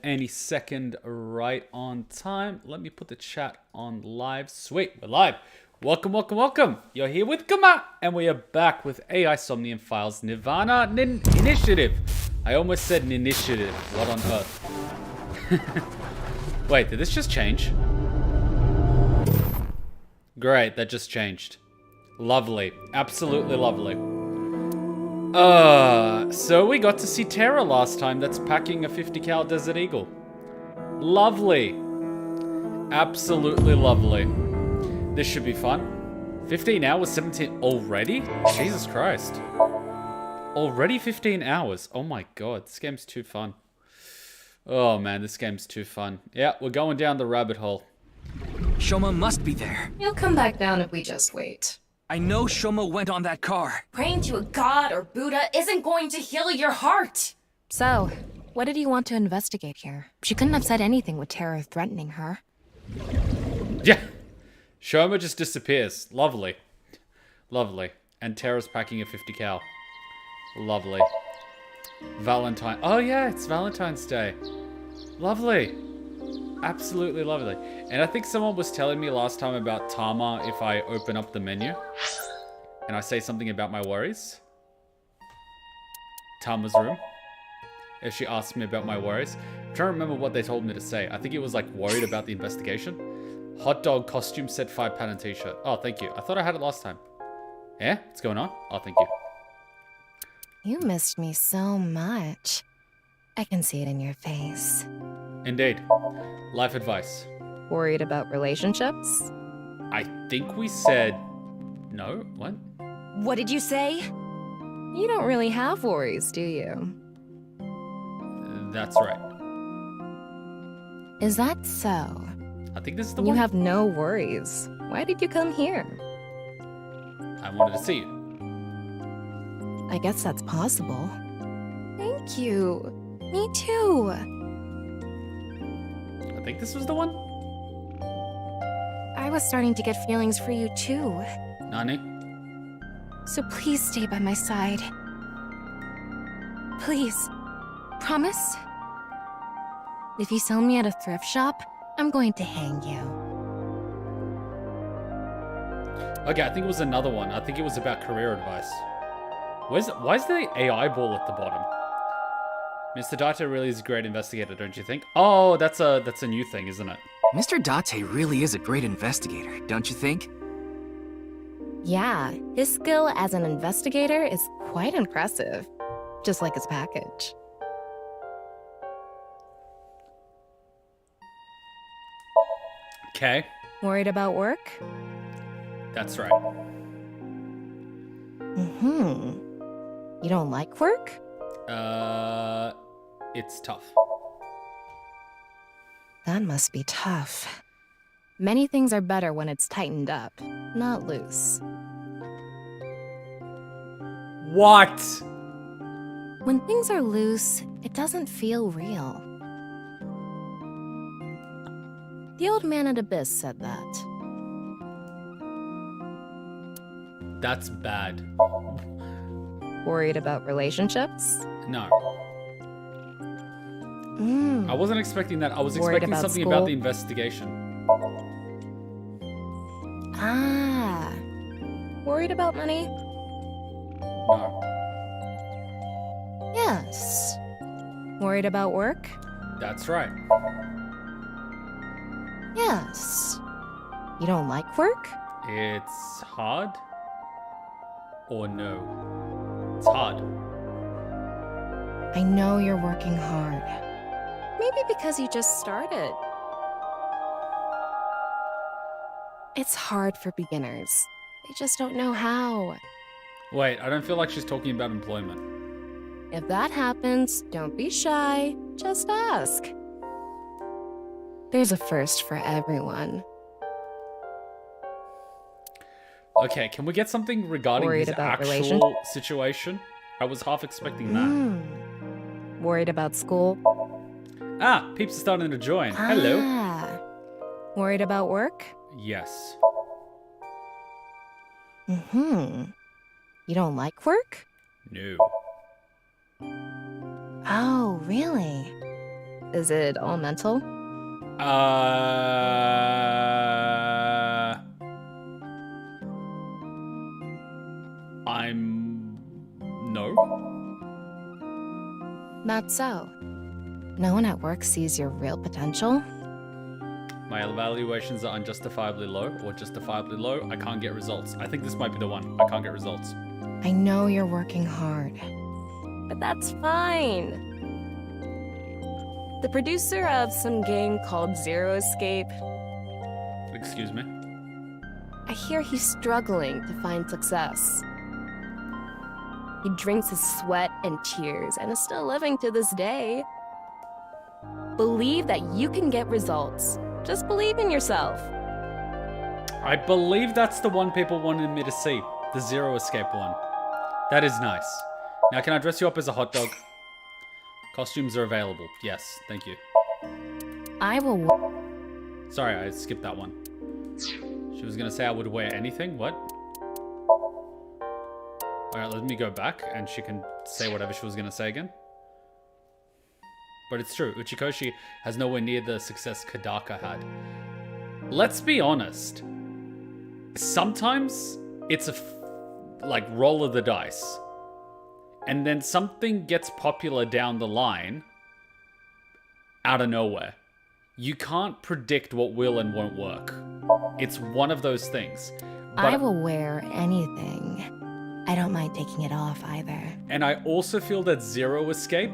Any second, right on time. Let me put the chat on live. Sweet, we're live. Welcome, welcome, welcome. You're here with Kuma, and we are back with AI Somnium Files nirvanA Initiative. I almost said initiative. What on earth? Wait, did this just change? Great, that just changed. Lovely, absolutely lovely. So we got to see Terra last time. That's packing a 50 cal Desert Eagle. Lovely. Absolutely lovely. This should be fun. 15 hours, 17 already? Jesus Christ. Already 15 hours. Oh my god, this game's too fun. Oh man, this game's too fun. Yeah, we're going down the rabbit hole. Shoma must be there. He'll come back down if we just wait. I know Shoma went on that car. Praying to a god or Buddha isn't going to heal your heart! So, what did you want to investigate here? She couldn't have said anything with terror threatening her. Yeah. Shoma just disappears. Lovely. Lovely. And Terra's packing a 50 cal. Lovely. Valentine. Oh yeah, it's Valentine's Day. Lovely. Absolutely lovely. And I think someone was telling me last time about Tama if I open up the menu and I say something about my worries. Tama's room. If she asked me about my worries. I'm trying to remember what they told me to say. I think it was like worried about the investigation. Hot dog costume set 5 pattern t-shirt. Oh, thank you. I thought I had it last time. Yeah? What's going on? Oh, thank you. You missed me so much. I can see it in your face. Indeed. Life advice. Worried about relationships? I think we said... No? What? What did you say? You don't really have worries, do you? That's right. Is that so? I think this is the You one. have no worries. Why did you come here? I wanted to see you. I guess that's possible. Thank you. Me too. I think this was the one. I was starting to get feelings for you too. Nani? So please stay by my side. Please. Promise? If you sell me at a thrift shop, I'm going to hang you. Okay, I think it was another one. I think it was about career advice. Why is the AI ball at the bottom? Mr. Daito really is a great investigator, don't you think? Oh, that's a new thing, isn't it? Mr. Date really is a great investigator, don't you think? Yeah, his skill as an investigator is quite impressive. Just like his package. Okay, Worried about work? that's right. Mm-hmm. You don't like work? It's tough. That must be tough. Many things are better when it's tightened up, not loose. What? When things are loose, it doesn't feel real. The old man at Abyss said that. That's bad. Worried about relationships? No. Mm. I wasn't expecting that. I was Worried expecting about something school? about the investigation. Ah. Worried about money? No. Yes. Worried about work? That's right. Yes. You don't like work? It's hard? Or no? It's hard. I know you're working hard. Maybe because you just started. It's hard for beginners. They just don't know how. Wait, I don't feel like she's talking about employment. If that happens, don't be shy. Just ask. There's a first for everyone. Okay, can we get something regarding Worried his about actual situation? I was half expecting that. Worried about school? Ah, peeps are starting to join. Hello. Ah. Worried about work? Yes. Mm-hmm. You don't like work? No. Oh, really? Is it all mental? No. That's so. No one at work sees your real potential. My evaluations are unjustifiably low or justifiably low. I can't get results. I think this might be the one. I can't get results. I know you're working hard, but that's fine. The producer of some game called Zero Escape, Excuse me. I hear he's struggling to find success. He drinks his sweat and tears and is still living to this day. Believe that you can get results. Just believe in yourself. I believe that's the one people wanted me to see. The Zero Escape one. That is nice. Now, can I dress you up as a hot dog? Costumes are available. Yes, thank you. I will. Sorry, I skipped that one. She was gonna say I would wear anything. What? Alright, let me go back and she can say whatever she was gonna say again. But it's true, Uchikoshi has nowhere near the success Kadaka had. Let's be honest. Sometimes it's a like roll of the dice. And then something gets popular down the line out of nowhere. You can't predict what will and won't work. It's one of those things. But I will wear anything. I don't mind taking it off either. And I also feel that Zero Escape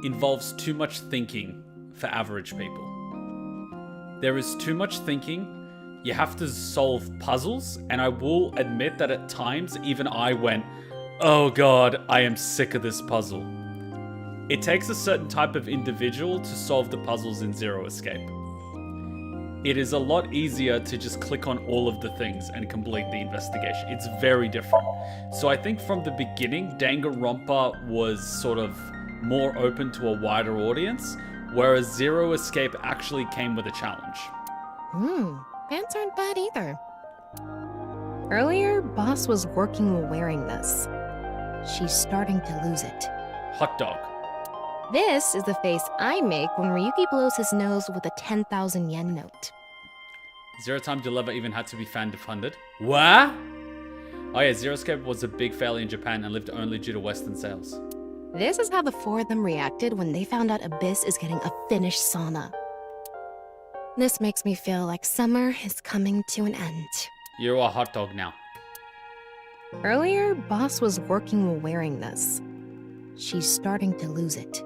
involves too much thinking for average people. There is too much thinking. You have to solve puzzles, and I will admit that at times even I went, oh god, I am sick of this puzzle. It takes a certain type of individual to solve the puzzles in Zero Escape. It is a lot easier to just click on all of the things and complete the investigation. It's very different. So I think from the beginning, Danganronpa was sort of more open to a wider audience, whereas Zero Escape actually came with a challenge. Pants aren't bad either. Earlier, Boss was working while wearing this. She's starting to lose it. Hot dog. This is the face I make when Ryuki blows his nose with a 10,000 yen note. Zero Time Deliver even had to be fan-funded. What? Oh yeah, Zero Escape was a big failure in Japan and lived only due to Western sales. This is how the four of them reacted when they found out Abyss is getting a finished sauna. This makes me feel like summer is coming to an end. You're a hot dog now. Earlier, Boss was working while wearing this. She's starting to lose it.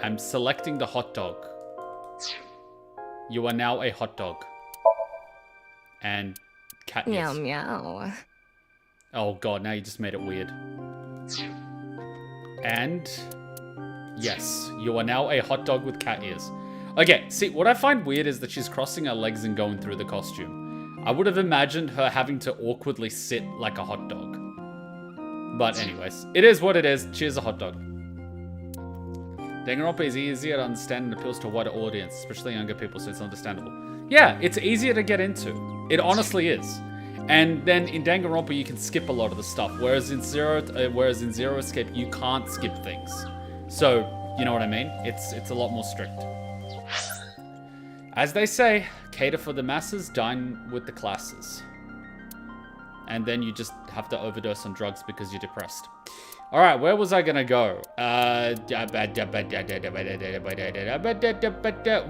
I'm selecting the hot dog. You are now a hot dog. And cat Meow ears. meow. Oh god, now you just made it weird. And yes, you are now a hot dog with cat ears. Okay, see, what I find weird is that she's crossing her legs and going through the costume. I would have imagined her having to awkwardly sit like a hot dog. But anyways, it is what it is. She is a hot dog. Danganronpa is easier to understand and appeals to a wider audience, especially younger people, so it's understandable. Yeah, it's easier to get into. It honestly is. And then in Danganronpa, you can skip a lot of the stuff, whereas in Zero Escape, you can't skip things. So, you know what I mean? It's a lot more strict. As they say, cater for the masses, dine with the classes. And then you just have to overdose on drugs because you're depressed. All right, where was I gonna go? We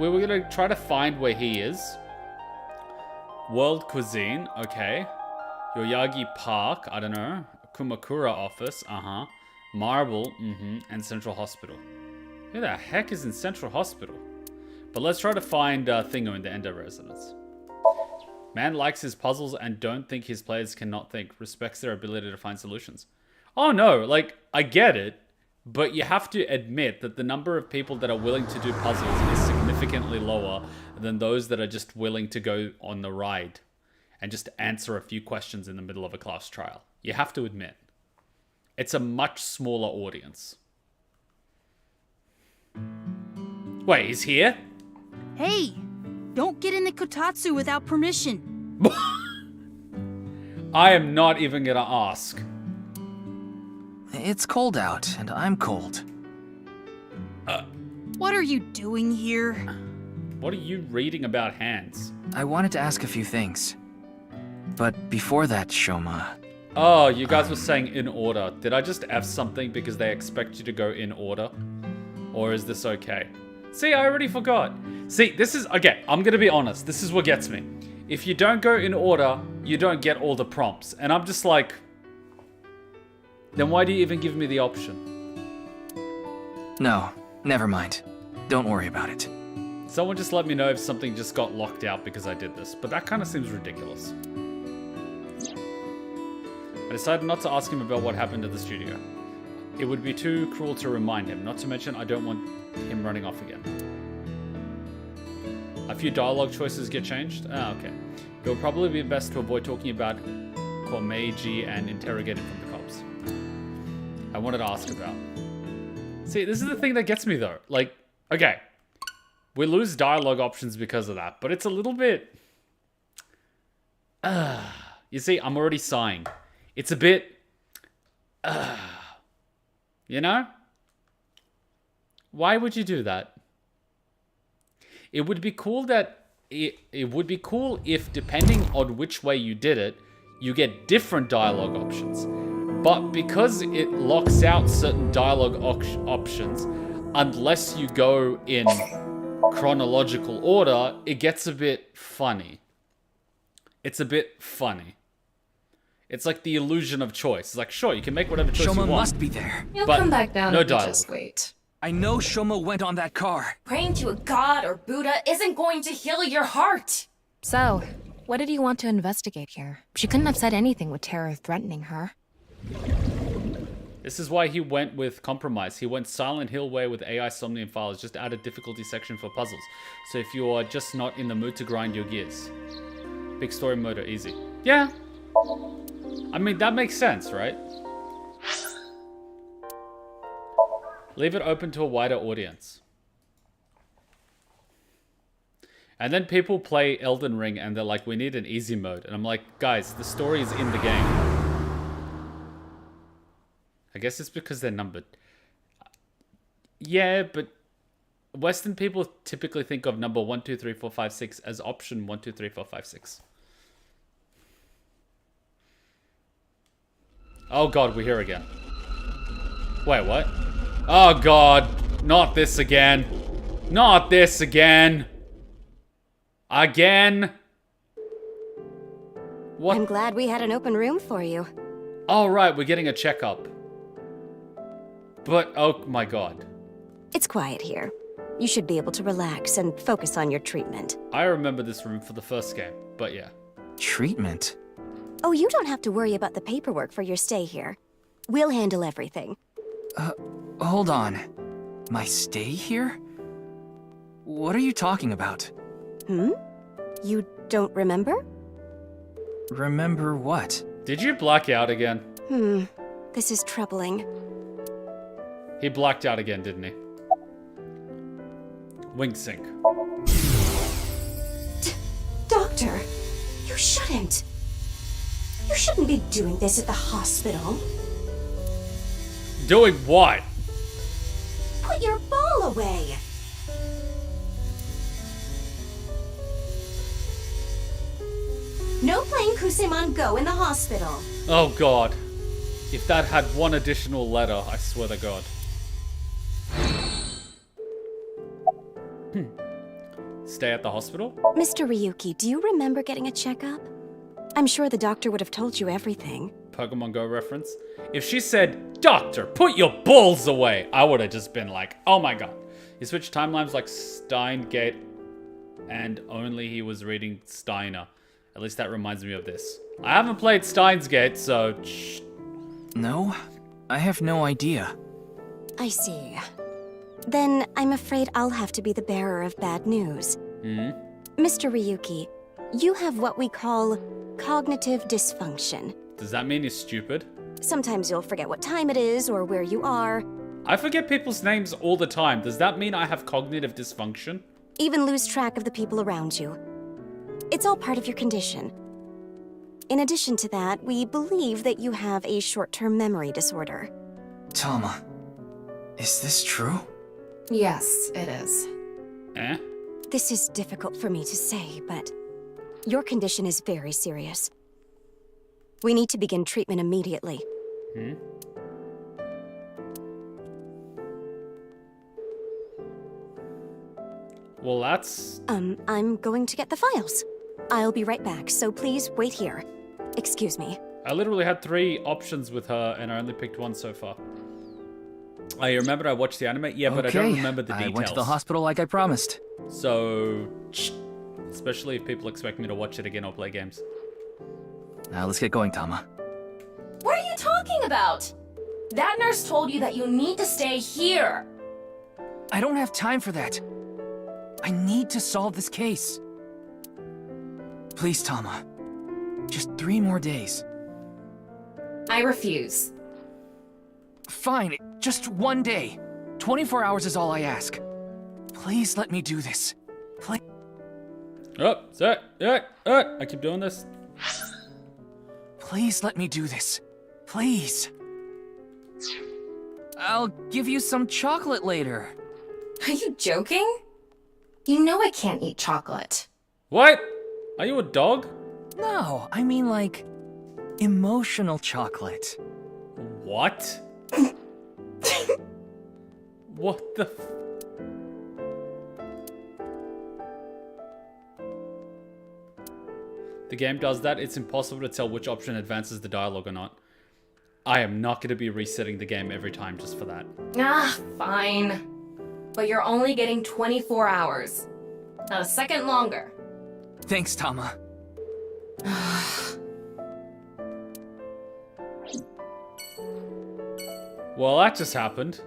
were gonna try to find where he is. World Cuisine, okay. Yoyagi Park, I don't know. Kumakura Office, Marble, and Central Hospital. Who the heck is in Central Hospital? But let's try to find Thingo in the Endo residence. Man likes his puzzles and don't think his players cannot think. Respects their ability to find solutions. Oh no, like, I get it. But you have to admit that the number of people that are willing to do puzzles is significantly lower than those that are just willing to go on the ride and just answer a few questions in the middle of a class trial. You have to admit. It's a much smaller audience. Wait, he's here? Hey, don't get into Kotatsu without permission. I am not even gonna ask. It's cold out, and I'm cold. What are you doing here? What are you reading about hands? I wanted to ask a few things. But before that, Shoma... Oh, you guys were saying in order. Did I just F something because they expect you to go in order? Or is this okay? See, I already forgot. See, this is... Okay, I'm gonna be honest. This is what gets me. If you don't go in order, you don't get all the prompts. And I'm just like... Then why do you even give me the option? No, never mind. Don't worry about it. Someone just let me know if something just got locked out because I did this. But that kind of seems ridiculous. I decided not to ask him about what happened at the studio. It would be too cruel to remind him, not to mention I don't want him running off again. A few dialogue choices get changed? Ah, okay. It will probably be best to avoid talking about Komeiji and interrogating from the cops. I wanted to ask about. See, this is the thing that gets me though. Like, okay. We lose dialogue options because of that, but it's a little bit... You see, I'm already sighing. It's a bit... you know? Why would you do that? It would be cool that... It would be cool if, depending on which way you did it, you get different dialogue options. But because it locks out certain dialogue options, unless you go in chronological order, it gets a bit funny. It's a bit funny. It's like the illusion of choice. It's like, sure, you can make whatever choice you Shoma want. must be there. You'll But come back down no if you dialogue. just wait. I know Shoma went on that car. Praying to a god or Buddha isn't going to heal your heart. So, what did you want to investigate here? She couldn't have said anything with terror threatening her. This is why he went with compromise. He went Silent Hill way with AI Somnium files, just added difficulty section for puzzles. So if you are just not in the mood to grind your gears. Big story mode are easy. Yeah. I mean, that makes sense, right? Leave it open to a wider audience. And then people play Elden Ring and they're like, we need an easy mode. And I'm like, guys, the story is in the game. I guess it's because they're numbered. Yeah, but Western people typically think of number 1, 2, 3, 4, 5, 6 as option 1, 2, 3, 4, 5, 6. Oh god, we're here again. Wait, what? Oh god, not this again. Not this again. Again. What? I'm glad we had an open room for you. Oh right, we're getting a checkup. But, oh my god. It's quiet here. You should be able to relax and focus on your treatment. I remember this room for the first game, but yeah. Treatment? Oh, you don't have to worry about the paperwork for your stay here. We'll handle everything. Hold on. My stay here? What are you talking about? You don't remember? Remember what? Did you black out again? This is troubling. He blacked out again, didn't he? Wing sync. Doctor, you shouldn't. You shouldn't be doing this at the hospital. Doing what? Put your ball away. No playing Kusemon Go in the hospital. Oh god. If that had one additional letter, I swear to god. Stay at the hospital? Mr. Ryuki, do you remember getting a checkup? I'm sure the doctor would have told you everything. Pokemon Go reference. If she said, Doctor, put your balls away, I would have just been like, oh my god. He switched timelines like Steingate and only he was reading Steiner. At least that reminds me of this. I haven't played Steins Gate, so shh. No, I have no idea. I see. Then I'm afraid I'll have to be the bearer of bad news. Mr. Ryuki, you have what we call cognitive dysfunction. Does that mean he's stupid? Sometimes you'll forget what time it is or where you are. I forget people's names all the time. Does that mean I have cognitive dysfunction? Even lose track of the people around you. It's all part of your condition. In addition to that, we believe that you have a short-term memory disorder. Tama, is this true? Yes, it is. Eh? This is difficult for me to say, but your condition is very serious. We need to begin treatment immediately. Well, that's... I'm going to get the files. I'll be right back, so please wait here. Excuse me. I literally had 3 options with her, and I only picked 1 so far. I remembered I watched the anime, yeah, but I don't remember the details. I went to the hospital like I promised. So, especially if people expect me to watch it again or play games. Now let's get going, Tama. What are you talking about? That nurse told you that you need to stay here. I don't have time for that. I need to solve this case. Please, Tama. Just 3 more days. I refuse. Fine, just 1 day. 24 hours is all I ask. Please let me do this. Please. Oh, sorry. I keep doing this. Please let me do this. Please. I'll give you some chocolate later. Are you joking? You know I can't eat chocolate. What? Are you a dog? No, I mean like emotional chocolate. What? What the f... The game does that. It's impossible to tell which option advances the dialogue or not. I am not going to be resetting the game every time just for that. Ah, fine. But you're only getting 24 hours. Not a second longer. Thanks, Tama. Well, that just happened.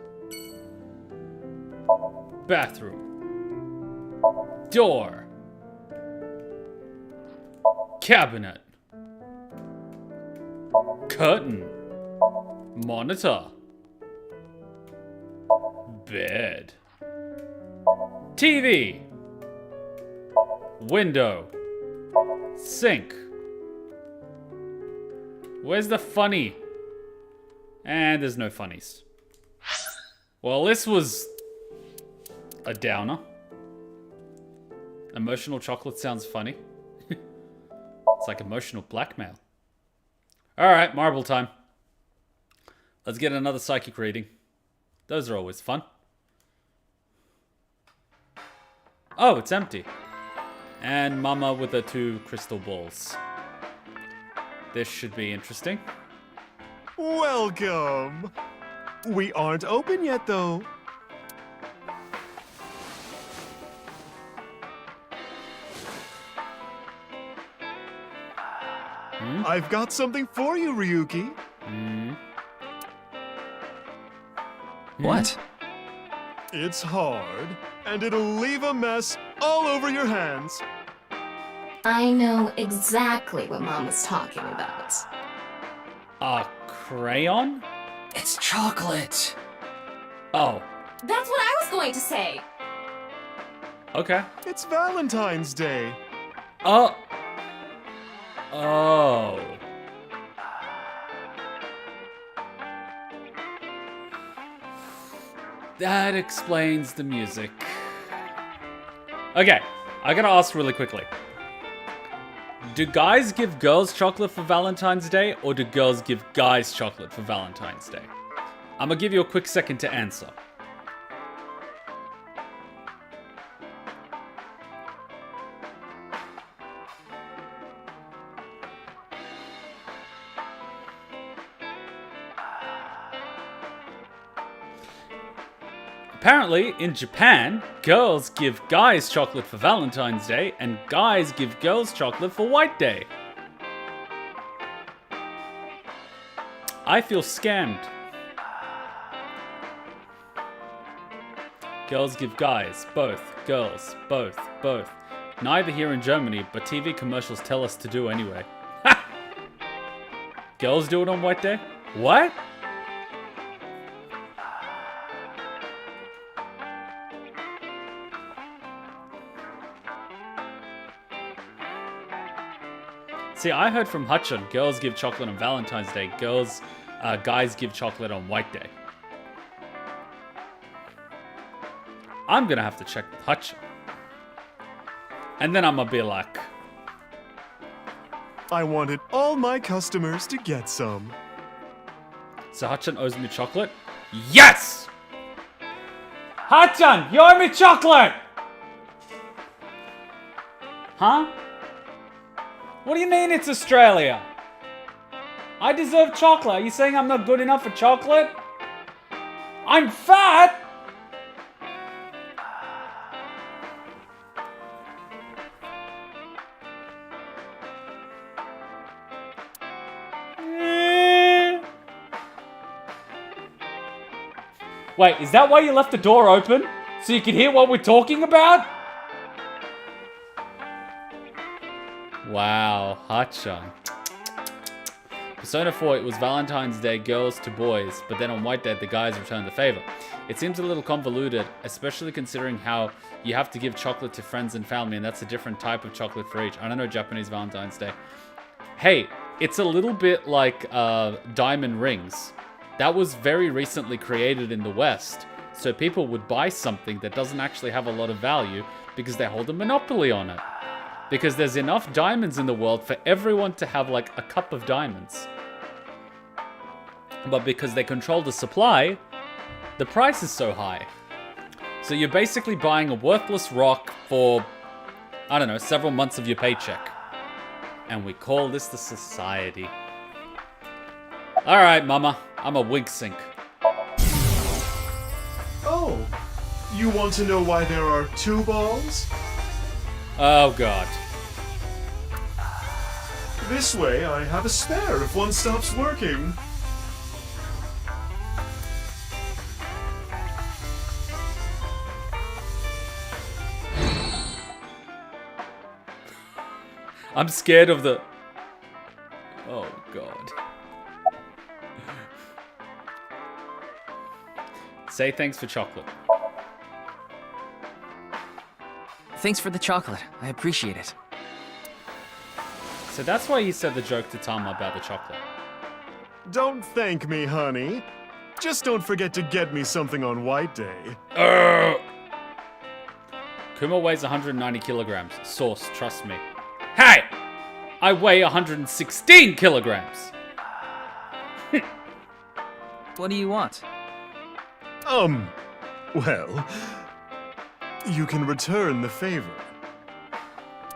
Bathroom. Door. Cabinet. Curtain. Monitor. Bed. TV. Window. Sink. Where's the funny? And there's no funnies. Well, this was a downer. Emotional chocolate sounds funny. It's like emotional blackmail. Alright, marble time. Let's get another psychic reading. Those are always fun. Oh, it's empty. And Mama with her 2 crystal balls. This should be interesting. Welcome. We aren't open yet, though. I've got something for you, Ryuki. What? It's hard, and it'll leave a mess all over your hands. I know exactly what Mama's talking about. A crayon? It's chocolate. Oh, That's what I was going to say. okay. It's Valentine's Day. Oh. That explains the music. Okay, I gotta ask really quickly. Do guys give girls chocolate for Valentine's Day, or do girls give guys chocolate for Valentine's Day? I'm gonna give you a quick second to answer. Apparently, in Japan, girls give guys chocolate for Valentine's Day, and guys give girls chocolate for White Day. I feel scammed. Girls give guys, both, girls, both. Neither here in Germany, but TV commercials tell us to do anyway. Ha! Girls do it on White Day? What? See, I heard from Hutchon, girls give chocolate on Valentine's Day, guys give chocolate on White Day. I'm gonna have to check with Hutch. And then I'm gonna be like, I wanted all my customers to get some. so Hutchan owes me chocolate? Yes! Hutchan, you owe me chocolate! Huh? What do you mean it's Australia? I deserve chocolate. Are you saying I'm not good enough for chocolate? I'm fat! Wait, is that why you left the door open? So you can hear what we're talking about? Wow, Hutchan. Persona 4, it was Valentine's Day, girls to boys, but then on White Day, the guys returned the favor. It seems a little convoluted, especially considering how you have to give chocolate to friends and family, and that's a different type of chocolate for each. I don't know Japanese Valentine's Day. Hey, it's a little bit like diamond rings. That was very recently created in the West, so people would buy something that doesn't actually have a lot of value because they hold a monopoly on it. Because there's enough diamonds in the world for everyone to have like a cup of diamonds. But because they control the supply, the price is so high. So you're basically buying a worthless rock for, I don't know, several months of your paycheck. And we call this the society. Alright, mama, I'm a wig sink. Oh, you want to know why there are 2 balls? Oh god. This way I have a spare if one stops working. I'm scared of the... Oh god. Say thanks for chocolate. Thanks for the chocolate. I appreciate it. So that's why you said the joke to Tama about the chocolate. Don't thank me, honey. Just don't forget to get me something on White Day. Kuma weighs 190 kilograms. Source, trust me. Hey! I weigh 116 kilograms! What do you want? Well, you can return the favor.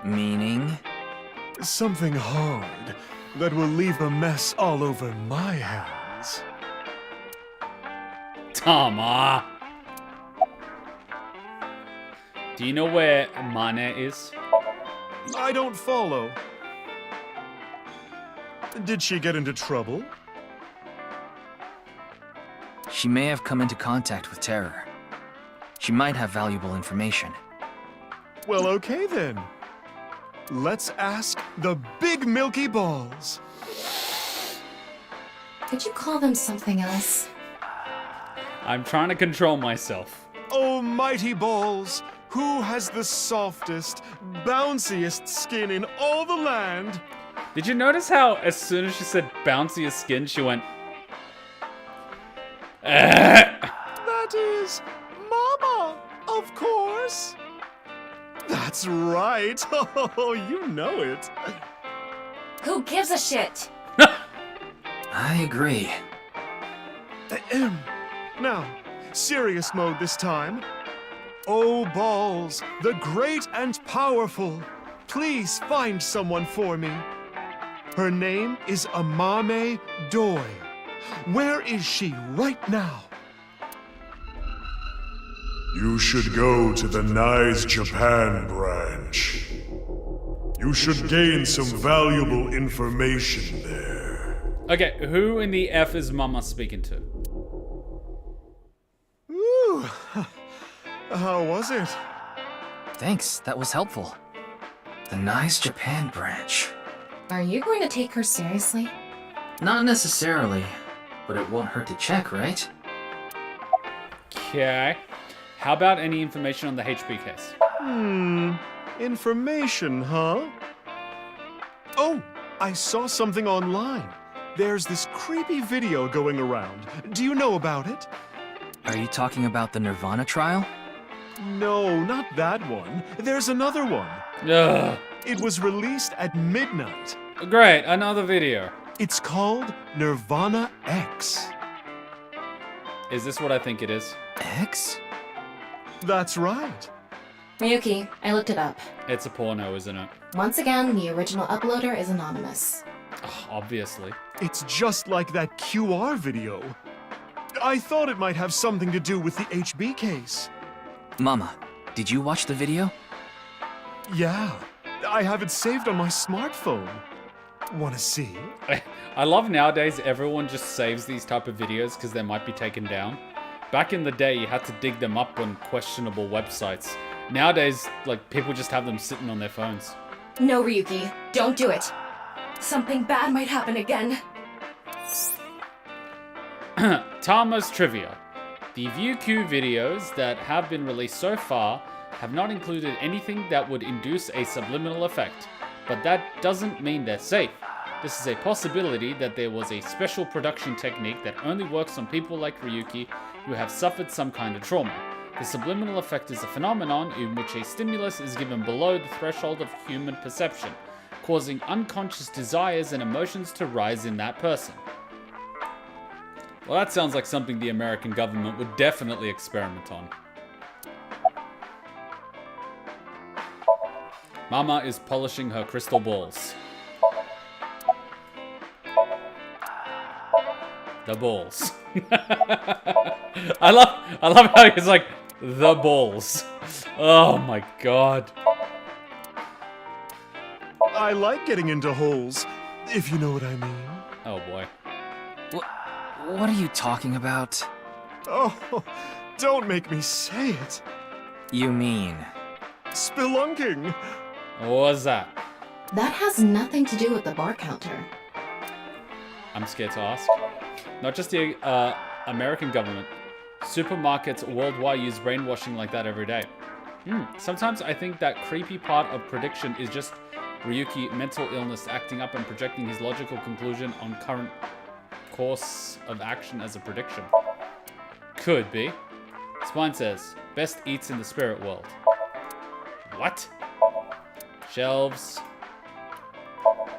Meaning? Something hard that will leave a mess all over my hands. Tama! Do you know where Mane is? I don't follow. Did she get into trouble? She may have come into contact with terror. She might have valuable information. Well, okay then. Let's ask the big milky balls. Could you call them something else? I'm trying to control myself. Oh, mighty balls, who has the softest, bounciest skin in all the land? Did you notice how as soon as she said bounciest skin, she went... That is Mama, of course. That's right. Oh, you know it. Who gives a shit? I agree. Ahem. Now, serious mode this time. Oh, balls, the great and powerful, please find someone for me. Her name is AMAME Doi. Where is she right now? You should go to the Nice Japan branch. You should gain some valuable information there. Okay, who in the F is Mama speaking to? Ooh, how was it? Thanks, that was helpful. The Nice Japan branch. Are you going to take her seriously? Not necessarily, but it won't hurt to check, right? Okay. How about any information on the HP case? Information, huh? Oh, I saw something online. There's this creepy video going around. Do you know about it? Are you talking about the nirvanA trial? No, not that one. There's another one. Ugh. It was released at midnight. Great, another video. It's called nirvanA X. Is this what I think it is? X? That's right. Ryuki, I looked it up. It's a porno, isn't it? Once again, the original uploader is anonymous. Oh, obviously. It's just like that QR video. I thought it might have something to do with the HB case. Mama, did you watch the video? Yeah, I have it saved on my smartphone. Wanna see? I love nowadays everyone just saves these type of videos because they might be taken down. Back in the day, you had to dig them up on questionable websites. Nowadays, like, people just have them sitting on their phones. No, Ryuki, don't do it. Something bad might happen again. Tama's Trivia. The ViewQ videos that have been released so far have not included anything that would induce a subliminal effect, but that doesn't mean they're safe. This is a possibility that there was a special production technique that only works on people like Ryuki who have suffered some kind of trauma. The subliminal effect is a phenomenon in which a stimulus is given below the threshold of human perception, causing unconscious desires and emotions to rise in that person. Well, that sounds like something the American government would definitely experiment on. Mama is polishing her crystal balls. The balls. I love how he's like, the balls. Oh my god. I like getting into holes, if you know what I mean. Oh boy. What are you talking about? Oh, don't make me say it. You mean... Spelunking. What was that? That has nothing to do with the bar counter. I'm scared to ask. Not just the American government. Supermarkets worldwide use brainwashing like that every day. Sometimes I think that creepy part of prediction is just Ryuki mental illness acting up and projecting his logical conclusion on current course of action as a prediction. Could be. Spine says, best eats in the spirit world. What? Shelves.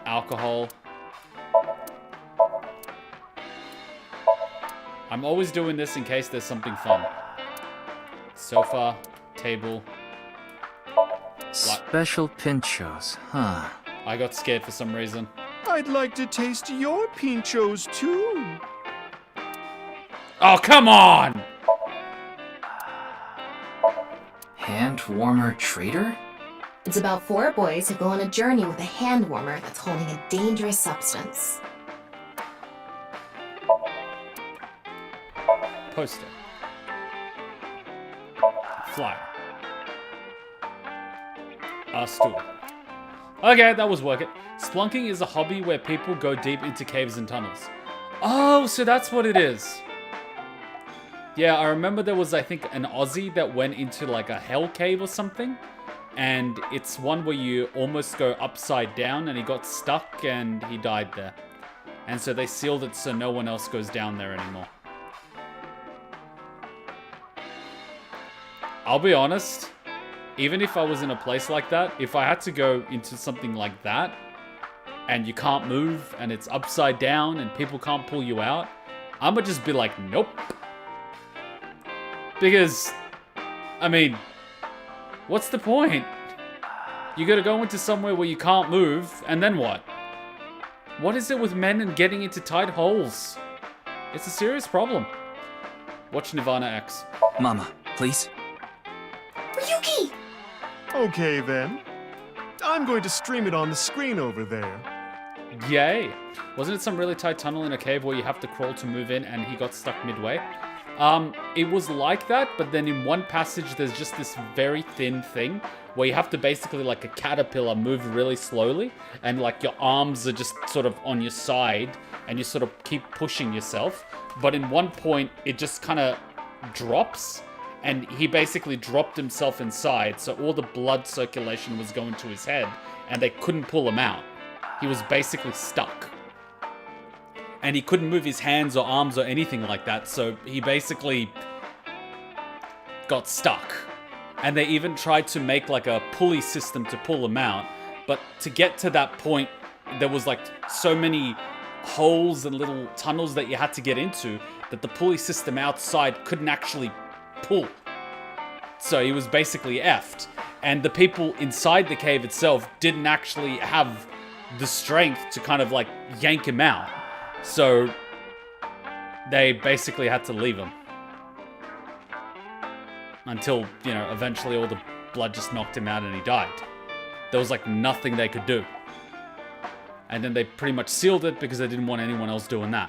Alcohol. I'm always doing this in case there's something fun. Sofa, table. Special pinchos, huh? I got scared for some reason. I'd like to taste your pinchos too. Oh, come on! Hand warmer trader? It's about 4 boys who go on a journey with a hand warmer that's holding a dangerous substance. Poster. Flyer. Stool. Okay, that was work it. Splunking is a hobby where people go deep into caves and tunnels. Oh, so that's what it is. Yeah, I remember there was, I think, an Aussie that went into like a hell cave or something. And it's one where you almost go upside down and he got stuck and he died there. And so they sealed it so no one else goes down there anymore. I'll be honest, even if I was in a place like that, if I had to go into something like that, and you can't move, and it's upside down, and people can't pull you out, I'ma just be like, nope. Because, I mean, what's the point? You gotta go into somewhere where you can't move, and then what? What is it with men and getting into tight holes? It's a serious problem. Watch nirvanA X. Mama, please? Ryuki! Okay then. I'm going to stream it on the screen over there. Yay! Wasn't it some really tight tunnel in a cave where you have to crawl to move in and he got stuck midway? It was like that, but then in one passage there's just this very thin thing where you have to basically, like a caterpillar, move really slowly, and like your arms are just sort of on your side and you sort of keep pushing yourself. But in one point it just kind of drops, and he basically dropped himself inside, so all the blood circulation was going to his head and they couldn't pull him out. He was basically stuck. And he couldn't move his hands or arms or anything like that, so he basically got stuck. And they even tried to make like a pulley system to pull them out. But to get to that point, there was like so many holes and little tunnels that you had to get into that the pulley system outside couldn't actually pull. So he was basically effed. And the people inside the cave itself didn't actually have the strength to kind of like yank him out. So they basically had to leave him. Until, you know, eventually all the blood just knocked him out and he died. There was like nothing they could do. And then they pretty much sealed it because they didn't want anyone else doing that.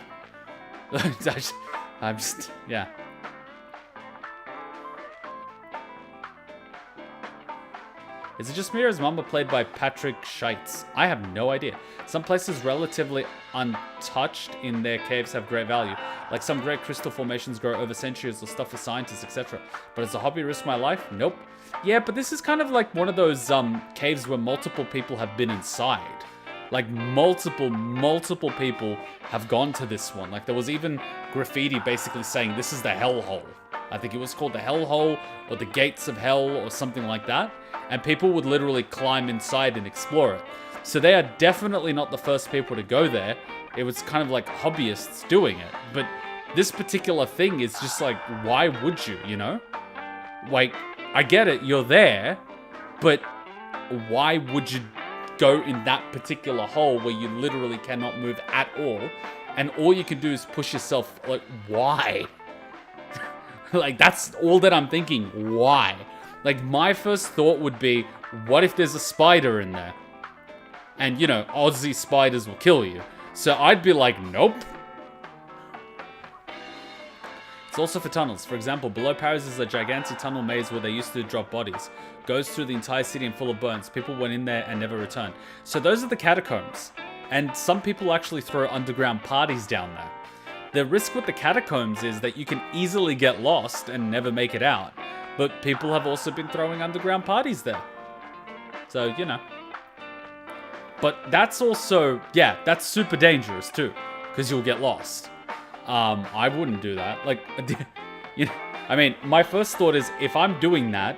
I'm just, yeah. Is it just me or is Mama played by Patrick Scheitz? I have no idea. Some places relatively untouched in their caves have great value. Like some great crystal formations grow over centuries or stuff for scientists, etc. But as a hobby, risk my life? Nope. Yeah, but this is kind of like one of those caves where multiple people have been inside. Like multiple people have gone to this one. Like there was even graffiti basically saying this is the hellhole. I think it was called the hellhole or the gates of hell or something like that. And people would literally climb inside and explore it. So they are definitely not the first people to go there. It was kind of like hobbyists doing it. But this particular thing is just like, why would you, you know? Like, I get it, you're there, but why would you go in that particular hole where you literally cannot move at all? And all you can do is push yourself, like, why? Like, that's all that I'm thinking, why? Like, my first thought would be, what if there's a spider in there? And, you know, Aussie spiders will kill you. So I'd be like, nope. It's also for tunnels. For example, below Paris is a gigantic tunnel maze where they used to drop bodies. Goes through the entire city and full of burns. People went in there and never returned. So those are the catacombs. And some people actually throw underground parties down there. The risk with the catacombs is that you can easily get lost and never make it out. But people have also been throwing underground parties there. So, you know. But that's also, yeah, that's super dangerous too. Because you'll get lost. I wouldn't do that. Like, you know, I mean, my first thought is if I'm doing that,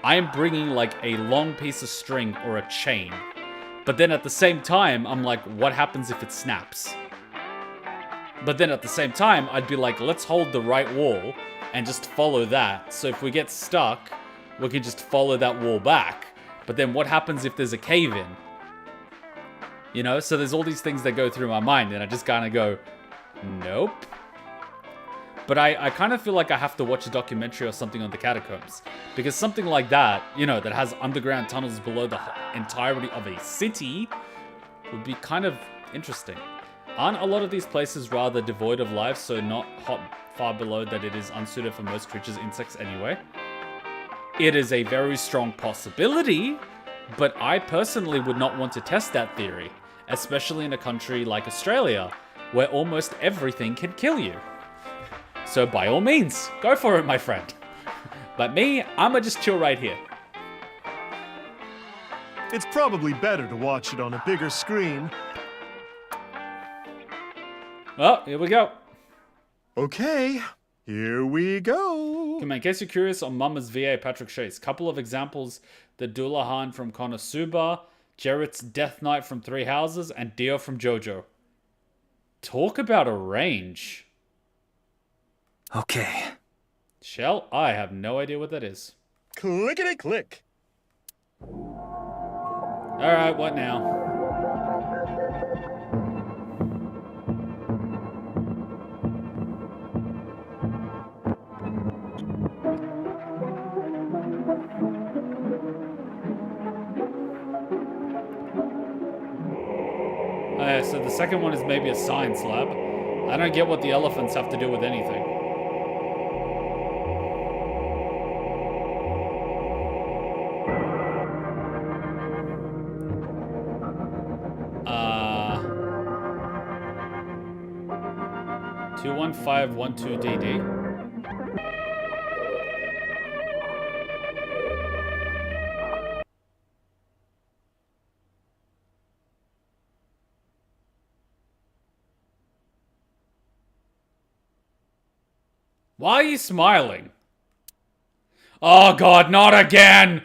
I am bringing like a long piece of string or a chain. But then at the same time, I'm like, what happens if it snaps? But then at the same time, I'd be like, let's hold the right wall and just follow that. So if we get stuck, we can just follow that wall back. But then what happens if there's a cave in? You know, so there's all these things that go through my mind and I just kind of go, nope. But I kind of feel like I have to watch a documentary or something on the catacombs. Because something like that, you know, that has underground tunnels below the entirety of a city would be kind of interesting. Aren't a lot of these places rather devoid of life, so not hot far below that it is unsuited for most creatures, insects anyway? It is a very strong possibility, but I personally would not want to test that theory, especially in a country like Australia, where almost everything can kill you. So by all means, go for it, my friend. But me, I'ma just chill right here. It's probably better to watch it on a bigger screen. Oh, here we go. Okay, here we go. Come on, in case you're curious, on Mama's VA, Patrick Chase. Couple of examples, the Dullahan from Konosuba, Jarrett's Death Knight from Three Houses, and Dio from JoJo. Talk about a range. Okay. Shell? I have no idea what that is. Clickety-click. Alright, what now? So the second one is maybe a science lab. I don't get what the elephants have to do with anything. Uh... 21512DD. Why are you smiling? Oh god, not again!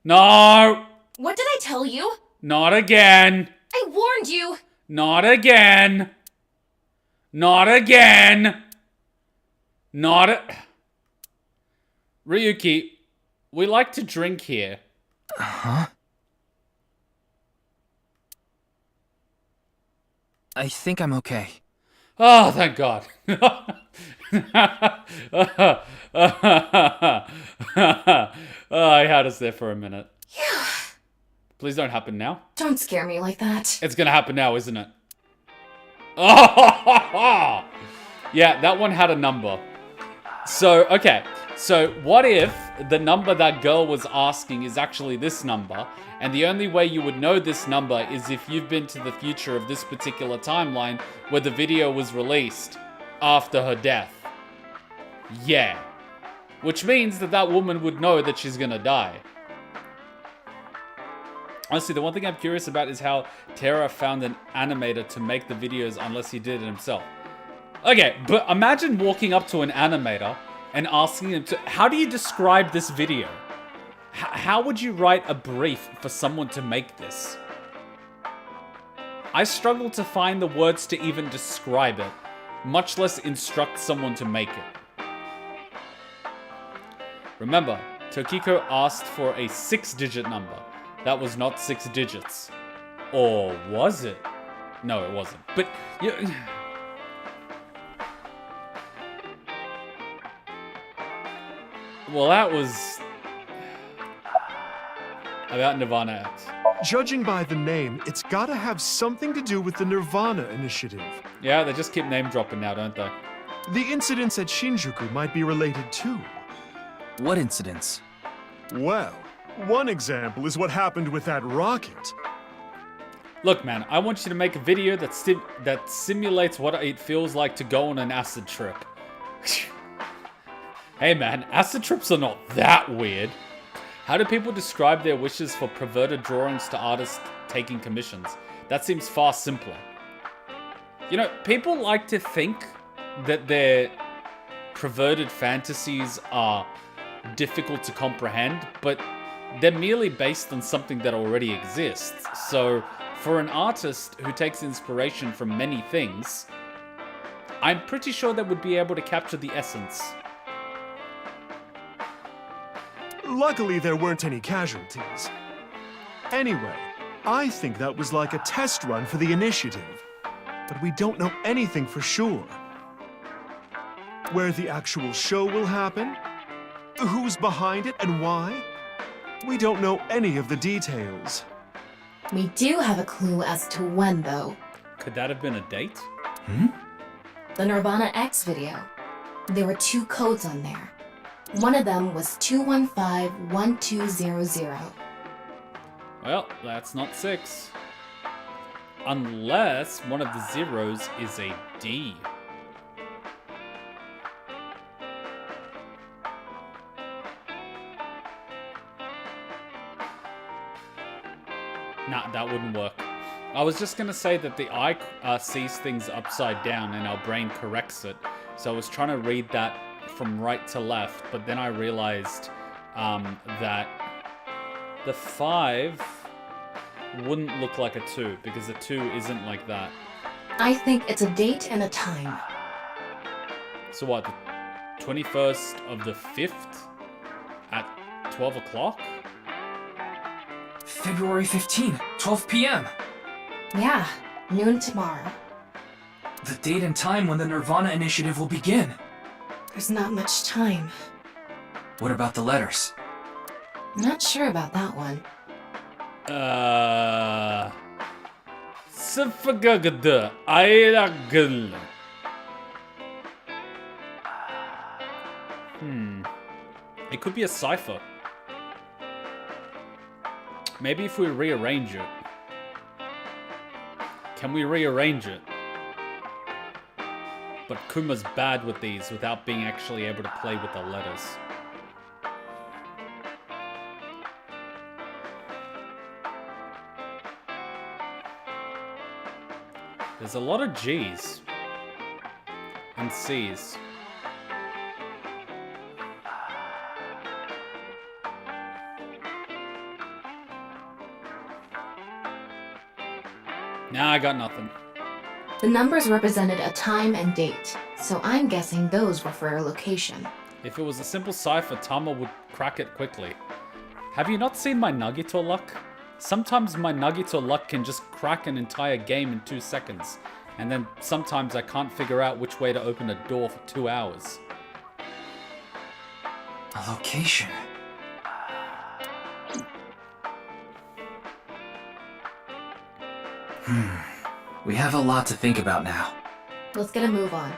No! What did I tell you? Not again! I warned you! Not again! Not again! Not a... Ryuki, we like to drink here. Huh? I think I'm okay. Oh, thank God. I had us there for a minute. Yeah. Please don't happen now. Don't scare me like that. It's gonna happen now, isn't it? Oh, yeah, that one had a number. So, okay. So, what if the number that girl was asking is actually this number, and the only way you would know this number is if you've been to the future of this particular timeline where the video was released after her death? Yeah. Which means that that woman would know that she's gonna die. Honestly, the one thing I'm curious about is how Tara found an animator to make the videos unless he did it himself. Okay, but imagine walking up to an animator and asking him to... How do you describe this video? How would you write a brief for someone to make this? I struggle to find the words to even describe it, much less instruct someone to make it. Remember, Tokiko asked for a 6-digit number. That was not 6 digits. Or was it? No, it wasn't. But... Well, that was... about nirvanA X. Judging by the name, it's gotta have something to do with the nirvanA initiative. Yeah, they just keep name dropping now, don't they? The incidents at Shinjuku might be related too. What incidents? Well, one example is what happened with that rocket. Look, man, I want you to make a video that simulates what it feels like to go on an acid trip. Hey, man, acid trips are not that weird. How do people describe their wishes for perverted drawings to artists taking commissions? That seems far simpler. You know, people like to think that their perverted fantasies are difficult to comprehend, but they're merely based on something that already exists. So, for an artist who takes inspiration from many things, I'm pretty sure they would be able to capture the essence. Luckily, there weren't any casualties. Anyway, I think that was like a test run for the initiative. But we don't know anything for sure. Where the actual show will happen? Who's behind it and why? We don't know any of the details. We do have a clue as to when, though. Could that have been a date? The nirvanA X video. There were 2 codes on there. One of them was 215-1200. Well, that's not 6. Unless one of the zeros is a D. Nah, that wouldn't work. I was just gonna say that the eye sees things upside down and our brain corrects it. So I was trying to read that from right to left, but then I realized that the 5 wouldn't look like a 2 because the 2 isn't like that. I think it's a date and a time. So what, the 21st of the 5th at 12 o'clock? February 15, 12 p.m. Yeah, noon tomorrow. The date and time when the nirvanA initiative will begin. There's not much time. What about the letters? I'm not sure about that one. Sıfırgıdı ayragıl. It could be a cipher. Maybe if we rearrange it. Can we rearrange it? But Kuma's bad with these without being actually able to play with the letters. There's a lot of G's and C's. Nah, I got nothing. The numbers represented a time and date, so I'm guessing those were for a location. If it was a simple cipher, Tama would crack it quickly. Have you not seen my Nagito luck? Sometimes my Nagito luck can just crack an entire game in 2 seconds. And then sometimes I can't figure out which way to open a door for 2 hours. A location. We have a lot to think about now. Let's get a move on.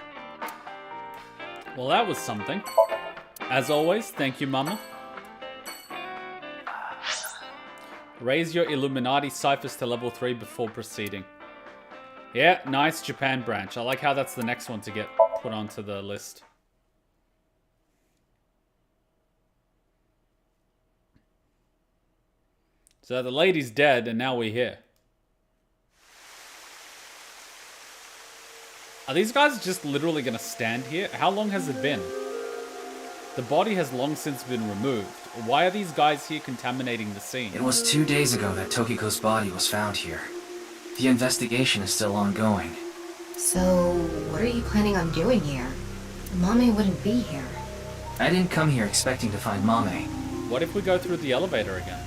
Well, that was something. As always, thank you, Mama. Raise your Illuminati ciphers to level 3 before proceeding. Yeah, nice Japan branch. I like how that's the next one to get put onto the list. So the lady's dead, and now we're here. Are these guys just literally gonna stand here? How long has it been? The body has long since been removed. Why are these guys here contaminating the scene? It was 2 days ago that Tokiko's body was found here. The investigation is still ongoing. So, what are you planning on doing here? Mommy wouldn't be here. I didn't come here expecting to find Mame. What if we go through the elevator again?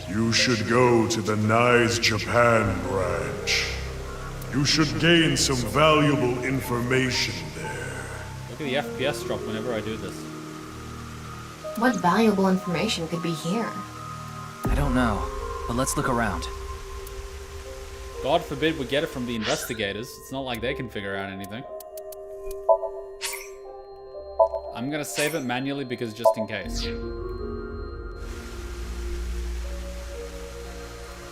You should go to the Nice Japan branch. You should gain some valuable information there. Look at the FPS drop whenever I do this. What valuable information could be here? I don't know, but let's look around. God forbid we get it from the investigators. It's not like they can figure out anything. I'm gonna save it manually because just in case.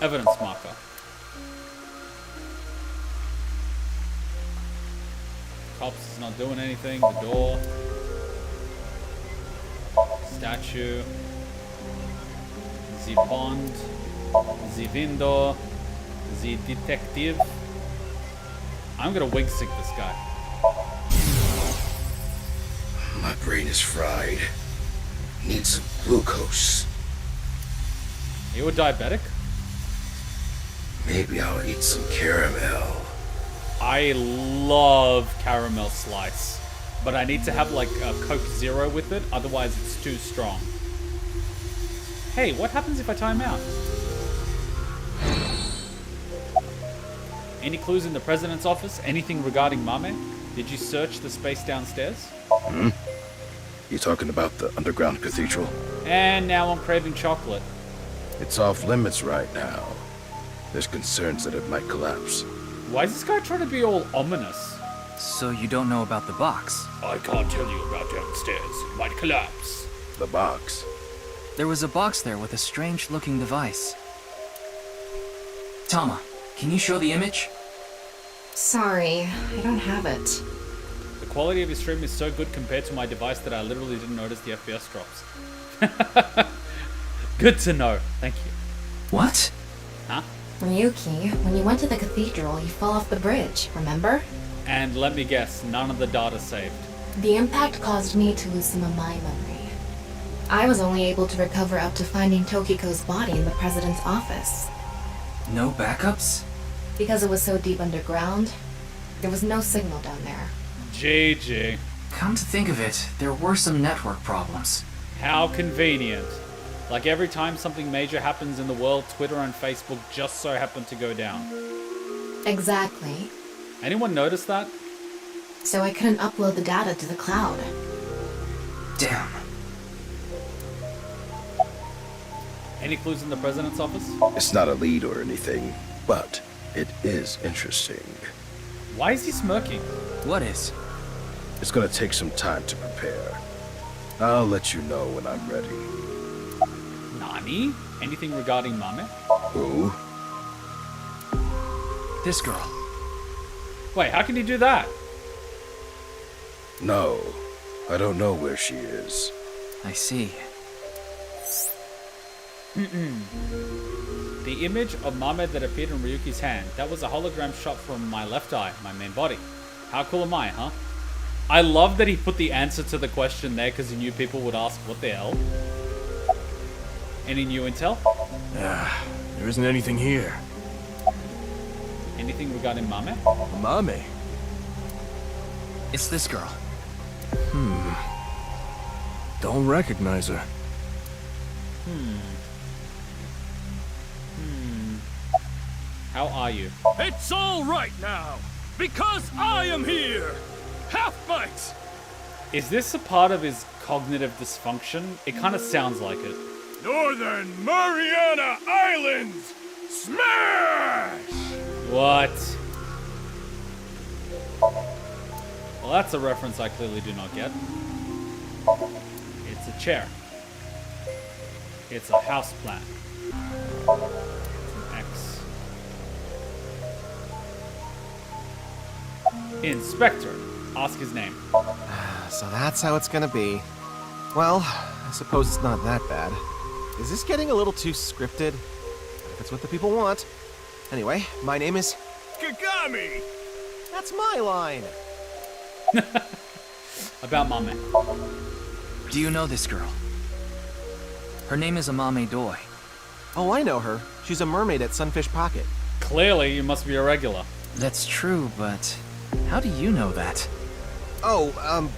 Evidence marker. Cops is not doing anything. The door. Statue. The pond. The window. The detective. I'm gonna wig sync this guy. My brain is fried. Need some glucose. Are you a diabetic? Maybe I'll eat some caramel. I love caramel slice, but I need to have like a Coke Zero with it, otherwise it's too strong. Hey, what happens if I time out? Any clues in the president's office? Anything regarding Mame? Did you search the space downstairs? You talking about the underground cathedral? And now I'm craving chocolate. It's off limits right now. There's concerns that it might collapse. Why is this guy trying to be all ominous? So you don't know about the box? I can't tell you about downstairs. It might collapse. The box. There was a box there with a strange-looking device. Tama, can you show the image? Sorry, I don't have it. The quality of your stream is so good compared to my device that I literally didn't notice the FPS drops. Good to know. Thank you. What? Huh? Ryuki, when you went to the cathedral, you fell off the bridge, remember? And let me guess, none of the data saved. The impact caused me to lose some of my memory. I was only able to recover up to finding Tokiko's body in the president's office. No backups? Because it was so deep underground, there was no signal down there. GG. Come to think of it, there were some network problems. How convenient. Like every time something major happens in the world, Twitter and Facebook just so happen to go down. Exactly. Anyone notice that? So I couldn't upload the data to the cloud. Damn. Any clues in the president's office? It's not a lead or anything, but it is interesting. Why is he smirking? What is? It's gonna take some time to prepare. I'll let you know when I'm ready. Nani? Anything regarding Mame? Who? This girl. Wait, how can he do that? No, I don't know where she is. I see. The image of Mame that appeared in Ryuki's hand, that was a hologram shot from my left eye, my main body. How cool am I, huh? I love that he put the answer to the question there because he knew people would ask, what the hell? Any new intel? There isn't anything here. Anything regarding Mame? Mame? It's this girl. Don't recognize her. How are you? It's all right now, because I am here! Half-bite! Is this a part of his cognitive dysfunction? It kind of sounds like it. Northern Mariana Islands! Smash! What? Well, that's a reference I clearly do not get. It's a chair. It's a house plant. It's an X. Inspector. Ask his name. So that's how it's gonna be. Well, I suppose it's not that bad. Is this getting a little too scripted? If it's what the people want. Anyway, my name is... Kagami! That's my line! About Mame. Do you know this girl? Her name is Amame Doi. Oh, I know her. She's a mermaid at Sunfish Pocket. Clearly, you must be a regular. That's true, but how do you know that? Oh,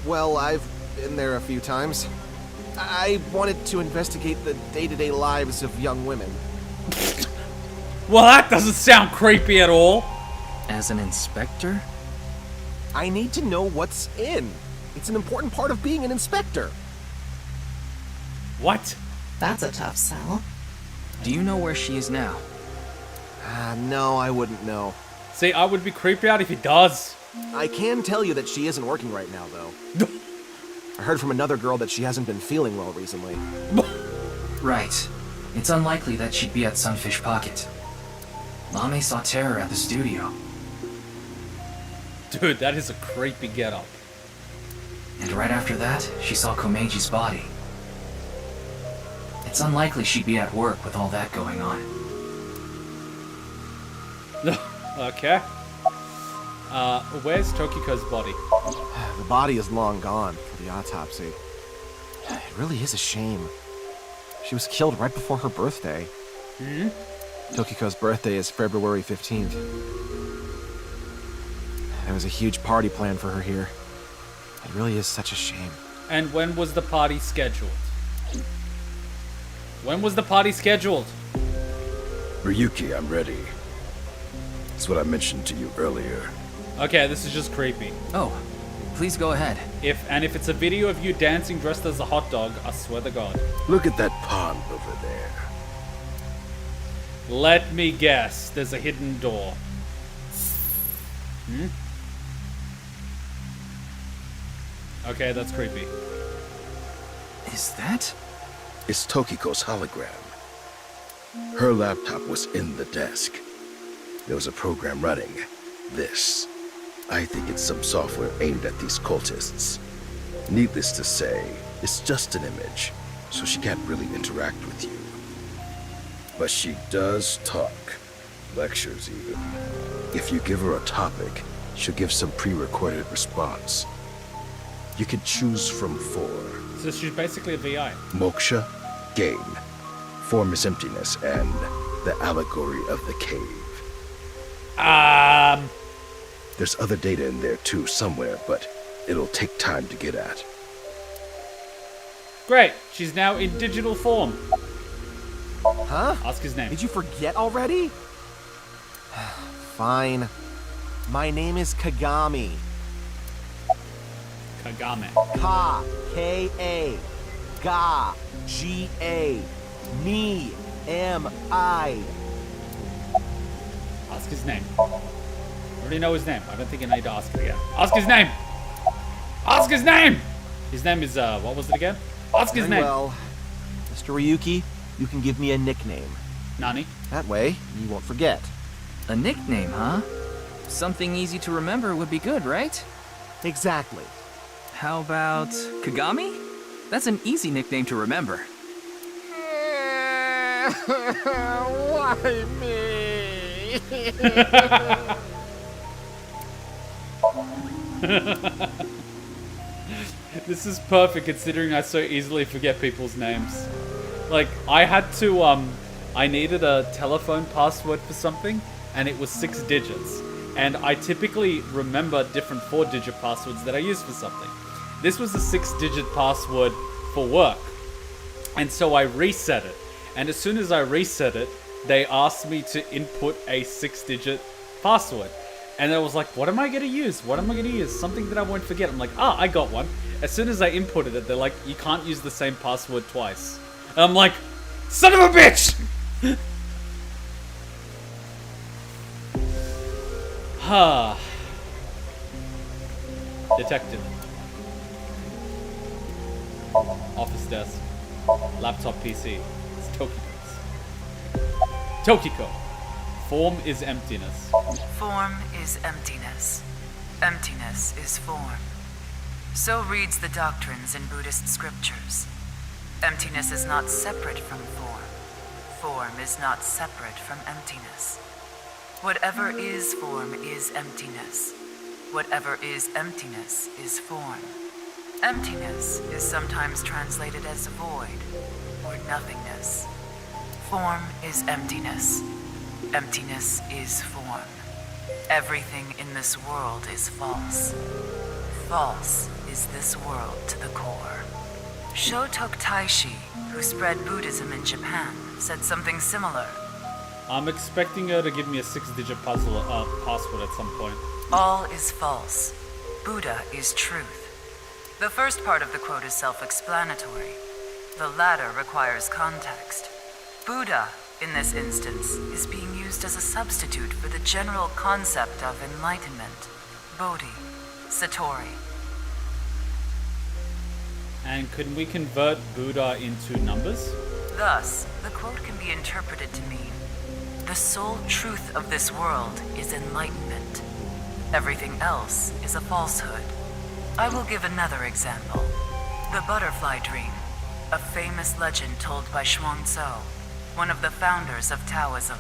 well, I've been there a few times. I wanted to investigate the day-to-day lives of young women. Well, that doesn't sound creepy at all. As an inspector? I need to know what's in. It's an important part of being an inspector. What? That's a tough sell. Do you know where she is now? No, I wouldn't know. See, I would be creeped out if he does. I can tell you that she isn't working right now, though. I heard from another girl that she hasn't been feeling well recently. Right. It's unlikely that she'd be at Sunfish Pocket. Mame saw Terror at the studio. Dude, that is a creepy getup. And right after that, she saw Komeji's body. It's unlikely she'd be at work with all that going on. Okay. Where's Tokiko's body? The body is long gone for the autopsy. It really is a shame. She was killed right before her birthday. Tokiko's birthday is February 15th. There was a huge party planned for her here. It really is such a shame. And when was the party scheduled? When was the party scheduled? Ryuki, I'm ready. It's what I mentioned to you earlier. Okay, this is just creepy. Oh, please go ahead. If it's a video of you dancing dressed as a hot dog, I swear to God. Look at that pond over there. Let me guess. There's a hidden door. Okay, that's creepy. Is that? It's Tokiko's hologram. Her laptop was in the desk. There was a program running this. I think it's some software aimed at these cultists. Needless to say, it's just an image, so she can't really interact with you. But she does talk. Lectures even. If you give her a topic, she'll give some pre-recorded response. You can choose from 4. So she's basically a VI. Moksha, gain. Form is emptiness, and the allegory of the cave. There's other data in there too somewhere, but it'll take time to get at. Great. She's now in digital form. Huh? Ask his name. Did you forget already? Fine. My name is Kagami. Kagame. Ka. K-A. Ga. G-A. Me. M-I. Ask his name. I already know his name. I don't think I need to ask it again. Ask his name! Ask his name! His name is, what was it again? Ask his name! Well, Mr. Ryuki, you can give me a nickname. Nani? That way, you won't forget. A nickname, huh? Something easy to remember would be good, right? Exactly. How about Kagami? That's an easy nickname to remember. Why me? This is perfect considering I so easily forget people's names. Like, I had to, I needed a telephone password for something, and it was 6 digits. And I typically remember different 4-digit passwords that I use for something. This was a 6-digit password for work. And so I reset it. And as soon as I reset it, they asked me to input a 6-digit password. And I was like, what am I going to use? What am I going to use? Something that I won't forget. I'm like, I got one. As soon as I inputted it, they're like, you can't use the same password twice. And I'm like, son of a bitch! Detective. Office desk. Laptop PC. It's Tokiko's. Tokiko. Form is emptiness. Form is emptiness. Emptiness is form. So reads the doctrines in Buddhist scriptures. Emptiness is not separate from form. Form is not separate from emptiness. Whatever is form is emptiness. Whatever is emptiness is form. Emptiness is sometimes translated as void or nothingness. Form is emptiness. Emptiness is form. Everything in this world is false. False is this world to the core. Shotok Taishi, who spread Buddhism in Japan, said something similar. I'm expecting her to give me a 6-digit password at some point. All is false. Buddha is truth. The first part of the quote is self-explanatory. The latter requires context. Buddha, in this instance, is being used as a substitute for the general concept of enlightenment, Bodhi, Satori. And could we convert Buddha into numbers? Thus, the quote can be interpreted to mean, the sole truth of this world is enlightenment. Everything else is a falsehood. I will give another example. The butterfly dream, a famous legend told by Zhuangzi, one of the founders of Taoism.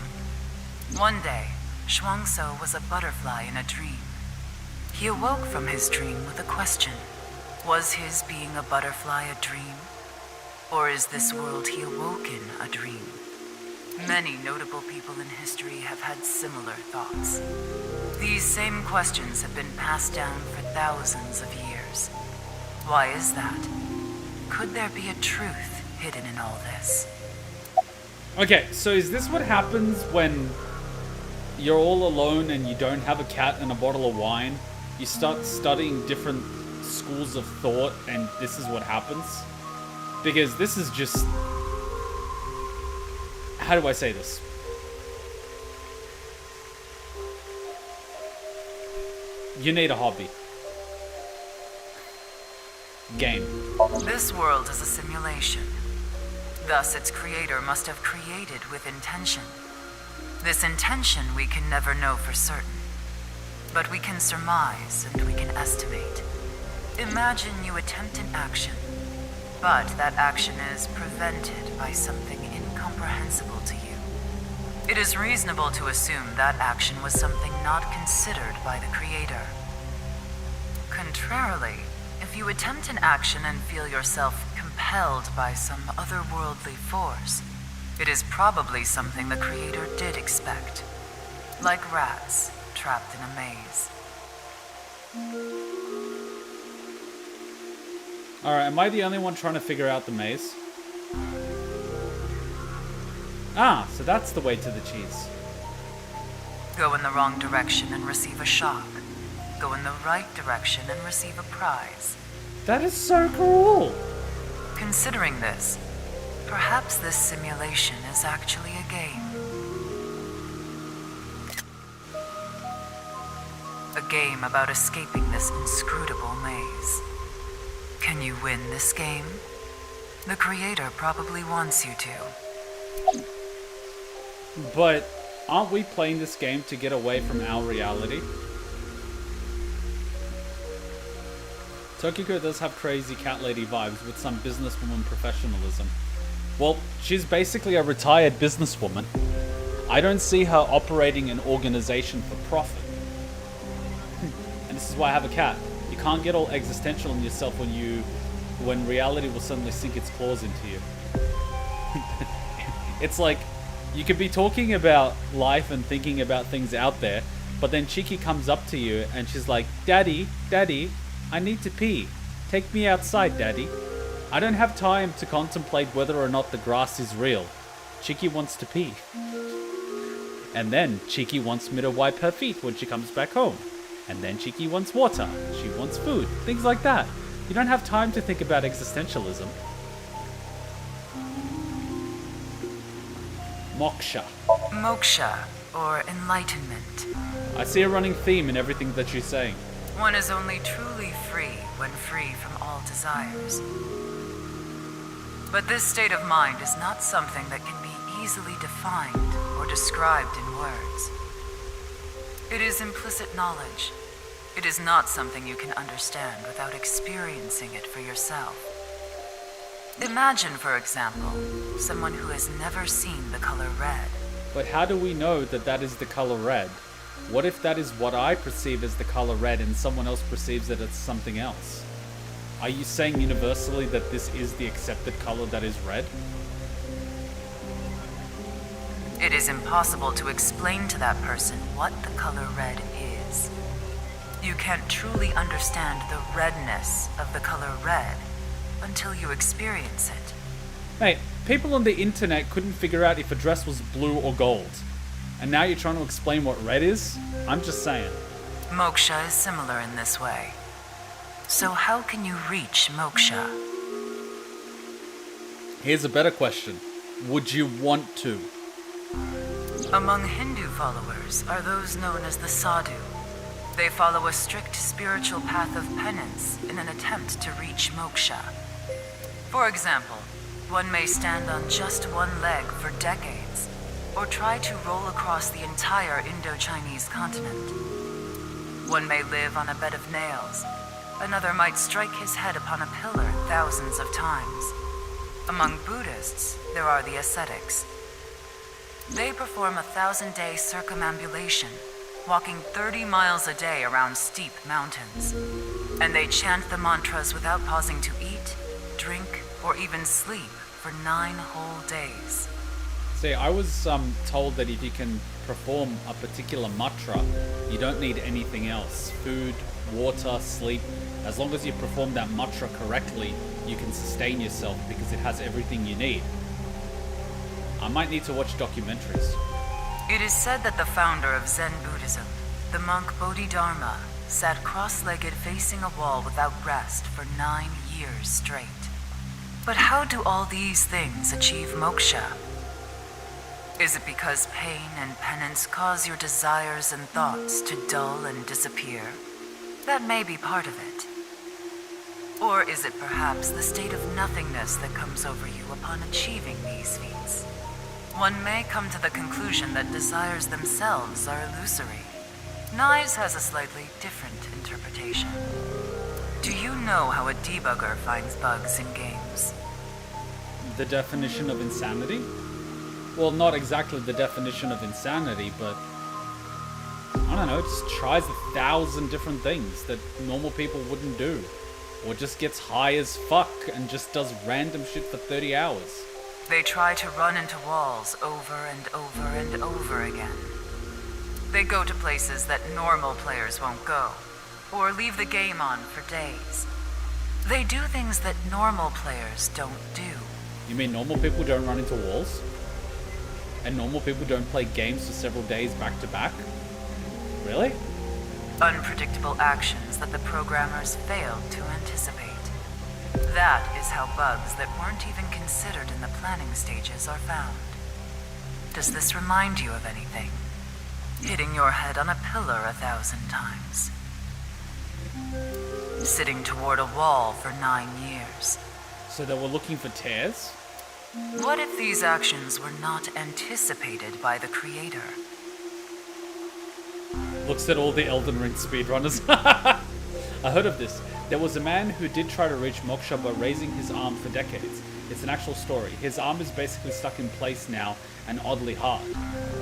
One day, Zhuangzi was a butterfly in a dream. He awoke from his dream with a question. Was his being a butterfly a dream? Or is this world he awoke in a dream? Many notable people in history have had similar thoughts. These same questions have been passed down for thousands of years. Why is that? Could there be a truth hidden in all this? Okay, so is this what happens when you're all alone and you don't have a cat and a bottle of wine? You start studying different schools of thought and this is what happens? Because this is just... How do I say this? You need a hobby. Game. This world is a simulation. Thus, its creator must have created with intention. This intention we can never know for certain. But we can surmise and we can estimate. Imagine you attempt an action, but that action is prevented by something incomprehensible to you. It is reasonable to assume that action was something not considered by the creator. Contrarily, if you attempt an action and feel yourself compelled by some otherworldly force, it is probably something the creator did expect. Like rats trapped in a maze. Alright, am I the only one trying to figure out the maze? Ah, so that's the way to the cheese. Go in the wrong direction and receive a shock. Go in the right direction and receive a prize. That is so cool! Considering this, perhaps this simulation is actually a game. A game about escaping this inscrutable maze. Can you win this game? The creator probably wants you to. But aren't we playing this game to get away from our reality? Tokiko does have crazy cat lady vibes with some businesswoman professionalism. Well, she's basically a retired businesswoman. I don't see her operating an organization for profit. And this is why I have a cat. You can't get all existential in yourself when reality will suddenly sink its claws into you. It's like You could be talking about life and thinking about things out there, but then Chiki comes up to you and she's like, Daddy, Daddy, I need to pee. Take me outside, Daddy. I don't have time to contemplate whether or not the grass is real. Chiki wants to pee. And then Chiki wants me to wipe her feet when she comes back home. And then Chiki wants water. She wants food. Things like that. You don't have time to think about existentialism. Moksha. Moksha, or enlightenment. I see a running theme in everything that she's saying. One is only truly free when free from all desires. But this state of mind is not something that can be easily defined or described in words. It is implicit knowledge. It is not something you can understand without experiencing it for yourself. Imagine, for example, someone who has never seen the color red. But how do we know that that is the color red? What if that is what I perceive as the color red and someone else perceives that it's something else? Are you saying universally that this is the accepted color that is red? It is impossible to explain to that person what the color red is. You can't truly understand the redness of the color red until you experience it. Mate, people on the internet couldn't figure out if a dress was blue or gold. And now you're trying to explain what red is? I'm just saying. Moksha is similar in this way. So how can you reach moksha? Here's a better question. Would you want to? Among Hindu followers are those known as the sadhu. They follow a strict spiritual path of penance in an attempt to reach moksha. For example, one may stand on just one leg for decades, or try to roll across the entire Indo-Chinese continent. One may live on a bed of nails. Another might strike his head upon a pillar thousands of times. Among Buddhists, there are the ascetics. They perform a 1,000-day circumambulation, walking 30 miles a day around steep mountains. And they chant the mantras without pausing to eat, drink, or even sleep for 9 whole days. See, I was told that if you can perform a particular mantra, you don't need anything else. Food, water, sleep. As long as you perform that mantra correctly, you can sustain yourself because it has everything you need. I might need to watch documentaries. It is said that the founder of Zen Buddhism, the monk Bodhidharma, sat cross-legged facing a wall without rest for 9 years straight. But how do all these things achieve moksha? Is it because pain and penance cause your desires and thoughts to dull and disappear? That may be part of it. Or is it perhaps the state of nothingness that comes over you upon achieving these feats? One may come to the conclusion that desires themselves are illusory. Knives has a slightly different interpretation. Do you know how a debugger finds bugs in games? The definition of insanity? Well, not exactly the definition of insanity, but I don't know, just tries 1,000 different things that normal people wouldn't do. Or just gets high as fuck and just does random shit for 30 hours. They try to run into walls over and over and over again. They go to places that normal players won't go, or leave the game on for days. They do things that normal players don't do. You mean normal people don't run into walls? And normal people don't play games for several days back to back? Really? Unpredictable actions that the programmers failed to anticipate. That is how bugs that weren't even considered in the planning stages are found. Does this remind you of anything? Hitting your head on a pillar 1,000 times. Sitting toward a wall for 9 years. So they were looking for tears? What if these actions were not anticipated by the creator? Looks at all the Elden Ring speedrunners. I heard of this. There was a man who did try to reach moksha by raising his arm for decades. It's an actual story. His arm is basically stuck in place now and oddly hard.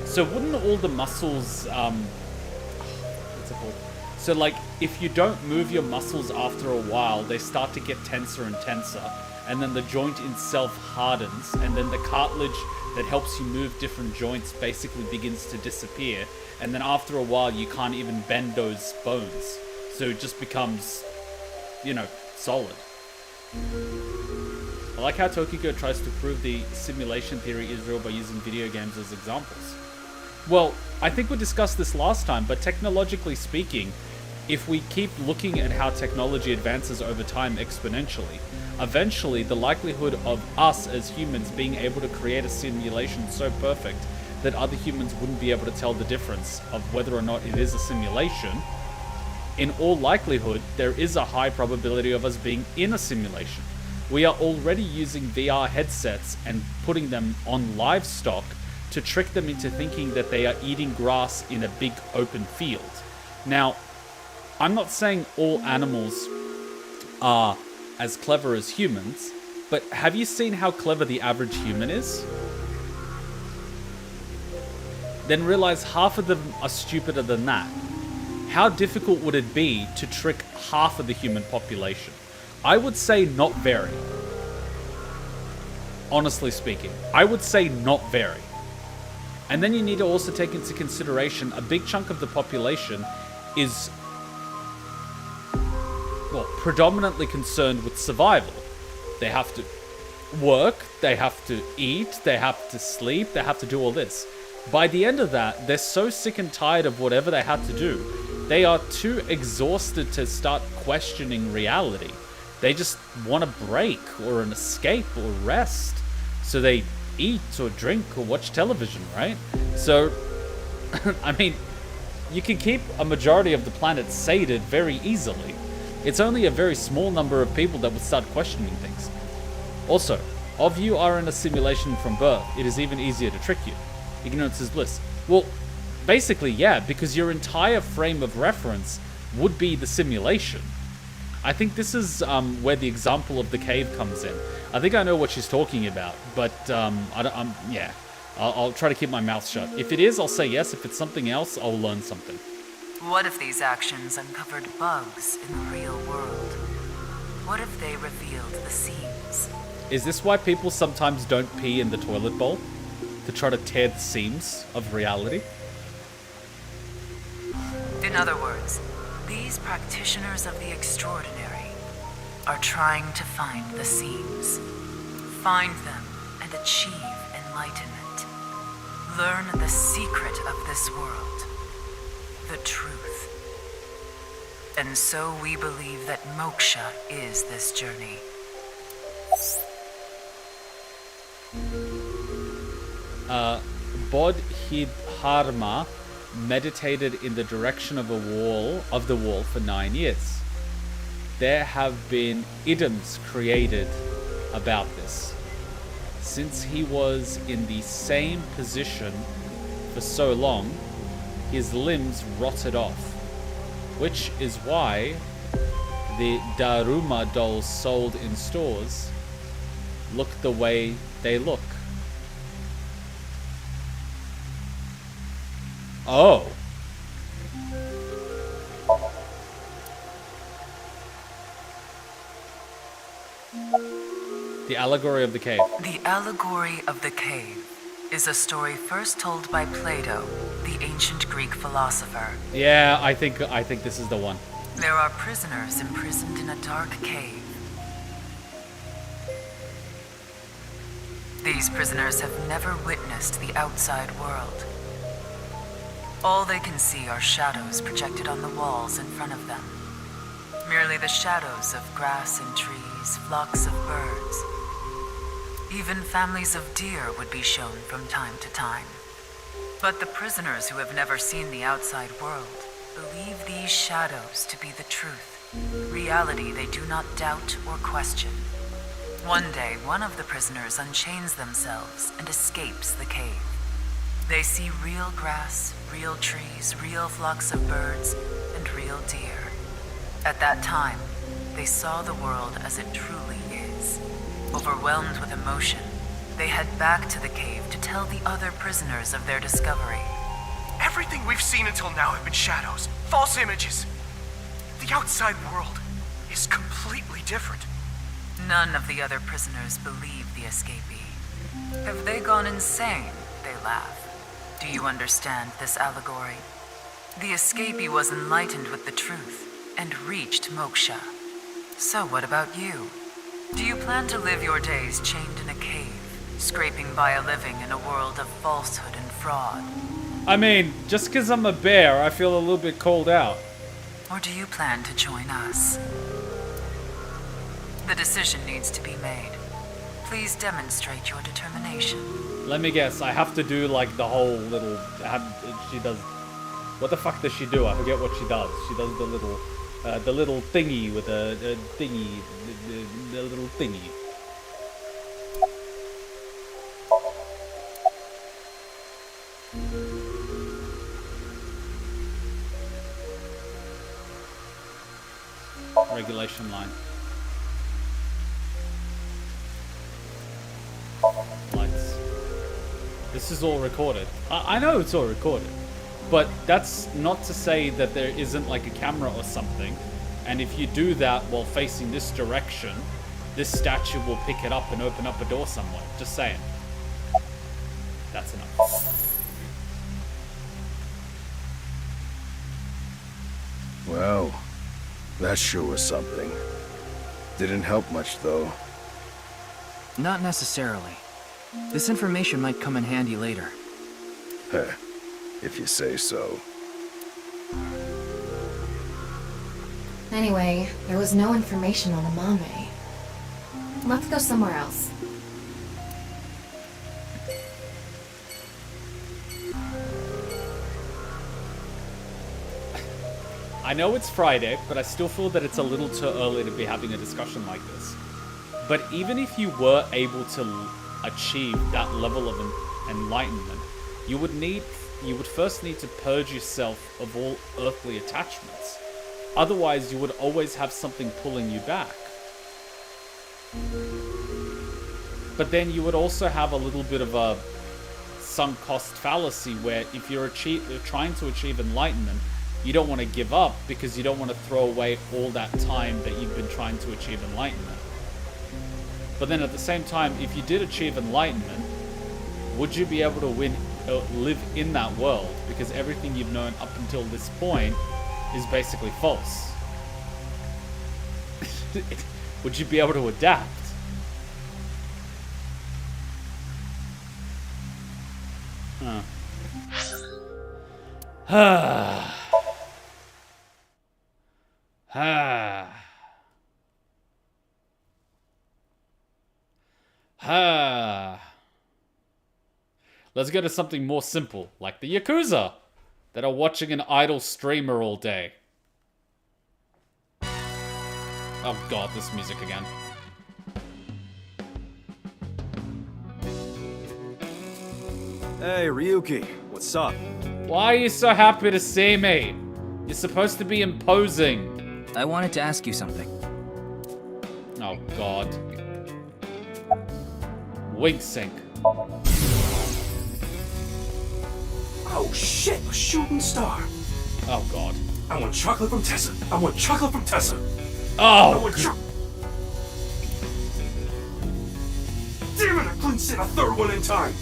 So wouldn't all the muscles, what's it called? So like, if you don't move your muscles after a while, they start to get tenser and tenser. And then the joint itself hardens, and then the cartilage that helps you move different joints basically begins to disappear, and then after a while you can't even bend those bones, so it just becomes, you know, solid. I like how Tokiko tries to prove the simulation theory is real by using video games as examples. Well, I think we discussed this last time, but technologically speaking, if we keep looking at how technology advances over time exponentially, eventually the likelihood of us as humans being able to create a simulation so perfect that other humans wouldn't be able to tell the difference of whether or not it is a simulation, in all likelihood, there is a high probability of us being in a simulation. We are already using VR headsets and putting them on livestock to trick them into thinking that they are eating grass in a big open field. Now, I'm not saying all animals are as clever as humans, but have you seen how clever the average human is? Then realize half of them are stupider than that. How difficult would it be to trick half of the human population? I would say not very. Honestly speaking, I would say not very. And then you need to also take into consideration a big chunk of the population is, well, predominantly concerned with survival. They have to work, they have to eat, they have to sleep, they have to do all this. By the end of that, they're so sick and tired of whatever they had to do, they are too exhausted to start questioning reality. They just want a break or an escape or rest. So they eat or drink or watch television, right? So, I mean, you can keep a majority of the planet sated very easily. It's only a very small number of people that would start questioning things. Also, if you are in a simulation from birth, it is even easier to trick you. Ignorance is bliss. Well, basically, yeah, because your entire frame of reference would be the simulation. I think this is where the example of the cave comes in. I think I know what she's talking about, but yeah, I'll try to keep my mouth shut. If it is, I'll say yes. If it's something else, I'll learn something. What if these actions uncovered bugs in the real world? What if they revealed the seams? Is this why people sometimes don't pee in the toilet bowl? To try to tear the seams of reality? In other words, these practitioners of the extraordinary are trying to find the seams, find them and achieve enlightenment. Learn the secret of this world, the truth. And so we believe that moksha is this journey. Bodhidharma meditated in the direction of the wall for 9 years. There have been idioms created about this. Since he was in the same position for so long, his limbs rotted off, which is why the Daruma dolls sold in stores look the way they look. Oh. The allegory of the cave. The allegory of the cave is a story first told by Plato, the ancient Greek philosopher. Yeah, I think this is the one. There are prisoners imprisoned in a dark cave. These prisoners have never witnessed the outside world. All they can see are shadows projected on the walls in front of them. Merely the shadows of grass and trees, flocks of birds. Even families of deer would be shown from time to time. But the prisoners who have never seen the outside world believe these shadows to be the truth, reality they do not doubt or question. One day, one of the prisoners unchains themselves and escapes the cave. They see real grass, real trees, real flocks of birds, and real deer. At that time, they saw the world as it truly is. Overwhelmed with emotion, they head back to the cave to tell the other prisoners of their discovery. Everything we've seen until now have been shadows, false images. The outside world is completely different. None of the other prisoners believe the escapee. Have they gone insane? They laugh. Do you understand this allegory? The escapee was enlightened with the truth and reached moksha. So what about you? Do you plan to live your days chained in a cave, scraping by a living in a world of falsehood and fraud? I mean, just because I'm a bear, I feel a little bit called out. Or do you plan to join us? The decision needs to be made. Please demonstrate your determination. Let me guess, I have to do like the whole little... she does... What the fuck does she do? I forget what she does. She does the little thingy with a thingy... The little thingy. Regulation line. Lights. This is all recorded. I know it's all recorded, but that's not to say that there isn't like a camera or something, and if you do that while facing this direction, this statue will pick it up and open up a door somewhere. Just saying. That's enough. Wow. That sure was something. Didn't help much, though. Not necessarily. This information might come in handy later. Heh, if you say so. Anyway, there was no information on AMAME. Let's go somewhere else. I know it's Friday, but I still feel that it's a little too early to be having a discussion like this. But even if you were able to achieve that level of enlightenment, you would first need to purge yourself of all earthly attachments. Otherwise, you would always have something pulling you back. But then you would also have a little bit of a sunk cost fallacy where if you're trying to achieve enlightenment, you don't want to give up because you don't want to throw away all that time that you've been trying to achieve enlightenment. But then at the same time, if you did achieve enlightenment, would you be able to live in that world? Because everything you've known up until this point is basically false. Would you be able to adapt? Let's go to something more simple, like the Yakuza, that are watching an idle streamer all day. Oh god, this music again. Hey, Ryuki, what's up? Why are you so happy to see me? You're supposed to be imposing. I wanted to ask you something. Oh god. Wink sync. Oh shit, a shooting star. Oh god. I want chocolate from Tessa. I want chocolate from Tessa. Oh! I want Damn it, I couldn't sit a third one in time.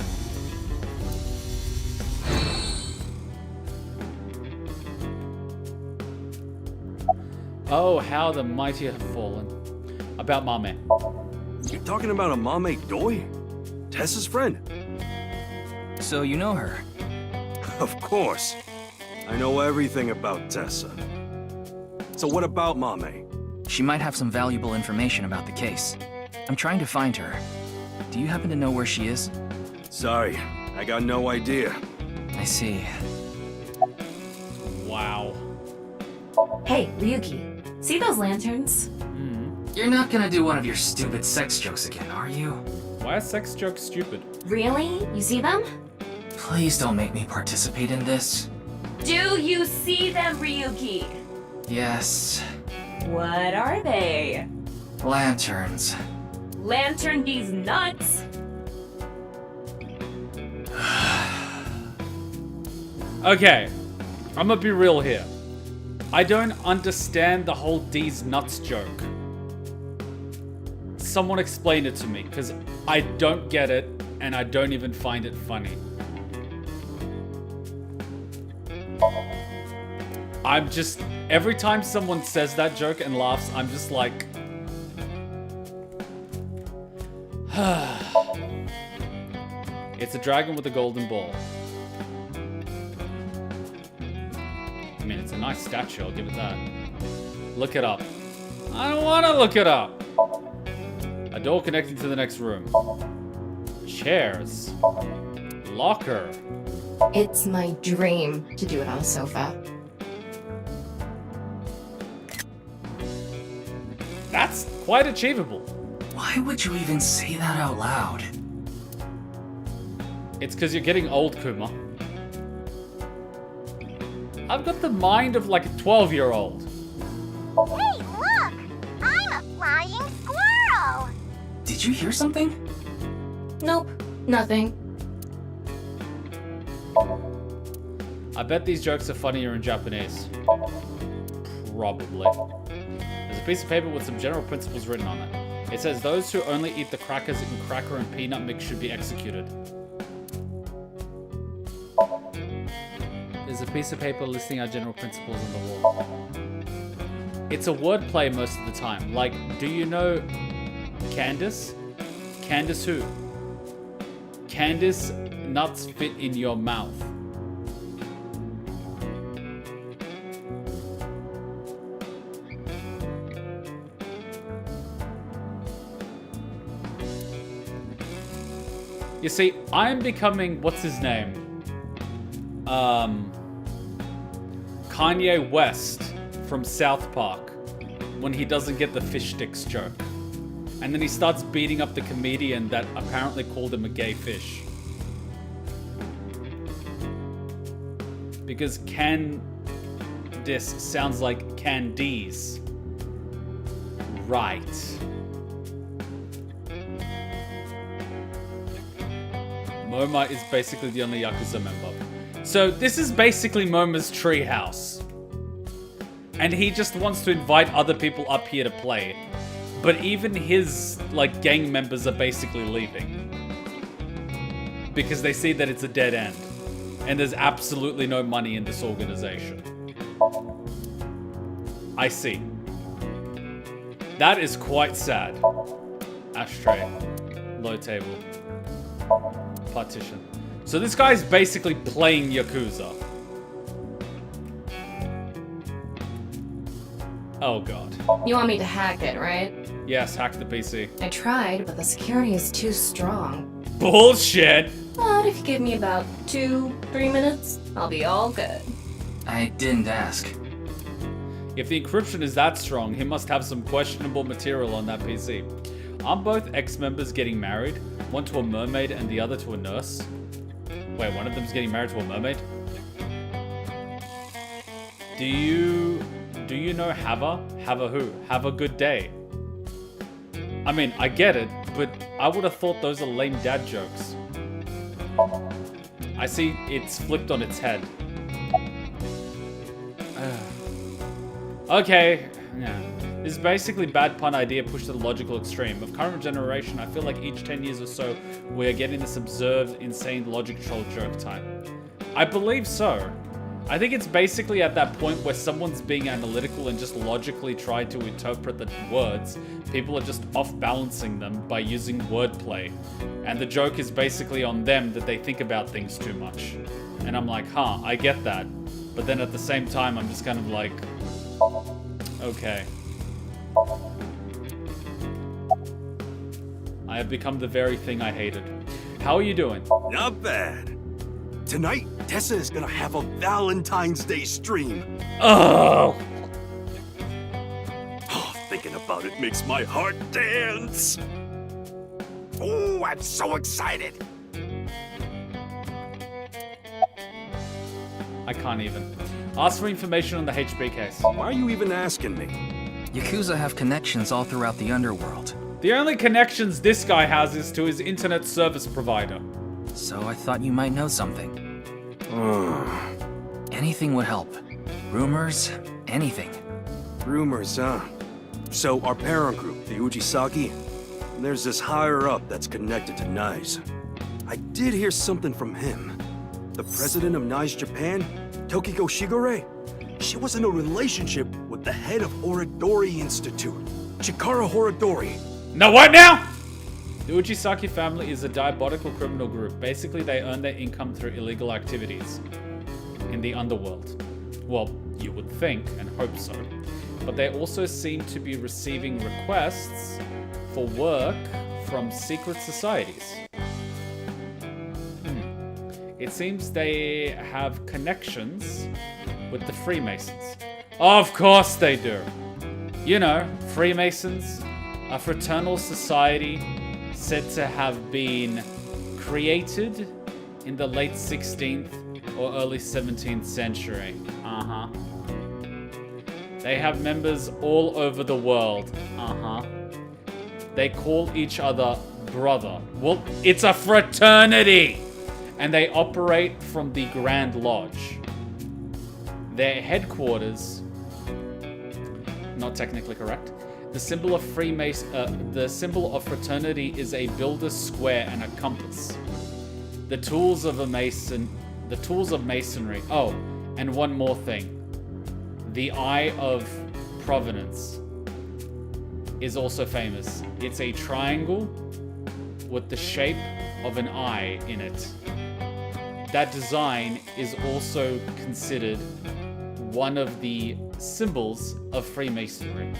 Oh, how the mighty have fallen. About Mame. You're talking about AMAME Doi? Tessa's friend? So you know her? Of course. I know everything about Tessa. So what about Mame? She might have some valuable information about the case. I'm trying to find her. Do you happen to know where she is? Sorry, I got no idea. I see. Wow. Hey, Ryuki, see those lanterns? You're not gonna do one of your stupid sex jokes again, are you? Why are sex jokes stupid? Really? You see them? Please don't make me participate in this. Do you see them, Ryuki? Yes. What are they? Lanterns. Lantern these nuts? Okay, I'm gonna be real here. I don't understand the whole D's nuts joke. Someone explain it to me, because I don't get it. and I don't even find it funny. I'm just, every time someone says that joke and laughs, I'm just like, it's a dragon with a golden ball. I mean, it's a nice statue, I'll give it that. Look it up. I don't want to look it up. A door connecting to the next room. Chairs. Locker. It's my dream to do it on a sofa. That's quite achievable. Why would you even say that out loud? It's because you're getting old, Kuma. I've got the mind of like a 12-year-old. Hey, look! I'm a flying squirrel! Did you hear something? Nope, nothing. I bet these jokes are funnier in Japanese. Probably. There's a piece of paper with some general principles written on it. It says those who only eat the crackers in cracker and peanut mix should be executed. There's a piece of paper listing our general principles on the wall. It's a wordplay most of the time. Like, do you know Candace? Candace who? Candace nuts fit in your mouth. You see, I'm becoming, what's his name? Kanye West from South Park when he doesn't get the fish sticks joke. And then he starts beating up the comedian that apparently called him a gay fish. Because Candice sounds like Candice. Right. Moma is basically the only Yakuza member. So this is basically Moma's treehouse. And he just wants to invite other people up here to play. But even his, like, gang members are basically leaving. Because they see that it's a dead end. And there's absolutely no money in this organization. I see. That is quite sad. Ashtray. Low table. Partition. So this guy's basically playing Yakuza. Oh god. You want me to hack it, right? Yes, hack the PC. I tried, but the security is too strong. Bullshit! But if you give me about 2-3 minutes, I'll be all good. I didn't ask. If the encryption is that strong, he must have some questionable material on that PC. Aren't both ex-members getting married? One to a mermaid and the other to a nurse? Wait, one of them's getting married to a mermaid? Do you know Hava? Hava who? Have a good day. I mean, I get it, but I would have thought those are lame dad jokes. I see it's flipped on its head. Okay, yeah. This is basically bad pun idea pushed to the logical extreme. Of current generation, I feel like each 10 years or so, we're getting this observed, insane logic troll joke time. I believe so. I think it's basically at that point where someone's being analytical and just logically trying to interpret the words. People are just off-balancing them by using wordplay. And the joke is basically on them that they think about things too much. And I'm like, huh, I get that. But then at the same time, I'm just kind of like, okay. I have become the very thing I hated. How are you doing? Not bad. Tonight, Tessa is gonna have a Valentine's Day stream. Oh! Oh, thinking about it makes my heart dance. Oh, I'm so excited. I can't even. Ask for information on the HB case. Why are you even asking me? Yakuza have connections all throughout the underworld. The only connections this guy has is to his internet service provider. So I thought you might know something. Anything would help. Rumors, anything. Rumors, huh? So our parent group, the Ujisaki, there's this higher up that's connected to Nice. I did hear something from him. The president of Nice Japan, Tokiko Shigure, she was in a relationship with the head of Horodori Institute, Chikara Horodori. No, what now? The Ujisaki family is a diabolical criminal group. Basically, they earn their income through illegal activities in the underworld. Well, you would think and hope so. But they also seem to be receiving requests for work from secret societies. It seems they have connections with the Freemasons. Of course they do. You know, Freemasons, a fraternal society said to have been created in the late 16th or early 17th century. They have members all over the world. They call each other brother. Well, it's a fraternity! And they operate from the Grand Lodge. Their headquarters, not technically correct. The symbol of the symbol of fraternity is a builder's square and a compass. The tools of masonry. Oh, and one more thing. The Eye of Provenance is also famous. It's a triangle with the shape of an eye in it. That design is also considered one of the symbols of Freemasonry.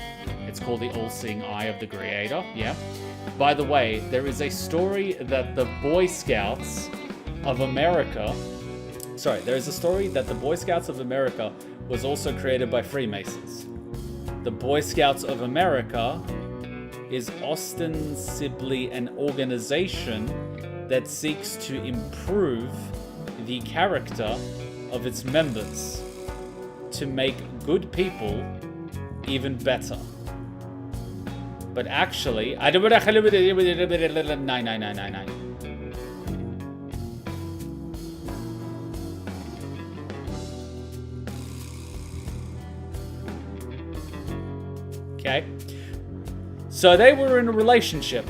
It's called the All-Seeing Eye of the Creator, yeah? By the way, there is a story that the Boy Scouts of America... Sorry, there is a story that the Boy Scouts of America was also created by Freemasons. The Boy Scouts of America is ostensibly an organization that seeks to improve the character of its members to make good people even better. But actually, I don't. Okay. So they were in a relationship.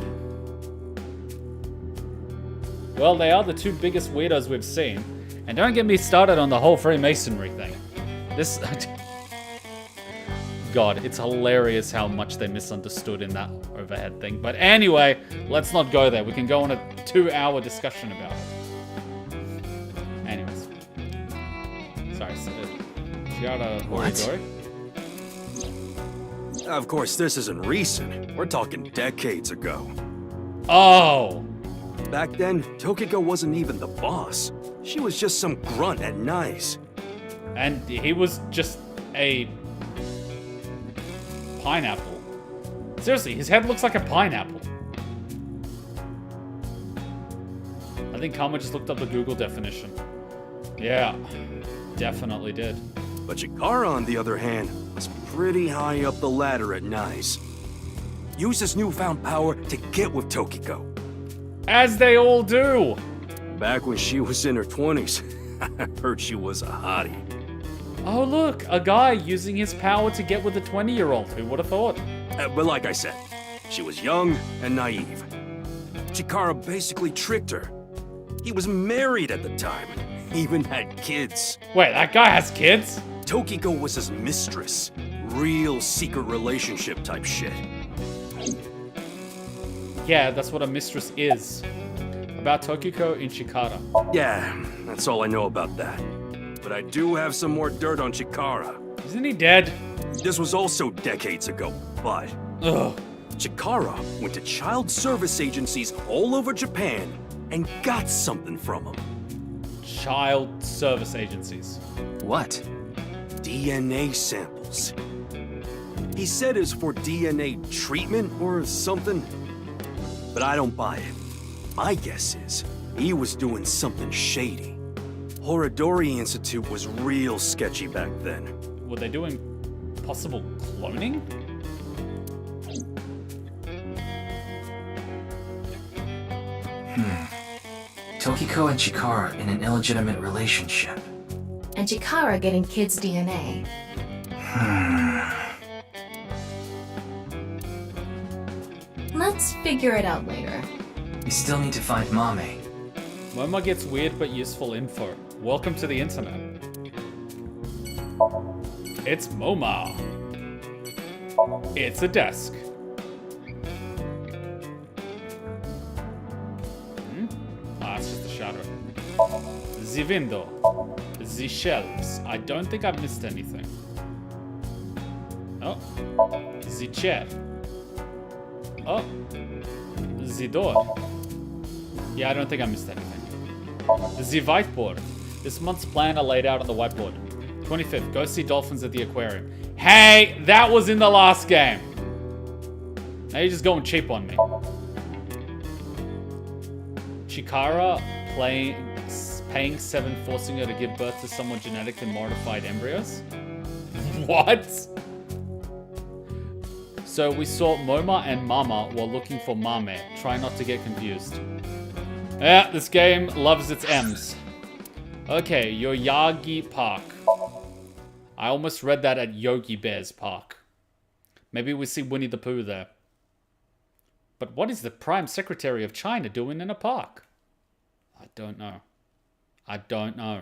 Well, they are the two biggest weirdos we've seen. And don't get me started on the whole Freemasonry thing. This... God, it's hilarious how much they misunderstood in that overhead thing. But anyway, let's not go there. We can go on a 2-hour discussion about it. Anyways. Sorry, so... Shiara Horidori? Of course, this isn't recent. We're talking decades ago. Oh! Back then, Tokiko wasn't even the boss. She was just some grunt at Nice. And he was just a... pineapple. Seriously, his head looks like a pineapple. I think Kuma just looked up the Google definition. Yeah, definitely did. But Chikara, on the other hand, was pretty high up the ladder at Nice. Used his newfound power to get with Tokiko. As they all do! Back when she was in her 20s, I heard she was a hottie. Oh look, a guy using his power to get with a 20-year-old. Who would have thought? But like I said, she was young and naive. Chikara basically tricked her. He was married at the time. Even had kids. Wait, that guy has kids? Tokiko was his mistress. Real secret relationship type shit. Yeah, that's what a mistress is. About Tokiko in Chikara. Yeah, that's all I know about that. But I do have some more dirt on Chikara. Isn't he dead? This was also decades ago, but... Ugh. Chikara went to child service agencies all over Japan and got something from them. Child service agencies. What? DNA samples. He said it's for DNA treatment or something, but I don't buy it. My guess is he was doing something shady. Horodori Institute was real sketchy back then. Were they doing possible cloning? Tokiko and Chikara in an illegitimate relationship. And Chikara getting kids' DNA. Let's figure it out later. We still need to find Mame. Moma gets weird but useful info. Welcome to the internet. It's Moma. It's a desk. Ah, it's just a shadow. The window. The shelves. I don't think I've missed anything. Oh. The chair. Oh. The door. Yeah, I don't think I missed anything. The whiteboard. This month's plan are laid out on the whiteboard. 25th, go see dolphins at the aquarium. Hey, that was in the last game. Now you're just going cheap on me. Chikara paying 7, forcing her to give birth to somewhat genetically modified embryos? What? So we saw Moma and Mama while looking for Mame. Try not to get confused. Yeah, this game loves its M's. Okay, Yoyagi Park. I almost read that at Yogi Bear's Park. Maybe we see Winnie the Pooh there. But what is the Prime Secretary of China doing in a park? I don't know. I don't know.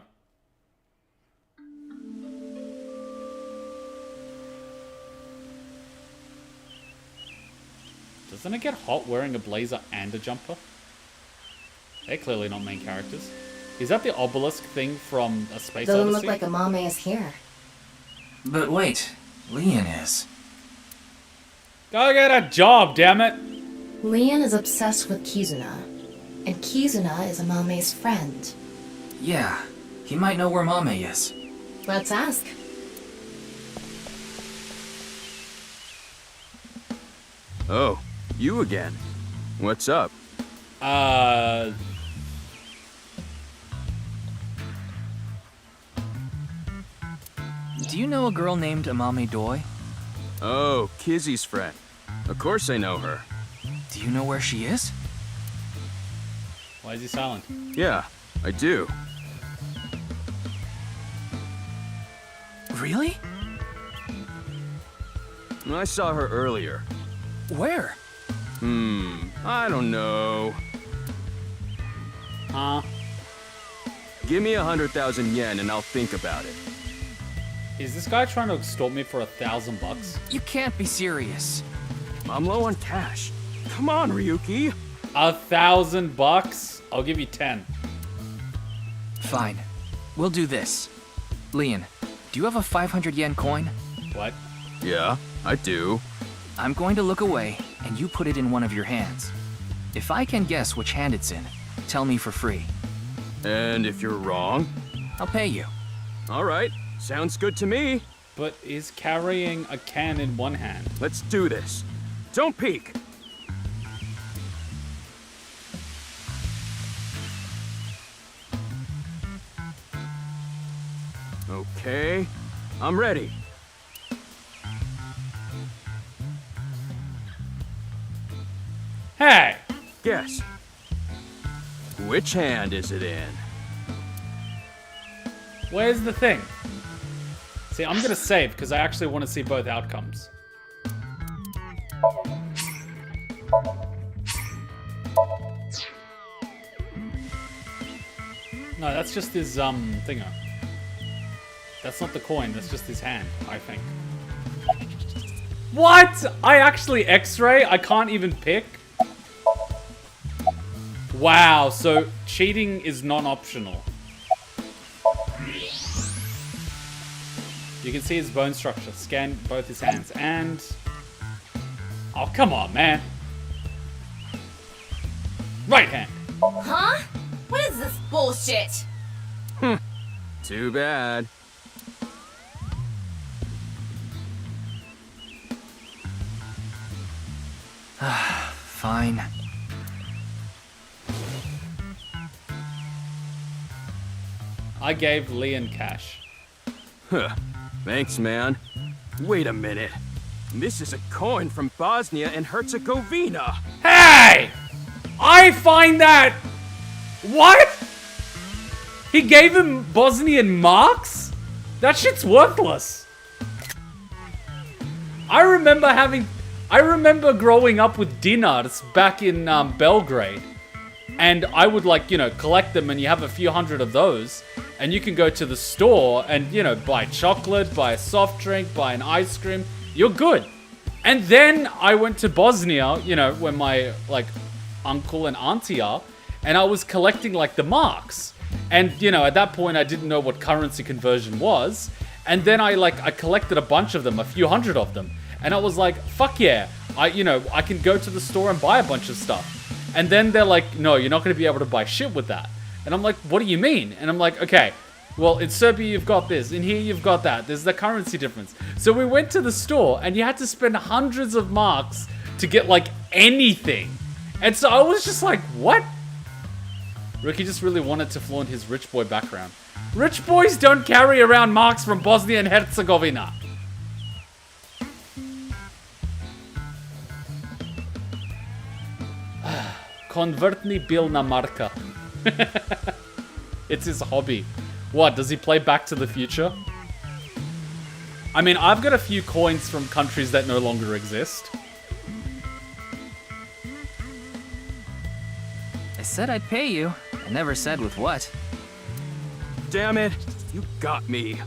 Doesn't it get hot wearing a blazer and a jumper? They're clearly not main characters. Is that the obelisk thing from A Space Odyssey? Doesn't look like AMAME is here. But wait, Leon is. Go get a job, damn it! Leon is obsessed with Kizuna, and Kizuna is AMAME's friend. Yeah, he might know where Mame is. Let's ask. Oh, you again. What's up? Do you know a girl named Amame Doi? Oh, Kizzy's friend. Of course I know her. Do you know where she is? Why is he silent? Yeah, I do. Really? I saw her earlier. Where? I don't know. Huh? Give me 100,000 yen and I'll think about it. Is this guy trying to extort me for $1,000? You can't be serious. I'm low on cash. Come on, Ryuki. $1,000? I'll give you 10. Fine. We'll do this. Leon, do you have a 500 yen coin? What? Yeah, I do. I'm going to look away, and you put it in one of your hands. If I can guess which hand it's in, tell me for free. And if you're wrong? I'll pay you. All right, sounds good to me. But is carrying a can in one hand? Let's do this. Don't peek. Okay, I'm ready. Hey! Guess. Which hand is it in? Where's the thing? See, I'm gonna save because I actually want to see both outcomes. No, that's just his thinger. That's not the coin, that's just his hand, I think. What? I actually X-ray? I can't even pick? Wow, so cheating is non-optional. You can see his bone structure. Scan both his hands and... Oh, come on, man. Right hand. Huh? What is this bullshit? Too bad. Fine. I gave Leon cash. Huh. Thanks, man. Wait a minute. This is a coin from Bosnia and Herzegovina. Hey! I find that... What? He gave him Bosnian marks? That shit's worthless. I remember growing up with dinars back in Belgrade. And I would like, you know, collect them and you have a few hundred of those. And you can go to the store and, you know, buy chocolate, buy a soft drink, buy an ice cream. You're good. And then I went to Bosnia, you know, where my, like, uncle and auntie are. And I was collecting, like, the marks. And, you know, at that point, I didn't know what currency conversion was. And then I collected a bunch of them, a few hundred of them. And I was like, fuck yeah. I can go to the store and buy a bunch of stuff. And then they're like, no, you're not going to be able to buy shit with that. And I'm like, what do you mean? And I'm like, okay, well, in Serbia, you've got this. In here, you've got that. There's the currency difference. So we went to the store, and you had to spend hundreds of marks to get, like, anything. And so I was just like, what? Ricky just really wanted to flaunt his rich boy background. Rich boys don't carry around marks from Bosnia and Herzegovina. Konvertni bilna marka. It's his hobby. What, does he play Back to the Future? I mean, I've got a few coins from countries that no longer exist. I said I'd pay you. I never said with what. Damn it, you got me.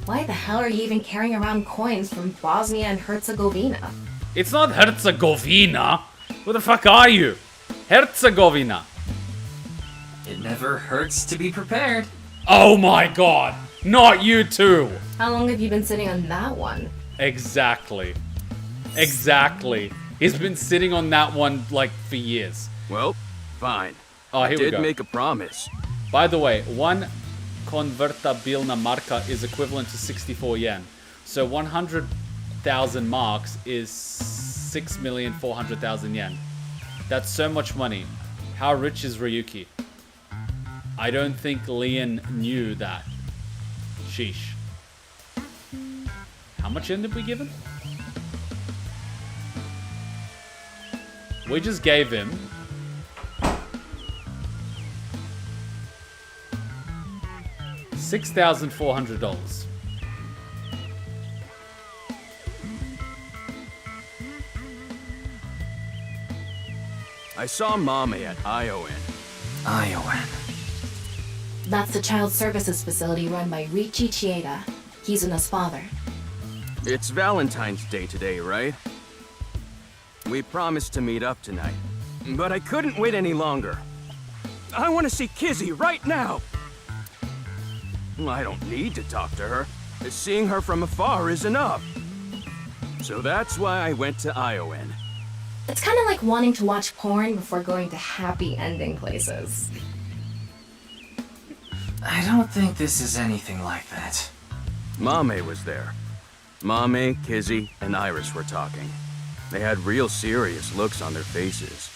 Why the hell are you even carrying around coins from Bosnia and Herzegovina? It's not Herzegovina. Where the fuck are you? Herzegovina. It never hurts to be prepared. Oh my god. Not you too. How long have you been sitting on that one? Exactly. Exactly. He's been sitting on that one, like, for years. Well, fine. Oh, here we go. I did make a promise. By the way, one konvertabilna marka is equivalent to 64 yen. So 100,000 marks is 6,400,000 yen. That's so much money. How rich is Ryuki? I don't think Leon knew that. Sheesh. How much yen did we give him? We just gave him $6,400. I saw Mame at ION. ION. That's the child services facility run by Riichi Chieda. He's Una's father. It's Valentine's Day today, right? We promised to meet up tonight, but I couldn't wait any longer. I want to see Kizzy right now! I don't need to talk to her. Seeing her from afar is enough. So that's why I went to ION. It's kind of like wanting to watch porn before going to happy ending places. I don't think this is anything like that. Mame was there. Mame, Kizzy, and Iris were talking. They had real serious looks on their faces.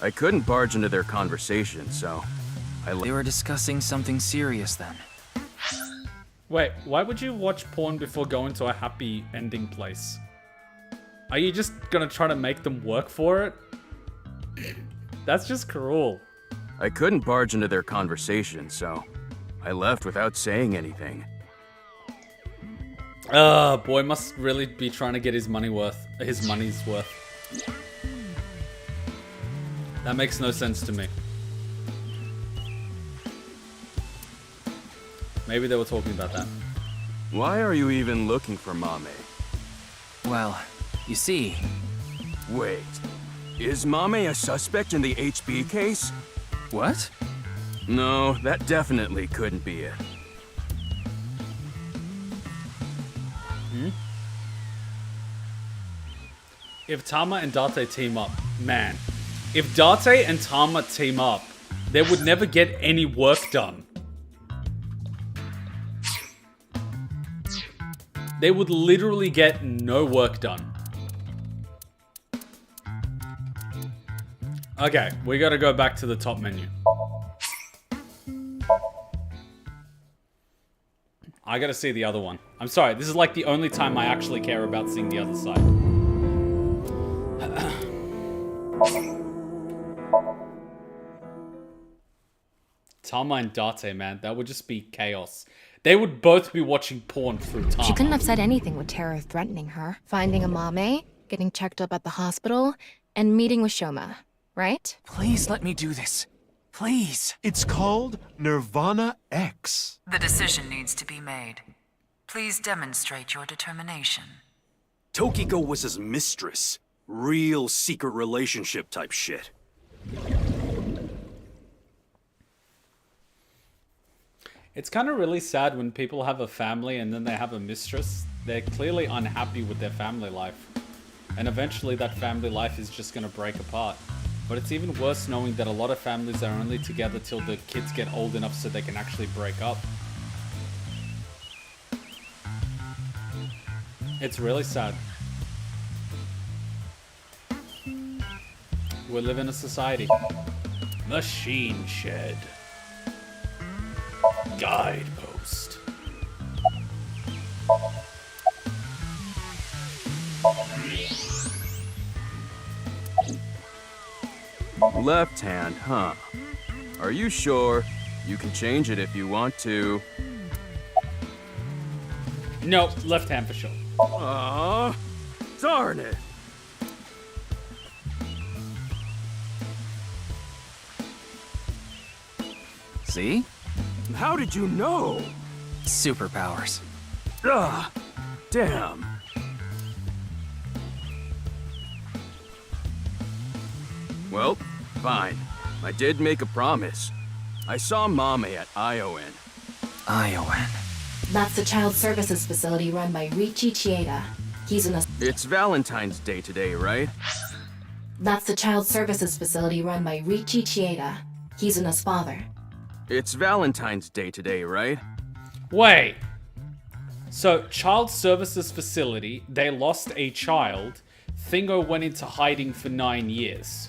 I couldn't barge into their conversation, so They were discussing something serious then. Wait, why would you watch porn before going to a happy ending place? Are you just gonna try to make them work for it? That's just cruel. I couldn't barge into their conversation, so I left without saying anything. Boy must really be trying to get his money's worth. That makes no sense to me. Maybe they were talking about that. Why are you even looking for Mame? Well, you see... Wait, is Mame a suspect in the HB case? What? No, that definitely couldn't be it. If Tama and Date team up, man. If Date and Tama team up, they would never get any work done. They would literally get no work done. Okay, we gotta go back to the top menu. I gotta see the other one. I'm sorry, this is like the only time I actually care about seeing the other side. Tama and Date, man, that would just be chaos. They would both be watching porn through Tama. She couldn't have said anything with terror threatening her. Finding a Mame, getting checked up at the hospital, and meeting with Shoma, right? Please let me do this. Please. It's called nirvanA X. The decision needs to be made. Please demonstrate your determination. Tokiko was his mistress. Real secret relationship type shit. It's kind of really sad when people have a family and then they have a mistress. They're clearly unhappy with their family life. And eventually that family life is just going to break apart. But it's even worse knowing that a lot of families are only together till the kids get old enough so they can actually break up. It's really sad. We live in a society. Machine shed. Guidepost. Left hand, huh? Are you sure? You can change it if you want to. No, left hand for sure. Aw, darn it. See? How did you know? Superpowers. Ugh, damn. Well, fine. I did make a promise. I saw Mame at ION. ION. That's the child services facility run by Shuichi Chieda. He's an... It's Valentine's Day today, right? That's the child services facility run by Shuichi Chieda. He's Una's father. It's Valentine's Day today, right? Wait. So, child services facility, they lost a child. Thingo went into hiding for 9 years.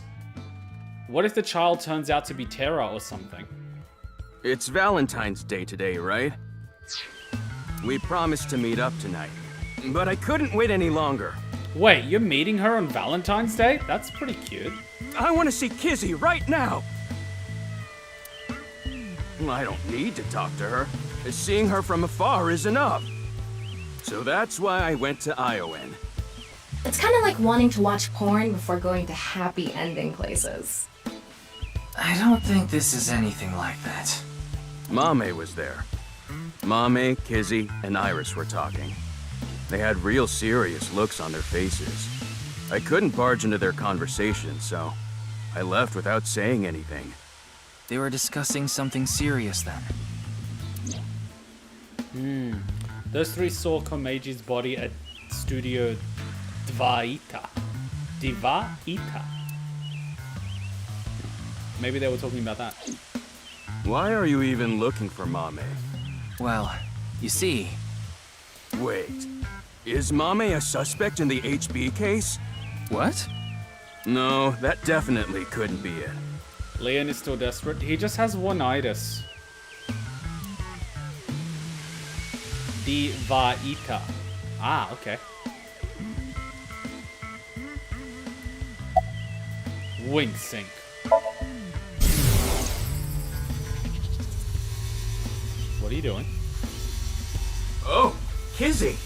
What if the child turns out to be Terra or something? It's Valentine's Day today, right? We promised to meet up tonight, but I couldn't wait any longer. Wait, you're meeting her on Valentine's Day? That's pretty cute. I want to see Kizzy right now! I don't need to talk to her. Seeing her from afar is enough. So that's why I went to ION. It's kind of like wanting to watch porn before going to happy ending places. I don't think this is anything like that. Mame was there. Mame, Kizzy, and Iris were talking. They had real serious looks on their faces. I couldn't barge into their conversation, so I left without saying anything. They were discussing something serious then. Those three saw Komeji's body at Studio Dvaita. Dvaita. Maybe they were talking about that. Why are you even looking for Mame? Well, you see... Wait, is Mame a suspect in the HB case? What? No, that definitely couldn't be it. Leon is still desperate. He just has one-itis. Dvaita. Ah, okay. Wink sync. What are you doing? Oh, Kizzy.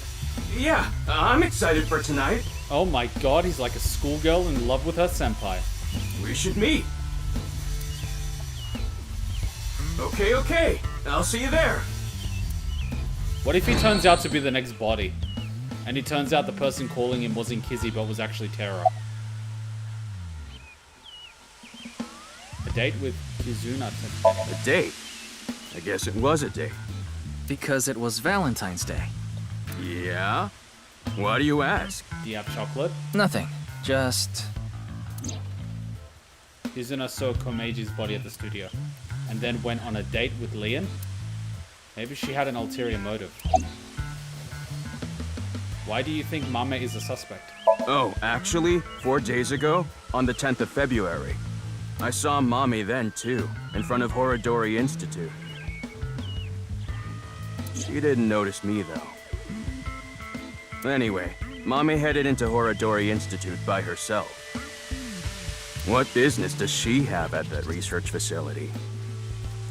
Yeah, I'm excited for tonight. Oh my god, he's like a schoolgirl in love with her senpai. We should meet. Okay. I'll see you there. What if he turns out to be the next body? And it turns out the person calling him wasn't Kizzy, but was actually Terra. A date with Kizuna. A date? I guess it was a date. Because it was Valentine's Day. Yeah? Why do you ask? Do you have chocolate? Nothing. Just... Kizuna saw Komeji's body at the studio, and then went on a date with Leon? Maybe she had an ulterior motive. Why do you think Mame is a suspect? Oh, actually, 4 days ago, on the 10th of February, I saw Mame then, too, in front of Horodori Institute. She didn't notice me, though. Anyway, Mame headed into Horodori Institute by herself. What business does she have at that research facility?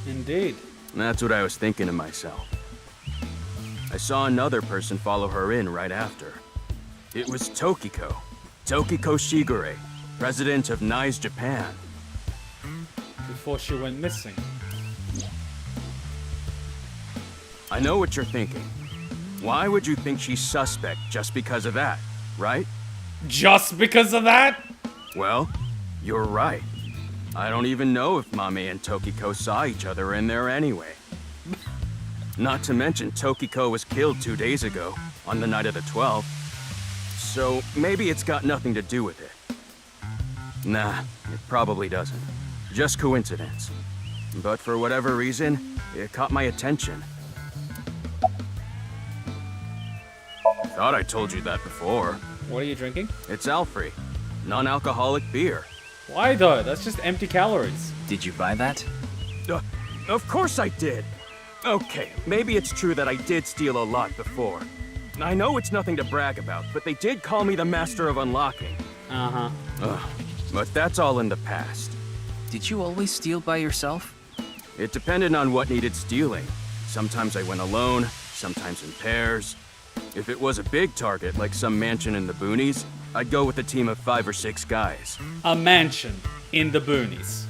Indeed. That's what I was thinking to myself. I saw another person follow her in right after. It was Tokiko Shigure, president of NICE Japan. To before she went missing. I know what you're thinking. Why would you think she's suspect just because of that, right? Just because of that? Well, you're right. I don't even know if Mame and Tokiko saw each other in there anyway. Not to mention Tokiko was killed 2 days ago, on the night of the 12th. So maybe it's got nothing to do with it. Nah, it probably doesn't. Just coincidence. But for whatever reason, it caught my attention. Thought I told you that before. What are you drinking? It's Alfrey. Non-alcoholic beer. Why though? That's just empty calories. Did you buy that? Of course I did. Okay, maybe it's true that I did steal a lot before. I know it's nothing to brag about, but they did call me the master of unlocking. Uh-huh. But that's all in the past. Did you always steal by yourself? It depended on what needed stealing. Sometimes I went alone, sometimes in pairs. If it was a big target, like some mansion in the boonies, I'd go with a team of 5 or 6 guys. A mansion in the boonies.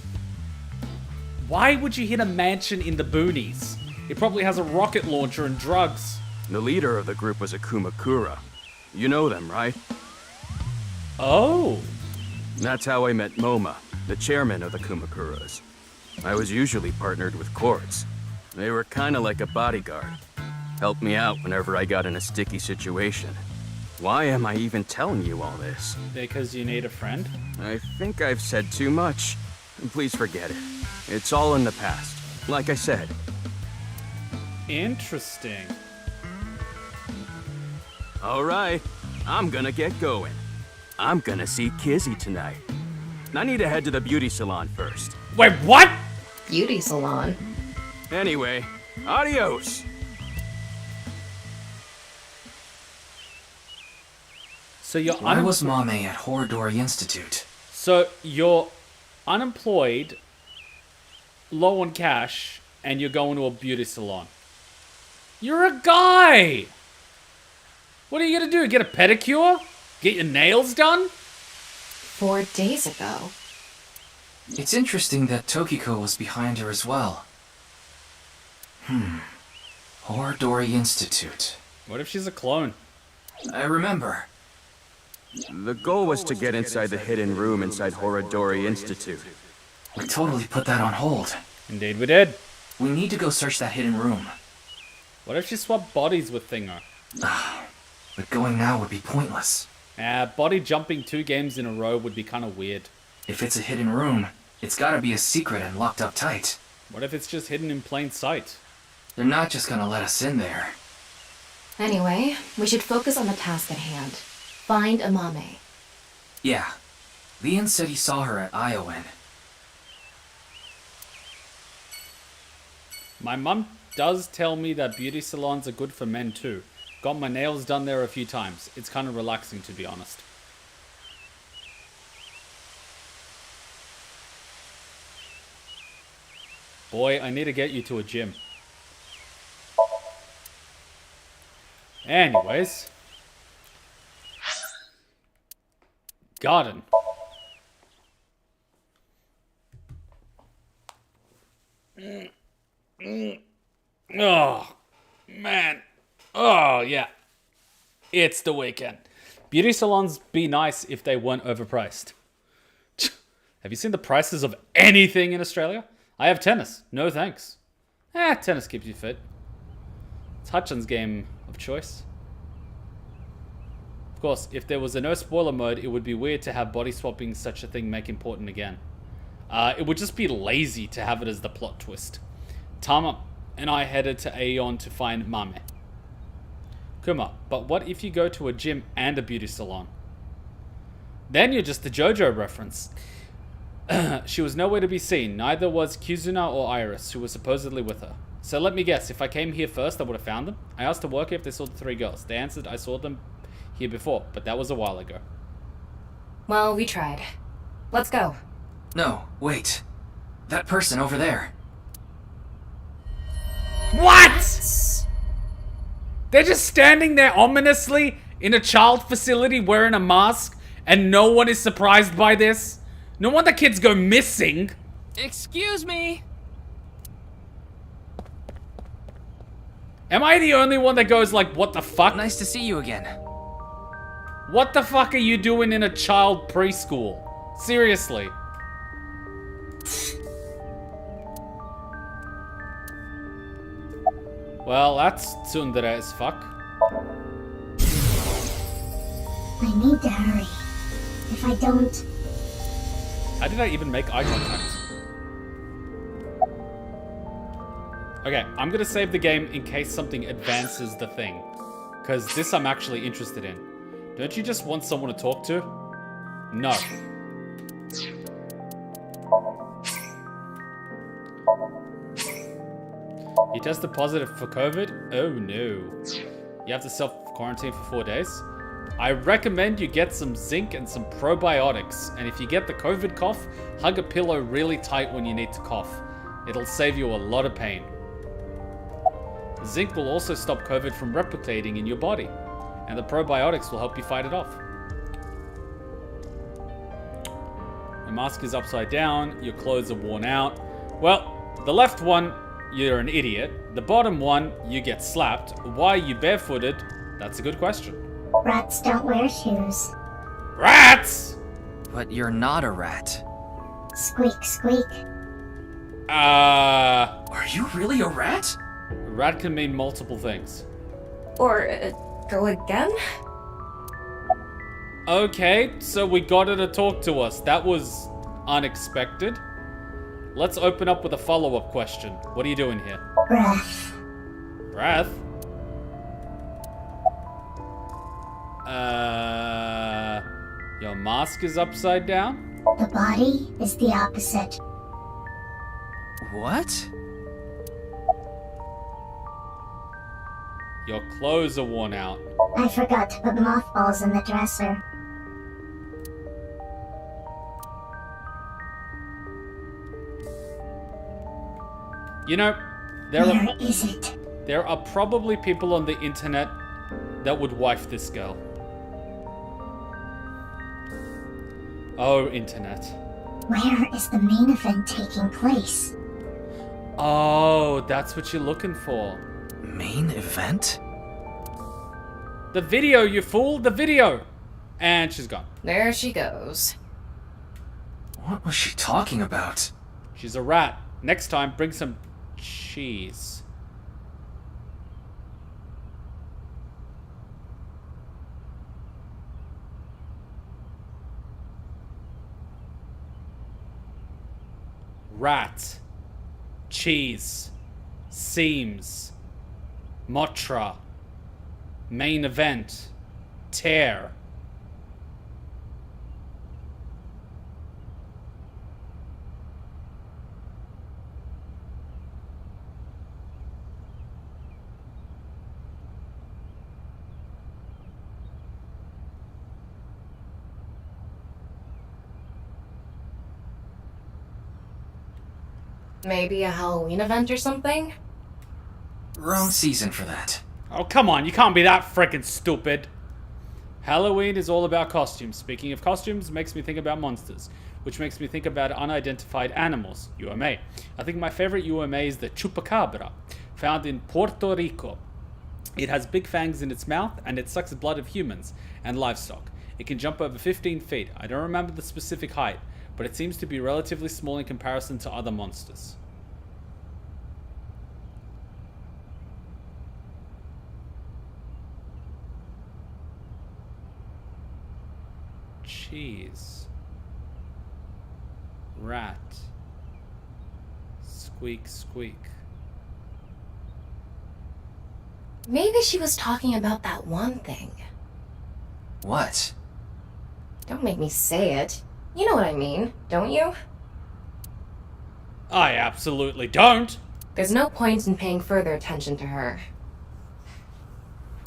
Why would you hit a mansion in the boonies? It probably has a rocket launcher and drugs. The leader of the group was a Kumakura. You know them, right? Oh. That's how I met Moma, the chairman of the Kumakuras. I was usually partnered with Quartz. They were kinda like a bodyguard. Helped me out whenever I got in a sticky situation. Why am I even telling you all this? Because you need a friend? I think I've said too much. Please forget it. It's all in the past, like I said. Interesting. All right, I'm gonna get going. I'm gonna see Kizzy tonight. I need to head to the beauty salon first. Wait, what? Beauty salon? Anyway, adios! So you're Why was Mame at Horodori Institute? So you're unemployed, low on cash, and you're going to a beauty salon. You're a guy! What are you gonna do? Get a pedicure? Get your nails done? 4 days ago. It's interesting that Tokiko was behind her as well. Horodori Institute. What if she's a clone? I remember. The goal was to get inside the hidden room inside Horodori Institute. We totally put that on hold. Indeed we did. We need to go search that hidden room. What if she swapped bodies with Thingo? But going now would be pointless. Body jumping 2 games in a row would be kind of weird. If it's a hidden room, it's gotta be a secret and locked up tight. What if it's just hidden in plain sight? They're not just gonna let us in there. Anyway, we should focus on the task at hand. Find AMAME. Yeah. Leon said he saw her at Iowan. My mum does tell me that beauty salons are good for men too. Got my nails done there a few times. It's kind of relaxing, to be honest. Boy, I need to get you to a gym. Anyways. Garden. Oh, man. Oh, yeah. It's the weekend. Beauty salons be nice if they weren't overpriced. Have you seen the prices of anything in Australia? I have tennis. No thanks. Tennis keeps you fit. It's Hutchin's game of choice. Of course, if there was a no spoiler mode, it would be weird to have body swapping such a thing make important again. It would just be lazy to have it as the plot twist. Tama and I headed to Aeon to find Mame. Kuma, but what if you go to a gym and a beauty salon? Then you're just the JoJo reference. She was nowhere to be seen. Neither was Kizuna or Iris, who was supposedly with her. So let me guess, if I came here first, I would have found them? I asked the worker if they saw the 3 girls. They answered I saw them here before, but that was a while ago. Well, we tried. Let's go. No, wait. That person over there. What? They're just standing there ominously in a child facility wearing a mask, and no one is surprised by this? No wonder kids go missing. Excuse me. Am I the only one that goes like, what the fuck? Nice to see you again. What the fuck are you doing in a child preschool? Seriously. Well, that's tsundere as fuck. I need to hurry. If I don't... How did I even make eye contact? Okay, I'm gonna save the game in case something advances the thing. Because this I'm actually interested in. Don't you just want someone to talk to? No. You tested positive for COVID? Oh no. You have to self-quarantine for 4 days? I recommend you get some zinc and some probiotics. And if you get the COVID cough, hug a pillow really tight when you need to cough. It'll save you a lot of pain. Zinc will also stop COVID from replicating in your body. And the probiotics will help you fight it off. The mask is upside down. Your clothes are worn out. Well, the left one, you're an idiot. The bottom one, you get slapped. Why are you barefooted? That's a good question. Rats don't wear shoes. Rats! But you're not a rat. Squeak, squeak. Are you really a rat? Rat can mean multiple things. Or, go again? Okay, so we got her to talk to us. That was unexpected. Let's open up with a follow-up question. What are you doing here? Breath. Breath? Your mask is upside down? The body is the opposite. What? Your clothes are worn out. I forgot to put mothballs in the dresser. You know, Where is it? There are probably people on the internet that would wife this girl. Oh, internet. Where is the main event taking place? Oh, that's what you're looking for. Main event? The video, you fool! The video! And she's gone. There she goes. What was she talking about? She's a rat. Next time, bring some cheese. Rat. Cheese. Seams. Motra. Main event. Tear. Maybe a Halloween event or something? Wrong season for that. Oh, come on, you can't be that frickin' stupid. Halloween is all about costumes. Speaking of costumes, makes me think about monsters, which makes me think about unidentified animals, UMA. I think my favorite UMA is the chupacabra, found in Puerto Rico. It has big fangs in its mouth, and it sucks blood of humans and livestock. It can jump over 15 feet. I don't remember the specific height, but it seems to be relatively small in comparison to other monsters. Cheese. Rat. Squeak, squeak. Maybe she was talking about that one thing. What? Don't make me say it. You know what I mean, don't you? I absolutely don't. There's no point in paying further attention to her.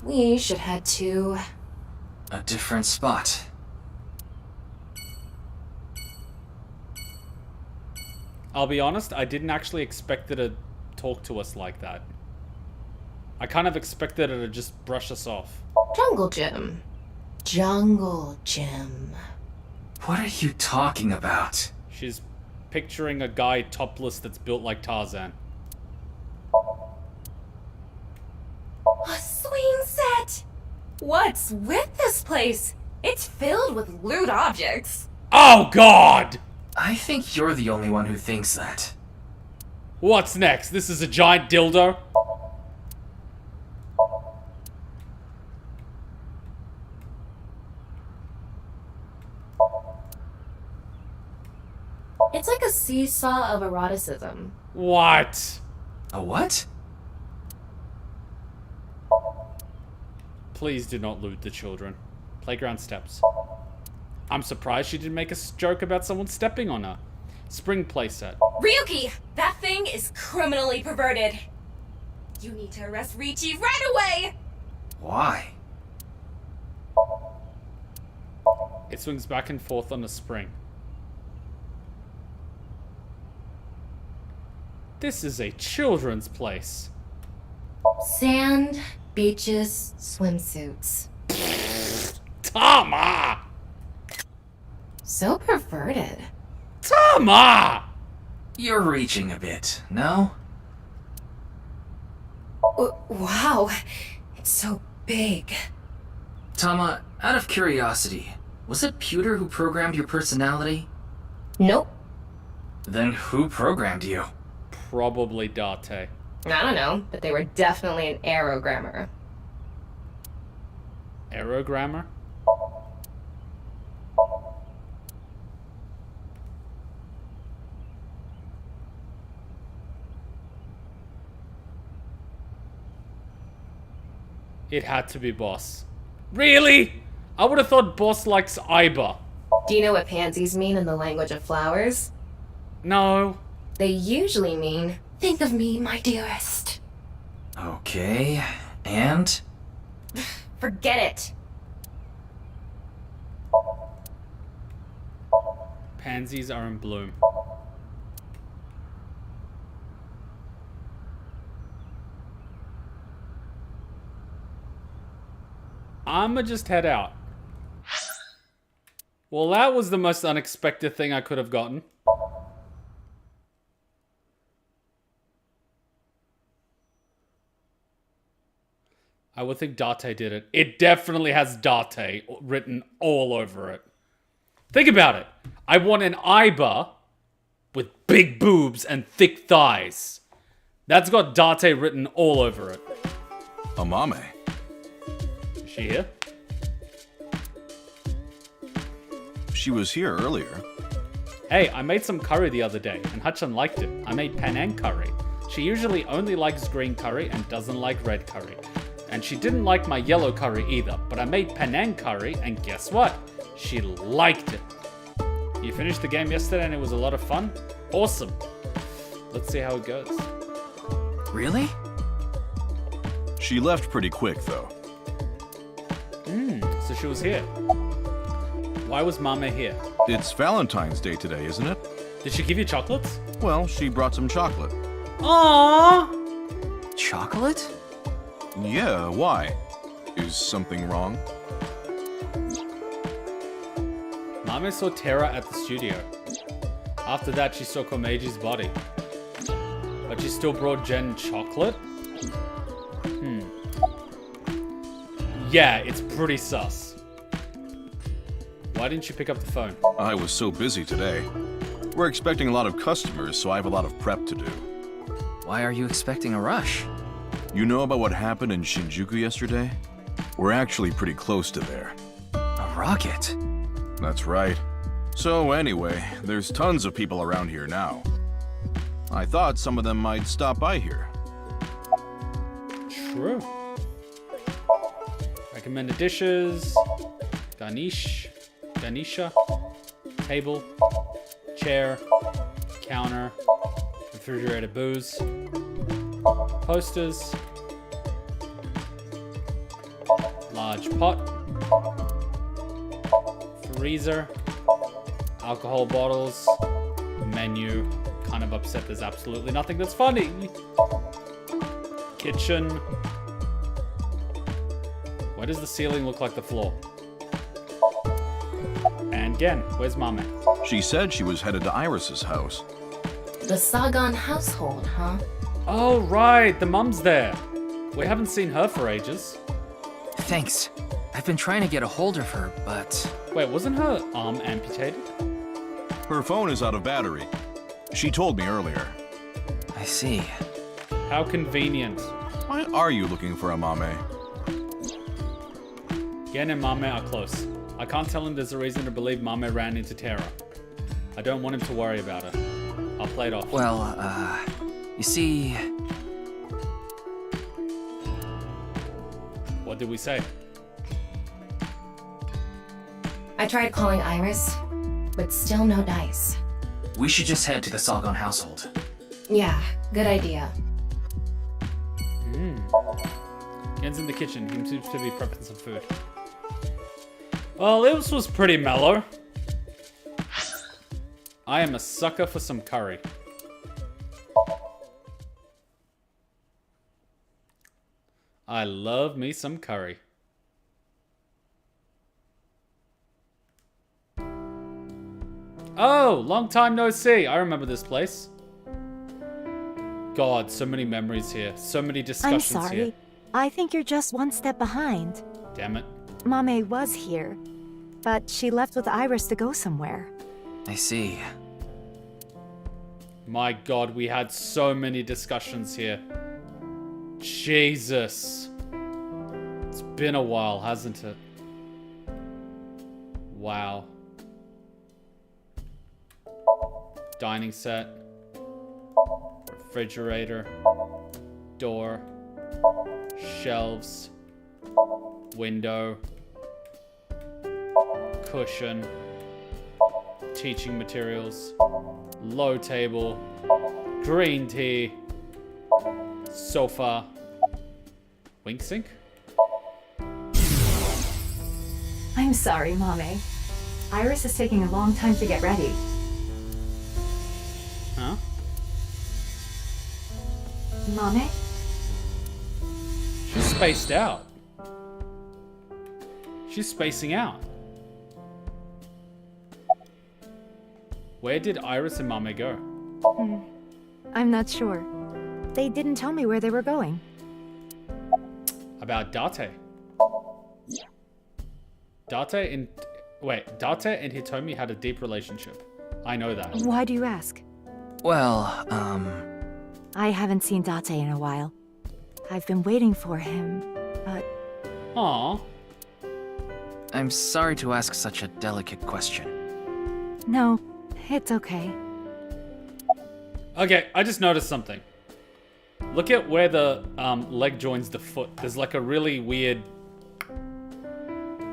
We should head to... a different spot. I'll be honest, I didn't actually expect her to talk to us like that. I kind of expected her to just brush us off. Jungle Gym. Jungle Gym. What are you talking about? She's picturing a guy topless that's built like Tarzan. A swing set! What's with this place? It's filled with lewd objects. Oh, God! I think you're the only one who thinks that. What's next? This is a giant dildo? It's like a seesaw of eroticism. What? A what? Please do not loot the children. Playground steps. I'm surprised she didn't make a joke about someone stepping on her. Spring playset. Ryuki! That thing is criminally perverted. You need to arrest Shuichi right away! Why? It swings back and forth on a spring. This is a children's place. Sand, beaches, swimsuits. Tama! So perverted. Tama! You're reaching a bit, no? Wow, it's so big. Tama, out of curiosity, was it Pewter who programmed your personality? Nope. Then who programmed you? Probably Date. I don't know, but they were definitely an aerogrammer. Aerogrammer? It had to be Boss. Really? I would have thought Boss likes Aiba. Do you know what pansies mean in the language of flowers? No. They usually mean, think of me, my dearest. Okay, and? Forget it. Pansies are in bloom. I'ma just head out. Well, that was the most unexpected thing I could have gotten. I would think Date did it. It definitely has Date written all over it. Think about it. I want an Aiba with big boobs and thick thighs. That's got Date written all over it. AMAME. Is she here? She was here earlier. Hey, I made some curry the other day, and Hutchin liked it. I made Penang curry. She usually only likes green curry and doesn't like red curry. And she didn't like my yellow curry either, but I made Penang curry, and guess what? She liked it. You finished the game yesterday and it was a lot of fun? Awesome. Let's see how it goes. Really? She left pretty quick, though. So she was here. Why was Mama here? It's Valentine's Day today, isn't it? Did she give you chocolates? Well, she brought some chocolate. Aww! Chocolate? Yeah, why? Is something wrong? Mame saw Terra at the studio. After that, she saw Komeji's body. But she still brought Jen chocolate? Yeah, it's pretty sus. Why didn't you pick up the phone? I was so busy today. We're expecting a lot of customers, so I have a lot of prep to do. Why are you expecting a rush? You know about what happened in Shinjuku yesterday? We're actually pretty close to there. A rocket? That's right. So anyway, there's tons of people around here now. I thought some of them might stop by here. True. Recommended dishes. Ganesha. Table. Chair. Counter. Refrigerated booze. Posters. Large pot. Freezer. Alcohol bottles. Menu. Kind of upset there's absolutely nothing that's funny. Kitchen. Why does the ceiling look like the floor? And And Gen, where's Mame? She said she was headed to Iris's house. The Sagan household, huh? Oh, right, the mum's there. We haven't seen her for ages. Thanks. I've been trying to get a hold of her, but... Wait, wasn't her arm amputated? Her phone is out of battery. She told me earlier. I see. How convenient. Why are you looking for a Mame? Gen and Mame are close. I can't tell him there's a reason to believe Mame ran into terror. I don't want him to worry about her. I'll play it off. Well, you see... What did we say? I tried calling Iris, but still no dice. We should just head to the Sagan household. Yeah, good idea. Gen's in the kitchen. He seems to be prepping some food. Well, this was pretty mellow. I am a sucker for some curry. I love me some curry. Oh, long time no see. I remember this place. God, so many memories here. So many discussions here. I'm sorry. I think you're just one step behind. Damn it. Mame was here, but she left with Iris to go somewhere. I see. My God, we had so many discussions here. Jesus. It's been a while, hasn't it? Wow. Dining set. Refrigerator. Door. Shelves. Window. Cushion. Teaching materials. Low table. Green tea. Sofa. Wink sink? I'm sorry, Mame. Iris is taking a long time to get ready. Huh? Mame? She's spaced out. She's spacing out. Where did Iris and Mame go? I'm not sure. They didn't tell me where they were going. About Date. Date and Hitomi had a deep relationship. I know that. Why do you ask? Well, I haven't seen Date in a while. I've been waiting for him, but... Aww. I'm sorry to ask such a delicate question. No, it's okay. Okay, I just noticed something. Look at where the leg joins the foot. There's like a really weird...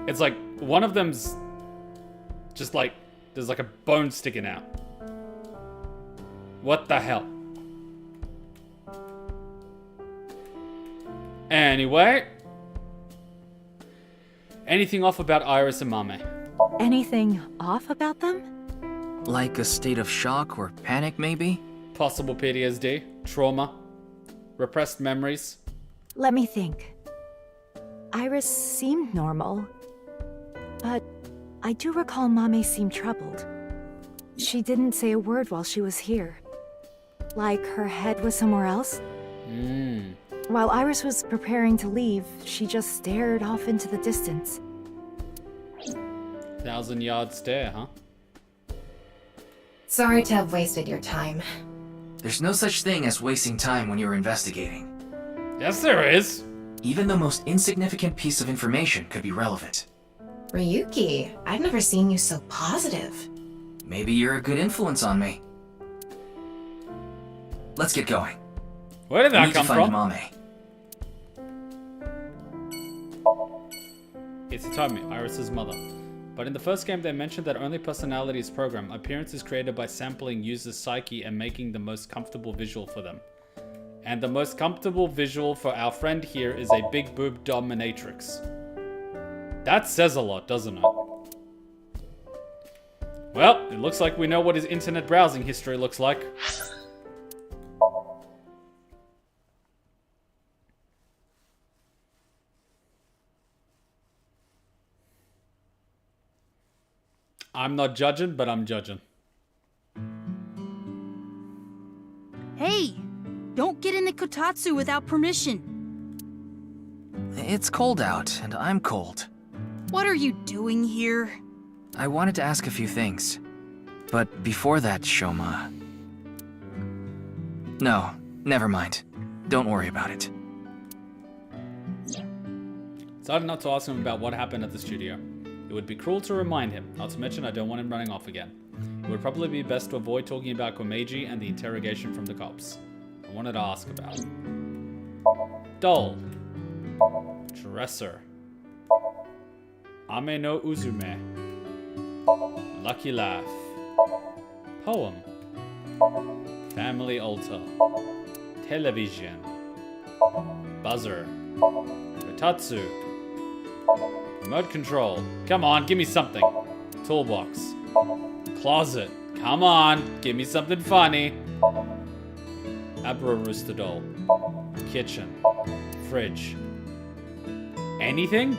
It's like one of them's just like... There's like a bone sticking out. What the hell? Anyway. Anything off about Iris and Mame? Anything off about them? Like a state of shock or panic, maybe? Possible PTSD, trauma, repressed memories. Let me think. Iris seemed normal, but I do recall Mame seemed troubled. She didn't say a word while she was here. Like her head was somewhere else. While Iris was preparing to leave, she just stared off into the distance. 1,000-yard stare, huh? Sorry to have wasted your time. There's no such thing as wasting time when you're investigating. Yes, there is. Even the most insignificant piece of information could be relevant. Ryuki, I've never seen you so positive. Maybe you're a good influence on me. Let's get going. Where did that need come to find from? Mame. It's Hitomi, Iris' mother. But in the first game, they mentioned that only personality is programmed. Appearance is created by sampling users' psyche and making the most comfortable visual for them. And the most comfortable visual for our friend here is a big boob dominatrix. That says a lot, doesn't it? Well, it looks like we know what his internet browsing history looks like. I'm not judging, but I'm judging. Hey! Don't get in the kotatsu without permission. It's cold out, and I'm cold. What are you doing here? I wanted to ask a few things. But before that, Shoma... No, never mind. Don't worry about it. Decided not to ask him about what happened at the studio. It would be cruel to remind him, not to mention I don't want him running off again. It would probably be best to avoid talking about Komeiji and the interrogation from the cops. I wanted to ask about it. Doll. Dresser. Ame no Uzume. Lucky Laugh. Poem. Family Altar. Television. Buzzer. Kotatsu. Remote control. Come on, give me something. Toolbox. Closet. Come on, give me something funny. Abra Rooster Doll. Kitchen. Fridge. Anything?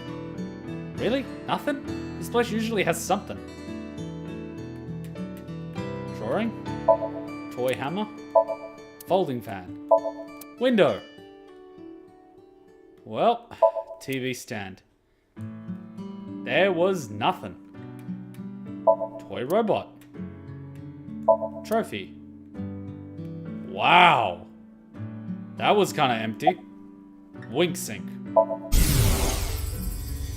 Really? Nothing? This place usually has something. Drawing? Toy hammer? Folding fan. Window. Well, TV stand. There was nothing. Toy robot. Trophy. Wow. That was kind of empty. Wink sink.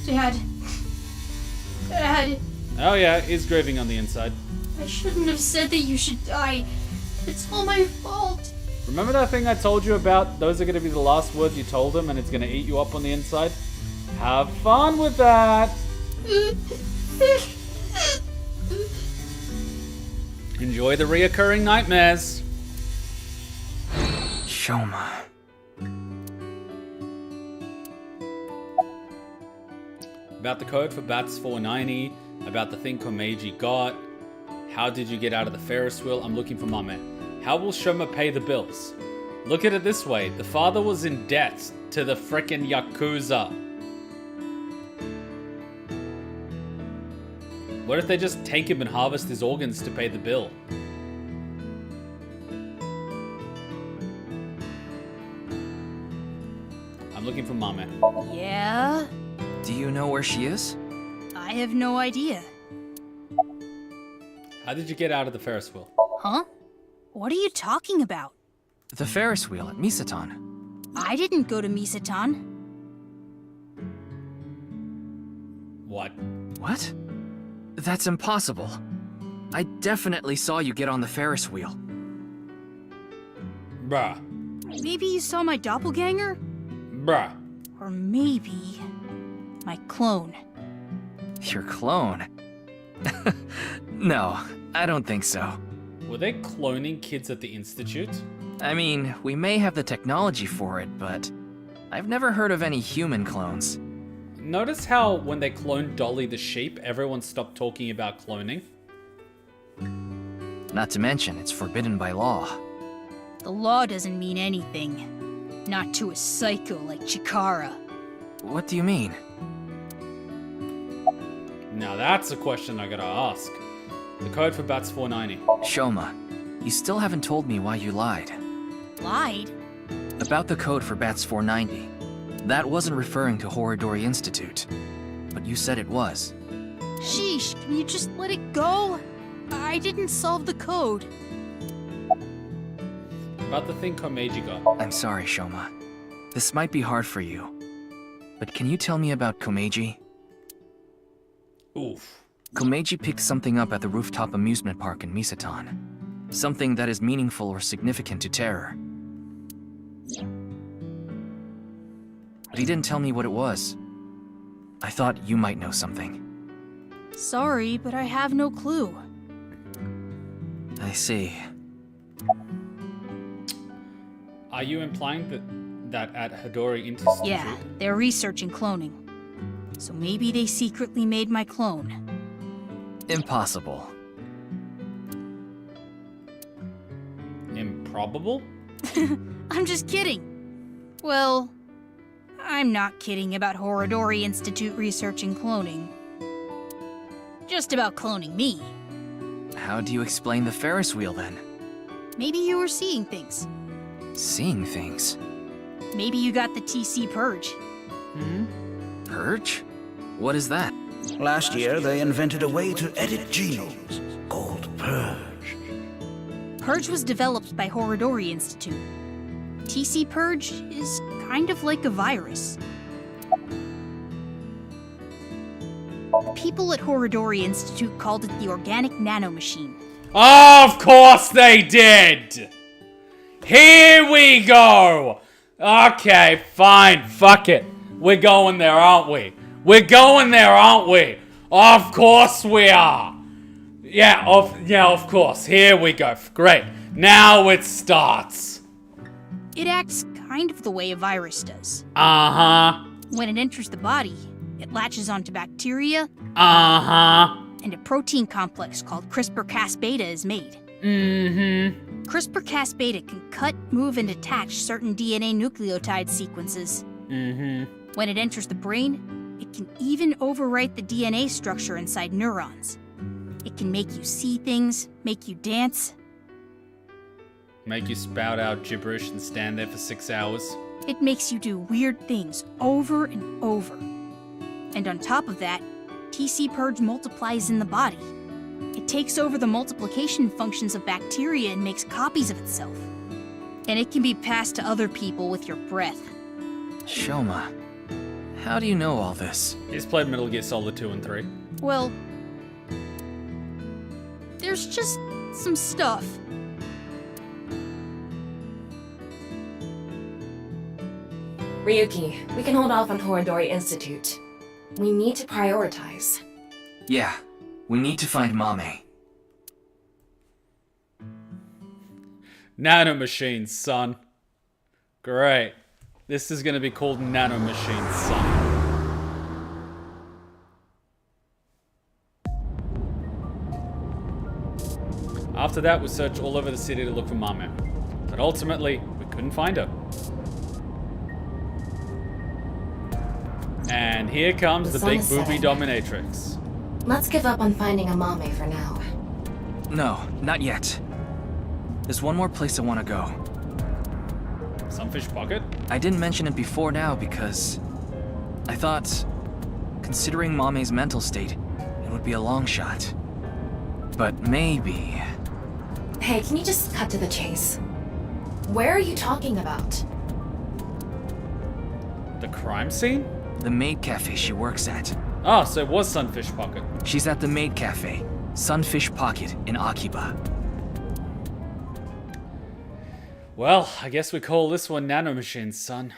Dad. Dad. Oh yeah, he's grieving on the inside. I shouldn't have said that you should die. It's all my fault. Remember that thing I told you about? Those are going to be the last words you told him and it's going to eat you up on the inside? Have fun with that! Enjoy the reoccurring nightmares. Shoma. About the code for Bats 490, about the thing Komeiji got. How did you get out of the Ferris wheel? I'm looking for Mame. How will Shoma pay the bills? Look at it this way. The father was in debt to the frickin' Yakuza. What if they just take him and harvest his organs to pay the bill? I'm looking for Mame. Yeah? Do you know where she is? I have no idea. How did you get out of the Ferris wheel? Huh? What are you talking about? The Ferris wheel at Misatan. I didn't go to Misatan. What? What? That's impossible. I definitely saw you get on the Ferris wheel. Bruh. Maybe you saw my doppelganger? Bruh. Or maybe my clone. Your clone? No, I don't think so. Were they cloning kids at the Institute? I mean, we may have the technology for it, but I've never heard of any human clones. Notice how when they cloned Dolly the sheep, everyone stopped talking about cloning? Not to mention, it's forbidden by law. The law doesn't mean anything. Not to a psycho like Chikara. What do you mean? Now that's a question I gotta ask. The code for Bats 490. Shoma, you still haven't told me why you lied. Lied? About the code for Bats 490. That wasn't referring to Horodori Institute, but you said it was. Sheesh, can you just let it go? I didn't solve the code. About the thing Komeiji got. I'm sorry, Shoma. This might be hard for you, but can you tell me about Komeiji? Oof. Komeiji picked something up at the rooftop amusement park in Misatan. Something that is meaningful or significant to Terror. But he didn't tell me what it was. I thought you might know something. Sorry, but I have no clue. I see. Are you implying that at Hodori Institute? Yeah, they're researching cloning. So maybe they secretly made my clone. Impossible. Improbable? I'm just kidding. Well, I'm not kidding about Horodori Institute researching cloning. Just about cloning me. How do you explain the Ferris wheel then? Maybe you were seeing things. Seeing things? Maybe you got the TC Purge. Purge? What is that? Last year, they invented a way to edit genomes called Purge. Purge was developed by Horodori Institute. TC Purge is kind of like a virus. People at Horodori Institute called it the Organic Nanomachine. Of course they did! Here we go! Okay, fine, fuck it. We're going there, aren't we? We're going there, aren't we? Of course we are! Yeah, of course. Here we go. Great. Now it starts. It acts kind of the way a virus does. Uh-huh. When it enters the body, it latches onto bacteria. Uh-huh. And a protein complex called CRISPR-Cas-beta is made. Mm-hmm. CRISPR-Cas-beta can cut, move, and attach certain DNA nucleotide sequences. Mm-hmm. When it enters the brain, it can even overwrite the DNA structure inside neurons. It can make you see things, make you dance. Make you spout out gibberish and stand there for 6 hours. It makes you do weird things over and over. And on top of that, TC Purge multiplies in the body. It takes over the multiplication functions of bacteria and makes copies of itself. And it can be passed to other people with your breath. Shoma, how do you know all this? He's played Metal Gear Solid 2 and 3. Well, there's just some stuff. Ryuki, we can hold off on Horodori Institute. We need to prioritize. Yeah, we need to find Mame. Nanomachines, son. Great. This is gonna be called Nanomachines, son. After that, we searched all over the city to look for Mame. But ultimately, we couldn't find her. And here comes the big booby dominatrix. Let's give up on finding a Mame for now. No, not yet. There's one more place I want to go. Sunfish Pocket? I didn't mention it before now because I thought, considering Mame's mental state, it would be a long shot. But maybe... Hey, can you just cut to the chase? Where are you talking about? The crime scene? The maid cafe she works at. Oh, so it was Sunfish Pocket. She's at the maid cafe, Sunfish Pocket in Akiba. Well, I guess we call this one Nanomachines, son.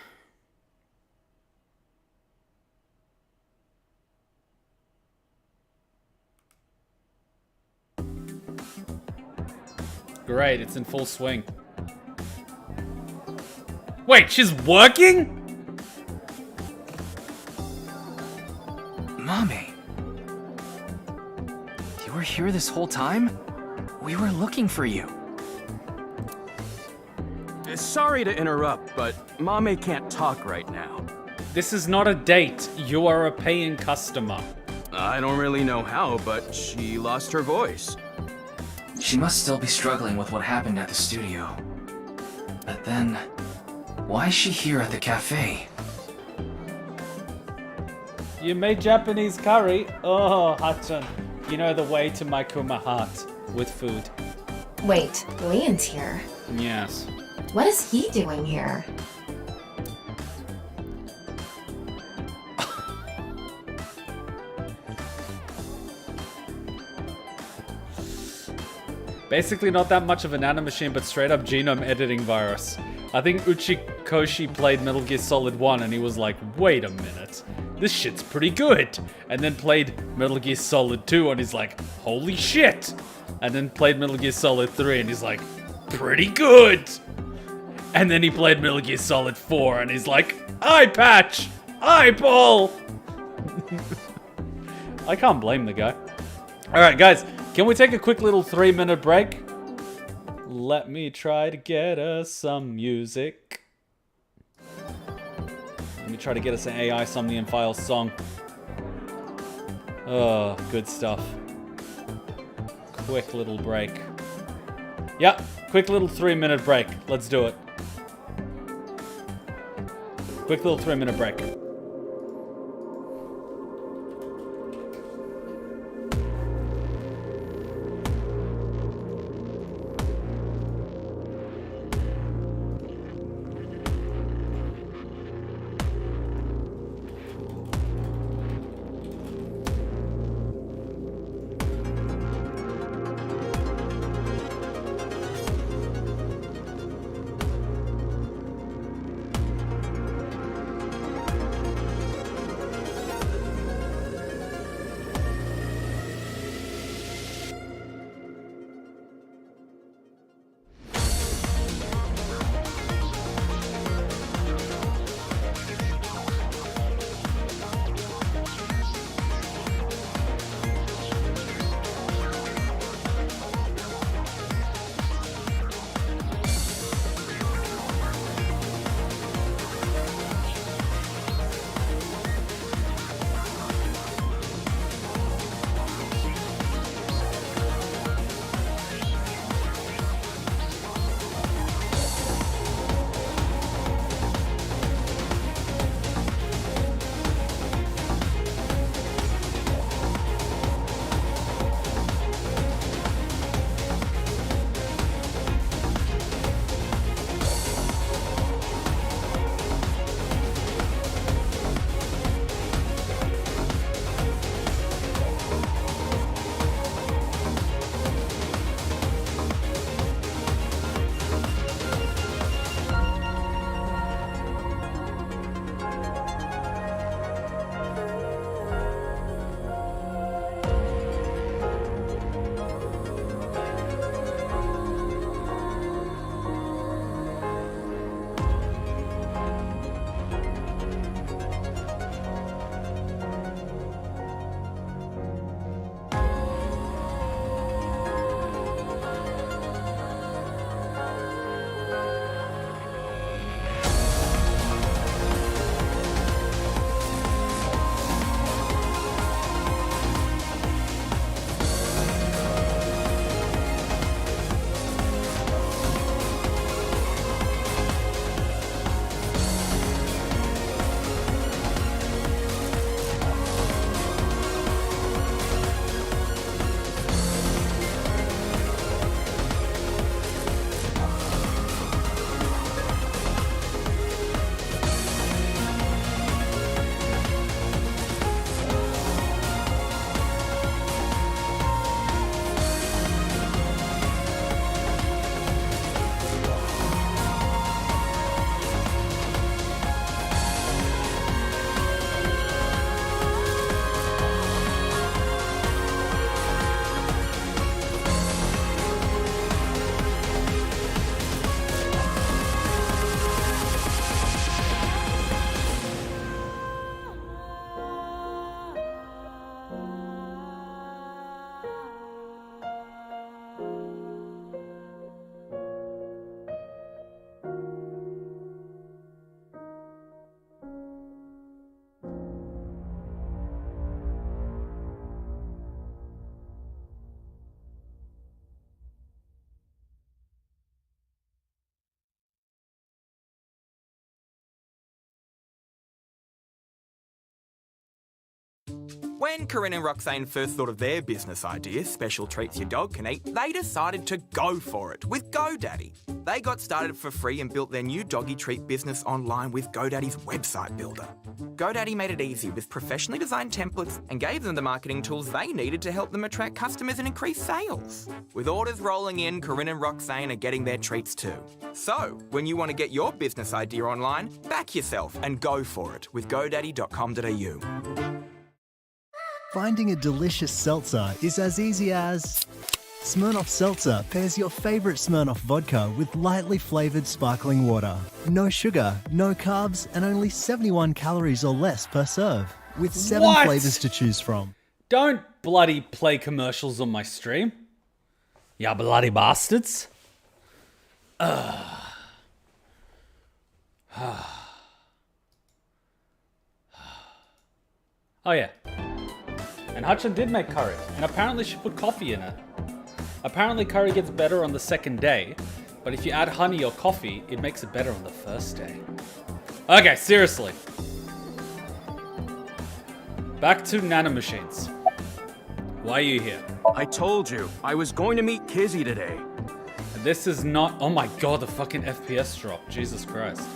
Great, it's in full swing. Wait, she's working? Mame. You were here this whole time? We were looking for you. Sorry to interrupt, but Mame can't talk right now. This is not a date. You are a paying customer. I don't really know how, but she lost her voice. She must still be struggling with what happened at the studio. But then, why is she here at the cafe? You made Japanese curry? Oh, Hachan. You know the way to my Kuma heart with food. Wait, Leon's here. Yes. What is he doing here? Basically not that much of a nanomachine, but straight up genome editing virus. I think Uchikoshi played Metal Gear Solid 1 and he was like, wait a minute, this shit's pretty good. And then played Metal Gear Solid 2 and he's like, holy shit. And then played Metal Gear Solid 3 and he's like, pretty good. And then he played Metal Gear Solid 4 and he's like, eye patch, eyeball. I can't blame the guy. All right, guys, can we take a quick little 3-minute break? Let me try to get us some music. Let me try to get us an AI Somnium Files song. Oh, good stuff. Quick little break. Yep, quick little 3-minute break. Let's do it. Quick little 3-minute break. When Corinne and Roxane first thought of their business idea, special treats your dog can eat, they decided to go for it with GoDaddy. They got started for free and built their new doggy treat business online with GoDaddy's website builder. GoDaddy made it easy with professionally designed templates and gave them the marketing tools they needed to help them attract customers and increase sales. With orders rolling in, Corinne and Roxane are getting their treats too. So, when you want to get your business idea online, back yourself and go for it with godaddy.com.au. Finding a delicious seltzer is as easy as... Smirnoff Seltzer pairs your favorite Smirnoff vodka with lightly flavored sparkling water. No sugar, no carbs, and only 71 calories or less per serve, with 7 flavors to choose from. Don't bloody play commercials on my stream. Ya bloody bastards. Oh yeah. And Hachan did make curry, and apparently she put coffee in it. Apparently curry gets better on the second day, but if you add honey or coffee, it makes it better on the first day. Okay, seriously. Back to nanomachines. Why are you here? I told you, I was going to meet Kizzy today. This is not... Oh my god, the fucking FPS drop. Jesus Christ.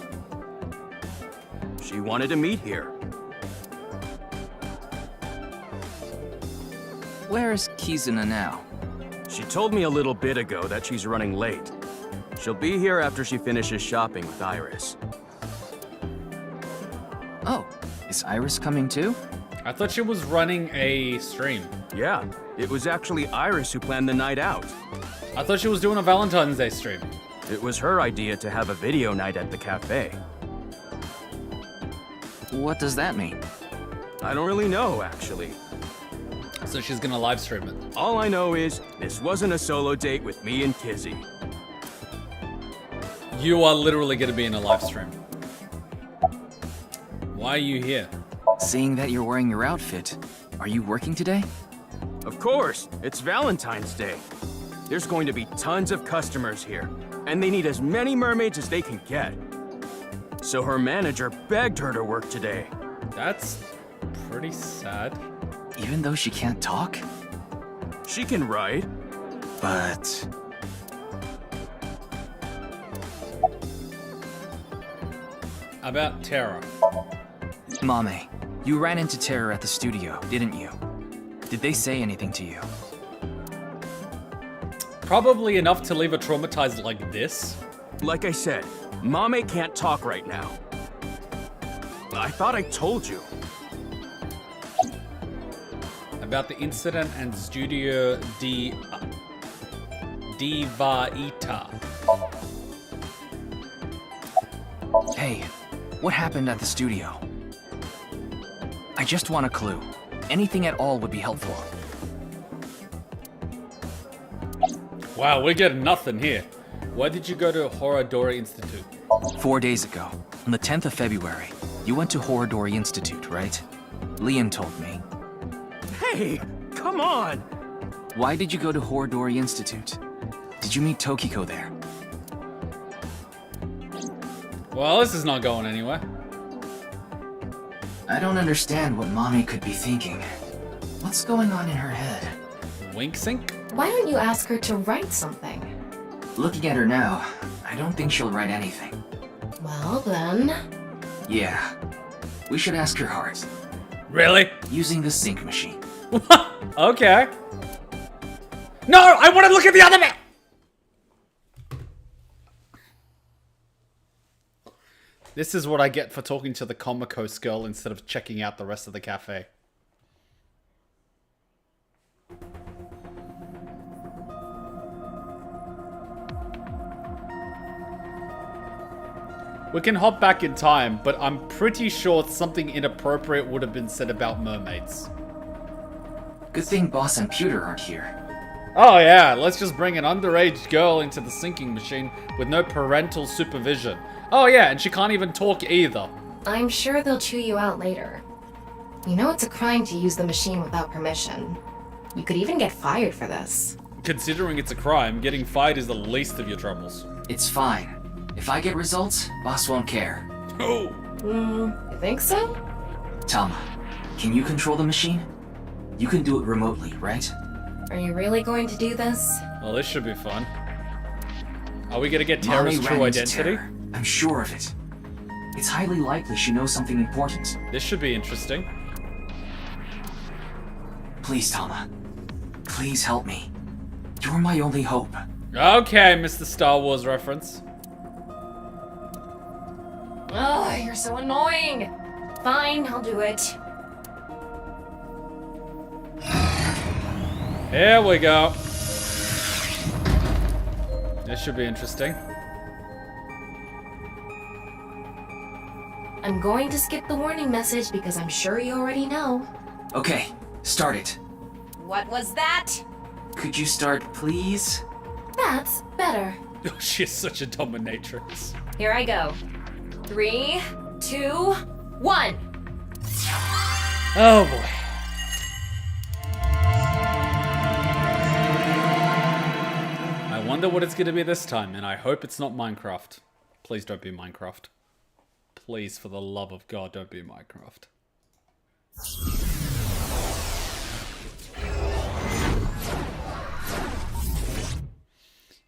She wanted to meet here. Where's Kizuna now? She told me a little bit ago that she's running late. She'll be here after she finishes shopping with Iris. Oh, is Iris coming too? I thought she was running a stream. Yeah, it was actually Iris who planned the night out. I thought she was doing a Valentine's Day stream. It was her idea to have a video night at the cafe. What does that mean? I don't really know, actually. So she's gonna live stream it. All I know is, this wasn't a solo date with me and Kizzy. You are literally gonna be in a live stream. Why are you here? Seeing that you're wearing your outfit, are you working today? Of course, it's Valentine's Day. There's going to be tons of customers here, and they need as many mermaids as they can get. So her manager begged her to work today. That's pretty sad. Even though she can't talk? She can write. But... About Terra. Mame, you ran into Terra at the studio, didn't you? Did they say anything to you? Probably enough to leave her traumatized like this. Like I said, Mame can't talk right now. I thought I told you. About the incident and Studio Divaita. Hey, what happened at the studio? I just want a clue. Anything at all would be helpful. Wow, we're getting nothing here. Why did you go to Horadori Institute? 4 days ago, on the 10th of February, you went to Horadori Institute, right? Liam told me. Hey, come on! Why did you go to Horadori Institute? Did you meet Tokiko there? Well, this is not going anywhere. I don't understand what Mame could be thinking. What's going on in her head? Wink sync? Why don't you ask her to write something? Looking at her now, I don't think she'll write anything. Well, then... Yeah. We should ask her heart. Really? Using the sync machine. Okay. No, I want to look at the other man! This is what I get for talking to the Comicos girl instead of checking out the rest of the cafe. We can hop back in time, but I'm pretty sure something inappropriate would have been said about mermaids. Good thing Boss and Pewter aren't here. Oh yeah, let's just bring an underage girl into the sinking machine with no parental supervision. Oh yeah, and she can't even talk either. I'm sure they'll chew you out later. You know it's a crime to use the machine without permission. You could even get fired for this. Considering it's a crime, getting fired is the least of your troubles. It's fine. If I get results, Boss won't care. Oh! You think so? Tama, can you control the machine? You can do it remotely, right? Are you really going to do this? Well, this should be fun. Are we gonna get Terra's true identity? I'm sure of it. It's highly likely she knows something important. This should be interesting. Please, Tama. Please help me. You're my only hope. Okay, Mr. Star Wars reference. Oh, you're so annoying. Fine, I'll do it. Here we go. This should be interesting. I'm going to skip the warning message because I'm sure you already know. Okay, start it. What was that? Could you start, please? That's better. Oh, she's such a dominatrix. Here I go. 3, 2, 1. Oh boy. what it's going to be this time, and I hope it's not Minecraft. Please don't be Minecraft. Please, for the love of God, don't be Minecraft.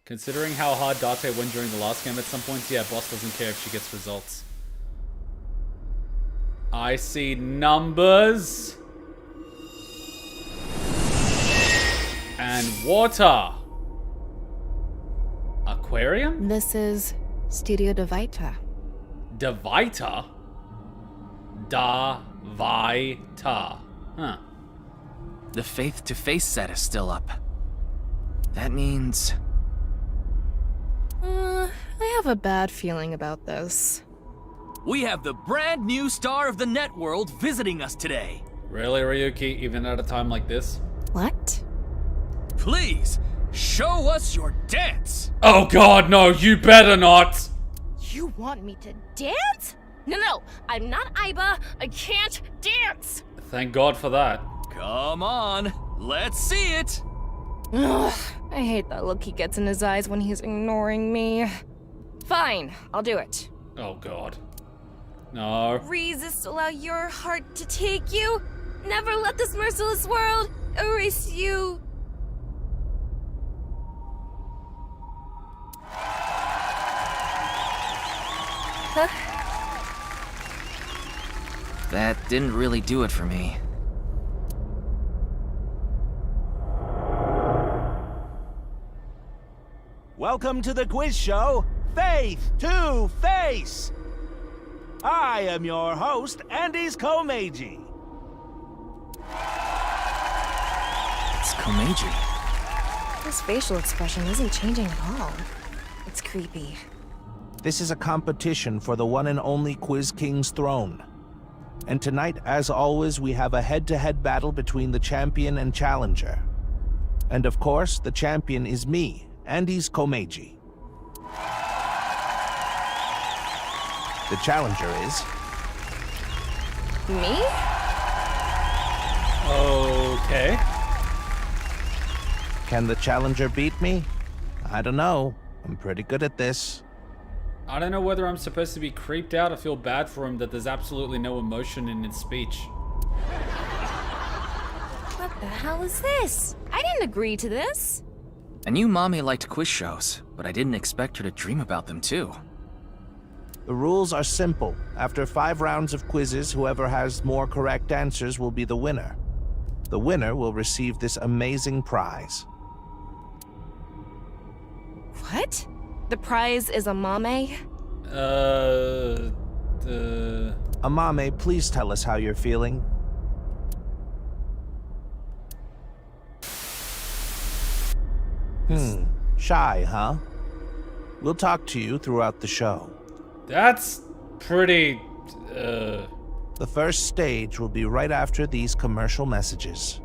Considering how hard Date went during the last game at some points, yeah, boss doesn't care if she gets results. I see numbers. And water. Aquarium? This is Studio Devita. Devita? Davita. Huh. The face-to-face set is still up. That means... I have a bad feeling about this. we have the brand new star of the networld visiting us today. Really, Ryuki? Even at a time like this? What? Please, show us your dance! Oh god, no, you better not! You want me to dance? No, I'm not Aiba. I can't dance! Thank God for that. Come on, let's see it! Ugh, I hate that look he gets in his eyes when he's ignoring me. Fine, I'll do it. Oh god. No. Resist, allow your heart to take you. Never let this merciless world erase you. Huh? That didn't really do it for me. Welcome to the quiz show, Faith to Face! I am your host, Andy's Komeiji. It's Komeiji. His facial expression isn't changing at all. It's creepy. This is a competition for the one and only Quiz King's throne. And tonight, as always, we have a head-to-head battle between the champion and challenger. And of course, the champion is me, Andy's Komeiji. The challenger is... Me? Okay. Can the challenger beat me? I don't know. I'm pretty good at this. I don't know whether I'm supposed to be creeped out or feel bad for him that there's absolutely no emotion in his speech. What the hell is this? I didn't agree to this. I knew Mommy liked quiz shows, but I didn't expect her to dream about them too. The rules are simple. After 5 rounds of quizzes, whoever has more correct answers will be the winner. The winner will receive this amazing prize. What? The prize is AMAME? AMAME, please tell us how you're feeling. Shy, huh? We'll talk to you throughout the show. That's pretty, The first stage will be right after these commercial messages.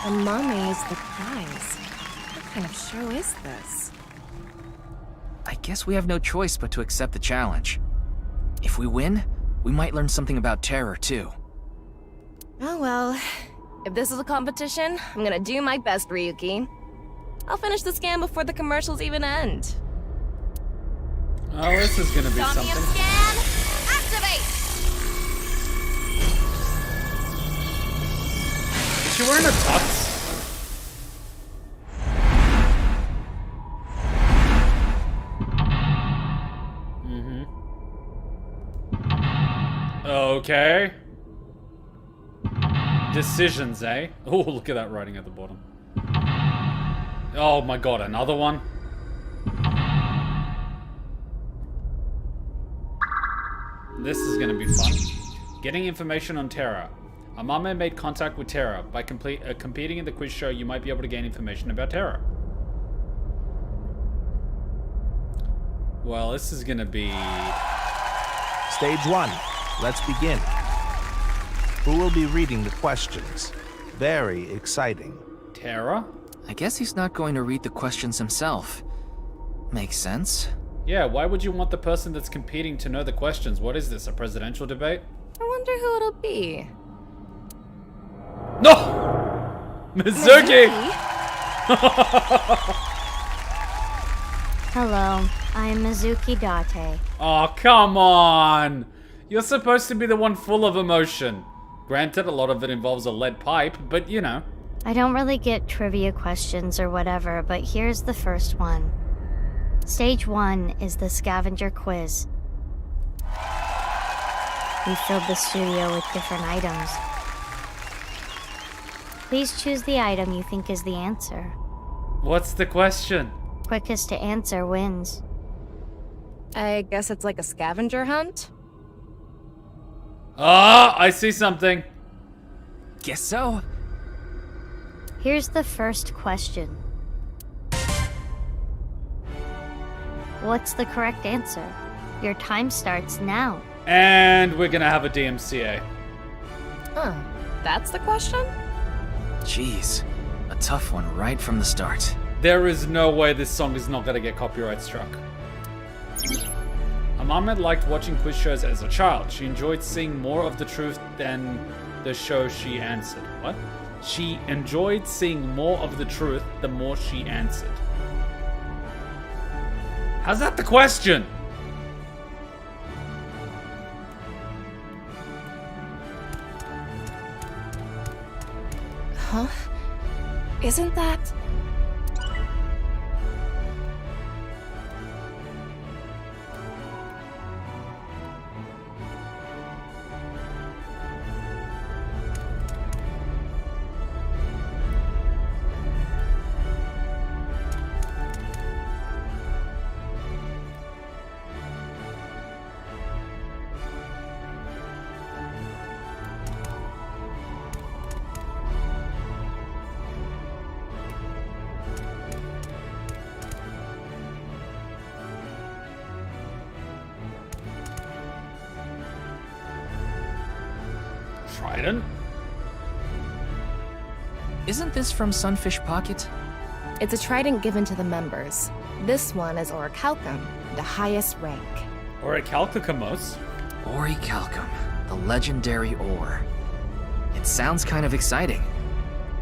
AMAME is the prize. What kind of show is this? I guess we have no choice but to accept the challenge. If we win, we might learn something about terror too. Oh well. If this is a competition, I'm gonna do my best, Ryuki. I'll finish the scan before the commercials even end. oh, this is gonna be Somnium something. scan, activate! Is she wearing a tux? Okay. Decisions, eh? Oh, look at that writing at the bottom. Oh my god, another one? This is gonna be fun. Getting information on Terra. AMAME made contact with Terra. By competing in the quiz show, you might be able to gain information about Terra. Well, this is gonna be... Stage 1. Let's begin. Who will be reading the questions? Very exciting. Terra? I guess he's not going to read the questions himself. Makes sense. Yeah, why would you want the person that's competing to know the questions? What is this, a presidential debate? I wonder who it'll be. No! Mizuki! Hello, I'm Mizuki Date. Oh, come on! You're supposed to be the one full of emotion. Granted, a lot of it involves a lead pipe, but you know. I don't really get trivia questions or whatever, but here's the first one. Stage 1 is the scavenger quiz. We filled the studio with different items. Please choose the item you think is the answer. What's the question? Quickest to answer wins. I guess it's like a scavenger hunt? Ah, I see something. Guess so. Here's the first question. What's the correct answer? Your time starts now. And we're gonna have a DMCA. Huh. That's the question? Jeez, a tough one right from the start. There is no way this song is not gonna get copyright struck. Amame liked watching quiz shows as a child. She enjoyed seeing more of the truth than the show she answered. What? She enjoyed seeing more of the truth the more she answered. How's that the question? Huh? Isn't that... Trident? Isn't this from Sunfish Pocket? It's a trident given to the members. This one is Orichalcum, the highest rank. Orichalcum? Orichalcum, the legendary ore. It sounds kind of exciting.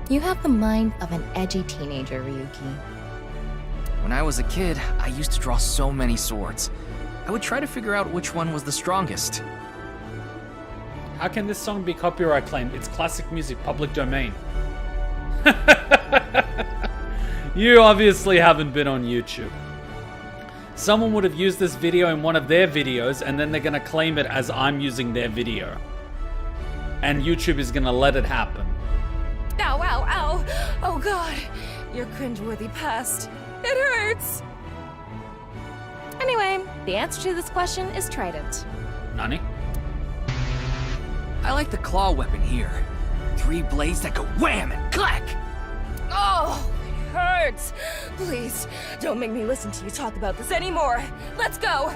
You have the mind of an edgy teenager, Ryuki. When I was a kid, I used to draw so many swords. I would try to figure out which one was the strongest. How can this song be copyright claimed? It's classic music, public domain. You obviously haven't been on YouTube. Someone would have used this video in one of their videos, and then they're gonna claim it as I'm using their video. And YouTube is gonna let it happen. Ow, ow, ow! Oh god! Your cringeworthy past. It hurts! Anyway, the answer to this question is trident. Nani? I like the claw weapon here. 3 blades that go wham and clack! Oh, it hurts! Please, don't make me listen to you talk about this anymore. Let's go!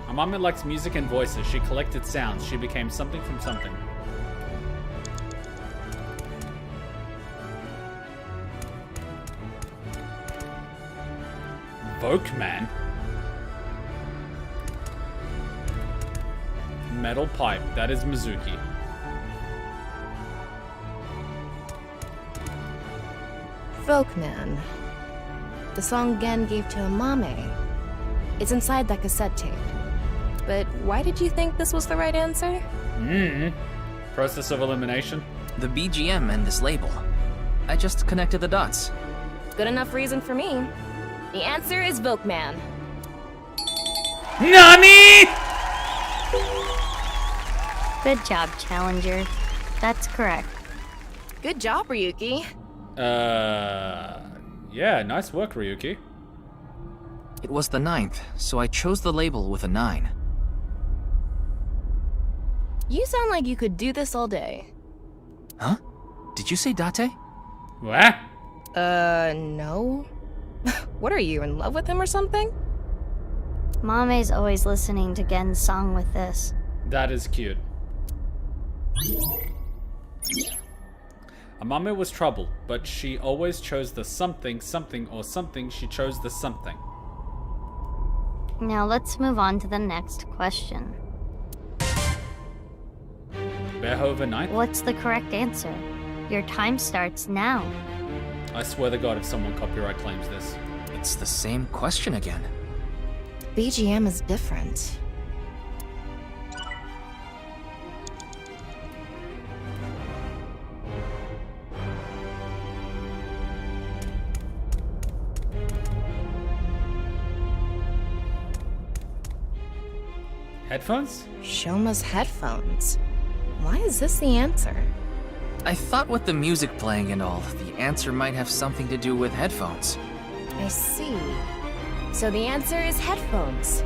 Amame likes music and voices. She collected sounds. She became something from something. Volkman? Metal pipe. That is Mizuki. Folkman. The song Gen gave to Amame. It's inside that cassette tape. But why did you think this was the right answer? Process of elimination? The BGM and this label. I just connected the dots. Good enough reason for me. The answer is Volkman. NANI?! Good job, Challenger. That's correct. Good job, Ryuki. Yeah, nice work, Ryuki. It was the 9th, so I chose the label with a 9. You sound like you could do this all day. Huh? Did you say Date? What? No. What are you, in love with him or something? Mame's always listening to Gen's song with this. That is cute. Amame was troubled, but she always chose the something, something, or something. She chose the something. Now let's move on to the next question. Beethoven 9th? What's the correct answer? Your time starts now. I swear to God if someone copyright claims this. It's the same question again. BGM is different. Headphones? Shoma's headphones. Why is this the answer? I thought with the music playing and all, the answer might have something to do with headphones. I see. So the answer is headphones.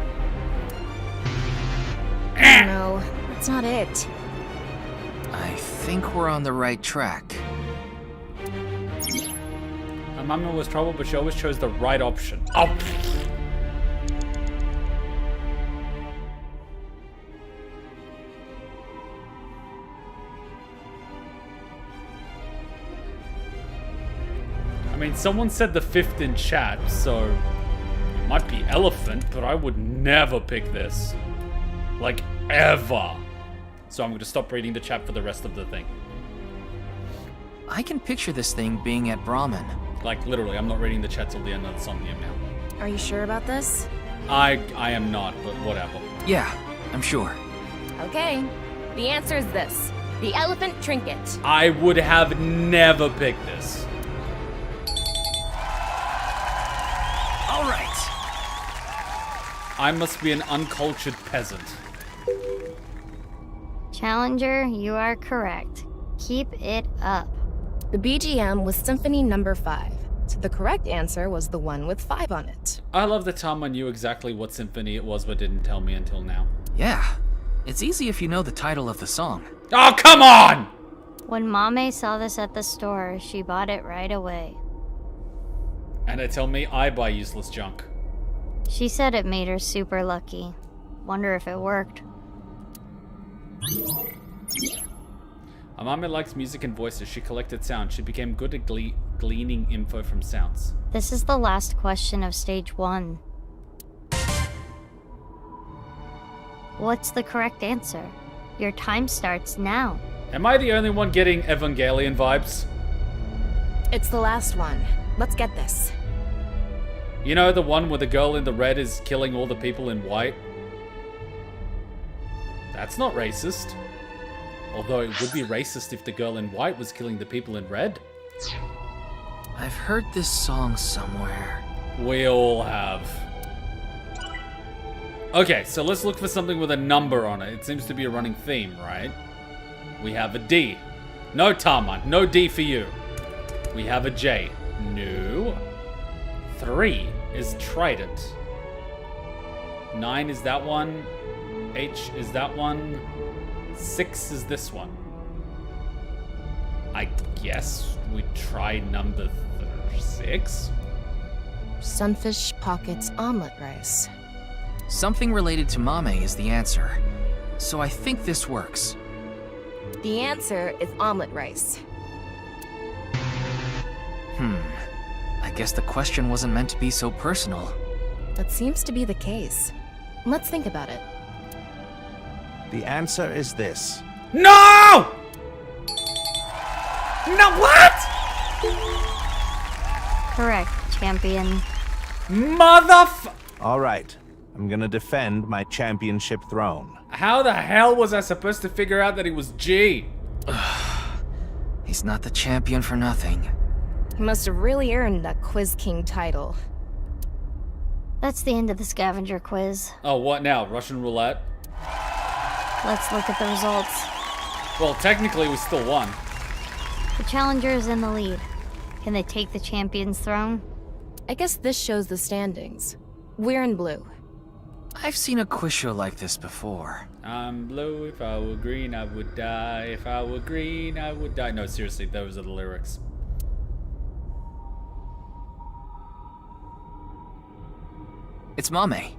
Oh no, that's not it. I think we're on the right track. Amame was trouble, but she always chose the right option. Oh! I mean, someone said the fifth in chat, so it might be elephant, but I would never pick this. Like, ever. So I'm going to stop reading the chat for the rest of the thing. I can picture this thing being at Brahmin. Like, literally, I'm not reading the chat till the end of the Somnium now. Are you sure about this? I am not, but whatever. Yeah, I'm sure. Okay, the answer is this. The elephant trinket. I would have never picked this. All right. I must be an uncultured peasant. Challenger, you are correct. Keep it up. The BGM was Symphony Number 5, so the correct answer was the one with 5 on it. I love that Tama knew exactly what symphony it was, but didn't tell me until now. Yeah, it's easy if you know the title of the song. Oh, come on! When Mame saw this at the store, she bought it right away. And they tell me I buy useless junk. She said it made her super lucky. Wonder if it worked. Amame likes music and voices. She collected sound. She became good at gleaning info from sounds. This is the last question of stage 1. What's the correct answer? Your time starts now. Am I the only one getting Evangelion vibes? It's the last one. Let's get this. You know, the one where the girl in the red is killing all the people in white? That's not racist. Although it would be racist if the girl in white was killing the people in red. I've heard this song somewhere. We all have. Okay, so let's look for something with a number on it. It seems to be a running theme, right? We have a D. No, Tama. No D for you. We have a J. No. 3 is Trident. 9 is that one. H is that one. 6 is this one. I guess we try number 6. Sunfish Pockets Omelet Rice. Something related to Mame is the answer. So I think this works. The answer is omelet rice. I guess the question wasn't meant to be so personal. That seems to be the case. Let's think about it. The answer is this. No! No, what? Correct, champion. All right. I'm gonna defend my championship throne. How the hell was I supposed to figure out that he was G? He's not the champion for nothing. He must have really earned that Quiz King title. That's the end of the scavenger quiz. Oh, what now? Russian roulette? Let's look at the results. Well, technically we still won. The challenger is in the lead. Can they take the champion's throne? I guess this shows the standings. We're in blue. I've seen a quiz show like this before. I'm blue, if I were green I would die. If I were green I would die. No, seriously, those are the lyrics. It's Mame.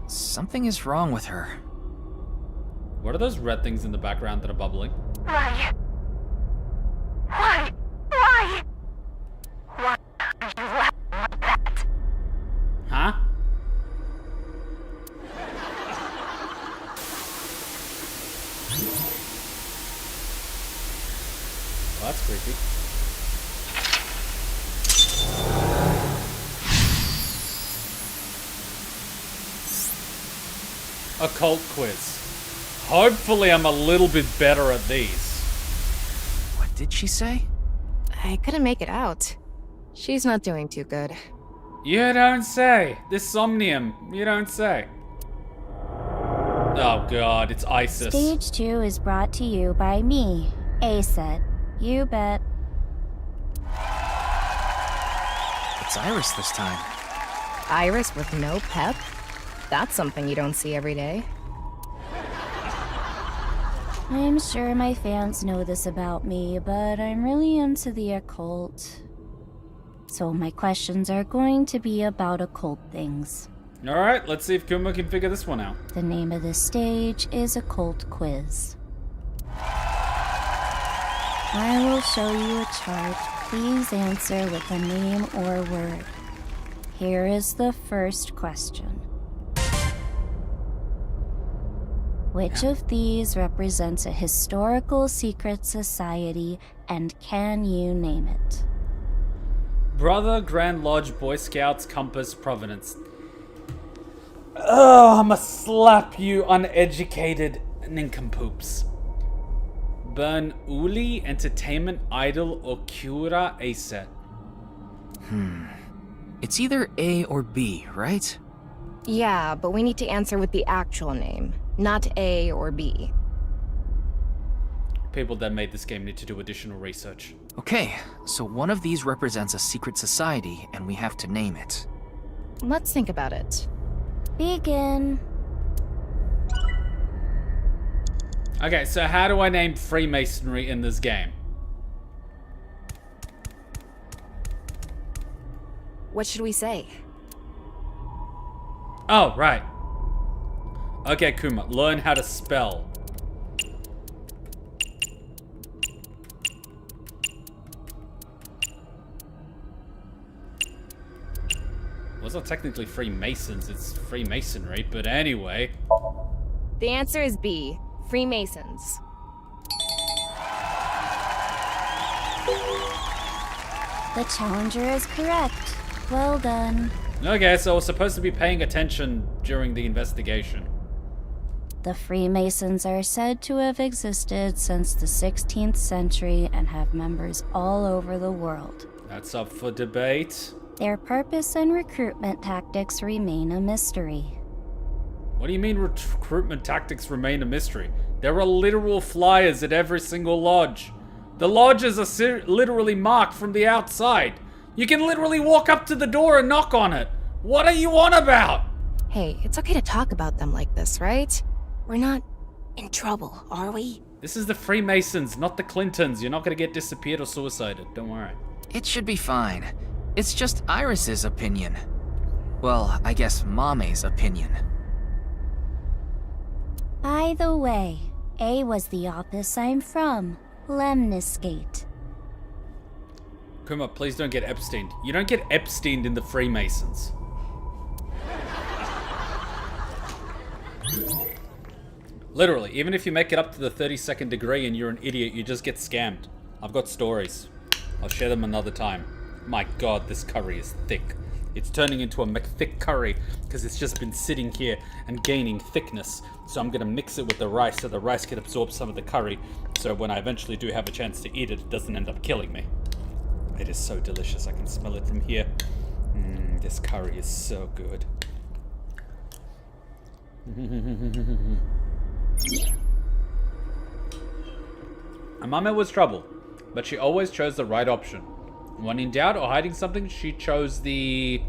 Something is wrong with her. What are those red things in the background that are bubbling? Why? Why? Why? Why are you laughing like that? Huh? What? that's creepy. Occult quiz. Hopefully I'm a little bit better at these. What did she say? I couldn't make it out. She's not doing too good. You don't say. This Somnium, you don't say. Oh god, it's ISIS. Stage 2 is brought to you by me, A-Set. You bet. It's Iris this time. Iris with no pep? That's something you don't see every day. I'm sure my fans know this about me, but I'm really into the occult. So my questions are going to be about occult things. Alright, let's see if Kuma can figure this one out. The name of this stage is Occult Quiz. I will show you a chart. Please answer with a name or word. Here is the first question. Which of these represents a historical secret society, and can you name it? Brother, Grand Lodge, Boy Scouts, Compass, Provenance. Oh, I'ma slap you uneducated nincompoops. Burn Uli, Entertainment, Idol, or Cura A-Set. It's either A or B, right? Yeah, but we need to answer with the actual name, not A or B. People that made this game need to do additional research. Okay, so one of these represents a secret society, and we have to name it. Let's think about it. Begin. Okay, so how do I name Freemasonry in this game? What should we say? Oh, right. Okay, Kuma, learn how to spell. Well, it's not technically Freemasons, it's Freemasonry, but anyway. The answer is B, Freemasons. The challenger is correct. Well done. Okay, so I was supposed to be paying attention during the investigation. The Freemasons are said to have existed since the 16th century and have members all over the world. That's up for debate. Their purpose and recruitment tactics remain a mystery. What do you mean recruitment tactics remain a mystery? There are literal flyers at every single lodge. The lodges are literally marked from the outside. You can literally walk up to the door and knock on it. What are you on about? Hey, it's okay to talk about them like this, right? We're not in trouble, are we? This is the Freemasons, not the Clintons. You're not gonna get disappeared or suicided, don't worry. It should be fine. It's just Iris's opinion. Well, I guess Mame's opinion. By the way, A was the office I'm from, Lemniscate. Kuma, please don't get Epsteined. You don't get Epsteined in the Freemasons. Literally, even if you make it up to the 32nd degree and you're an idiot, you just get scammed. I've got stories. I'll share them another time. My god, this curry is thick. It's turning into a McThick curry because it's just been sitting here and gaining thickness. So I'm gonna mix it with the rice so the rice can absorb some of the curry. So when I eventually do have a chance to eat it, it doesn't end up killing me. It is so delicious. I can smell it from here. This curry is so good. Amame was trouble, but she always chose the right option. When in doubt or hiding something, she chose the...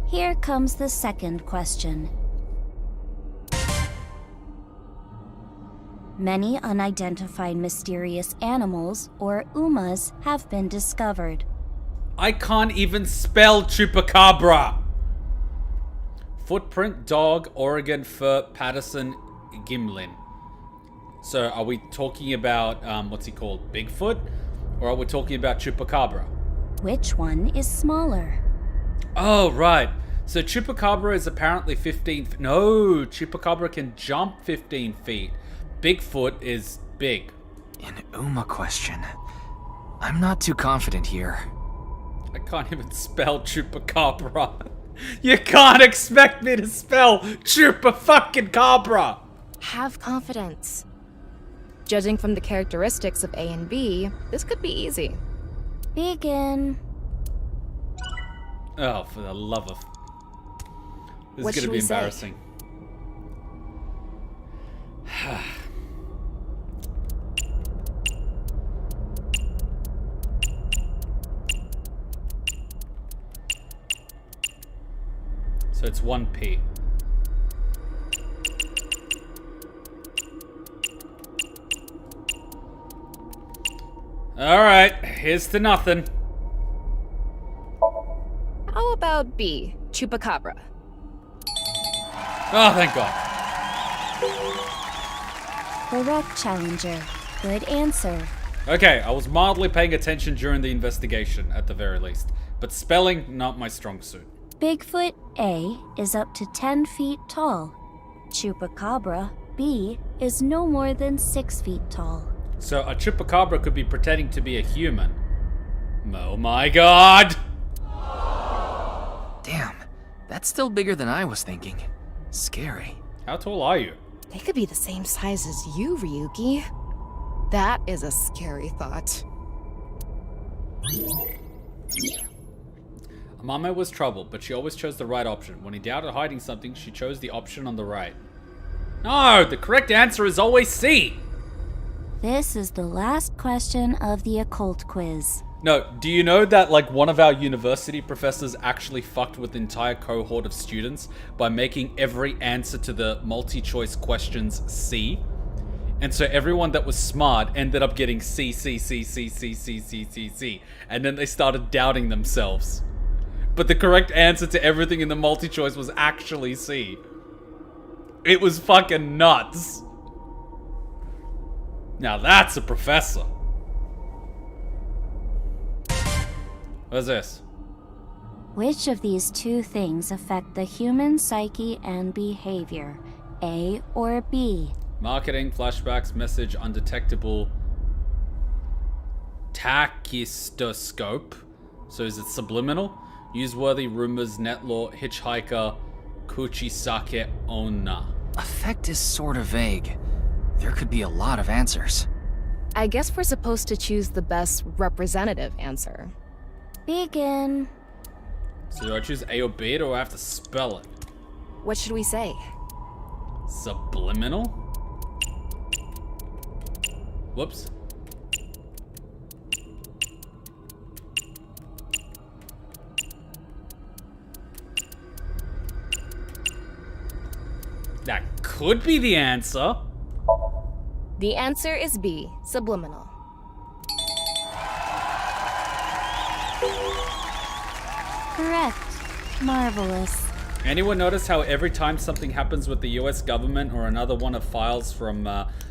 Here comes the second question. Many unidentified mysterious animals, or UMAs, have been discovered. I can't even spell chupacabra! Footprint, dog, Oregon, fur, Patterson, Gimlin. So are we talking about, what's he called, Bigfoot? Or are we talking about chupacabra? Which one is smaller? Oh, right. So chupacabra is apparently 15 feet. No, chupacabra can jump 15 feet. Bigfoot is big. An UMA question. I'm not too confident here. I can't even spell chupacabra. You can't expect me to spell chupa-fucking-cabra! Have confidence. Judging from the characteristics of A and B, this could be easy. Begin. Oh, for the love of... This What is should gonna be we say? embarrassing. So it's 1p. Alright, here's to nothing. How about B, chupacabra? Oh, thank God. Correct, Challenger. Good answer. Okay, I was mildly paying attention during the investigation, at the very least. But spelling, not my strong suit. Bigfoot A is up to 10 feet tall. Chupacabra B is no more than 6 feet tall. So a chupacabra could be pretending to be a human. Oh my God! Damn, that's still bigger than I was thinking. Scary. How tall are you? They could be the same size as you, Ryuki. That is a scary thought. Amame was troubled, but she always chose the right option. When he doubted hiding something, she chose the option on the right. No, the correct answer is always C! This is the last question of the occult quiz. No, do you know that like one of our university professors actually fucked with the entire cohort of students by making every answer to the multi-choice questions C? And so everyone that was smart ended up getting C, C, C, C, C, C, C, C, C. And then they started doubting themselves. But the correct answer to everything in the multi-choice was actually C. It was fucking nuts. Now that's a professor. What's this? Which of these two things affect the human psyche and behavior? A or B? Marketing, flashbacks, message, undetectable. Tachistoscope. So is it subliminal? Newsworthy, rumors, net law, hitchhiker, kuchisake onna. Effect is sort of vague. There could be a lot of answers. I guess we're supposed to choose the best representative answer. Begin. So do I choose A or B, or do I have to spell it? What should we say? Subliminal? Whoops. That could be the answer. The answer is B, subliminal. Correct. Marvelous. Anyone notice how every time something happens with the US government or another one of files from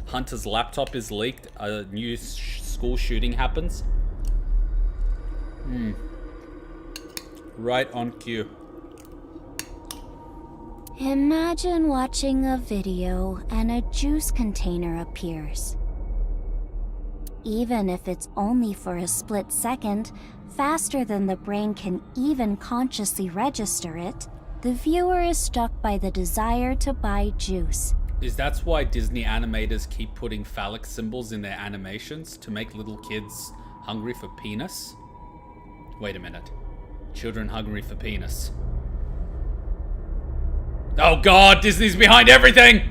Hunter's laptop is leaked, a new school shooting happens? Right on cue. Imagine watching a video and a juice container appears. Even if it's only for a split second, faster than the brain can even consciously register it, the viewer is struck by the desire to buy juice. Is that why Disney animators keep putting phallic symbols in their animations to make little kids hungry for penis? Wait a minute. Children hungry for penis. Oh God, Disney's behind everything!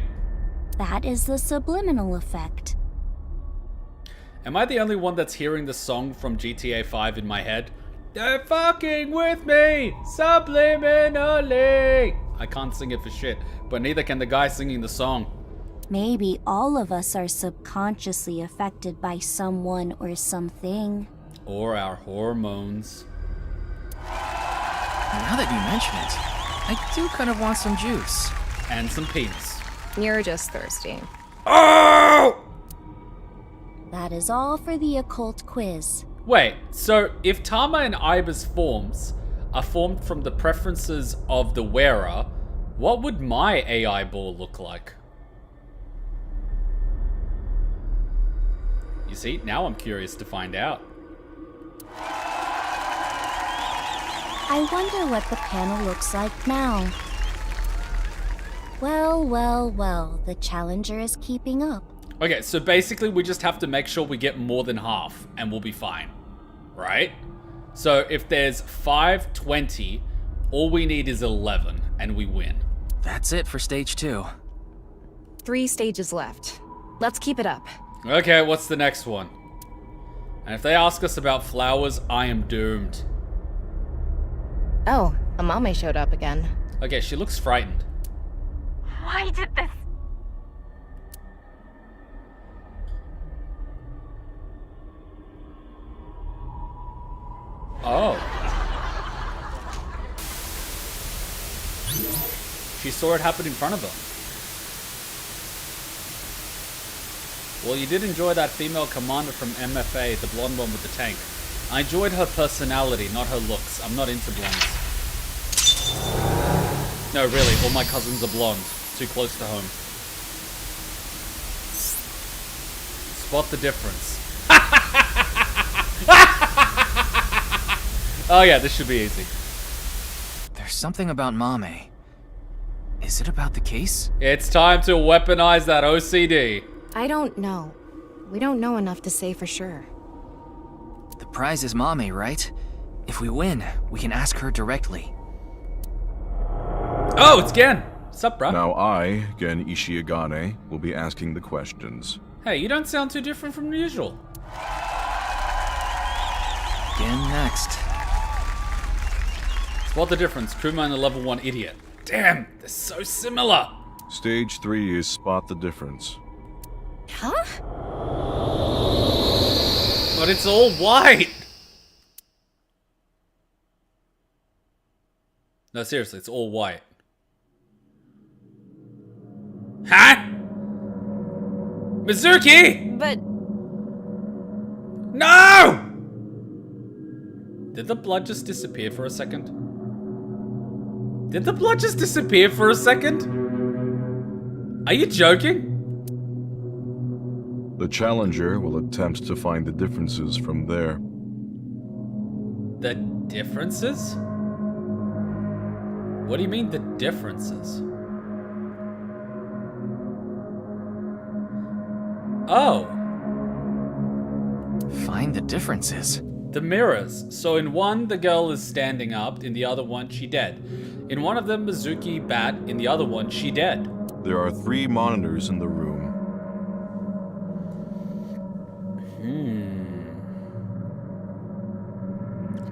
That is the subliminal effect. Am I the only one that's hearing the song from GTA 5 in my head? They're fucking with me! Subliminally! I can't sing it for shit, but neither can the guy singing the song. Maybe all of us are subconsciously affected by someone or something. Or our hormones. Now that you mention it, I do kind of want some juice. And some penis. You're just thirsty. Oh! That is all for the occult quiz. Wait, so if Tama and Aiba's forms are formed from the preferences of the wearer, what would my AI ball look like? You see, now I'm curious to find out. I wonder what the panel looks like now. Well, well, well, the challenger is keeping up. Okay, so basically we just have to make sure we get more than half and we'll be fine, right? So if there's 520, all we need is 11 and we win. That's it for stage 2. 3 stages left. Let's keep it up. Okay, what's the next one? And if they ask us about flowers, I am doomed. Oh, AMAME showed up again. Okay, she looks frightened. Why did this? Oh. She saw it happen in front of her. Well, you did enjoy that female commander from MFA, the blonde one with the tank. I enjoyed her personality, not her looks. I'm not into blondes. No, really, all my cousins are blonde. Too close to home. Spot the difference. Oh yeah, this should be easy. There's something about Mame. Is it about the case? It's time to weaponize that OCD. I don't know. We don't know enough to say for sure. The prize is Mame, right? If we win, we can ask her directly. Oh, it's Gen. Sup, bro? Now I, Gen Ishiagane, will be asking the questions. Hey, you don't sound too different from usual. Gen next. Spot the difference, Kuma and the level 1 idiot. Damn, they're so similar. Stage 3 is spot the difference. Huh? But it's all white. No, seriously, it's all white. Huh? Mizuki! But... No! Did the blood just disappear for a second? Did the blood just disappear for a second? Are you joking? The challenger will attempt to find the differences from there. The differences? What do you mean, the differences? Oh. Find the differences. The mirrors. So in one, the girl is standing up. In the other one, she dead. In one of them, Mizuki bat. In the other one, she dead. There are 3 monitors in the room.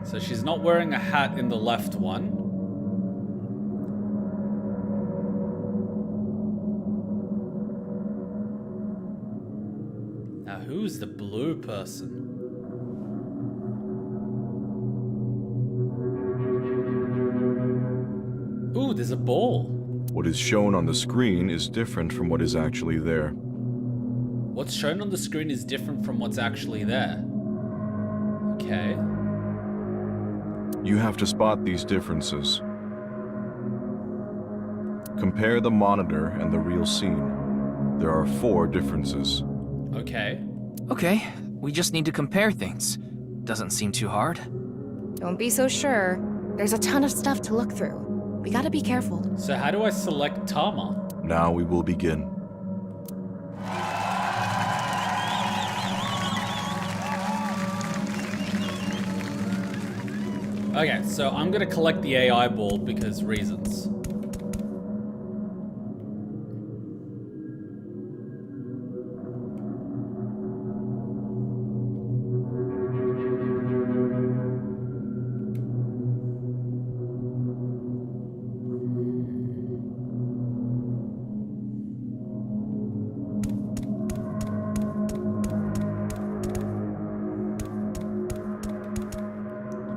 So she's not wearing a hat in the left one. Now who's the blue person? Ooh, there's a ball. What is shown on the screen is different from what is actually there. What's shown on the screen is different from what's actually there. Okay. You have to spot these differences. Compare the monitor and the real scene. There are 4 differences. Okay. Okay, we just need to compare things. Doesn't seem too hard. Don't be so sure. There's a ton of stuff to look through. We gotta be careful. So how do I select Tama? Now we will begin. Okay, so I'm gonna collect the AI ball because reasons.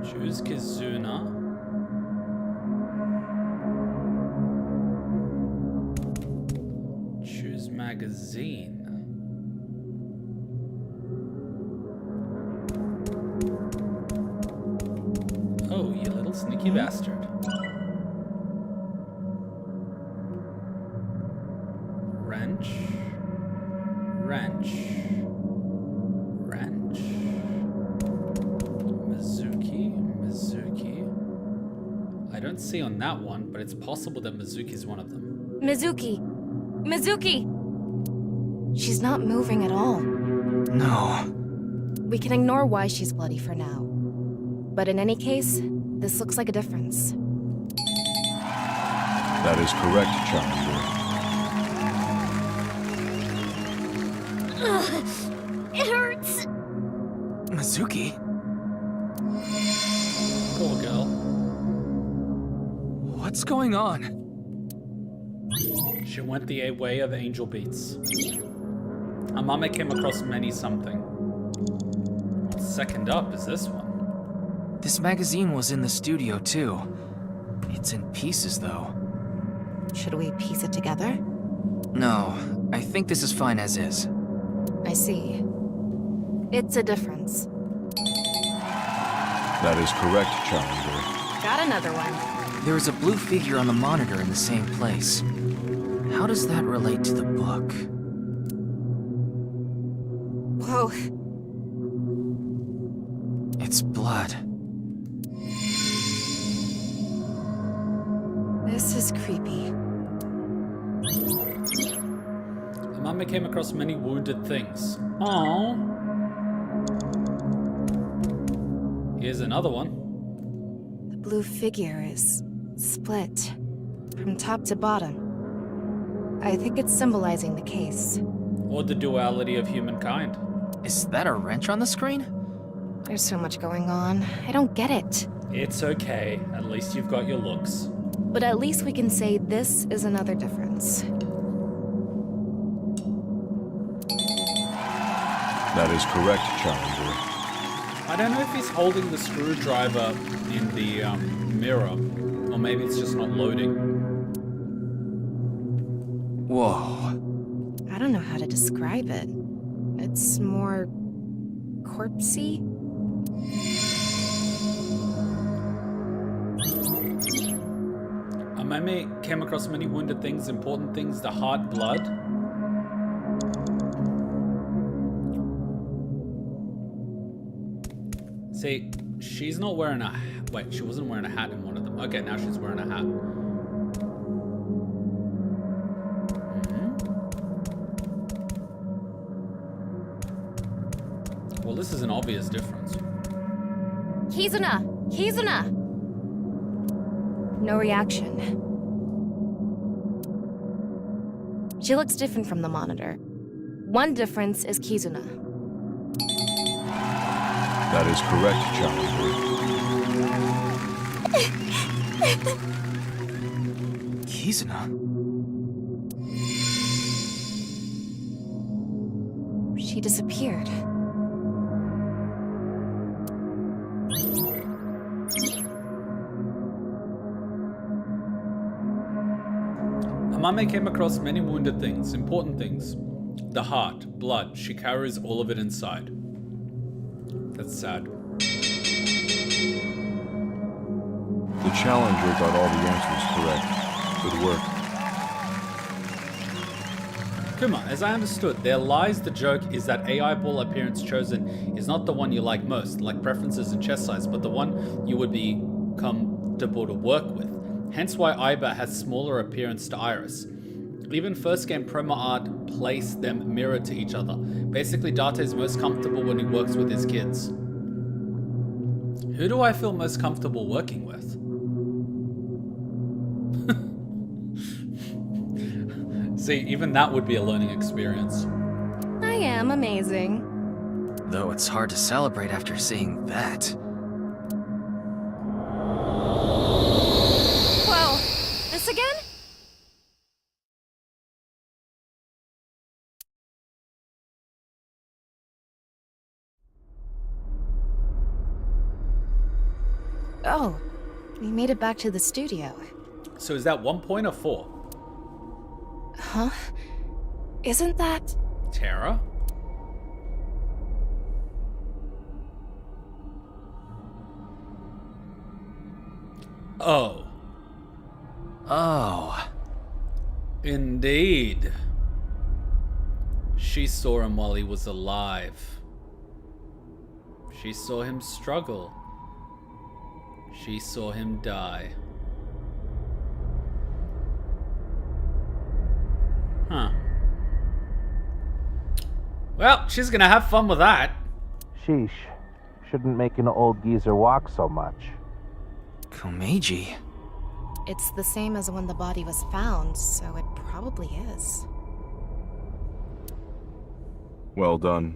Choose Kizuna. Choose magazine. Oh, you little sneaky bastard. Wrench. Wrench. Wrench. Mizuki. Mizuki. see on that one, but it's possible that Mizuki's one of them. Mizuki! Mizuki! She's not moving at all. No. We can ignore why she's bloody for now. But in any case, this looks like a difference. That is correct, Challenger. It hurts. Mizuki? Poor girl. What's going on? She went the way of angel beats. AMAME came across many something. Second up is this one. This magazine was in the studio too. It's in pieces though. Should we piece it together? No, I think this is fine as is. I see. It's a difference. That is correct, Challenger. Got another one. There is a blue figure on the monitor in the same place. How does that relate to the book? Whoa. It's blood. This is creepy. AMAME came across many wounded things. Aww. Here's another one. The blue figure is split from top to bottom. I think it's symbolizing the case. Or the duality of humankind. Is that a wrench on the screen? There's so much going on. I don't get it. It's okay. At least you've got your looks. But at least we can say this is another difference. That is correct, Challenger. I don't know if he's holding the screwdriver in the mirror, or maybe it's just not loading. Whoa. I don't know how to describe it. It's more corpsey. AMAME came across many wounded things, important things, the heart, blood. See, she's not wearing a... Wait, she wasn't wearing a hat in one of them. Okay, now she's wearing a hat. Well, this is an obvious difference. Kizuna! Kizuna! No reaction. She looks different from the monitor. One difference is Kizuna. That is correct, Challenger. Kizuna? She disappeared. AMAME came across many wounded things, important things. The heart, blood, she carries all of it inside. That's sad. The Challenger got all the answers correct. Good work. Kuma, as I understood, there lies the joke is that AI ball appearance chosen is not the one you like most, like preferences and chest size, but the one you would be comfortable to work with. Hence why Aiba has smaller appearance to Iris. Even first game promo art placed them mirrored to each other. Basically, Date is most comfortable when he works with his kids. Who do I feel most comfortable working with? See, even that would be a learning experience. I am amazing. Though it's hard to celebrate after seeing that. Whoa! This again? Oh, we made it back to the studio. So is that 1 point or 4? Huh? Isn't that... Terra? Oh. Oh. Indeed. She saw him while he was alive. She saw him struggle. She saw him die. Well, she's gonna have fun with that. Sheesh. Shouldn't make an old geezer walk so much. Komeiji? It's the same as when the body was found, so it probably is. Well done.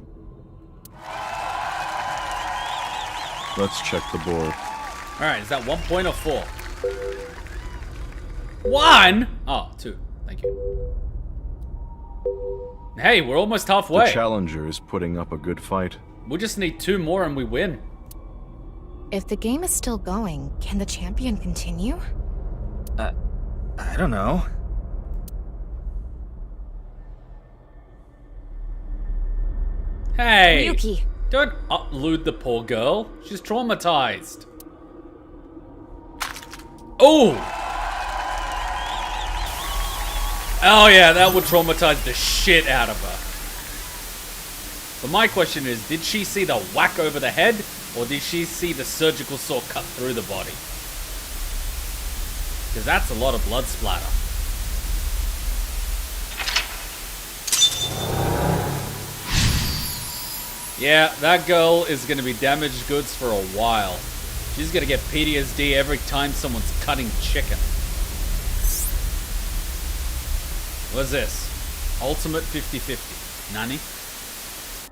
Let's check the board. Alright, is that 1 point or 4? 1? Oh, 2. Thank you. Hey, we're almost halfway. The challenger is putting up a good fight. We just need 2 more and we win. If the game is still going, can the champion continue? I don't know. Hey! Ryuki. Don't upload the poor girl. She's traumatized. Oh! Oh yeah, that would traumatize the shit out of her. But my question is, did she see the whack over the head? Or did she see the surgical saw cut through the body? Because that's a lot of blood splatter. Yeah, that girl is going to be damaged goods for a while. She's going to get PTSD every time someone's cutting chicken. What's this? Ultimate 50-50. Nani?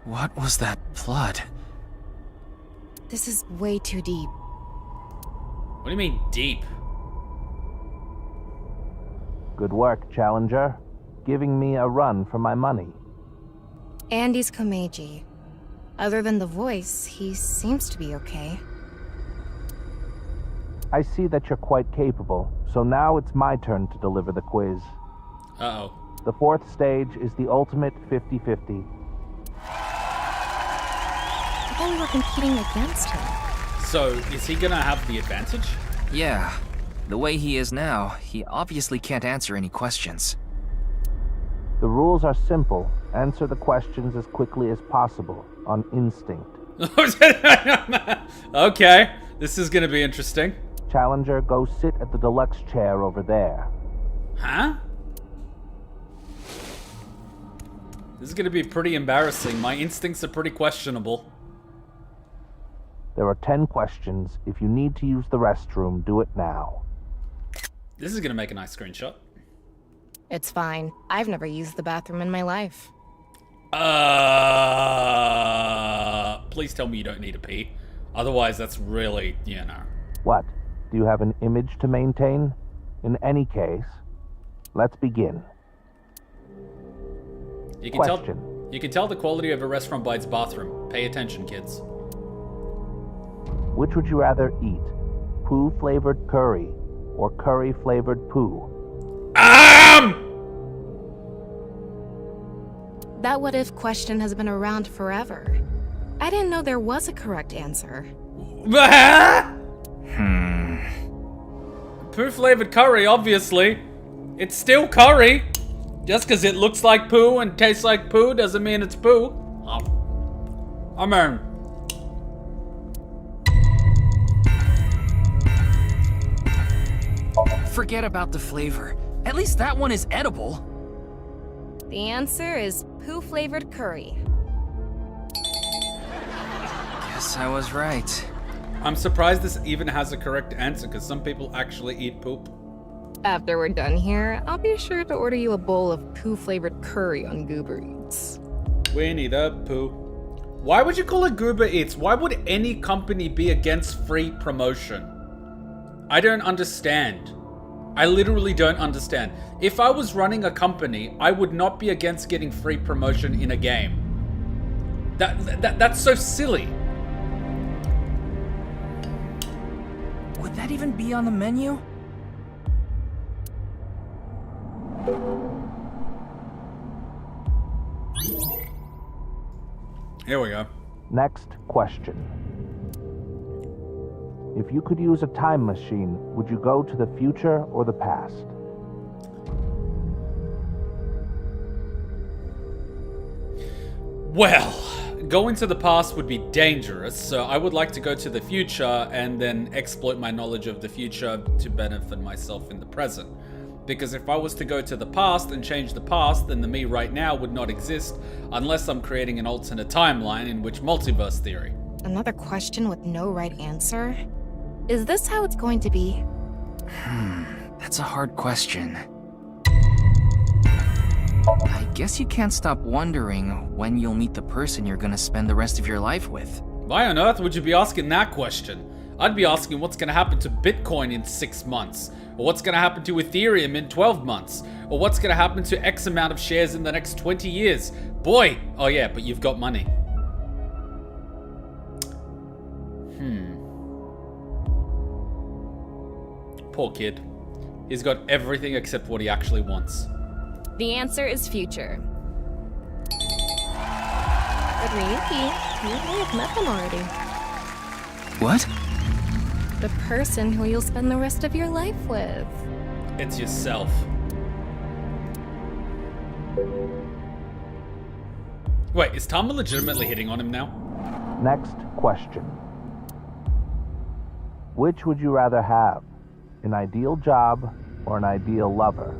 What was that blood? This is way too deep. What do you mean, deep? Good work, Challenger. Giving me a run for my money. Andy's Komeiji. Other than the voice, he seems to be okay. I see that you're quite capable, so now it's my turn to deliver the quiz. Uh-oh. The 4th stage is the ultimate 50-50. I thought we were competing against him. So, is he gonna have the advantage? Yeah. The way he is now, he obviously can't answer any questions. The rules are simple. Answer the questions as quickly as possible, on instinct. Okay, this is gonna be interesting. Challenger, go sit at the deluxe chair over there. Huh? This is gonna be pretty embarrassing. My instincts are pretty questionable. There are 10 questions. If you need to use the restroom, do it now. This is gonna make a nice screenshot. It's fine. I've never used the bathroom in my life. Please tell me you don't need a pee. Otherwise, that's really, you know. What? Do you have an image to maintain? In any case, let's begin. You can tell the quality of a restaurant by its bathroom. Pay attention, kids. Which would you rather eat? Poo-flavored curry or curry-flavored poo? That what-if question has been around forever. I didn't know there was a correct answer. Poo-flavored curry, obviously. It's still curry. Just because it looks like poo and tastes like poo doesn't mean it's poo. I mean... Forget about the flavor. At least that one is edible. The answer is poo-flavored curry. Guess I was right. I'm surprised this even has a correct answer, because some people actually eat poop. After we're done here, I'll be sure to order you a bowl of poo-flavored curry on Goober Eats. Winnie the Pooh. Why would you call it Goober Eats? Why would any company be against free promotion? I don't understand. I literally don't understand. If I was running a company, I would not be against getting free promotion in a game. That's so silly. Would that even be on the menu? Here we go. Next question. If you could use a time machine, would you go to the future or the past? Well, going to the past would be dangerous, so I would like to go to the future and then exploit my knowledge of the future to benefit myself in the present. Because if I was to go to the past and change the past, then the me right now would not exist unless I'm creating an alternate timeline in which multiverse theory. Another question with no right answer? Is this how it's going to be? That's a hard question. I guess you can't stop wondering when you'll meet the person you're gonna spend the rest of your life with. Why on earth would you be asking that question? I'd be asking what's gonna happen to Bitcoin in 6 months, or what's gonna happen to Ethereum in 12 months, or what's gonna happen to X amount of shares in the next 20 years. Boy! Oh yeah, but you've got money. Poor kid. He's got everything except what he actually wants. The answer is future. But Ryuki, you may have met them already. What? The person who you'll spend the rest of your life with. It's yourself. Wait, is Tama legitimately hitting on him now? Next question. Which would you rather have? An ideal job or an ideal lover?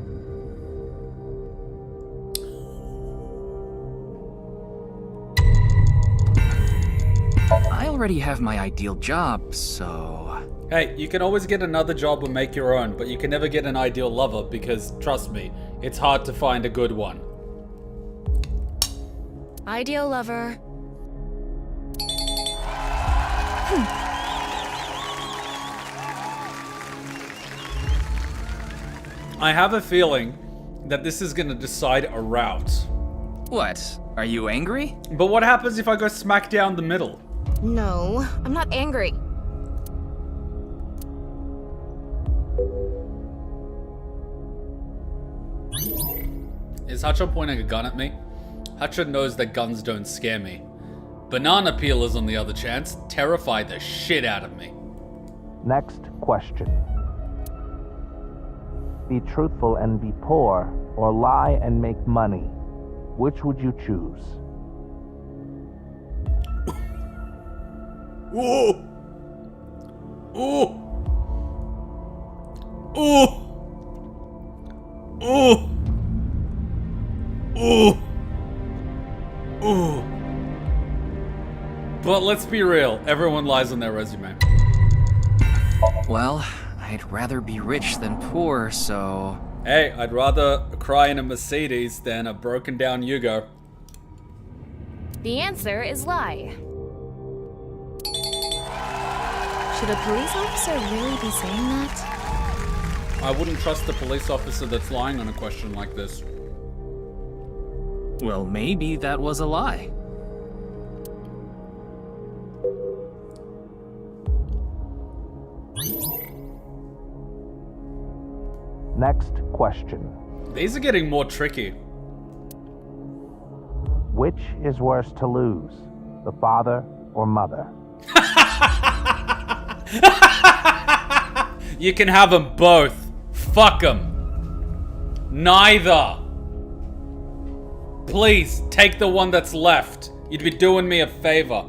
I already have my ideal job, so... Hey, you can always get another job or make your own, but you can never get an ideal lover because, trust me, it's hard to find a good one. Ideal lover. I have a feeling that this is gonna decide a route. What? Are you angry? But what happens if I go smack down the middle? No, I'm not angry. Is Hacho pointing a gun at me? Hacho knows that guns don't scare me. Banana peelers, on the other chance, terrify the shit out of me. Next question. Be truthful and be poor, or lie and make money. Which would you choose? Ooh! Ooh! Ooh! Ooh! Ooh! Ooh! But let's be real, everyone lies on their resume. Well, I'd rather be rich than poor, so... Hey, I'd rather cry in a Mercedes than a broken down Yugo. The answer is lie. Should a police officer really be saying that? I wouldn't trust the police officer that's lying on a question like this. Well, maybe that was a lie. Next question. These are getting more tricky. Which is worse to lose, the father or mother? You can have them both. Fuck them. Neither. Please, take the one that's left. You'd be doing me a favor.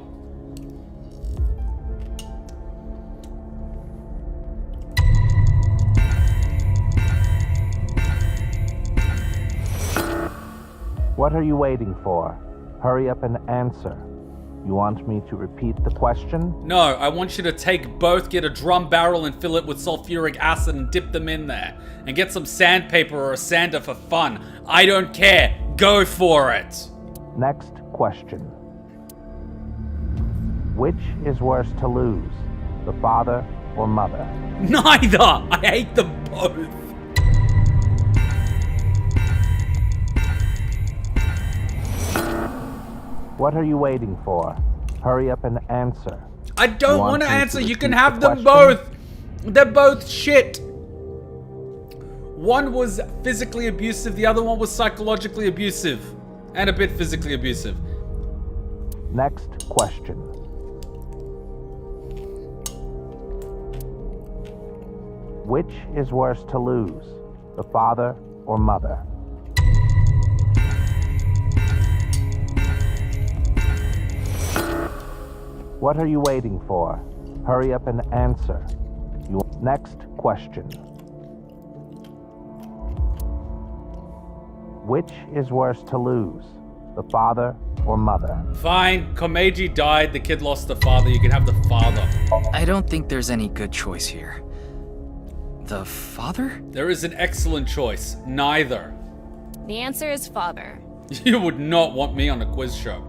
What are you waiting for? Hurry up and answer. You want me to repeat the question? No, I want you to take both, get a drum barrel and fill it with sulfuric acid and dip them in there. And get some sandpaper or a sander for fun. I don't care. Go for it. Next question. Which is worse to lose, the father or mother? Neither! I hate them both. What are you waiting for? Hurry up and answer. I don't want to me answer. You can repeat have the them question? both. They're both shit. One was physically abusive, the other one was psychologically abusive. And a bit physically abusive. Next question. Which is worse to lose, the father or mother? What are you waiting for? Hurry up and answer. Next question. Which is worse to lose, the father or mother? Fine, Komeiji died, the kid lost the father, you can have the father. I don't think there's any good choice here. The father? There is an excellent choice, neither. The answer is father. You would not want me on a quiz show.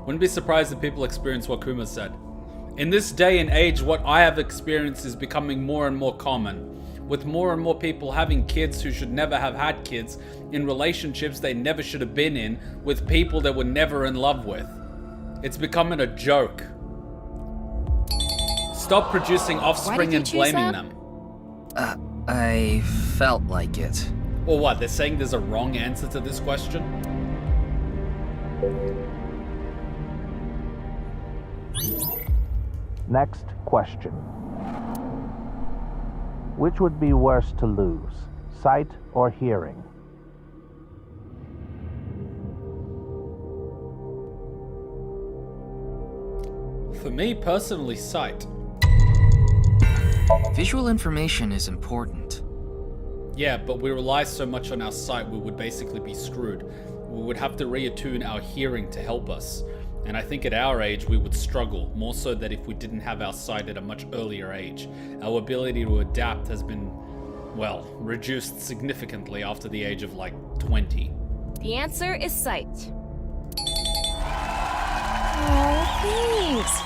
Wouldn't be surprised if people experience what Kuma said. In this day and age, what I have experienced is becoming more and more common. With more and more people having kids who should never have had kids, in relationships they never should have been in, with people they were never in love with. It's becoming a joke. Stop producing offspring and blaming them. I felt like it. Or what, they're saying there's a wrong answer to this question? Next question. Which would be worse to lose, sight or hearing? For me, personally, sight. Visual information is important. Yeah, but we rely so much on our sight, we would basically be screwed. We would have to reattune our hearing to help us. And I think at our age, we would struggle, more so that if we didn't have our sight at a much earlier age. Our ability to adapt has been, well, reduced significantly after the age of like 20. The answer is sight. Oh, thanks.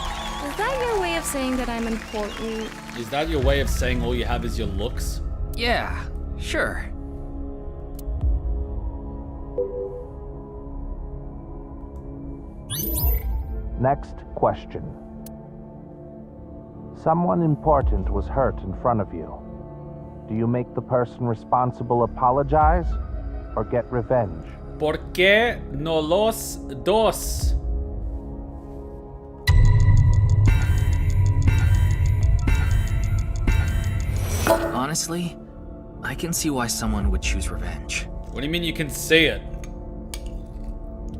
Is that your way of saying that I'm important? Is that your way of saying all you have is your looks? Yeah, sure. Next question. Someone important was hurt in front of you. Do you make the person responsible apologize or get revenge? ¿Por qué no los dos? Honestly, I can see why someone would choose revenge. What do you mean you can see it?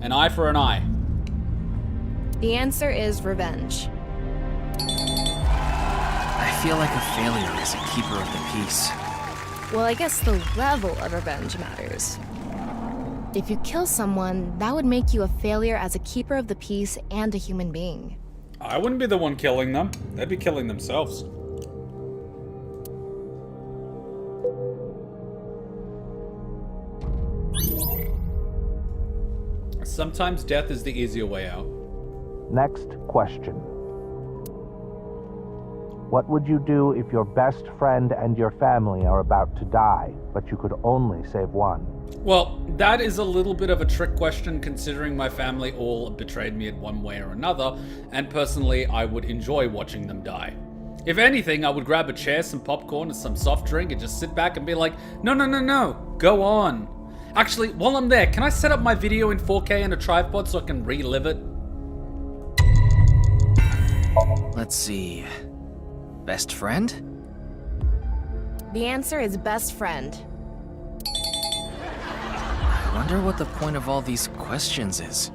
An eye for an eye. The answer is revenge. I feel like a failure as a keeper of the peace. Well, I guess the level of revenge matters. If you kill someone, that would make you a failure as a keeper of the peace and a human being. I wouldn't be the one killing them. They'd be killing themselves. Sometimes death is the easier way out. Next question. What would you do if your best friend and your family are about to die, but you could only save one? Well, that is a little bit of a trick question considering my family all betrayed me in one way or another, and personally, I would enjoy watching them die. If anything, I would grab a chair, some popcorn, and some soft drink and just sit back and be like, no, go on. Actually, while I'm there, can I set up my video in 4K and a tripod so I can relive it? Let's see. Best friend? The answer is best friend. I wonder what the point of all these questions is.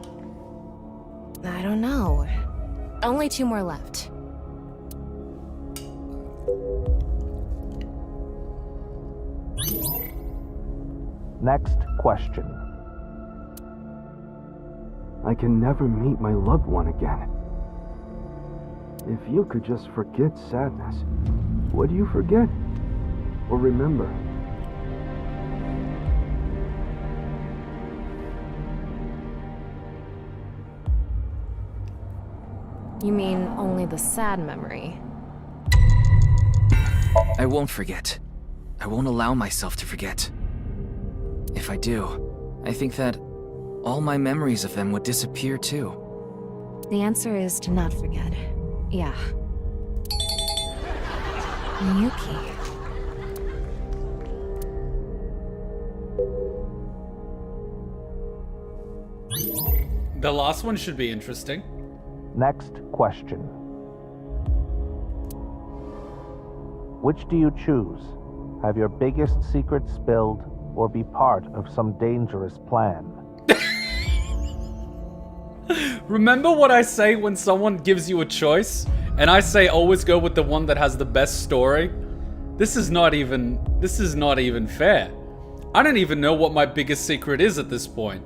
I don't know. Only 2 more left. Next question. I can never meet my loved one again. If you could just forget sadness, what do you forget? Or remember? You mean only the sad memory? I won't forget. I won't allow myself to forget. If I do, I think that all my memories of them would disappear too. The answer is to not forget. Yeah. Miyuki. The last one should be interesting. Next question. Which do you choose? Have your biggest secret spilled or be part of some dangerous plan? Remember what I say when someone gives you a choice? And I say always go with the one that has the best story? This is not even fair. I don't even know what my biggest secret is at this point.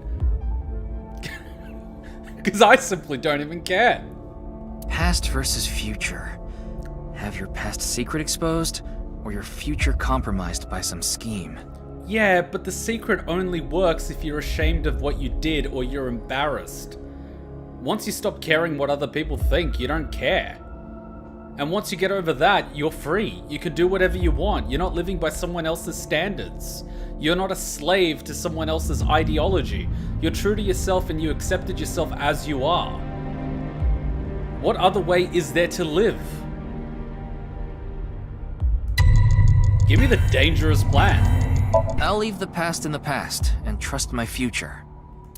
Because I simply don't even care. Past versus future. Have your past secret exposed, or your future compromised by some scheme? Yeah, but the secret only works if you're ashamed of what you did or you're embarrassed. Once you stop caring what other people think, you don't care. And once you get over that, you're free. You can do whatever you want. You're not living by someone else's standards. You're not a slave to someone else's ideology. You're true to yourself and you accepted yourself as you are. What other way is there to live? Give me the dangerous plan. I'll leave the past in the past and trust my future.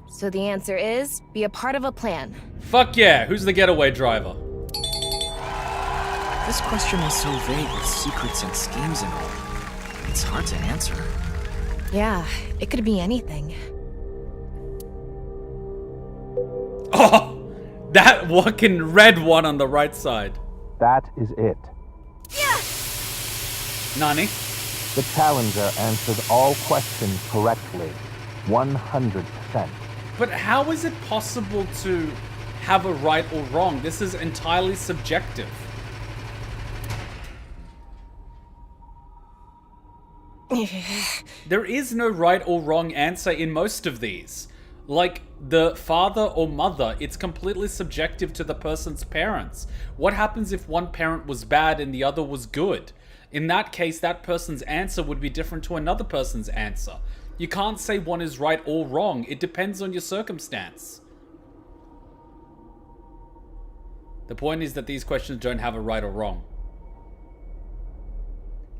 So the answer is, be a part of a plan. Fuck yeah, who's the getaway driver? This question is so vague with secrets and schemes and all. It's hard to answer. Yeah, it could be anything. Oh! That fucking red one on the right side. That is it. Nani? The challenger answered all questions correctly. 100%. But how is it possible to have a right or wrong? This is entirely subjective. There is no right or wrong answer in most of these. Like the father or mother, it's completely subjective to the person's parents. What happens if one parent was bad and the other was good? In that case, that person's answer would be different to another person's answer. You can't say one is right or wrong. It depends on your circumstance. The point is that these questions don't have a right or wrong.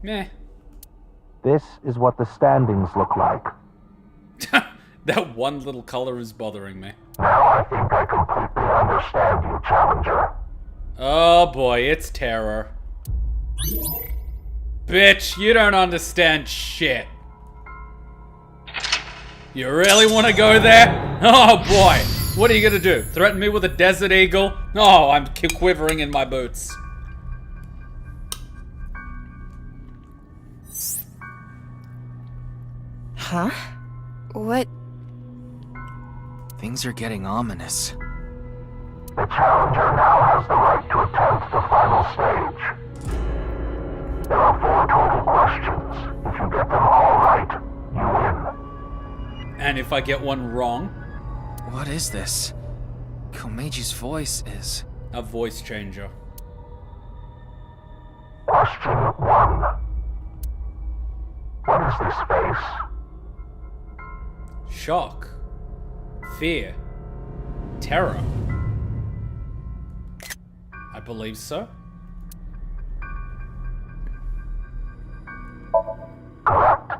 Meh. This is what the standings look like. That one little color is bothering me. Now I think I completely understand you, challenger. Oh boy, it's terror. Bitch, you don't understand shit. You really want to go there? Oh boy, what are you gonna do? Threaten me with a desert eagle? Oh, I'm quivering in my boots. Huh? What? Things are getting ominous. The challenger now has the right to attempt the final stage. There are 4 total questions. If you get them all right, you win. And if I get one wrong? What is this? Komeji's voice is... a voice changer. Question 1. What is this face? Shock. Fear. Terror. I believe so. Correct.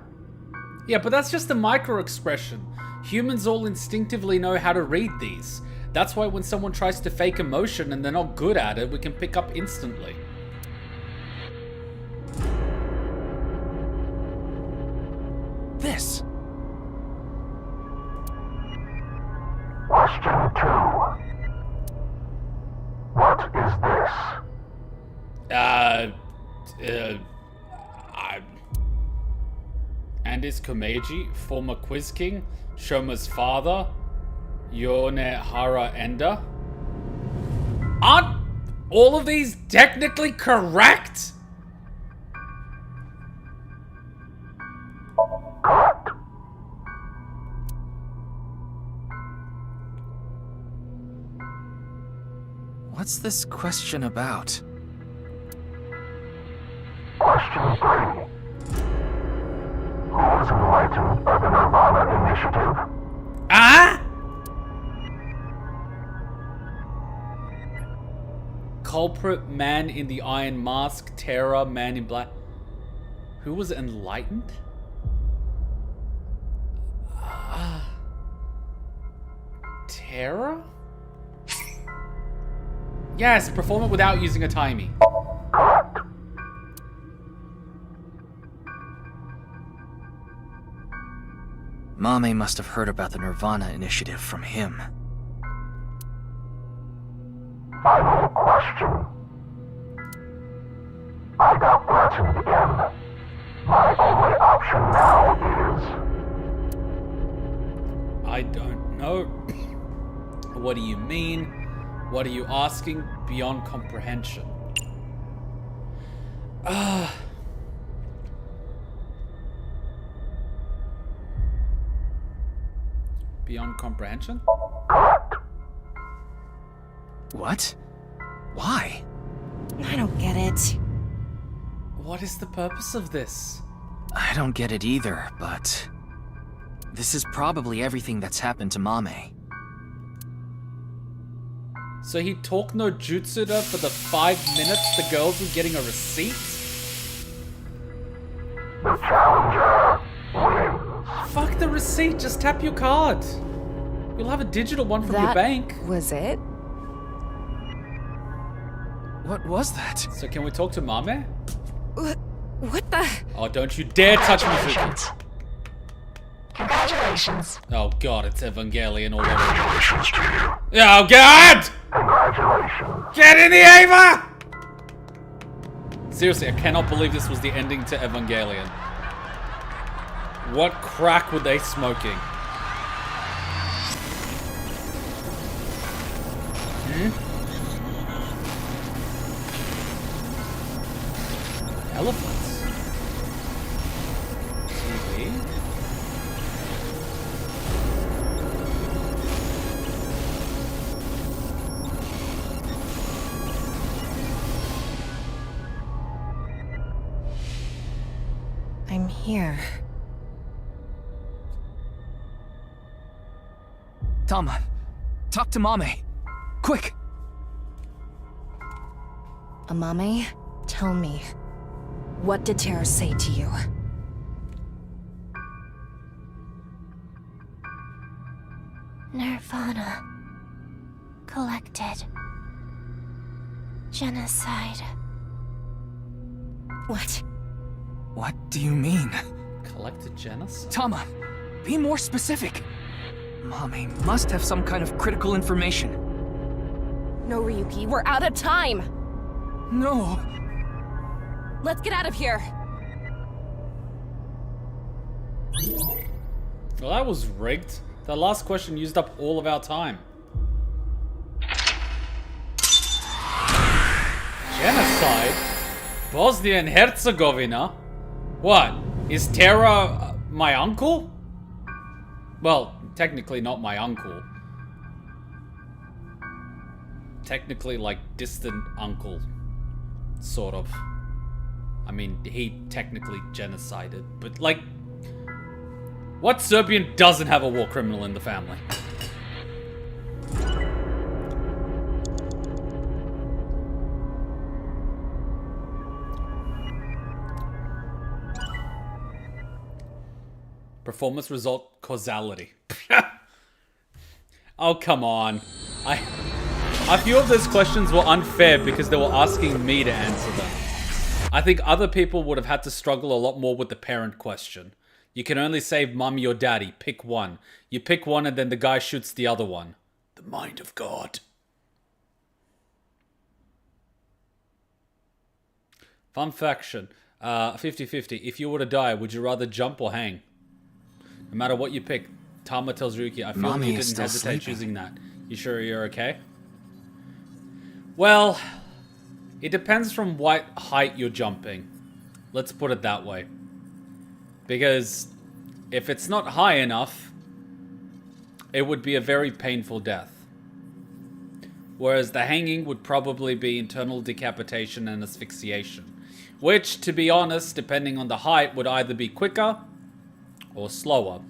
Yeah, but that's just a micro-expression. Humans all instinctively know how to read these. That's why when someone tries to fake emotion and they're not good at it, we can pick up instantly. This. Question 2. What is this? And is Komeji, former Quiz King, Shoma's father, Yonehara Enda? Aren't all of these technically correct? Correct. What's this question about? Question 3. Who was enlightened by the nirvanA initiative? Ah? Culprit, man in the iron mask, terror, man in black. Who was enlightened? Terror? Yes, perform it without using a timey. Correct. Mame must have heard about the nirvanA initiative from him. Final question. I got threatened again. My only option now is I don't know. What do you mean? What are you asking? Beyond comprehension. Beyond comprehension? What? Why? I don't get it. What is the purpose of this? I don't get it either, but... this is probably everything that's happened to Mame. So he talked no jutsu'd her for the 5 minutes the girls were getting a receipt? The challenger wins. Fuck the receipt, just tap your card. You'll have a digital one from your bank. Was it? What was that? So can we talk to Mame? What the? Oh, don't you dare touch me, Shuichi. Congratulations. Oh god, it's Evangelion all over. Congratulations to you. Oh god! Congratulations. Get in the Ava! Seriously, I cannot believe this was the ending to Evangelion. What crack were they smoking? Elephants. TV. I'm here. Tama, talk to Mame. Quick! Amame, tell me. What did Terra say to you? Nirvana. Collected. Genocide. What? What do you mean? Collected genocide? Tama, be more specific. Mame must have some kind of critical information. No, Ryuki, we're out of time! No. Let's get out of here! Well, that was rigged. That last question used up all of our time. Genocide? Bosnia and Herzegovina? What? Is Terra my uncle? Well, technically not my uncle. Technically, like, distant uncle. Sort of. I mean, he technically genocided, but, like... what Serbian doesn't have a war criminal in the family? Performance result causality. Oh, come on. A few of those questions were unfair because they were asking me to answer them. I think other people would have had to struggle a lot more with the parent question. You can only save mommy or daddy. Pick one. You pick one and then the guy shoots the other one. The mind of God. Fun faction. 50-50. If you were to die, would you rather jump or hang? No matter what you pick, Tama tells Ryuki, I feel Mommy you is didn't still hesitate sleeping. choosing that. You sure you're okay? Well, it depends from what height you're jumping. Let's put it that way. Because if it's not high enough, it would be a very painful death. Whereas the hanging would probably be internal decapitation and asphyxiation. Which, to be honest, depending on the height, would either be quicker or slower.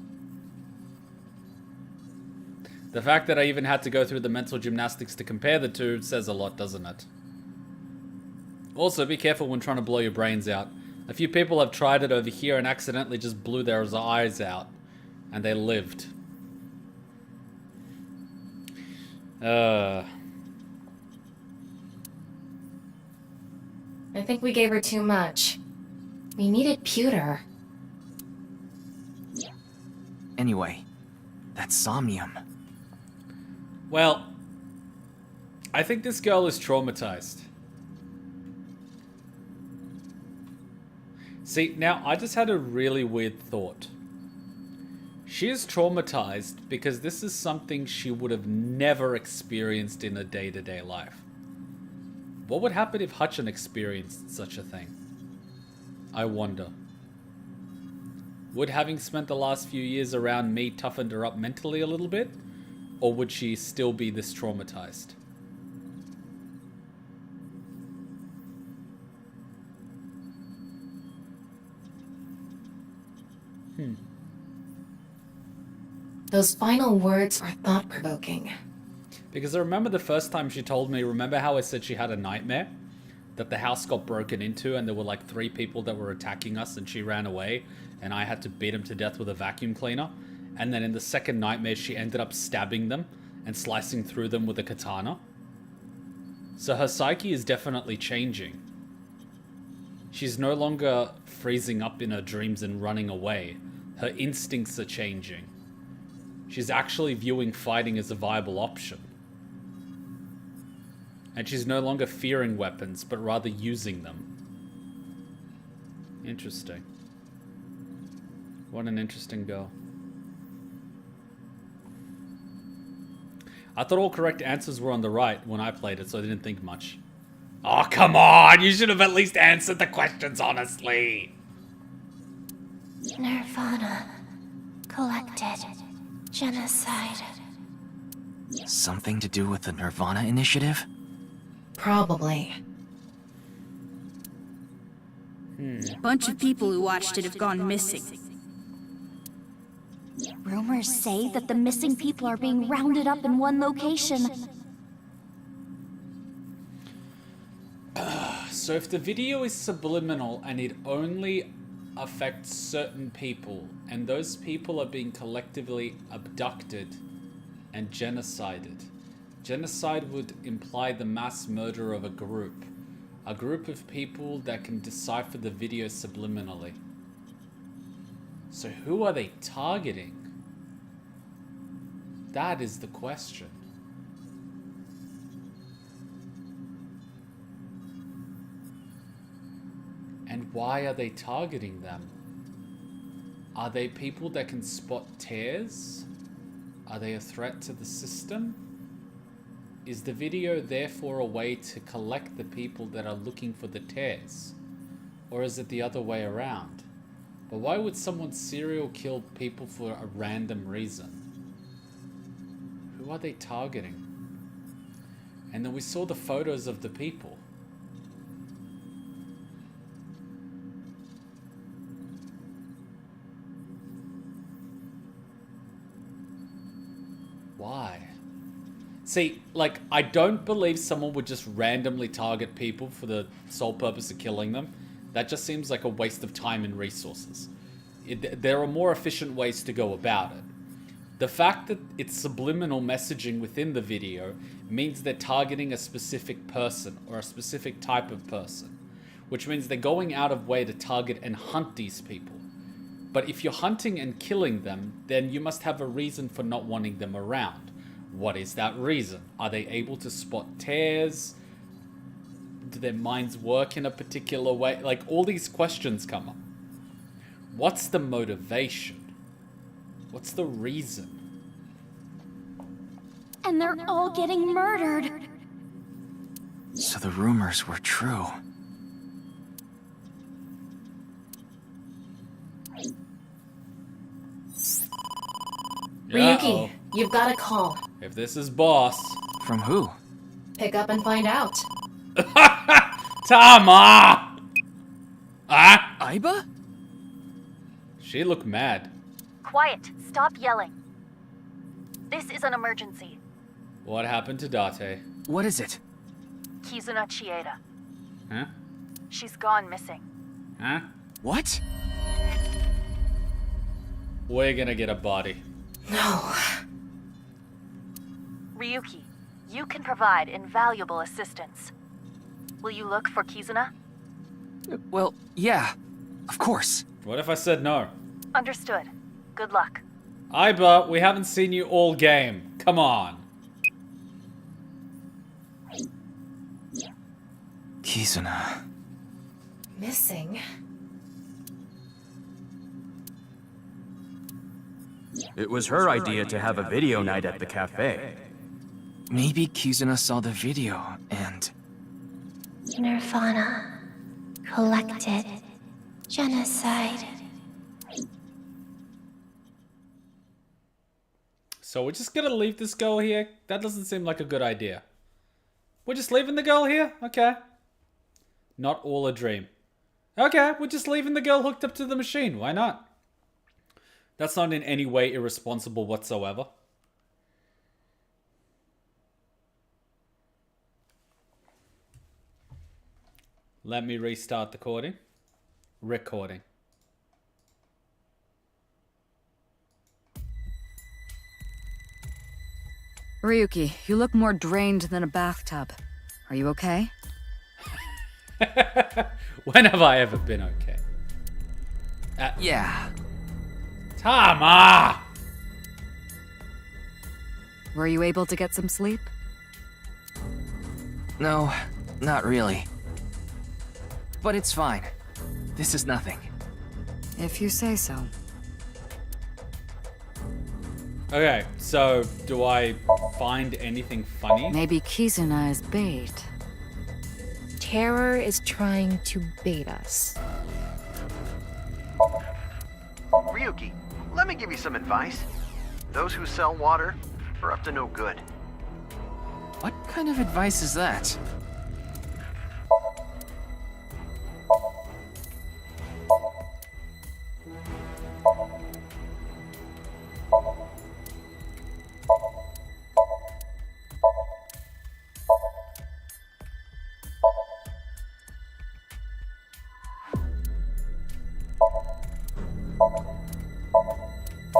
The fact that I even had to go through the mental gymnastics to compare the two says a lot, doesn't it? Also, be careful when trying to blow your brains out. A few people have tried it over here and accidentally just blew their eyes out. And they lived. I think we gave her too much. We needed pewter. Anyway, that's Somnium. Well, I think this girl is traumatized. See, now I just had a really weird thought. She is traumatized because this is something she would have never experienced in her day-to-day life. What would happen if Hutchin experienced such a thing? I wonder. Would having spent the last few years around me toughened her up mentally a little bit? Or would she still be this traumatized? Those final words are thought-provoking. Because I remember the first time she told me, remember how I said she had a nightmare? That the house got broken into and there were like 3 people that were attacking us and she ran away and I had to beat them to death with a vacuum cleaner. And then in the second nightmare, she ended up stabbing them and slicing through them with a katana. So her psyche is definitely changing. She's no longer freezing up in her dreams and running away. Her instincts are changing. She's actually viewing fighting as a viable option. And she's no longer fearing weapons, but rather using them. Interesting. What an interesting girl. I thought all correct answers were on the right when I played it, so I didn't think much. Oh, come on! You should have at least answered the questions honestly! nirvanA. Collected. Genocide. Something to do with the nirvanA initiative? Probably. A bunch of people who watched it have gone missing. Rumors say that the missing people are being rounded up in one location. So if the video is subliminal and it only affects certain people, and those people are being collectively abducted and genocided, genocide would imply the mass murder of a group of people that can decipher the video subliminally. So who are they targeting? That is the question. And why are they targeting them? Are they people that can spot tears? Are they a threat to the system? Is the video therefore a way to collect the people that are looking for the tears? Or is it the other way around? But why would someone serial kill people for a random reason? Who are they targeting? And then we saw the photos of the people. Why? See, like, I don't believe someone would just randomly target people for the sole purpose of killing them. That just seems like a waste of time and resources. There are more efficient ways to go about it. The fact that it's subliminal messaging within the video means they're targeting a specific person or a specific type of person, which means they're going out of way to target and hunt these people. But if you're hunting and killing them, then you must have a reason for not wanting them around. What is that reason? Are they able to spot tears? Do their minds work in a particular way? Like, all these questions come up. What's the motivation? What's the reason? And they're all getting murdered. So the rumors were true. Ryuki, you've got a call. If this is boss. From who? Pick up and find out. Tama! Ah? Aiba? She looked mad. Quiet. Stop yelling. This is an emergency. What happened to Date? What is it? Kizuna Chieda. Huh? She's gone missing. Huh? What? We're gonna get a body. No. Ryuki, you can provide invaluable assistance. Will you look for Kizuna? Well, yeah. Of course. What if I said no? Understood. Good luck. Aiba, we haven't seen you all game. Come on. Kizuna. Missing? It was her idea to have a video night at the cafe. Maybe Kizuna saw the video and... nirvanA. Collected. Genocide. So we're just gonna leave this girl here? That doesn't seem like a good idea. We're just leaving the girl here? Okay. Not all a dream. Okay, we're just leaving the girl hooked up to the machine. Why not? That's not in any way irresponsible whatsoever. Let me restart the recording. Ryuki, you look more drained than a bathtub. Are you okay? When have I ever been okay? Yeah. Tama! Were you able to get some sleep? No, not really. But it's fine. This is nothing. If you say so. Okay, so do I find anything funny? Maybe Kizuna is bait. Terror is trying to bait us. Ryuki, let me give you some advice. Those who sell water are up to no good. What kind of advice is that?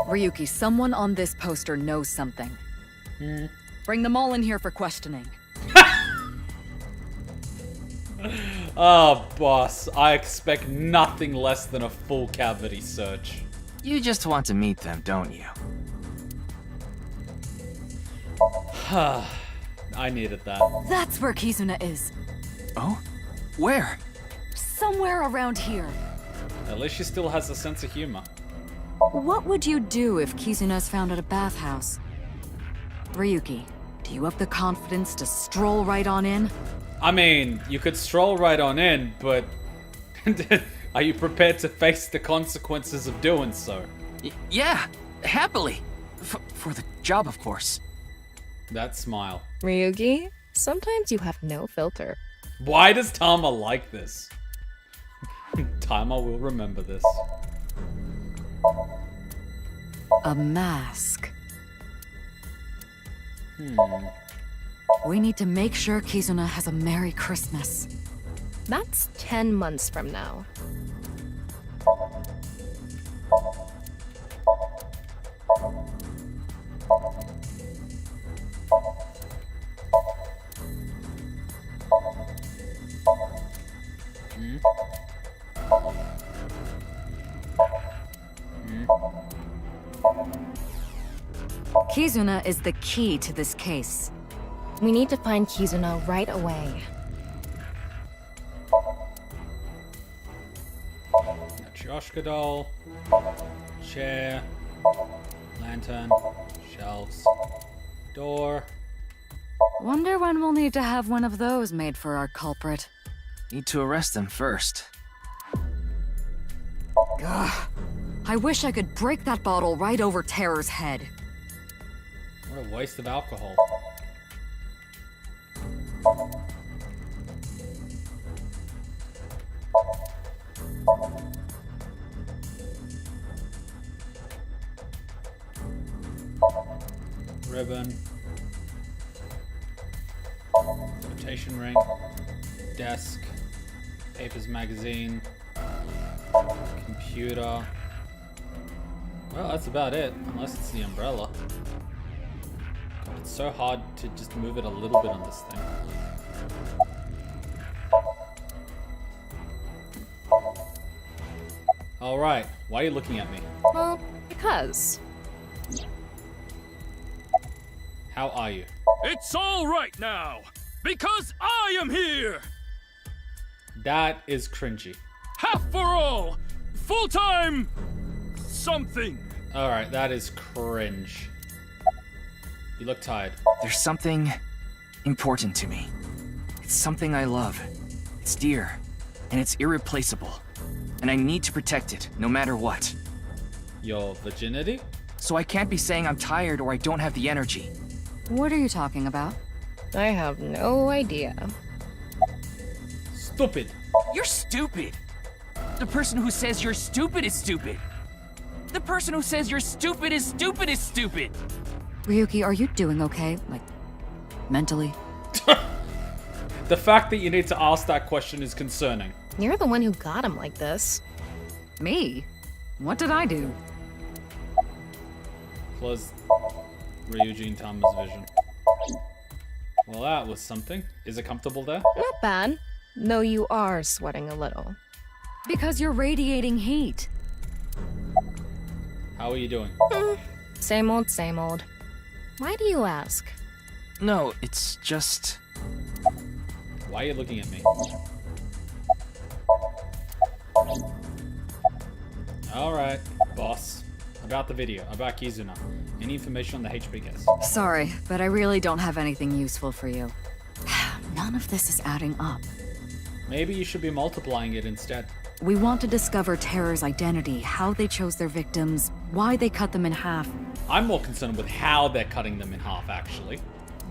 Ryuki, someone on this poster knows something. Bring them all in here for questioning. Oh, boss. I expect nothing less than a full cavity search. You just want to meet them, don't you? I needed that. That's where Kizuna is. Oh? Where? Somewhere around here. At least she still has a sense of humor. What would you do if Kizuna's found at a bathhouse? Ryuki, do you have the confidence to stroll right on in? I mean, you could stroll right on in, but are you prepared to face the consequences of doing so? Yeah, happily. For the job, of course. That smile. Ryuki, sometimes you have no filter. Why does Tama like this? Tama will remember this. A mask. We need to make sure Kizuna has a Merry Christmas. That's 10 months from now. Kizuna is the key to this case. We need to find Kizuna right away. Yoshka doll, chair, lantern, shelves, door. Wonder when we'll need to have one of those made for our culprit. Need to arrest him first. Ugh. I wish I could break that bottle right over Terror's head. What a waste of alcohol. Ribbon. Rotation ring. Desk. Papers magazine. Computer. Well, that's about it, unless it's the umbrella. God, it's so hard to just move it a little bit on this thing. Alright, why are you looking at me? Well, because. How are you? It's all right now, because I am here! That is cringy. Half for all! Full-time... something. Alright, that is cringe. You look tired. There's something important to me. It's something I love. It's dear, and it's irreplaceable. And I need to protect it, no matter what. Your virginity? So I can't be saying I'm tired or I don't have the energy. What are you talking about? I have no idea. Stupid. You're stupid! The person who says you're stupid is stupid! The person who says you're stupid is stupid is stupid! Ryuki, are you doing okay? Like, mentally? The fact that you need to ask that question is concerning. You're the one who got him like this. Me? What did I do? Close Ryuji and Tama's vision. Well, that was something. Is it comfortable there? Not bad. Though you are sweating a little. Because you're radiating heat. How are you doing? Same old, same old. Why do you ask? No, it's just... Why are you looking at me? Alright, boss. About the video, about Kizuna. Any information on the HP case? Sorry, but I really don't have anything useful for you. None of this is adding up. Maybe you should be multiplying it instead. We want to discover Terror's identity, how they chose their victims, why they cut them in half. I'm more concerned with how they're cutting them in half, actually.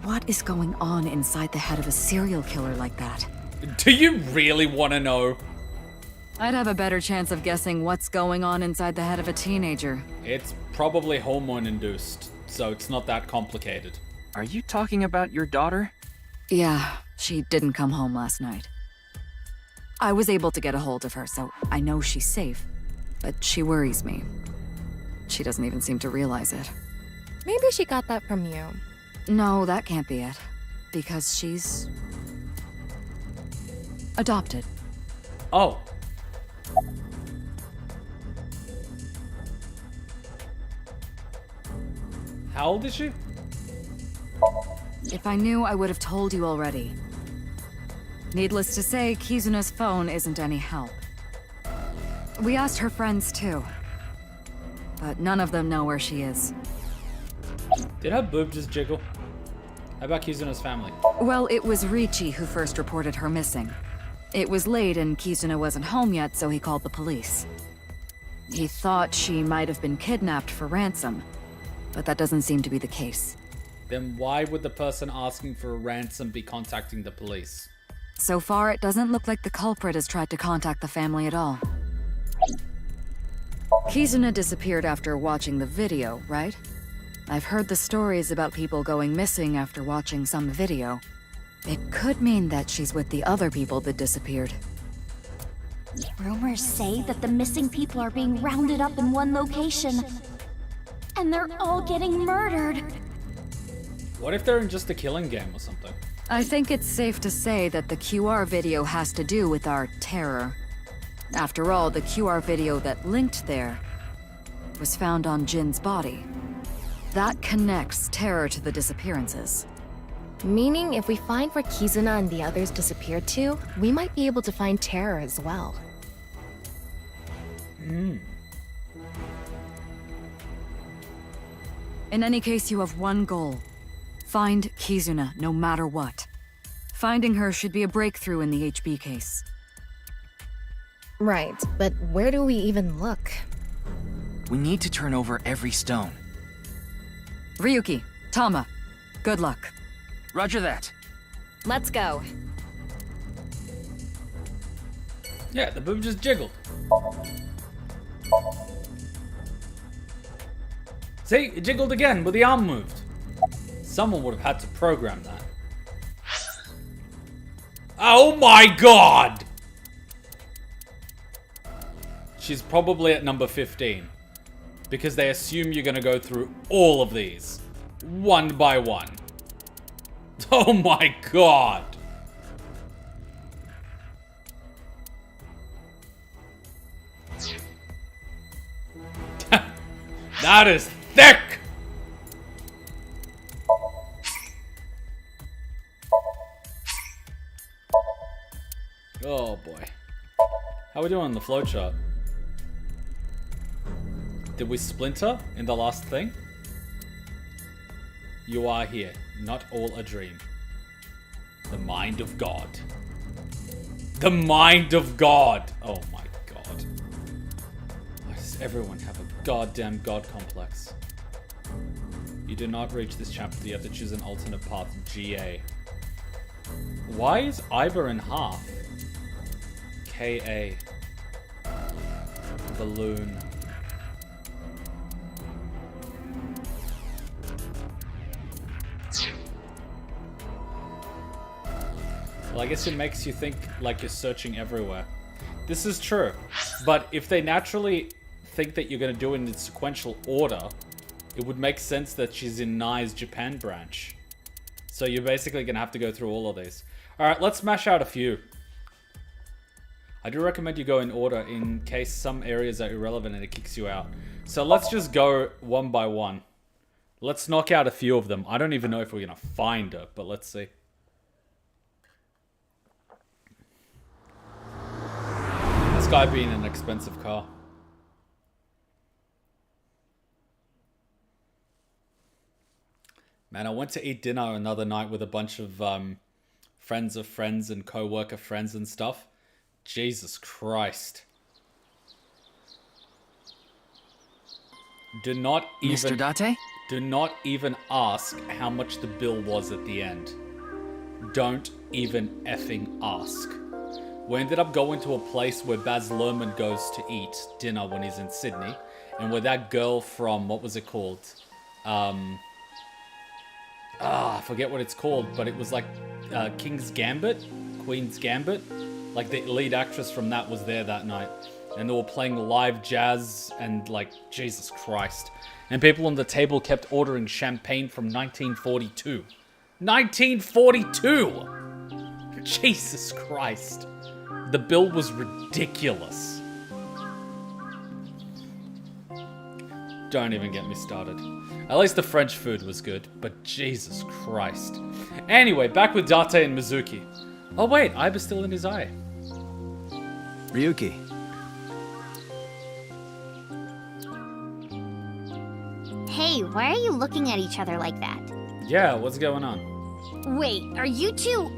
What is going on inside the head of a serial killer like that? Do you really want to know? I'd have a better chance of guessing what's going on inside the head of a teenager. It's probably hormone-induced, so it's not that complicated. Are you talking about your daughter? Yeah, she didn't come home last night. I was able to get a hold of her, so I know she's safe. But she worries me. She doesn't even seem to realize it. Maybe she got that from you. No, that can't be it. Because she's... adopted. Oh. How old is she? If I knew, I would have told you already. Needless to say, Kizuna's phone isn't any help. We asked her friends too. But none of them know where she is. Did her boob just jiggle? How about Kizuna's family? Well, it was Shuichi who first reported her missing. It was late and Kizuna wasn't home yet, so he called the police. He thought she might have been kidnapped for ransom, but that doesn't seem to be the case. Then why would the person asking for a ransom be contacting the police? So far, it doesn't look like the culprit has tried to contact the family at all. Kizuna disappeared after watching the video, right? I've heard the stories about people going missing after watching some video. It could mean that she's with the other people that disappeared. Rumors say that the missing people are being rounded up in one location. And they're all getting murdered. What if they're in just a killing game or something? I think it's safe to say that the QR video has to do with our terror. After all, the QR video that linked there was found on Jin's body. That connects terror to the disappearances. Meaning, if we find where Kizuna and the others disappeared to, we might be able to find terror as well. In any case, you have one goal. Find Kizuna, no matter what. Finding her should be a breakthrough in the HB case. Right, but where do we even look? We need to turn over every stone. Ryuki, Tama, good luck. Roger that. Let's go. Yeah, the boob just jiggled. See, it jiggled again, but the arm moved. Someone would have had to program that. Oh my god! She's probably at number 15. Because they assume you're gonna go through all of these. One by one. Oh my god! That is thick! Oh boy. How we doing on the flowchart? Did we splinter in the last thing? You are here, not all a dream. The mind of God. The mind of God! Oh my god. Why does everyone have a goddamn god complex? You do not reach this chapter, you have to choose an alternate path, GA. Why is Iber in half? KA. Balloon. Well, I guess it makes you think like you're searching everywhere. This is true. But if they naturally think that you're going to do it in sequential order, it would make sense that she's in Nai's Japan branch. So you're basically going to have to go through all of these. Alright, let's smash out a few. I do recommend you go in order in case some areas are irrelevant and it kicks you out. So let's just go one by one. Let's knock out a few of them. I don't even know if we're going to find her, but let's see. This guy being an expensive car. Man, I went to eat dinner another night with a bunch of friends of friends and co-worker friends and stuff. Jesus Christ. Do not even... Mr. Date? Do not even ask how much the bill was at the end. Don't even effing ask. We ended up going to a place where Baz Luhrmann goes to eat dinner when he's in Sydney. And where that girl from, what was it called? I forget what it's called, but it was like King's Gambit? Queen's Gambit? Like the lead actress from that was there that night. And they were playing live jazz and like, Jesus Christ. And people on the table kept ordering champagne from 1942. 1942! Jesus Christ. The bill was ridiculous. Don't even get me started. At least the French food was good, but Jesus Christ. Anyway, back with Date and Mizuki. Oh wait, Iber's still in his eye. Ryuki. Hey, why are you looking at each other like that? Yeah, what's going on? Wait, are you two...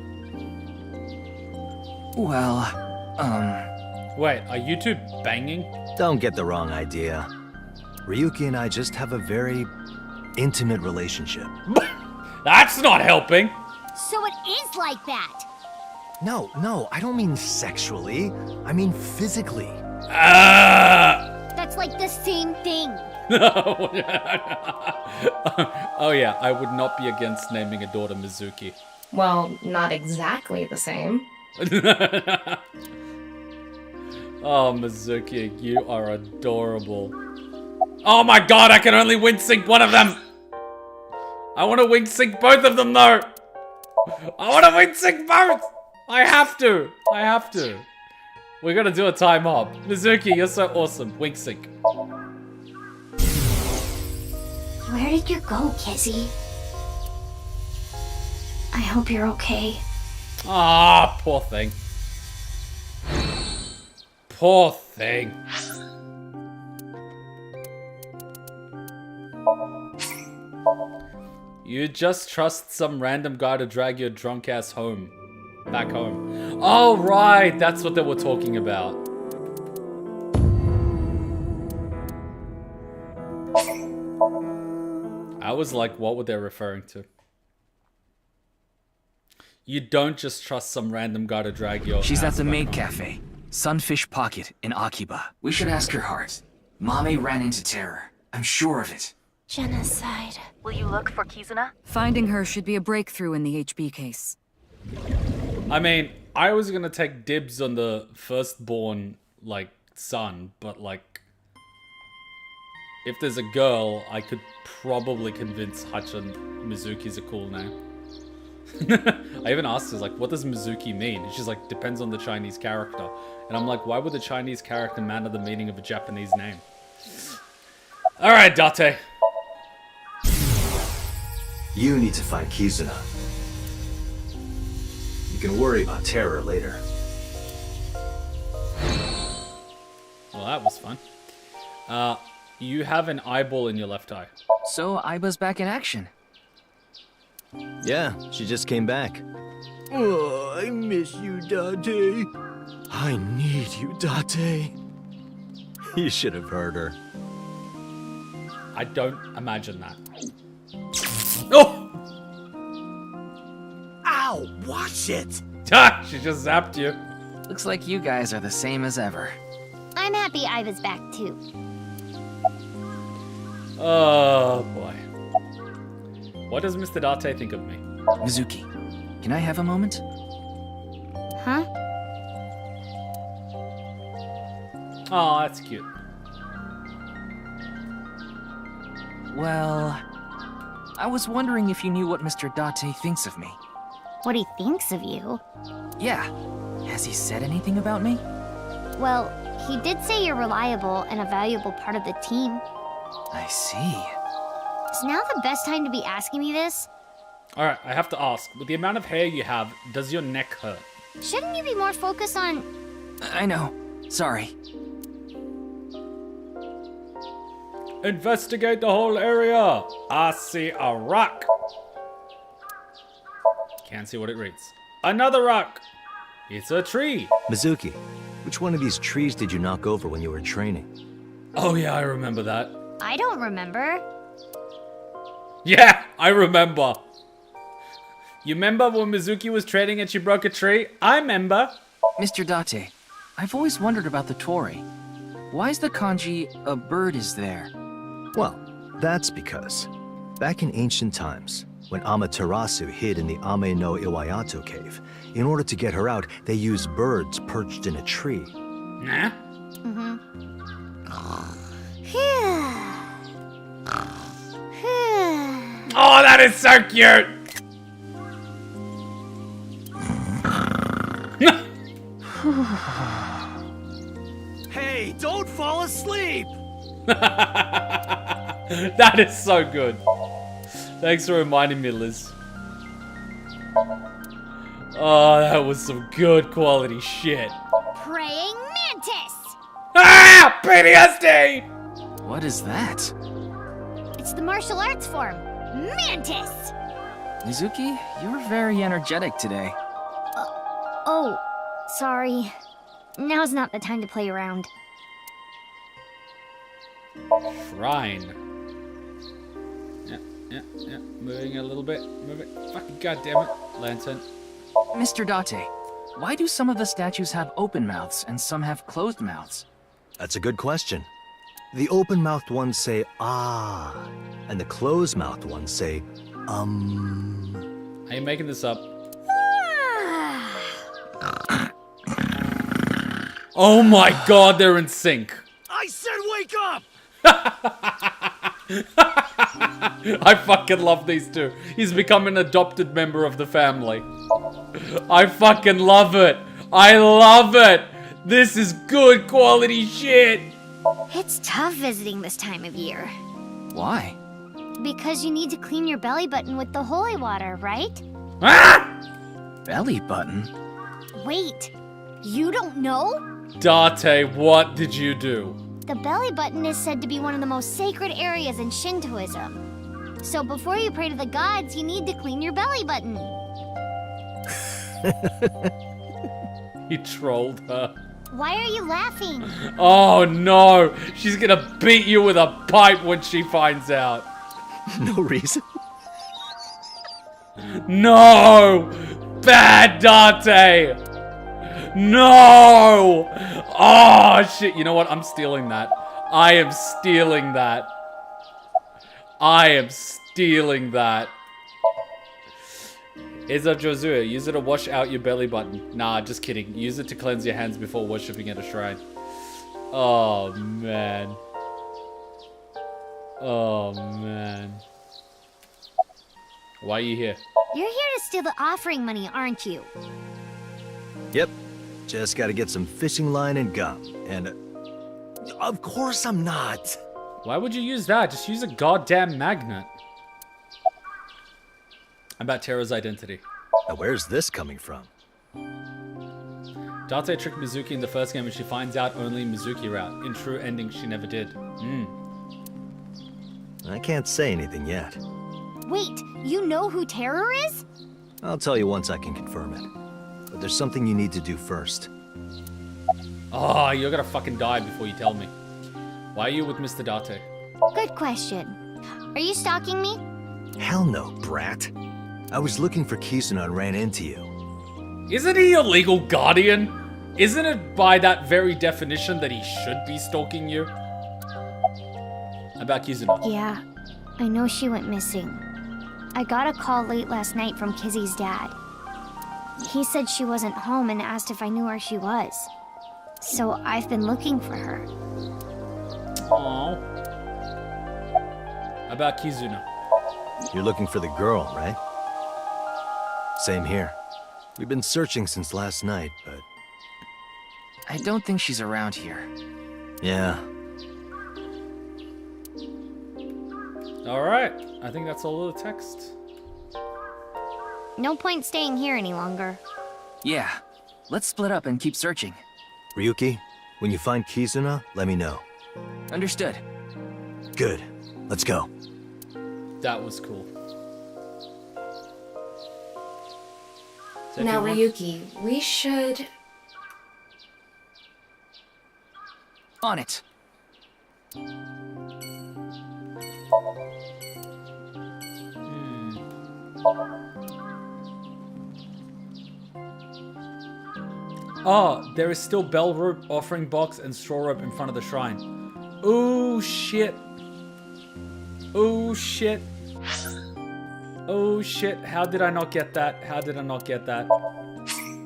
Well, Wait, are you two banging? Don't get the wrong idea. Ryuki and I just have a very intimate relationship. That's not helping! So it is like that! No, I don't mean sexually. I mean physically. That's like the same thing. Oh yeah, I would not be against naming a daughter Mizuki. Well, not exactly the same. Oh, Mizuki, you are adorable. Oh my god, I can only wing sync one of them! I want to wing sync both of them though! I want to wing sync both! I have to! We're gonna do a time hop. Mizuki, you're so awesome. Wing sync. Where did you go, Kizzy? I hope you're okay. Ah, poor thing. Poor thing. You just trust some random guy to drag your drunk ass home. Back home. Oh, right. That's what they were talking about. I was like, what were they referring to? You don't just trust some random guy to drag your she's at ass the back maid home. cafe, Sunfish Pocket in Akiba. We should ask her heart. Mame ran into terror. I'm sure of it. Genocide. Will you look for Kizuna? Finding her should be a breakthrough in the HB case. I mean, I was gonna take dibs on the firstborn, like, son, but, like, if there's a girl, I could probably convince Hachan Mizuki's a cool name. I even asked her, like, what does Mizuki mean? And she's like, depends on the Chinese character. And I'm like, why would the Chinese character matter the meaning of a Japanese name? Alright, Date. You need to find Kizuna. You can worry about terror later. Well, that was fun. You have an eyeball in your left eye. So Aiba's back in action. Yeah, she just came back. Oh, I miss you, Date. I need you, Date. You should have heard her. I don't imagine that. Oh! Ow! Watch it! Ah, she just zapped you. Looks like you guys are the same as ever. I'm happy Aiba's back too. Oh boy. What does Mr. Date think of me? Mizuki, can I have a moment? Huh? Oh, that's cute. Well, I was wondering if you knew what Mr. Date thinks of me. What he thinks of you? Yeah. Has he said anything about me? Well, he did say you're reliable and a valuable part of the team. I see. Is now the best time to be asking me this? Alright, I have to ask. With the amount of hair you have, does your neck hurt? Shouldn't you be more focused on... I know. Sorry. Investigate the whole area. I see a rock. Can't see what it reads. Another rock. It's a tree. Mizuki, which one of these trees did you knock over when you were training? Oh yeah, I remember that. I don't remember. Yeah, I remember. You remember when Mizuki was training and she broke a tree? I remember. Mr. Date, I've always wondered about the Tori. Why is the kanji a bird is there? Well, that's because back in ancient times, when Amaterasu hid in the Ame no Iwayato cave, in order to get her out, they used birds perched in a tree. Nah? Oh, that is so cute! Hey, don't fall asleep! That is so good. Thanks for reminding me, Liz. Oh, that was some good quality shit. Praying mantis! Ah! PTSD! What is that? It's the martial arts form. Mantis! Mizuki, you're very energetic today. Oh, sorry. Now's not the time to play around. Shrine. Yeah. Moving a little bit. Move it. Fucking goddammit. Lantern. Mr. Date, why do some of the statues have open mouths and some have closed mouths? That's a good question. The open-mouthed ones say, ah, and the closed-mouthed ones say, Are you making this up? Oh my god, they're in sync. I said wake up! I fucking love these two. He's become an adopted member of the family. I fucking love it. I love it. This is good quality shit. It's tough visiting this time of year. Why? Because you need to clean your belly button with the holy water, right? Ah! Belly button? Wait, you don't know? Date, what did you do? The belly button is said to be one of the most sacred areas in Shintoism. So before you pray to the gods, you need to clean your belly button. He trolled her. Why are you laughing? Oh no, she's gonna beat you with a pipe when she finds out. no reason. No! Bad Date! No! Oh shit, you know what? I'm stealing that. I am stealing that. I am stealing that. Heads up, Josué. Use it to wash out your belly button. Nah, just kidding. Use it to cleanse your hands before worshipping at a shrine. Oh, man. Oh, man. Why are you here? You're here to steal the offering money, aren't you? Yep. Just gotta get some fishing line and gum. And, of course I'm not. Why would you use that? Just use a goddamn magnet. About Terra's identity. Now where's this coming from? Date tricked Mizuki in the first game and she finds out only Mizuki route. In true ending, she never did. I can't say anything yet. Wait, you know who Terror is? I'll tell you once I can confirm it. But there's something you need to do first. Oh, you're gonna fucking die before you tell me. Why are you with Mr. Date? Good question. Are you stalking me? Hell no, brat. I was looking for Kizuna and ran into you. Isn't he your legal guardian? Isn't it by that very definition that he should be stalking you? About Kizuna. Yeah, I know she went missing. I got a call late last night from Kizzy's dad. He said she wasn't home and asked if I knew where she was. So I've been looking for her. Aww. About Kizuna. You're looking for the girl, right? Same here. We've been searching since last night, but... I don't think she's around here. Yeah. Alright, I think that's all of the text. No point staying here any longer. Yeah, let's split up and keep searching. Ryuki, when you find Kizuna, let me know. Understood. Good. Let's go. That was cool. So Now, Ryuki, we should... On it. Oh, there is still bell rope, offering box, and straw rope in front of the shrine. Oh shit. Oh shit. Oh shit. How did I not get that? How did I not get that?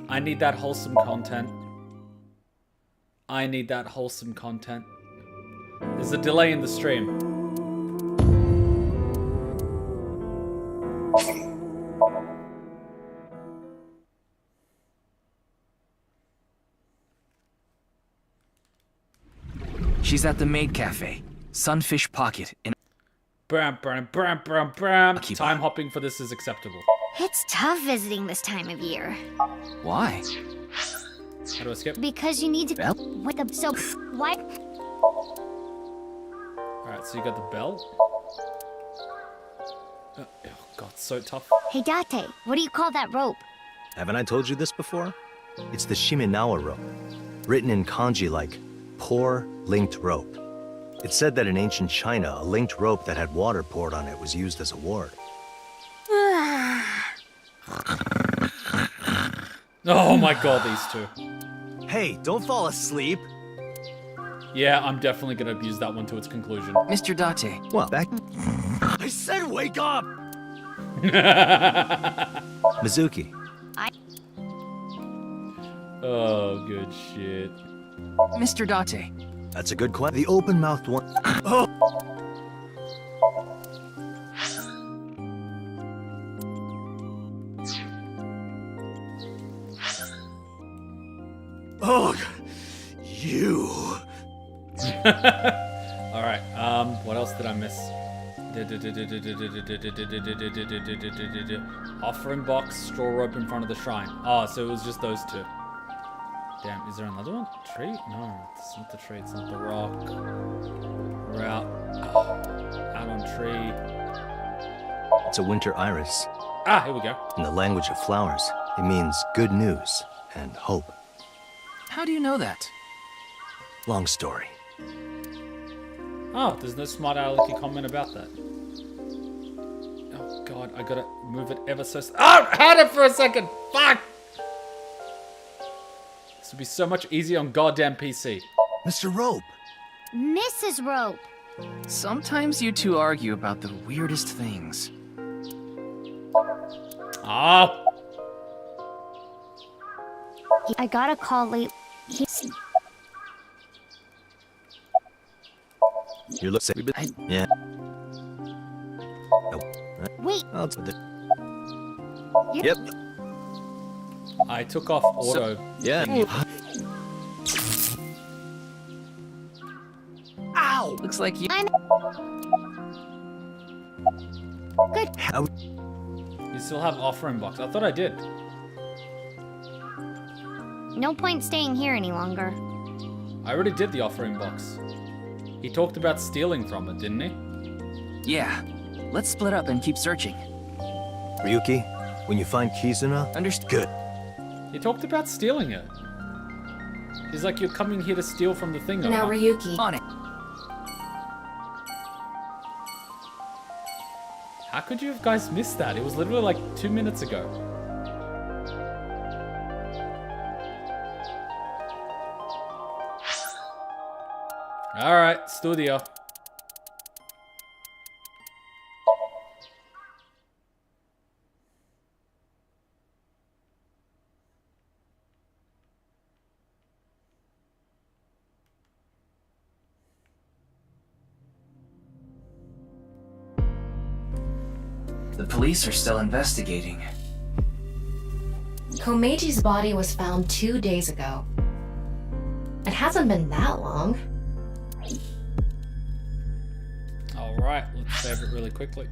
I need that wholesome content. I need that wholesome content. There's a delay in the stream. She's at the maid cafe, Sunfish Pocket in... Bram, bram, bram, bram, bram. Time hopping for this is acceptable. It's tough visiting this time of year. Why? How do I skip? Because you need to... Bell? With the... So... Why... Alright, so you got the bell. Oh god, so tough. Hey, Date, what do you call that rope? Haven't I told you this before? It's the Shimenawa rope. Written in kanji like, poor linked rope. It said that in ancient China, a linked rope that had water poured on it was used as a ward. Oh my god, these two. Hey, don't fall asleep. Yeah, I'm definitely gonna abuse that one to its conclusion. Mr. Date. Well, back... I said wake up! Mizuki. Oh, good shit. Mr. Date. That's a good question. The open-mouthed one... Oh! Oh, you. Alright, what else did I miss? Offering box, straw rope in front of the shrine. Oh, so it was just those two. Damn, is there another one? Tree? No, it's not the tree, it's not the rock. We're out. Out on tree. It's a winter iris. Ah, here we go. In the language of flowers, it means good news and hope. How do you know that? Long story. Oh, there's no smart alecky comment about that. Oh god, I gotta move it ever so... Oh, I had it for a second! Fuck! This would be so much easier on goddamn PC. Mr. Rope! Mrs. Rope! Sometimes you two argue about the weirdest things. Ah! I got a call late. You look sick. Yeah. Nope. Wait. Yep. I took off auto. Yeah. Ow! Looks like you... Good. How? You still have offering box. I thought I did. No point staying here any longer. I already did the offering box. He talked about stealing from it, didn't he? Yeah, let's split up and keep searching. Ryuki, when you find Kizuna, Understood. Good. He talked about stealing it. He's like, you're coming here to steal from the thing. Now, Ryuki. On it. How could you guys miss that? It was literally like 2 minutes ago. Alright, studio. The police are still investigating. Komeji's body was found 2 days ago. It hasn't been that long. Alright, let's save it really quickly.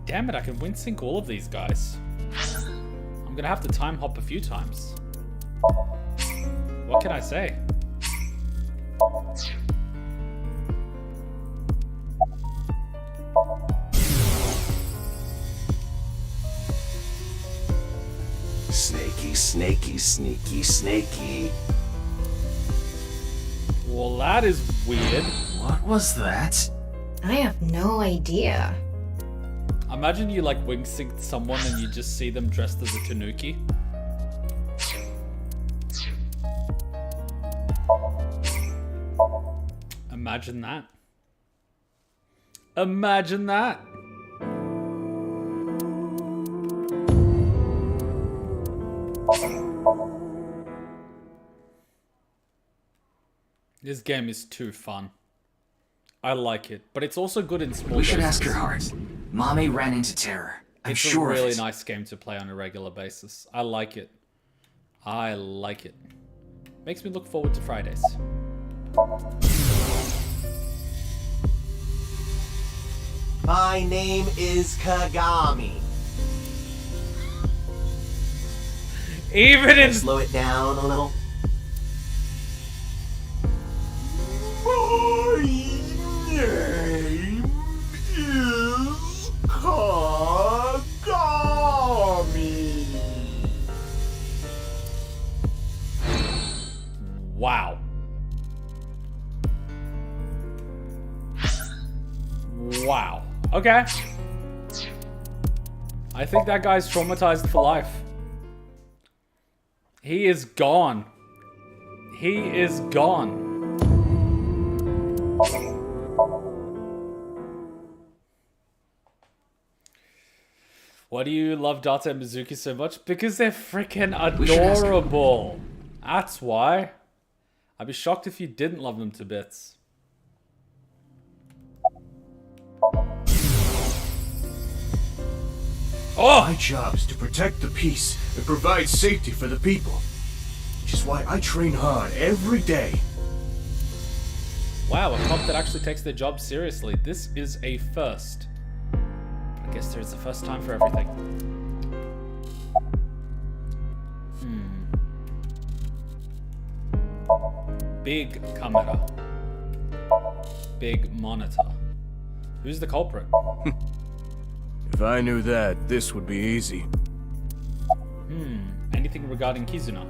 Damn it, I can win sync all of these guys. I'm gonna have to time hop a few times. What can I say? Snaky, snaky, sneaky, snaky. Well, that is weird. What was that? I have no idea. Imagine you like wing synced someone and you just see them dressed as a tanuki. Imagine that. Imagine that. This game is too fun. I like it, but it's also good in small We should doses. ask her heart. Mommy ran into terror. I'm It's sure a of really it. nice game to play on a regular basis. I like it. I like it. Makes me look forward to Fridays. My name is Kagami. Even in... Slow it down a little. My name is Kagami. Wow. Wow. Okay. I think that guy's traumatized for life. He is gone. He is gone. Why do you love Data and Mizuki so much? Because they're freaking adorable. That's why. I'd be shocked if you didn't love them to bits. Oh! My job is to protect the peace and provide safety for the people. Which is why I train hard every day. Wow, a cop that actually takes their job seriously. This is a first. I guess there's a first time for everything. Big camera. Big monitor. Who's the culprit? If I knew that, this would be easy. Anything regarding Kizuna?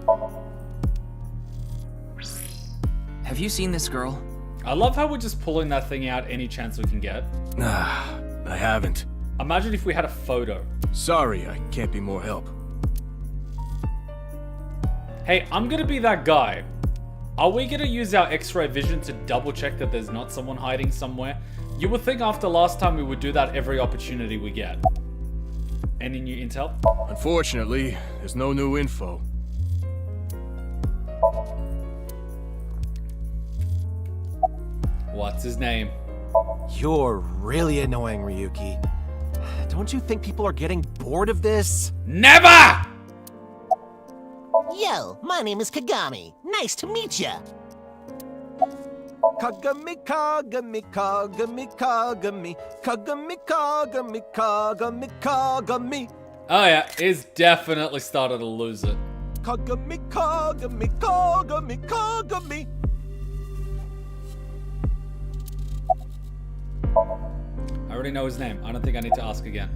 Have you seen this girl? I love how we're just pulling that thing out any chance we can get. Nah, I haven't. Imagine if we had a photo. Sorry, I can't be more help. Hey, I'm gonna be that guy. Are we gonna use our X-ray vision to double check that there's not someone hiding somewhere? You would think after last time we would do that every opportunity we get. Any new intel? Unfortunately, there's no new info. What's his name? You're really annoying, Ryuki. Don't you think people are getting bored of this? Never! Yeah, Well, my name is Kagami. Nice to meet ya. Kagami, Kagami, Kagami, Kagami, Kagami, Kagami, Kagami, Kagami. Oh yeah, he's definitely started to lose it. Kagami, Kagami, Kagami, Kagami. I already know his name. I don't think I need to ask again.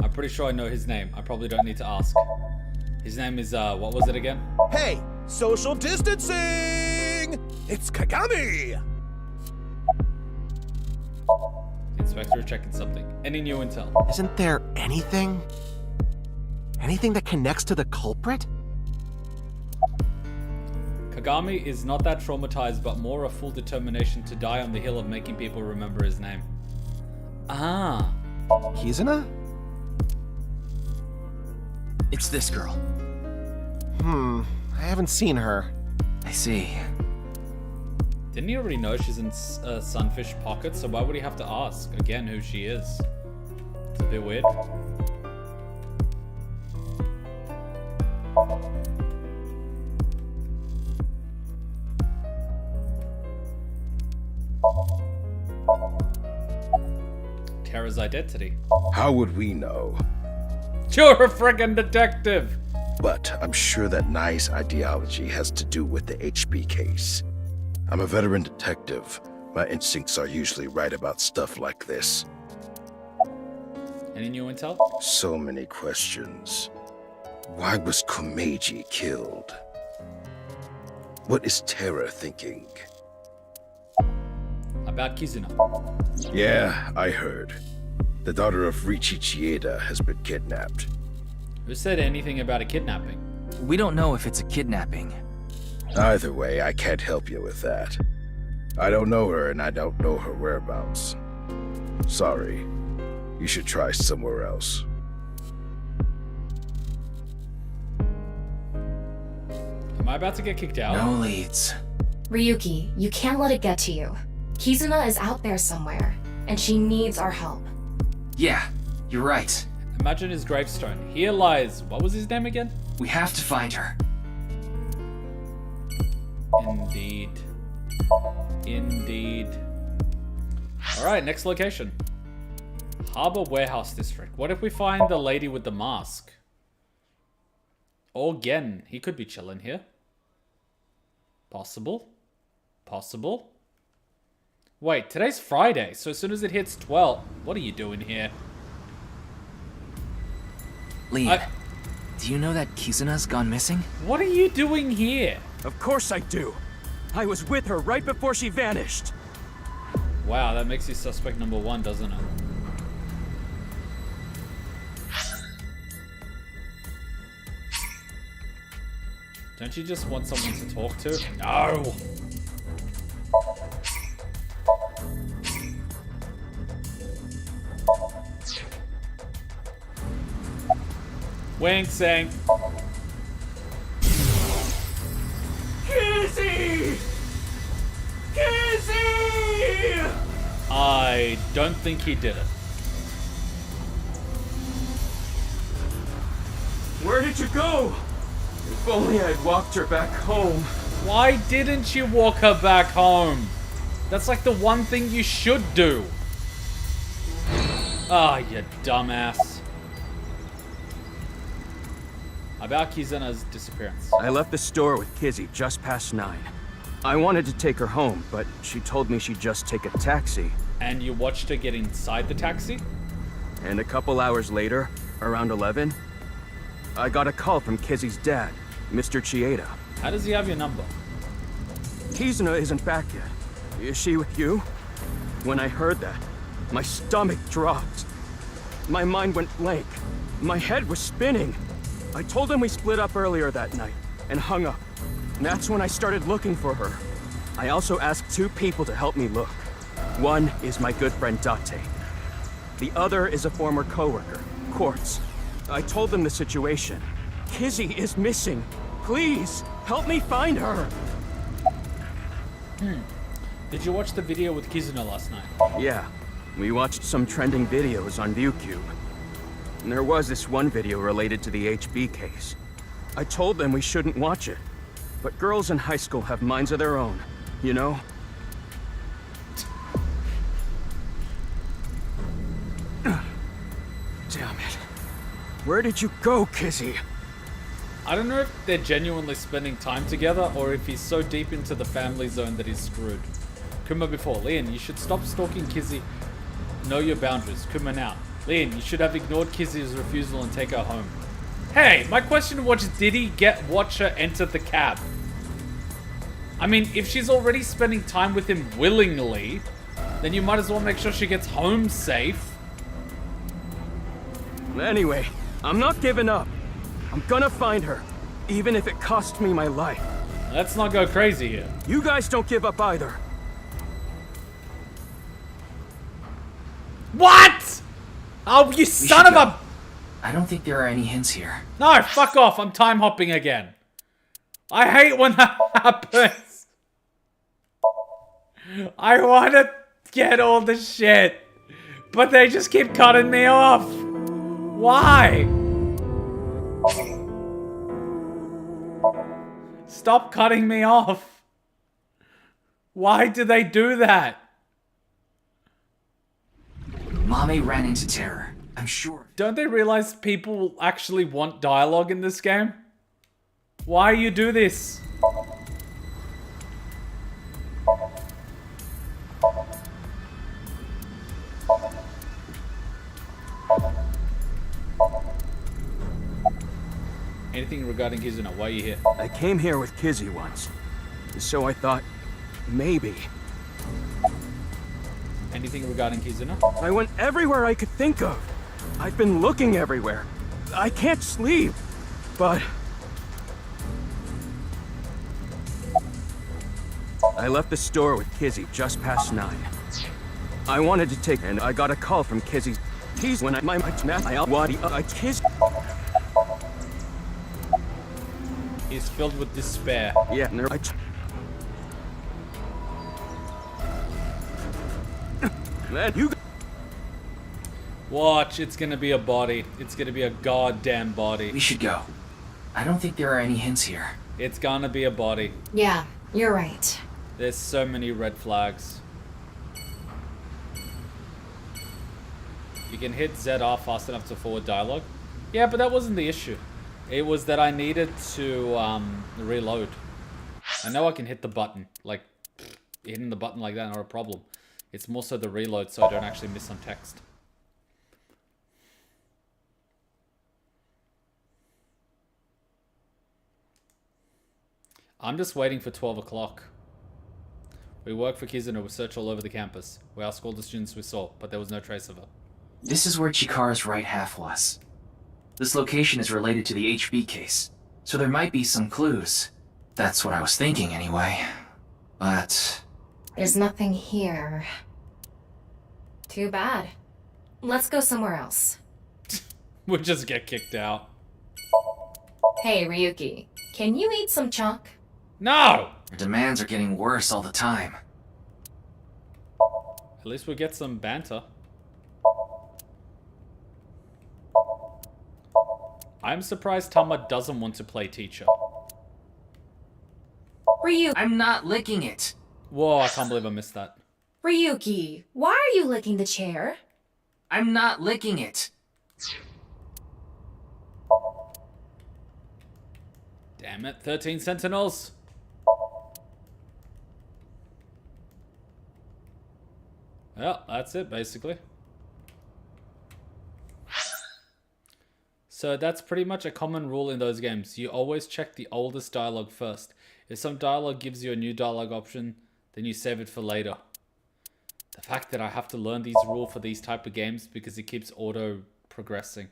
I'm pretty sure I know his name. I probably don't need to ask. His name is, what was it again? Hey, social distancing! It's Kagami! Inspector checking something. Any new intel? Isn't there anything? Anything that connects to the culprit? Kagami is not that traumatized, but more a full determination to die on the hill of making people remember his name. Ah. Kizuna? It's this girl. I haven't seen her. I see. Didn't he already know she's in Sunfish Pocket, so why would he have to ask again who she is? It's a bit weird. Terra's identity. How would we know? You're a friggin' detective! But I'm sure that Nai's ideology has to do with the HB case. I'm a veteran detective. My instincts are usually right about stuff like this. Any new intel? So many questions. Why was Komeiji killed? What is Terra thinking? About Kizuna. Yeah, I heard. The daughter of Riichi Chieda has been kidnapped. Who said anything about a kidnapping? We don't know if it's a kidnapping. Either way, I can't help you with that. I don't know her and I don't know her whereabouts. Sorry. You should try somewhere else. Am I about to get kicked out? No leads. Ryuki, you can't let it get to you. Kizuna is out there somewhere, and she needs our help. Yeah, you're right. Imagine his gravestone. Here lies... What was his name again? We have to find her. Indeed. Indeed. Alright, next location. Harbor Warehouse District. What if we find the lady with the mask? Or Gen. He could be chilling here. Possible. Possible. Wait, today's Friday, so as soon as it hits 12... What are you doing here? Liam, do you know that Kizuna's gone missing? What are you doing here? Of course I do. I was with her right before she vanished. Wow, that makes you suspect number one, doesn't it? Don't you just want someone to talk to? No! Wink, sink. Kizzy! Kizzy! I don't think he did it. Where did you go? If only I'd walked her back home. Why didn't you walk her back home? That's like the one thing you should do. Ah, you dumbass. About Kizuna's disappearance. I left the store with Kizzy just past 9. I wanted to take her home, but she told me she'd just take a taxi. And you watched her get inside the taxi? And a couple hours later, around 11, I got a call from Kizzy's dad, Mr. Chieda. How does he have your number? Kizuna isn't back yet. Is she with you? When I heard that, my stomach dropped. My mind went blank. My head was spinning. I told him we split up earlier that night and hung up. And that's when I started looking for her. I also asked 2 people to help me look. One is my good friend Date. The other is a former coworker, Quartz. I told them the situation. Kizzy is missing. Please, help me find her. Did you watch the video with Kizuna last night? Yeah, we watched some trending videos on ViewCube. And there was this one video related to the HB case. I told them we shouldn't watch it. But girls in high school have minds of their own, you know? Damn it. Where did you go, Kizzy? I don't know if they're genuinely spending time together or if he's so deep into the family zone that he's screwed. Kuma before. Leon, you should stop stalking Kizzy. Know your boundaries. Kuma now. Leon, you should have ignored Kizzy's refusal and take her home. Hey, my question was, did he watch her enter the cab? I mean, if she's already spending time with him willingly, then you might as well make sure she gets home safe. Anyway, I'm not giving up. I'm gonna find her, even if it costs me my life. Let's not go crazy here. You guys don't give up either. What? Oh, you son of a... I don't think there are any hints here. No, fuck off. I'm time hopping again. I hate when that happens. I want to get all the shit, but they just keep cutting me off. Why? Stop cutting me off. Why do they do that? Mame ran into terror, I'm sure. Don't they realize people actually want dialogue in this game? Why you do this? Anything regarding Kizuna? Why are you here? I came here with Kizzy once, so I thought, maybe. Anything regarding Kizuna? I went everywhere I could think of. I've been looking everywhere. I can't sleep, but... I left the store with Kizzy just past 9. I wanted to take, and I got a call from Kizzy. He's when I kissed. He's filled with despair. Yeah, Man, you... Watch, it's gonna be a body. It's gonna be a goddamn body. We should go. I don't think there are any hints here. It's gonna be a body. Yeah, you're right. There's so many red flags. You can hit ZR fast enough to forward dialogue. Yeah, but that wasn't the issue. It was that I needed to reload. I know I can hit the button. Like, hitting the button like that, not a problem. It's more so the reload so I don't actually miss some text. I'm just waiting for 12 o'clock. We work for Kizuna, we search all over the campus. We asked all the students we saw, but there was no trace of her. This is where Chikara's right half was. This location is related to the HB case, so there might be some clues. That's what I was thinking anyway. But... there's nothing here. Too bad. Let's go somewhere else. We'll just get kicked out. Hey, Ryuki. Can you eat some chalk? No! Your demands are getting worse all the time. At least we'll get some banter. I'm surprised Tama doesn't want to play teacher. Ryuki! I'm not licking it! Whoa, I can't believe I missed that. Ryuki, why are you licking the chair? I'm not licking it! Damn it, 13 sentinels! Well, that's it, basically. So that's pretty much a common rule in those games. You always check the oldest dialogue first. If some dialogue gives you a new dialogue option, then you save it for later. The fact that I have to learn these rules for these type of games because it keeps auto progressing.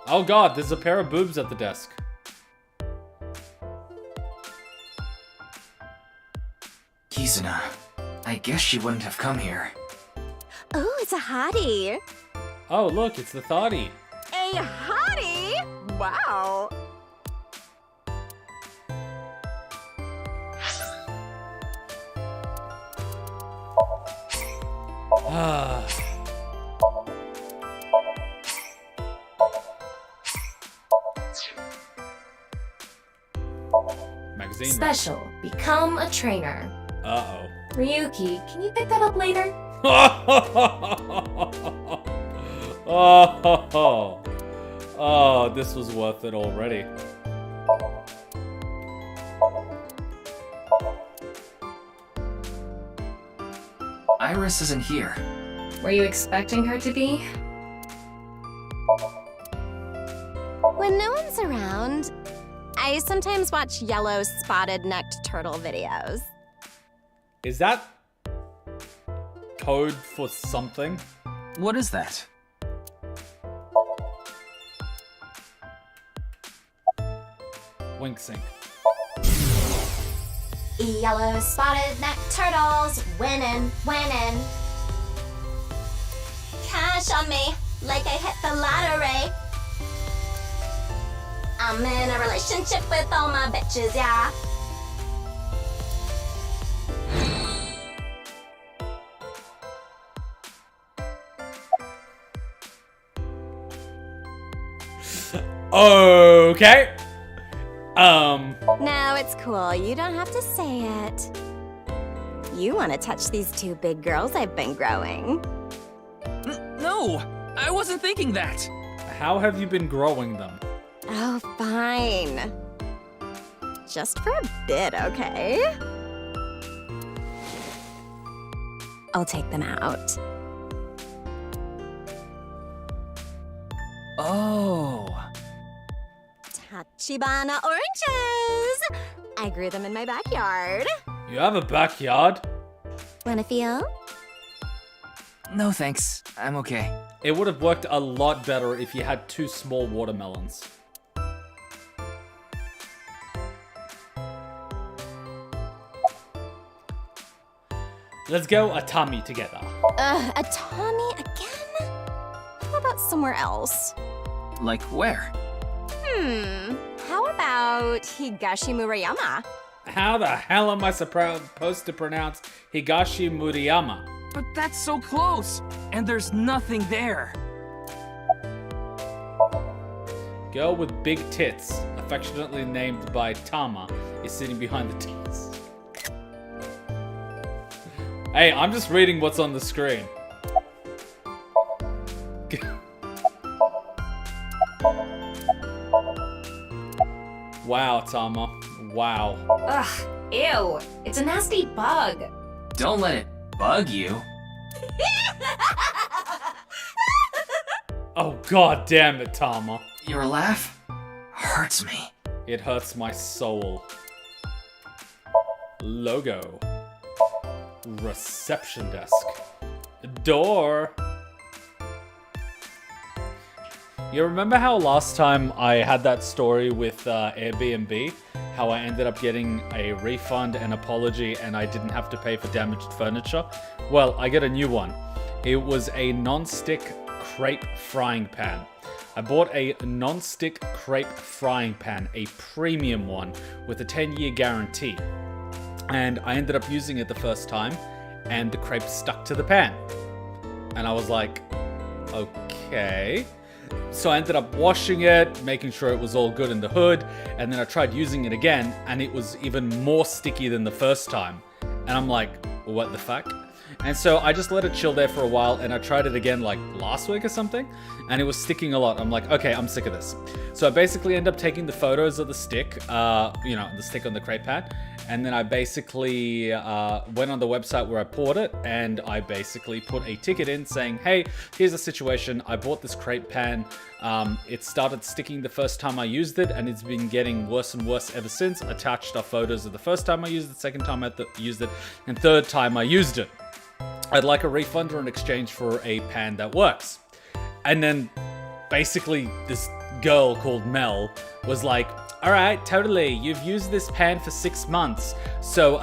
Oh god, there's a pair of boobs at the desk. Kizuna. I guess she wouldn't have come here. Oh, it's a hottie. Oh, look, it's the thottie. A hottie? Wow. Magazine. Special. Become a trainer. Uh-oh. Ryuki, can you pick that up later? Oh, this was worth it already. Iris isn't here. Were you expecting her to be? When no one's around, I sometimes watch yellow spotted-necked turtle videos. Is that code for something? What is that? Wink sync. Yellow spotted-necked turtles, winning, winning. Cash on me, like I hit the lottery. I'm in a relationship with all my bitches, yeah. Okay. No, it's cool. You don't have to say it. You want to touch these two big girls I've been growing. No, I wasn't thinking that. How have you been growing them? Oh, fine. Just for a bit, okay? I'll take them out. Oh. Tachibana oranges! I grew them in my backyard. You have a backyard? Wanna feel? No thanks, I'm okay. It would have worked a lot better if you had 2 small watermelons. Let's go Atami together. A Tommy again? How about somewhere else? Like where? How about Higashi Murayama? How the hell am I supposed to pronounce Higashi Murayama? But that's so close, and there's nothing there. Girl with big tits, affectionately named by Tama, is sitting behind the tits. Hey, I'm just reading what's on the screen. Wow, Tama. Wow. Ugh, ew. It's a nasty bug. Don't let it bug you. Oh, god damn it, Tama. Your laugh hurts me. It hurts my soul. Logo. Reception desk. Door. You remember how last time I had that story with Airbnb? How I ended up getting a refund and apology and I didn't have to pay for damaged furniture? Well, I get a new one. It was a non-stick crepe frying pan. I bought a non-stick crepe frying pan, a premium one with a 10-year guarantee. And I ended up using it the first time and the crepe stuck to the pan. And I was like, okay. So I ended up washing it, making sure it was all good in the hood, and then I tried using it again, and it was even more sticky than the first time. And I'm like, what the fuck? And so I just let it chill there for a while, and I tried it again like last week or something, and it was sticking a lot. I'm like, okay, I'm sick of this. So I basically end up taking the photos of the stick, the stick on the crepe pan, and then I basically went on the website where I bought it, and I basically put a ticket in saying, hey, here's the situation. I bought this crepe pan. It started sticking the first time I used it, and it's been getting worse and worse ever since. Attached are photos of the first time I used it, second time I used it, and third time I used it. I'd like a refund or an exchange for a pan that works. And then basically this girl called Mel was like, all right, totally. You've used this pan for 6 months. So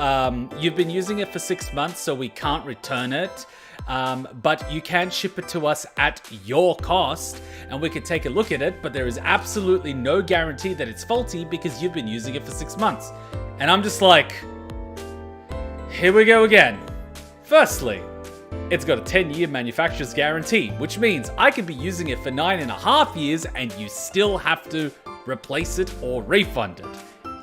you've been using it for 6 months, so we can't return it. But you can ship it to us at your cost and we can take a look at it. But there is absolutely no guarantee that it's faulty because you've been using it for 6 months. And I'm just like, here we go again. Firstly, It's got a 10-year manufacturer's guarantee, which means I could be using it for 9.5 years and you still have to replace it or refund it.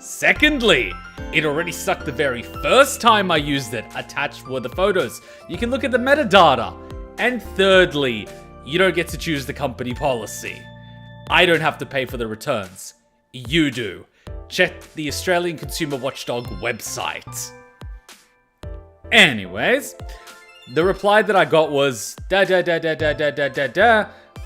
Secondly, it already sucked the very first time I used it. Attached were the photos. You can look at the metadata. And thirdly, you don't get to choose the company policy. I don't have to pay for the returns. You do. Check the Australian Consumer Watchdog website. Anyways, the reply that I got was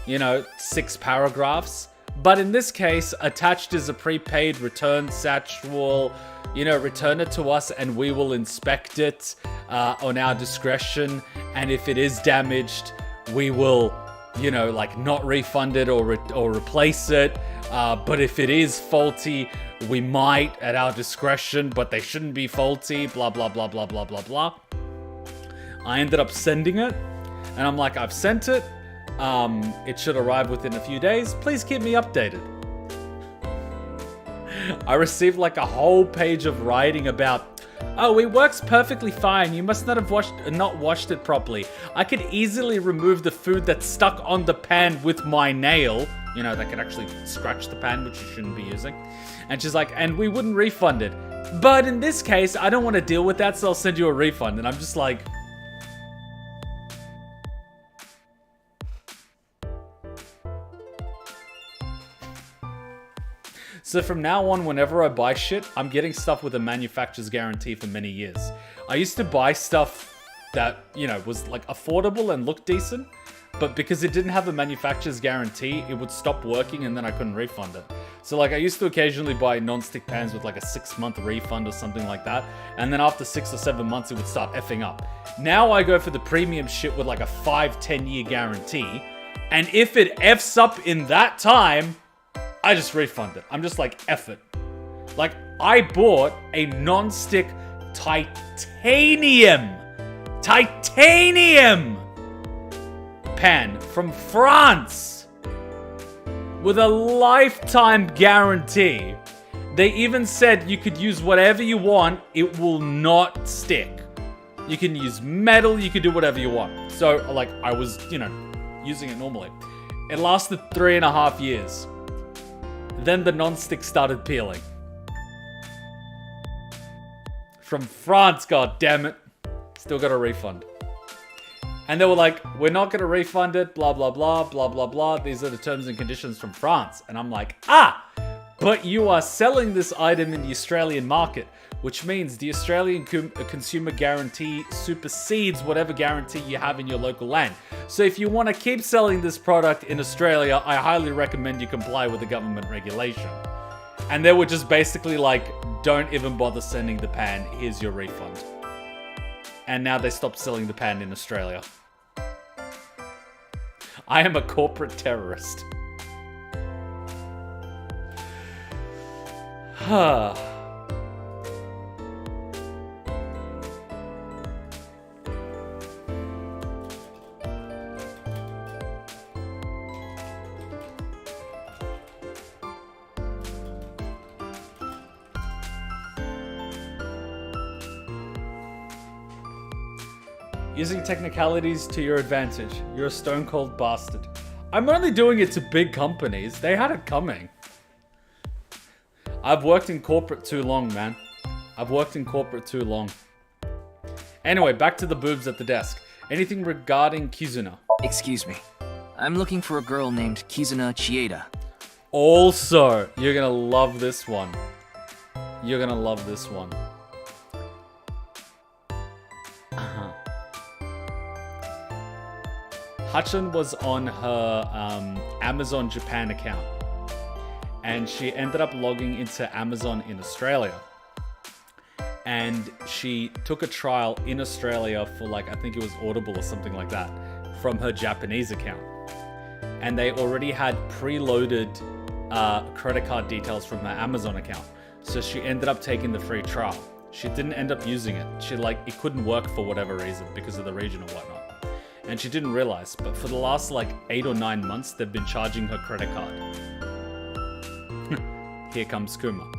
you know, 6 paragraphs. But in this case, attached is a prepaid return satchel. You know, return it to us and we will inspect it on our discretion. And if it is damaged, we will, you know, like not refund it or replace it. But if it is faulty, we might at our discretion, but they shouldn't be faulty, blah, blah, blah, blah, blah, blah, blah. I ended up sending it and I'm like, I've sent it. It should arrive within a few days. Please keep me updated. I received like a whole page of writing about, oh, it works perfectly fine. You must not have washed it properly. I could easily remove the food that's stuck on the pan with my nail. You know, that could actually scratch the pan, which you shouldn't be using. And she's like, and we wouldn't refund it. But in this case, I don't want to deal with that, so I'll send you a refund. And I'm just like, so from now on, whenever I buy shit, I'm getting stuff with a manufacturer's guarantee for many years. I used to buy stuff that, you know, was like affordable and looked decent, but because it didn't have a manufacturer's guarantee, it would stop working and then I couldn't refund it. So like I used to occasionally buy non-stick pans with like a 6-month refund or something like that, and then after 6 or 7 months, it would start effing up. Now I go for the premium shit with like a 5-10 year guarantee, and if it F's up in that time, I just refund it. I'm just like, F it. Like, I bought a non-stick titanium pan from France with a lifetime guarantee. They even said you could use whatever you want. It will not stick. You can use metal. You can do whatever you want. So, like, I was, you know, using it normally. It lasted 3.5 years. Then the non-stick started peeling. From France, god damn it. Still got a refund. And they were like, we're not going to refund it, blah, blah, blah, blah, blah, blah. These are the terms and conditions from France. And I'm like, but you are selling this item in the Australian market, which means the Australian consumer guarantee supersedes whatever guarantee you have in your local land. So if you want to keep selling this product in Australia, I highly recommend you comply with the government regulation. And they were just basically like, don't even bother sending the pan, here's your refund. And now they stopped selling the pan in Australia. I am a corporate terrorist. Using technicalities to your advantage. You're a stone-cold bastard. I'm only doing it to big companies. They had it coming. I've worked in corporate too long, man. I've worked in corporate too long. Anyway, back to the boobs at the desk. Anything regarding Kizuna? Excuse me. I'm looking for a girl named Kizuna Chieda. Also, you're gonna love this one. You're gonna love this one. Hachan was on her Amazon Japan account, and she ended up logging into Amazon in Australia. And she took a trial in Australia for like, I think it was Audible or something like that, from her Japanese account. And they already had preloaded credit card details from her Amazon account. So she ended up taking the free trial. She didn't end up using it. It couldn't work for whatever reason because of the region or whatnot. And she didn't realize, but for the last like 8 or 9 months, they've been charging her credit card. Here comes Kuma.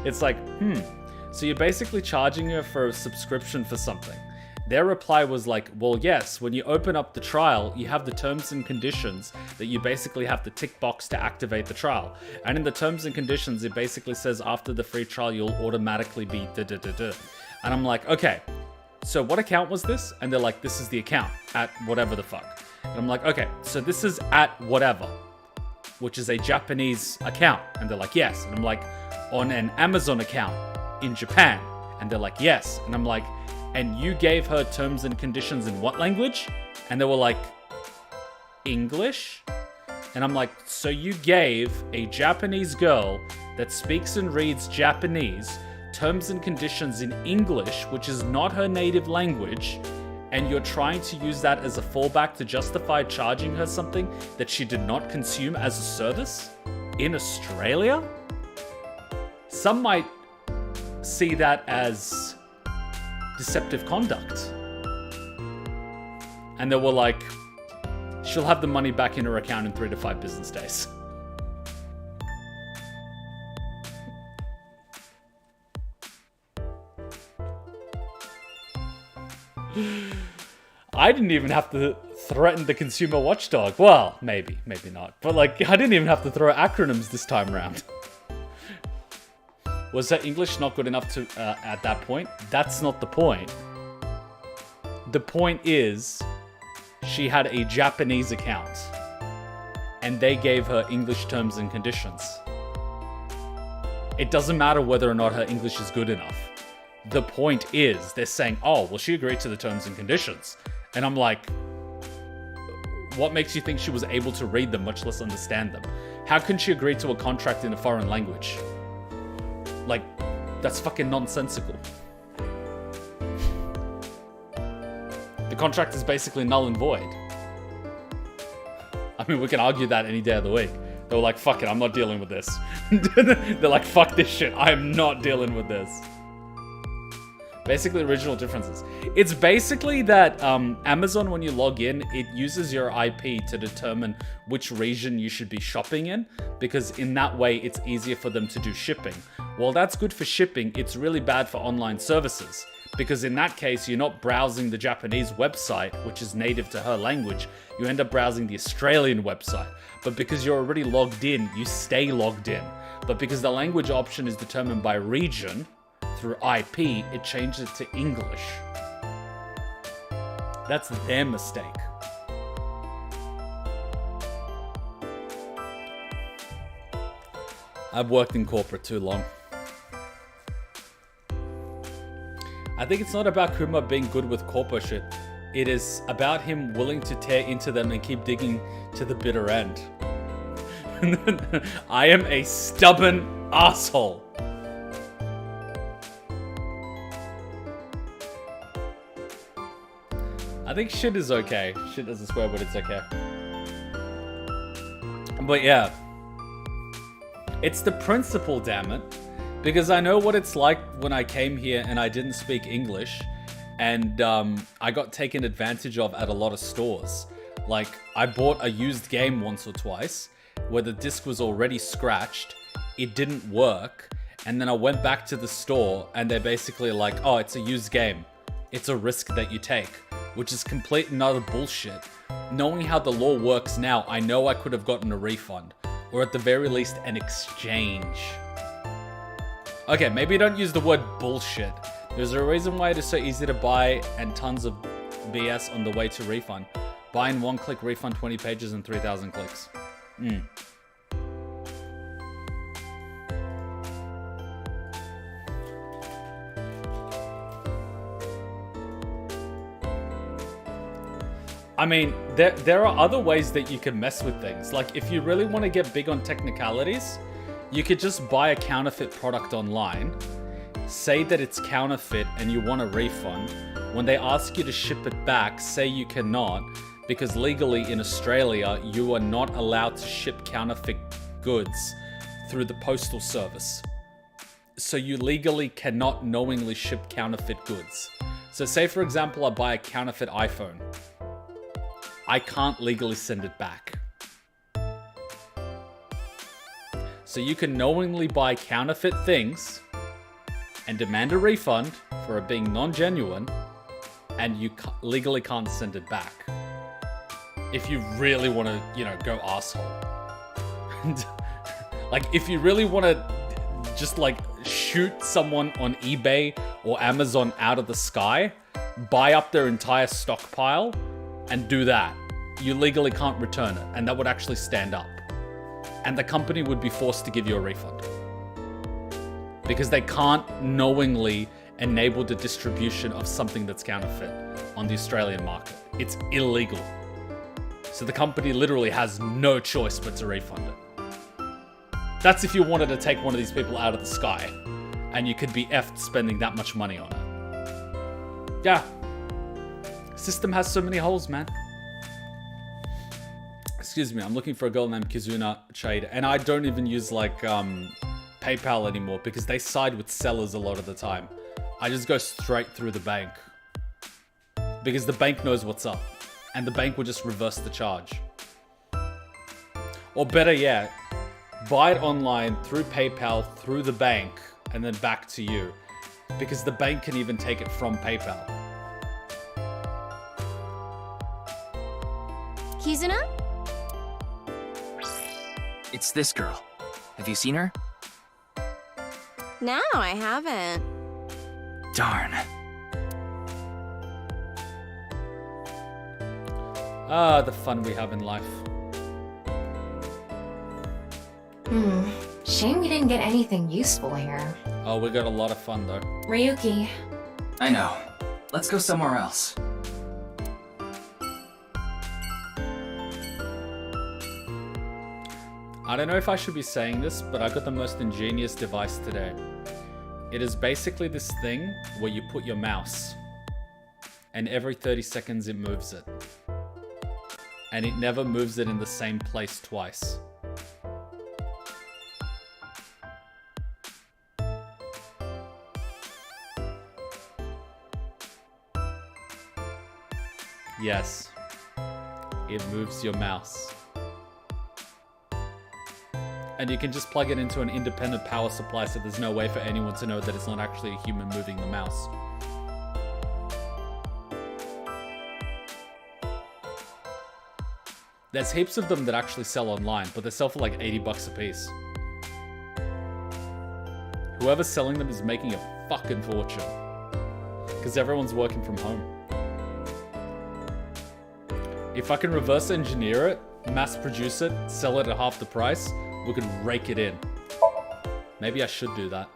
It's like, So you're basically charging her for a subscription for something. Their reply was like, well, yes, when you open up the trial, you have the terms and conditions that you basically have to tick box to activate the trial. And in the terms and conditions, it basically says after the free trial, you'll automatically be da-da-da-da. And I'm like, okay, so what account was this? And they're like, this is the account at whatever the fuck. And I'm like, okay, so this is at whatever, which is a Japanese account. And they're like, yes. And I'm like, on an Amazon account in Japan. And they're like, yes. And I'm like, and you gave her terms and conditions in what language? And they were like, English? And I'm like, so you gave a Japanese girl that speaks and reads Japanese terms and conditions in English, which is not her native language, and you're trying to use that as a fallback to justify charging her something that she did not consume as a service in Australia? Some might see that as deceptive conduct. And they were like, she'll have the money back in her account in 3 to 5 business days. I didn't even have to threaten the consumer watchdog. Well, maybe not. But like, I didn't even have to throw acronyms this time around. Was her English not good enough to at that point? That's not the point. The point is, she had a Japanese account, and they gave her English terms and conditions. It doesn't matter whether or not her English is good enough. The point is, they're saying, oh, well, she agreed to the terms and conditions. And I'm like, what makes you think she was able to read them, much less understand them? How can she agree to a contract in a foreign language? Like, that's fucking nonsensical. The contract is basically null and void. I mean, we can argue that any day of the week. They were like, fuck it, I'm not dealing with this. They're like, fuck this shit, I am not dealing with this. Basically, original differences. It's basically that Amazon, when you log in, it uses your IP to determine which region you should be shopping in, because in that way, it's easier for them to do shipping. While that's good for shipping, it's really bad for online services, because in that case, you're not browsing the Japanese website, which is native to her language. You end up browsing the Australian website. But because you're already logged in, you stay logged in. But because the language option is determined by region, through IP, it changes it to English. That's their mistake. I've worked in corporate too long. I think it's not about Kuma being good with corporate shit. It is about him willing to tear into them and keep digging to the bitter end. I am a stubborn asshole. I think shit is okay. Shit is a swear word, it's okay. But yeah. It's the principle, damn it. Because I know what it's like when I came here and I didn't speak English. And I got taken advantage of at a lot of stores. Like, I bought a used game once or twice where the disc was already scratched. It didn't work. And then I went back to the store and they're basically like, oh, it's a used game. It's a risk that you take. Which is complete and utter bullshit. Knowing how the law works now, I know I could have gotten a refund. Or at the very least, an exchange. Okay, maybe don't use the word bullshit. There's a reason why it is so easy to buy and tons of BS on the way to refund. Buy in 1 click, refund 20 pages and 3,000 clicks. I mean, there are other ways that you can mess with things. Like, if you really want to get big on technicalities, you could just buy a counterfeit product online, say that it's counterfeit and you want a refund. When they ask you to ship it back, say you cannot, because legally in Australia, you are not allowed to ship counterfeit goods through the postal service. So you legally cannot knowingly ship counterfeit goods. So say, for example, I buy a counterfeit iPhone. I can't legally send it back. So you can knowingly buy counterfeit things and demand a refund for it being non-genuine, and you legally can't send it back. If you really want to, you know, go asshole. Like, if you really want to just, like, shoot someone on eBay or Amazon out of the sky, buy up their entire stockpile, and do that. You legally can't return it, and that would actually stand up. And the company would be forced to give you a refund. Because they can't knowingly enable the distribution of something that's counterfeit on the Australian market. It's illegal. So the company literally has no choice but to refund it. That's if you wanted to take one of these people out of the sky, and you could be effed spending that much money on it. Yeah. System has so many holes, man. Excuse me, I'm looking for a girl named Kizuna Chaide, and I don't even use, like, PayPal anymore because they side with sellers a lot of the time. I just go straight through the bank because the bank knows what's up, and the bank will just reverse the charge. Or better yet, buy it online through PayPal, through the bank, and then back to you, because the bank can even take it from PayPal. Kizuna? It's this girl. Have you seen her? No, I haven't. Darn. Ah, the fun we have in life. Shame we didn't get anything useful here. Oh, we got a lot of fun though. Ryuki. I know. Let's go somewhere else. I don't know if I should be saying this, but I got the most ingenious device today. It is basically this thing where you put your mouse, and every 30 seconds it moves it. And it never moves it in the same place twice. Yes, it moves your mouse. And you can just plug it into an independent power supply, so there's no way for anyone to know that it's not actually a human moving the mouse. There's heaps of them that actually sell online, but they sell for like 80 bucks a piece. Whoever's selling them is making a fucking fortune. Because everyone's working from home. If I can reverse engineer it, mass produce it, sell it at half the price, we could rake it in. Maybe I should do that.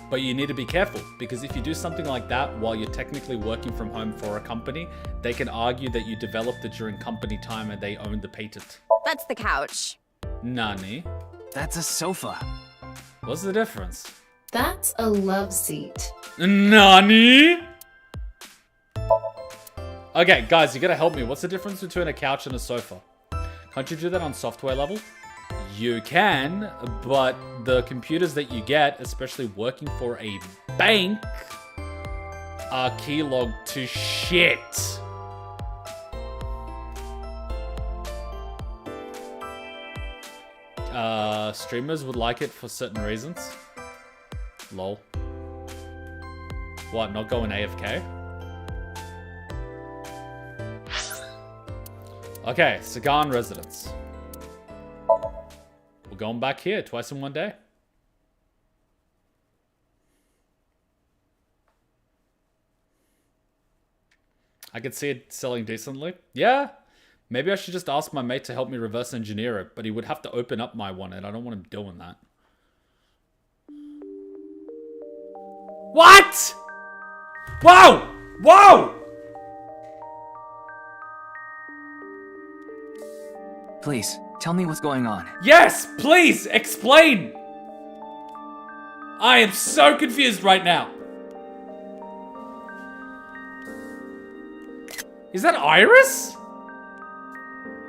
But you need to be careful, because if you do something like that while you're technically working from home for a company, they can argue that you developed it during company time and they own the patent. That's the couch. Nani? That's a sofa. What's the difference? That's a love seat. Nani? Okay, guys, you gotta help me. What's the difference between a couch and a sofa? Can't you do that on software level? You can, but the computers that you get, especially working for a bank, are keylogged to shit. Streamers would like it for certain reasons. Lol. What, not going AFK? Okay, Sagan residence. We're going back here twice in one day. I could see it selling decently. Yeah, maybe I should just ask my mate to help me reverse engineer it, but he would have to open up my one, and I don't want him doing that. What? Whoa! Whoa! Please, tell me what's going on. Yes, please, explain! I am so confused right now. Is that Iris?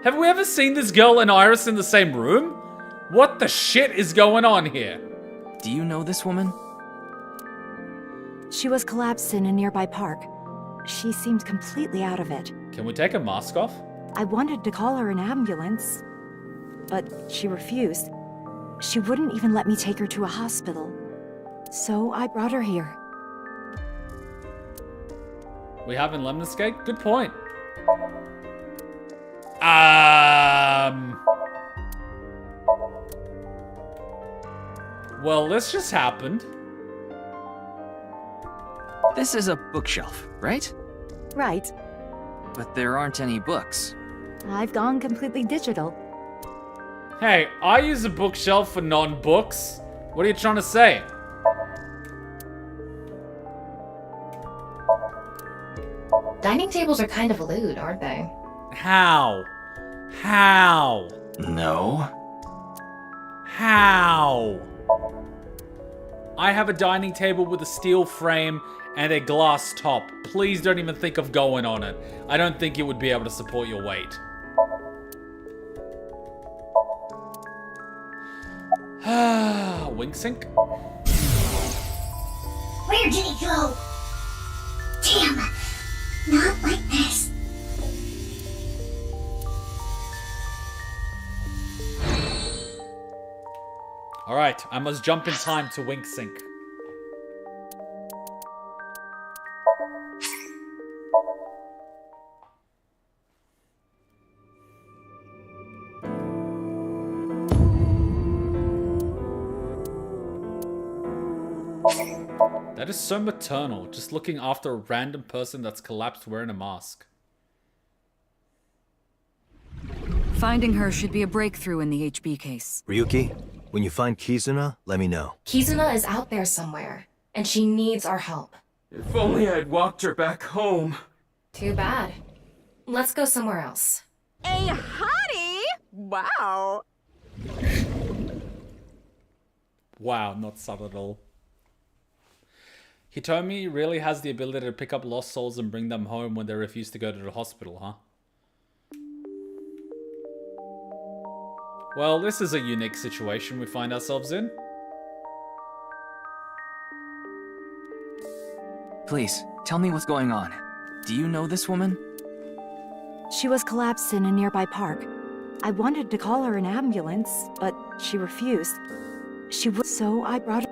Have we ever seen this girl and Iris in the same room? What the shit is going on here? Do you know this woman? She was collapsed in a nearby park. She seemed completely out of it. Can we take a mask off? I wanted to call her an ambulance. but she refused. She wouldn't even let me take her to a hospital. So I brought her here. We have in Lemniscate? Good point. Well, this just happened. This is a bookshelf, right? Right. But there aren't any books. I've gone completely digital. Hey, I use a bookshelf for non-books. What are you trying to say? Dining tables are kind of lewd, aren't they? How? How? No. How? I have a dining table with a steel frame and a glass top. Please don't even think of going on it. I don't think it would be able to support your weight. Wink sink? Where did he go? Damn, not like this. Alright, I must jump in time to wink sink. That is so maternal, just looking after a random person that's collapsed wearing a mask. Finding her should be a breakthrough in the HB case. Ryuki, when you find Kizuna, let me know. Kizuna is out there somewhere, and she needs our help. If only I'd walked her back home. Too bad. Let's go somewhere else. A hottie? Wow. Wow, not subtle at all. Hitomi really has the ability to pick up lost souls and bring them home when they refuse to go to the hospital, huh? Well, this is a unique situation we find ourselves in. Please, tell me what's going on. Do you know this woman? She was collapsed in a nearby park. I wanted to call her an ambulance, but she refused. So I brought her.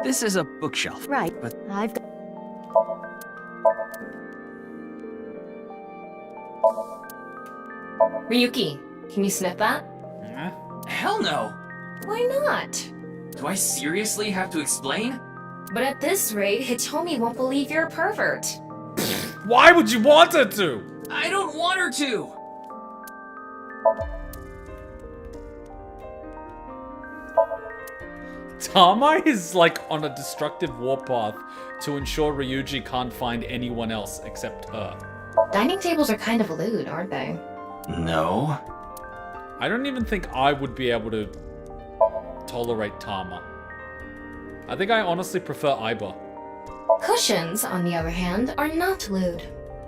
This is a bookshelf. Right, but I've got... Ryuki, can you sniff that? Hell no! Why not? Do I seriously have to explain? But at this rate, Hitomi won't believe you're a pervert. Why would you want her to? I don't want her to! Tama is like on a destructive warpath to ensure Ryuji can't find anyone else except her. Dining tables are kind of lewd, aren't they? No. I don't even think I would be able to tolerate Tama. I think I honestly prefer Aiba. Cushions, on the other hand, are not lewd.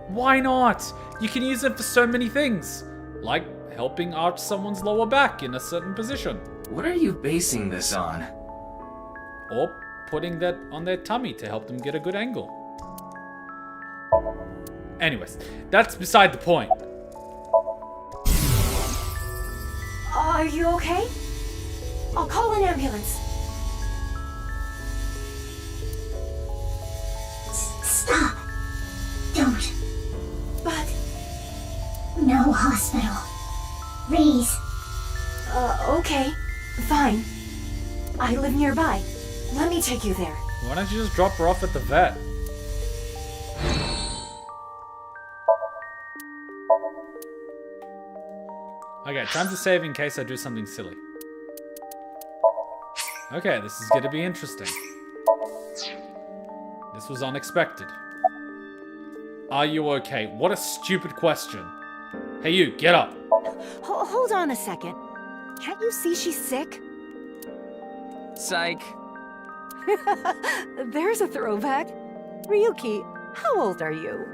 Why not? You can use them for so many things. Like helping arch someone's lower back in a certain position. What are you basing this on? Or putting that on their tummy to help them get a good angle. Anyways, that's beside the point. Are you okay? I'll call an ambulance. Stop. Don't. But... No hospital. Please. Okay. Fine. I live nearby. Let me take you there. Why don't you just drop her off at the vet? Okay, time to save in case I do something silly. Okay, this is gonna be interesting. This was unexpected. Are you okay? What a stupid question. Hey you, get up. Hold on a second. Can't you see she's sick? Psych. There's a throwback. Ryuki, how old are you?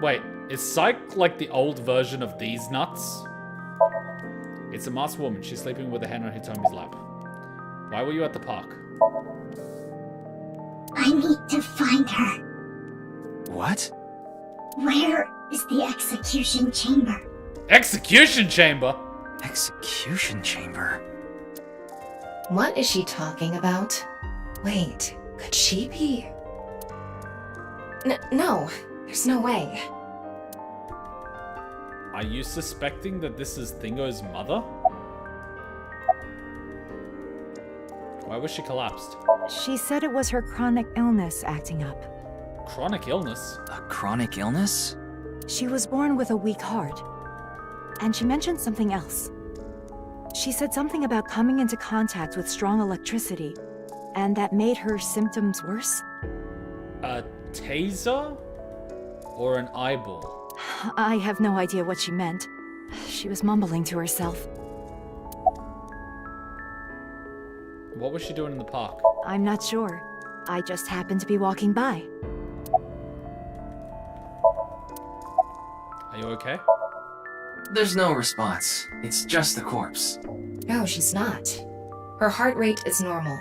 Wait, is Psych like the old version of these nuts? It's a masked woman. She's sleeping with a hand on Hitomi's lap. Why were you at the park? I need to find her. What? Where is the execution chamber? Execution chamber? Execution chamber? What is she talking about? Wait, could she be? No, there's no way. Are you suspecting that this is Thingo's mother? Why was she collapsed? She said it was her chronic illness acting up. Chronic illness? A chronic illness? She was born with a weak heart. And she mentioned something else. She said something about coming into contact with strong electricity, and that made her symptoms worse. A taser? Or an eyeball? I have no idea what she meant. She was mumbling to herself. What was she doing in the park? I'm not sure. I just happened to be walking by. Are you okay? There's no response. It's just the corpse. No, she's not. Her heart rate is normal.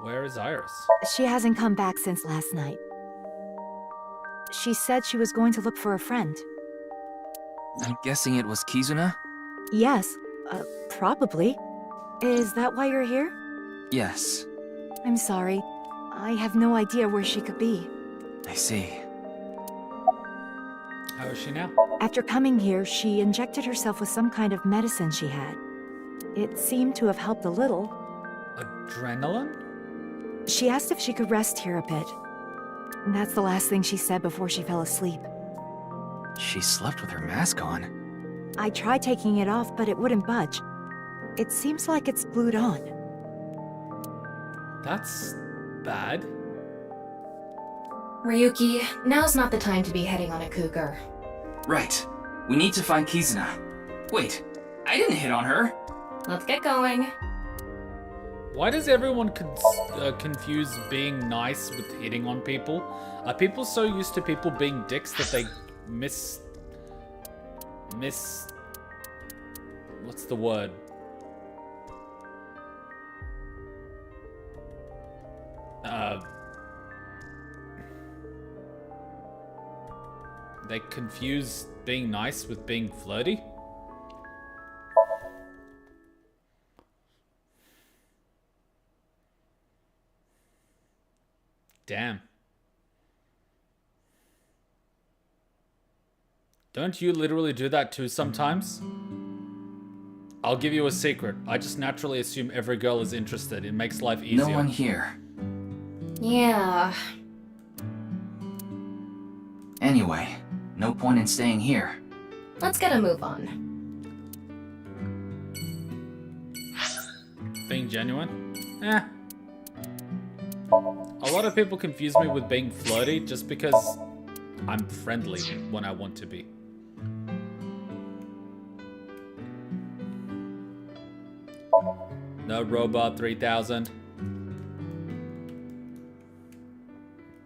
Where is Iris? She hasn't come back since last night. She said she was going to look for a friend. I'm guessing it was Kizuna? Yes, probably. Is that why you're here? Yes. I'm sorry. I have no idea where she could be. I see. How is she now? After coming here, she injected herself with some kind of medicine she had. It seemed to have helped a little. Adrenaline? She asked if she could rest here a bit. That's the last thing she said before she fell asleep. She slept with her mask on. I tried taking it off, but it wouldn't budge. It seems like it's glued on. That's bad. Ryuki, now's not the time to be heading on a cougar. Right. We need to find Kizuna. Wait, I didn't hit on her. Let's get going. Why does everyone confuse being nice with hitting on people? Are people so used to people being dicks that they miss... What's the word? They confuse being nice with being flirty? Damn. Don't you literally do that too sometimes? I'll give you a secret. I just naturally assume every girl is interested. It makes life easier. No one here. Yeah. Anyway, no point in staying here. Let's get a move on. Being genuine? Eh. A lot of people confuse me with being flirty just because I'm friendly when I want to be. No Robot 3000.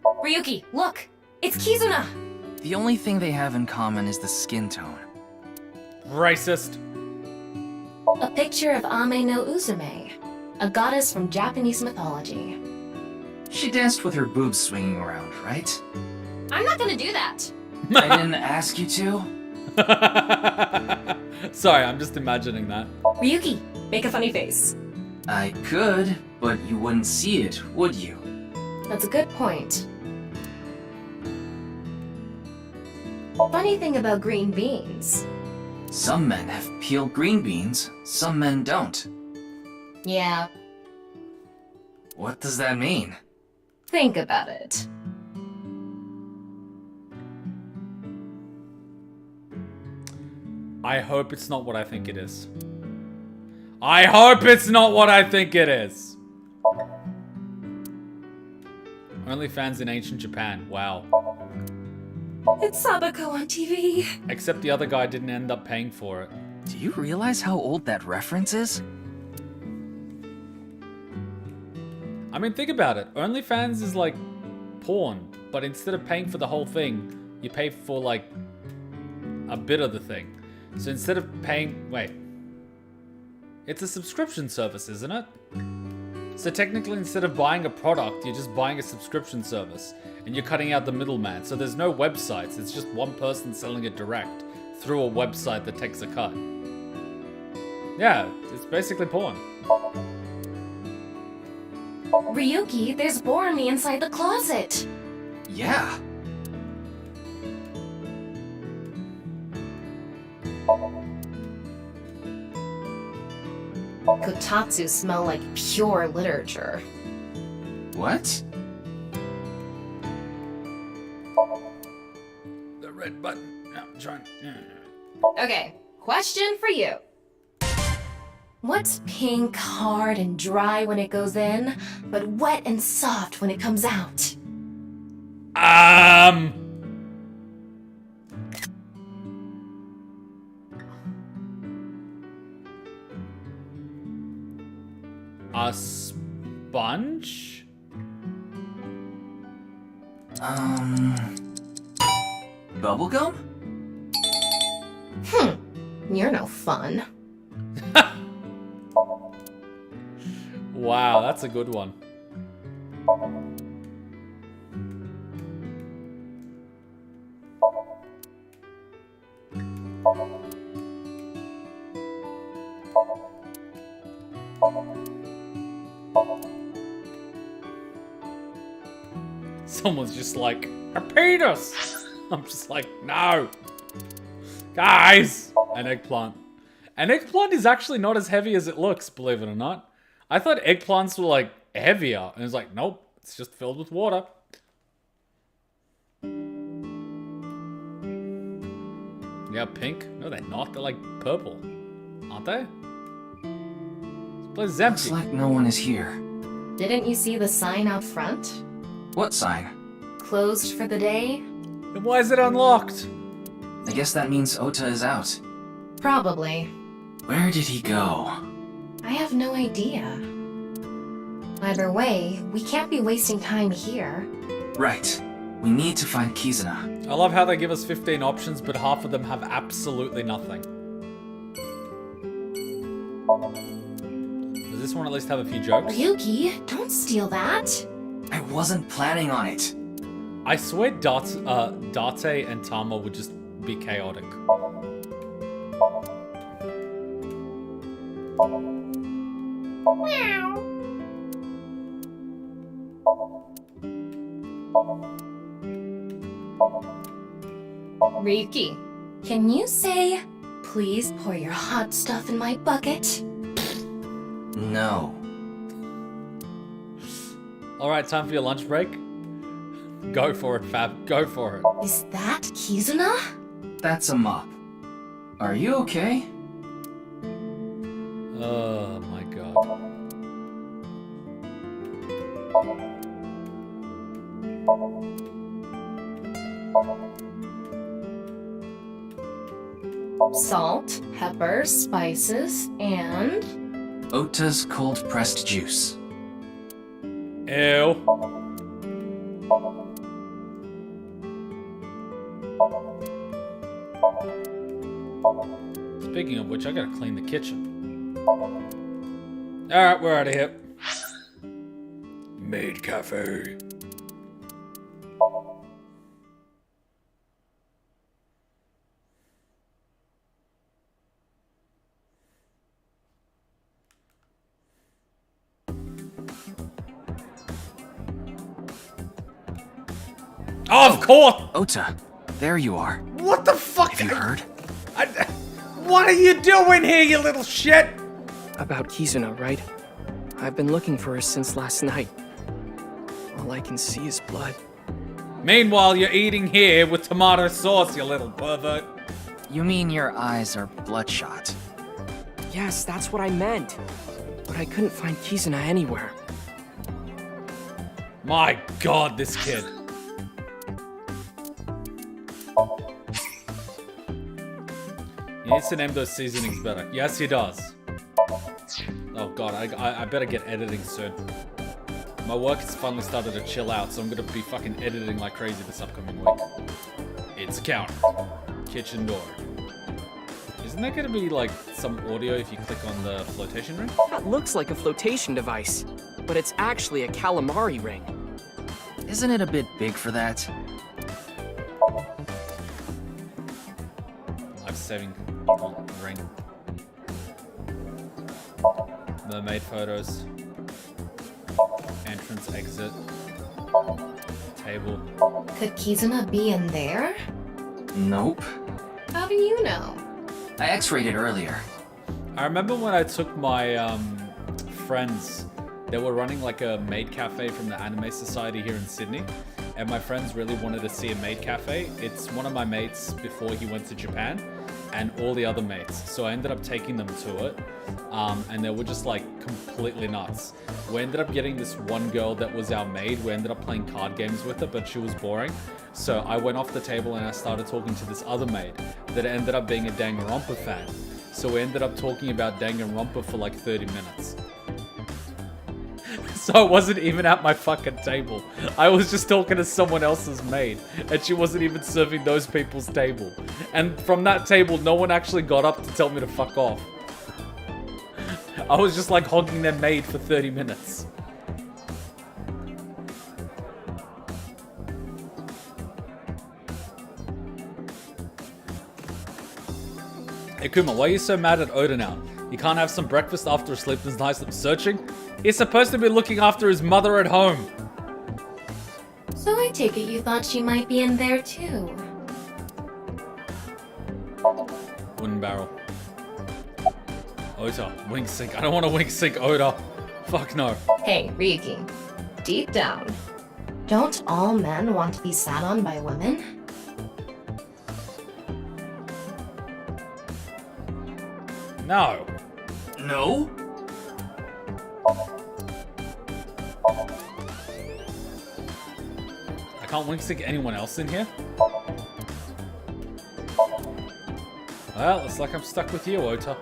Ryuki, look! It's Kizuna! The only thing they have in common is the skin tone. Racist. A picture of Ame no Uzume, a goddess from Japanese mythology. She danced with her boobs swinging around, right? I'm not gonna do that. I didn't ask you to. Sorry, I'm just imagining that. Ryuki, make a funny face. I could, but you wouldn't see it, would you? That's a good point. Funny thing about green beans. Some men have peeled green beans, some men don't. Yeah. What does that mean? Think about it. I hope it's not what I think it is. I hope it's not what I think it is. OnlyFans in ancient Japan. Wow. It's Sabako on TV. Except the other guy didn't end up paying for it. Do you realize how old that reference is? I mean, think about it. OnlyFans is like porn, but instead of paying for the whole thing, you pay for like a bit of the thing. So instead of paying... Wait. It's a subscription service, isn't it? So technically, instead of buying a product, you're just buying a subscription service. And you're cutting out the middleman. So there's no websites. It's just one person selling it direct through a website that takes a cut. Yeah, it's basically porn. Ryuki, there's Borami inside the closet. Yeah. Kotatsu smell like pure literature. What? The red button. No, I'm trying. Okay, question for you. What's pink, hard, and dry when it goes in, but wet and soft when it comes out? A sponge? Bubblegum? You're no fun. Wow, that's a good one. Someone's just like, a penis! I'm just like, no! Guys! An eggplant. An eggplant is actually not as heavy as it looks, believe it or not. I thought eggplants were like heavier, and it's like, nope, it's just filled with water. Yeah, pink? No, they're not. They're like purple, aren't they? This place is empty. Looks like no one is here. Didn't you see the sign out front? What sign? Closed for the day? Then why is it unlocked? I guess that means Ota is out. Probably. Where did he go? I have no idea. Either way, we can't be wasting time here. Right. We need to find Kizuna. I love how they give us 15 options, but half of them have absolutely nothing. Does this one at least have a few jokes? Ryuki, don't steal that. I wasn't planning on it. I swear Date and Tama would just be chaotic. Ryuki, can you say, please pour your hot stuff in my bucket? No. Alright, time for your lunch break. Go for it, Fab. Go for it. Is that Kizuna? That's a mop. Are you okay? Oh my god. Salt, pepper, spices, and... Ota's cold-pressed juice. Ew. Speaking of which, I gotta clean the kitchen. Alright, we're out of here. Maid cafe. Oh, of course! Ota, there you are. What the fuck? Have you heard? What are you doing here, you little shit? About Kizuna, right? I've been looking for her since last night. All I can see is blood. Meanwhile, you're eating here with tomato sauce, you little pervert. You mean your eyes are bloodshot? Yes, that's what I meant. But I couldn't find Kizuna anywhere. My god, this kid. He needs to name those seasonings better. Yes, he does. Oh god, I better get editing soon. My work has finally started to chill out, so I'm gonna be fucking editing like crazy this upcoming week. It's a counter. Kitchen door. Isn't there gonna be like some audio if you click on the flotation ring? That looks like a flotation device. but it's actually a calamari ring. Isn't it a bit big for that? Life-saving ring. Mermaid photos. Entrance, exit. Table. Could Kizuna be in there? Nope. How do you know? I x-rayed it earlier. I remember when I took my friends, they were running like a maid cafe from the Anime Society here in Sydney, and my friends really wanted to see a maid cafe. It's one of my mates before he went to Japan, and all the other mates. So I ended up taking them to it, and they were just like completely nuts. We ended up getting this one girl that was our maid. We ended up playing card games with her, but she was boring. So I went off the table and I started talking to this other maid that ended up being a Danganronpa fan. So we ended up talking about Danganronpa for like 30 minutes. So I wasn't even at my fucking table. I was just talking to someone else's maid, and she wasn't even serving those people's table. And from that table, no one actually got up to tell me to fuck off. I was just like hogging their maid for 30 minutes. Hey Kuma, why are you so mad at Oda now? You can't have some breakfast after a sleepless night searching? He's supposed to be looking after his mother at home. So I take it you thought she might be in there too. Wooden barrel. Ota, wink sync. I don't want to wink sync Oda. Fuck no. Hey, Ryuki. Deep down, don't all men want to be sat on by women? No. No? I can't wink sync anyone else in here? Well, it's like I'm stuck with you, Ota.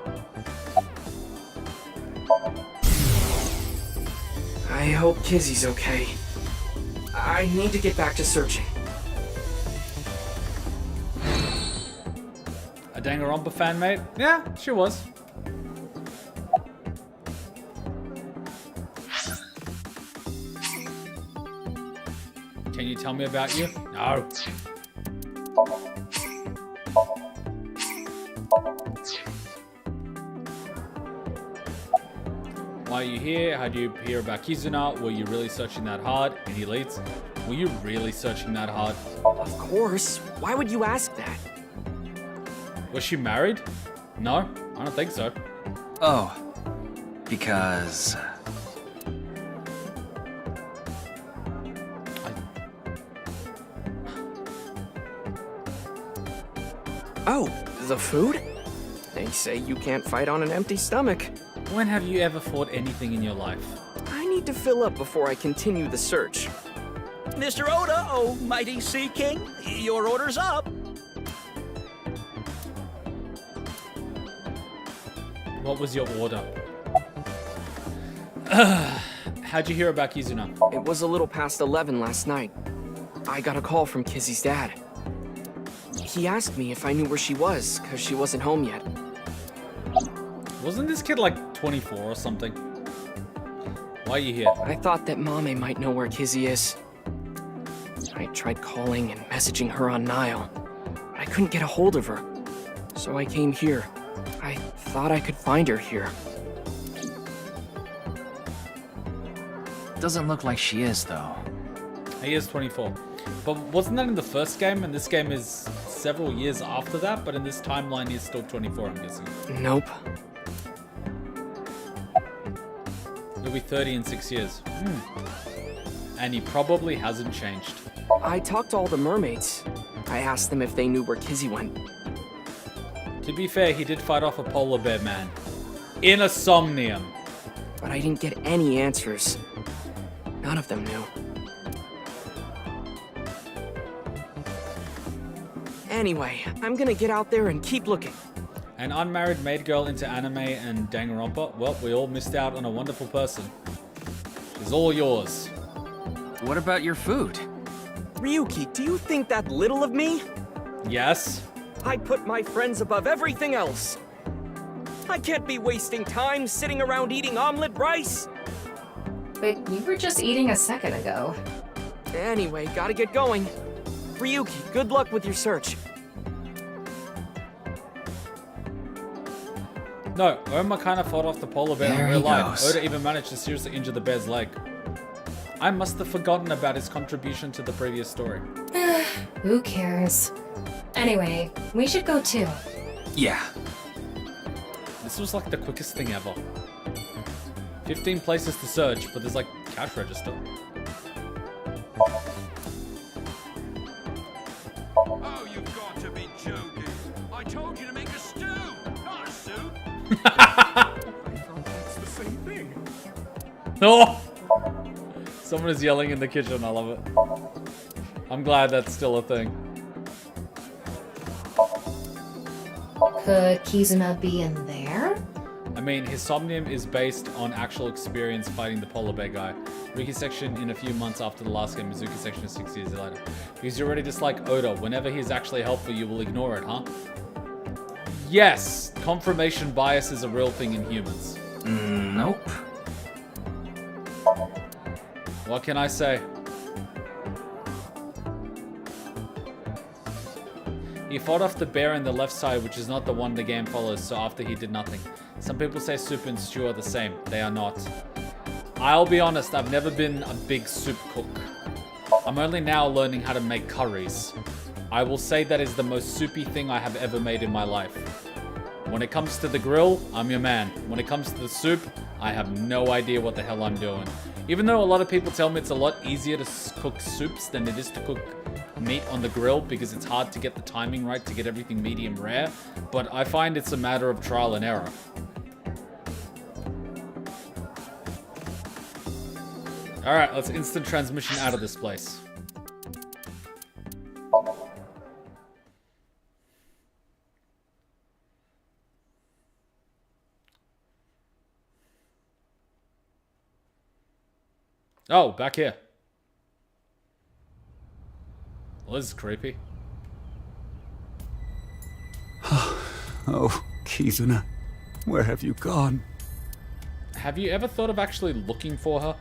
I hope Kizzy's okay. I need to get back to searching. A Danganronpa fan, mate? Yeah, she was. Can you tell me about you? No. Why are you here? How do you hear about Kizuna? Were you really searching that hard? And he leads. Were you really searching that hard? Of course. Why would you ask that? Was she married? No, I don't think so. Oh, because... Oh, the food? They say you can't fight on an empty stomach. When have you ever fought anything in your life? I need to fill up before I continue the search. Mr. Oda, oh mighty Sea King, your order's up. What was your order? How'd you hear about Kizuna? It was a little past 11 last night. I got a call from Kizzy's dad. He asked me if I knew where she was, because she wasn't home yet. Wasn't this kid like 24 or something? Why are you here? I thought that Mame might know where Kizzy is. I tried calling and messaging her on Nile, but I couldn't get a hold of her. So I came here. I thought I could find her here. Doesn't look like she is, though. He is 24. But wasn't that in the first game? And this game is several years after that, but in this timeline he's still 24, I'm guessing. Nope. He'll be 30 in 6 years. And he probably hasn't changed. I talked to all the mermaids. I asked them if they knew where Kizzy went. To be fair, he did fight off a polar bear man. In a Somnium. But I didn't get any answers. None of them knew. Anyway, I'm gonna get out there and keep looking. An unmarried maid girl into anime and Danganronpa? Well, we all missed out on a wonderful person. She's all yours. What about your food? Ryuki, do you think that little of me? Yes. I put my friends above everything else. I can't be wasting time sitting around eating omelet rice. But you were just eating a second ago. Anyway, gotta get going. Ryuki, good luck with your search. No, Oma kind of fought off the polar bear There in real he life. goes. Oda even managed to seriously injure the bear's leg. I must have forgotten about his contribution to the previous story. Who cares? Anyway, we should go too. Yeah. This was like the quickest thing ever. 15 places to search, but there's like cash register. Oh, you've got to be joking. I told you to make a stew, not a soup. It's the same thing. Oh! Someone is yelling in the kitchen, I love it. I'm glad that's still a thing. Could Kizuna be in there? I mean, his Somnium is based on actual experience fighting the polar bear guy. Riki section in a few months after the last game, Mizuki section is 6 years later. Because you already dislike Oda, whenever he's actually helpful you will ignore it, huh? Yes! Confirmation bias is a real thing in humans. Nope. What can I say? He fought off the bear in the left side, which is not the one the game follows, so after he did nothing. Some people say soup and stew are the same. They are not. I'll be honest, I've never been a big soup cook. I'm only now learning how to make curries. I will say that is the most soupy thing I have ever made in my life. When it comes to the grill, I'm your man. When it comes to the soup, I have no idea what the hell I'm doing. Even though a lot of people tell me it's a lot easier to cook soups than it is to cook meat on the grill because it's hard to get the timing right to get everything medium rare, but I find it's a matter of trial and error. Alright, let's instant transmission out of this place. Oh, back here. Well, this is creepy. Oh, Kizuna, where have you gone? Have you ever thought of actually looking for her?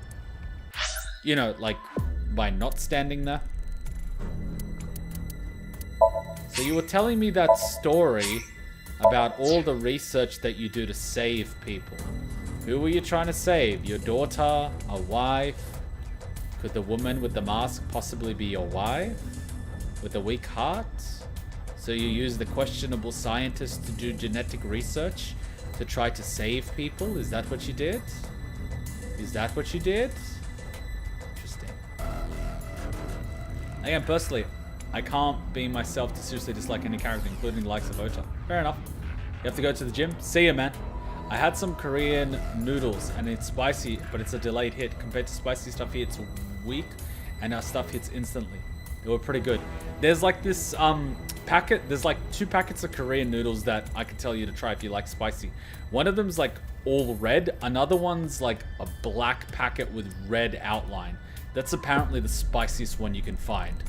You know, like, by not standing there? So you were telling me that story about all the research that you do to save people. Who were you trying to save? Your daughter? A wife? Could the woman with the mask possibly be your wife? With a weak heart? So you use the questionable scientist to do genetic research to try to save people? Is that what you did? Is that what you did? Interesting. Again, personally, I can't be myself to seriously dislike any character, including the likes of Ota. Fair enough. You have to go to the gym? See ya, man. I had some Korean noodles and it's spicy, but it's a delayed hit. Compared to spicy stuff here, it's weak and our stuff hits instantly. They were pretty good. There's like this packet, there's like 2 packets of Korean noodles that I could tell you to try if you like spicy. One of them's like all red, another one's like a black packet with red outline. That's apparently the spiciest one you can find.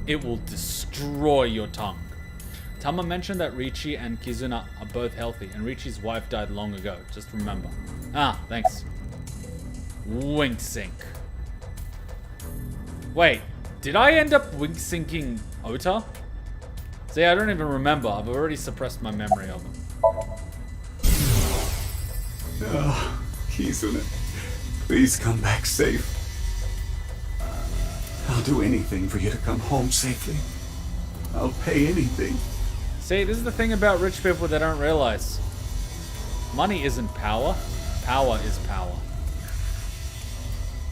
It will destroy your tongue. Tama mentioned that Richi and Kizuna are both healthy, and Richi's wife died long ago, just remember. Ah, thanks. Wink sync. Wait, did I end up wink syncing Ota? See, I don't even remember. I've already suppressed my memory of him. Oh, Kizuna, please come back safe. I'll do anything for you to come home safely. I'll pay anything. See, this is the thing about rich people they don't realize. Money isn't power. Power is power.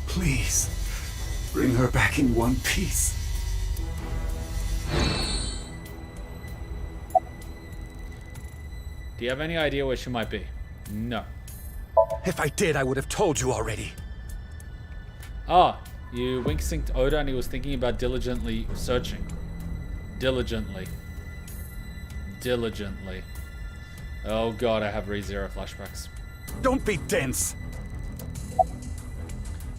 Please, bring her back in one piece. Do you have any idea where she might be? No. If I did, I would have told you already. Ah, you wink synced Oda and he was thinking about diligently searching. Diligently. Oh god, I have ReZero flashbacks. Don't be dense.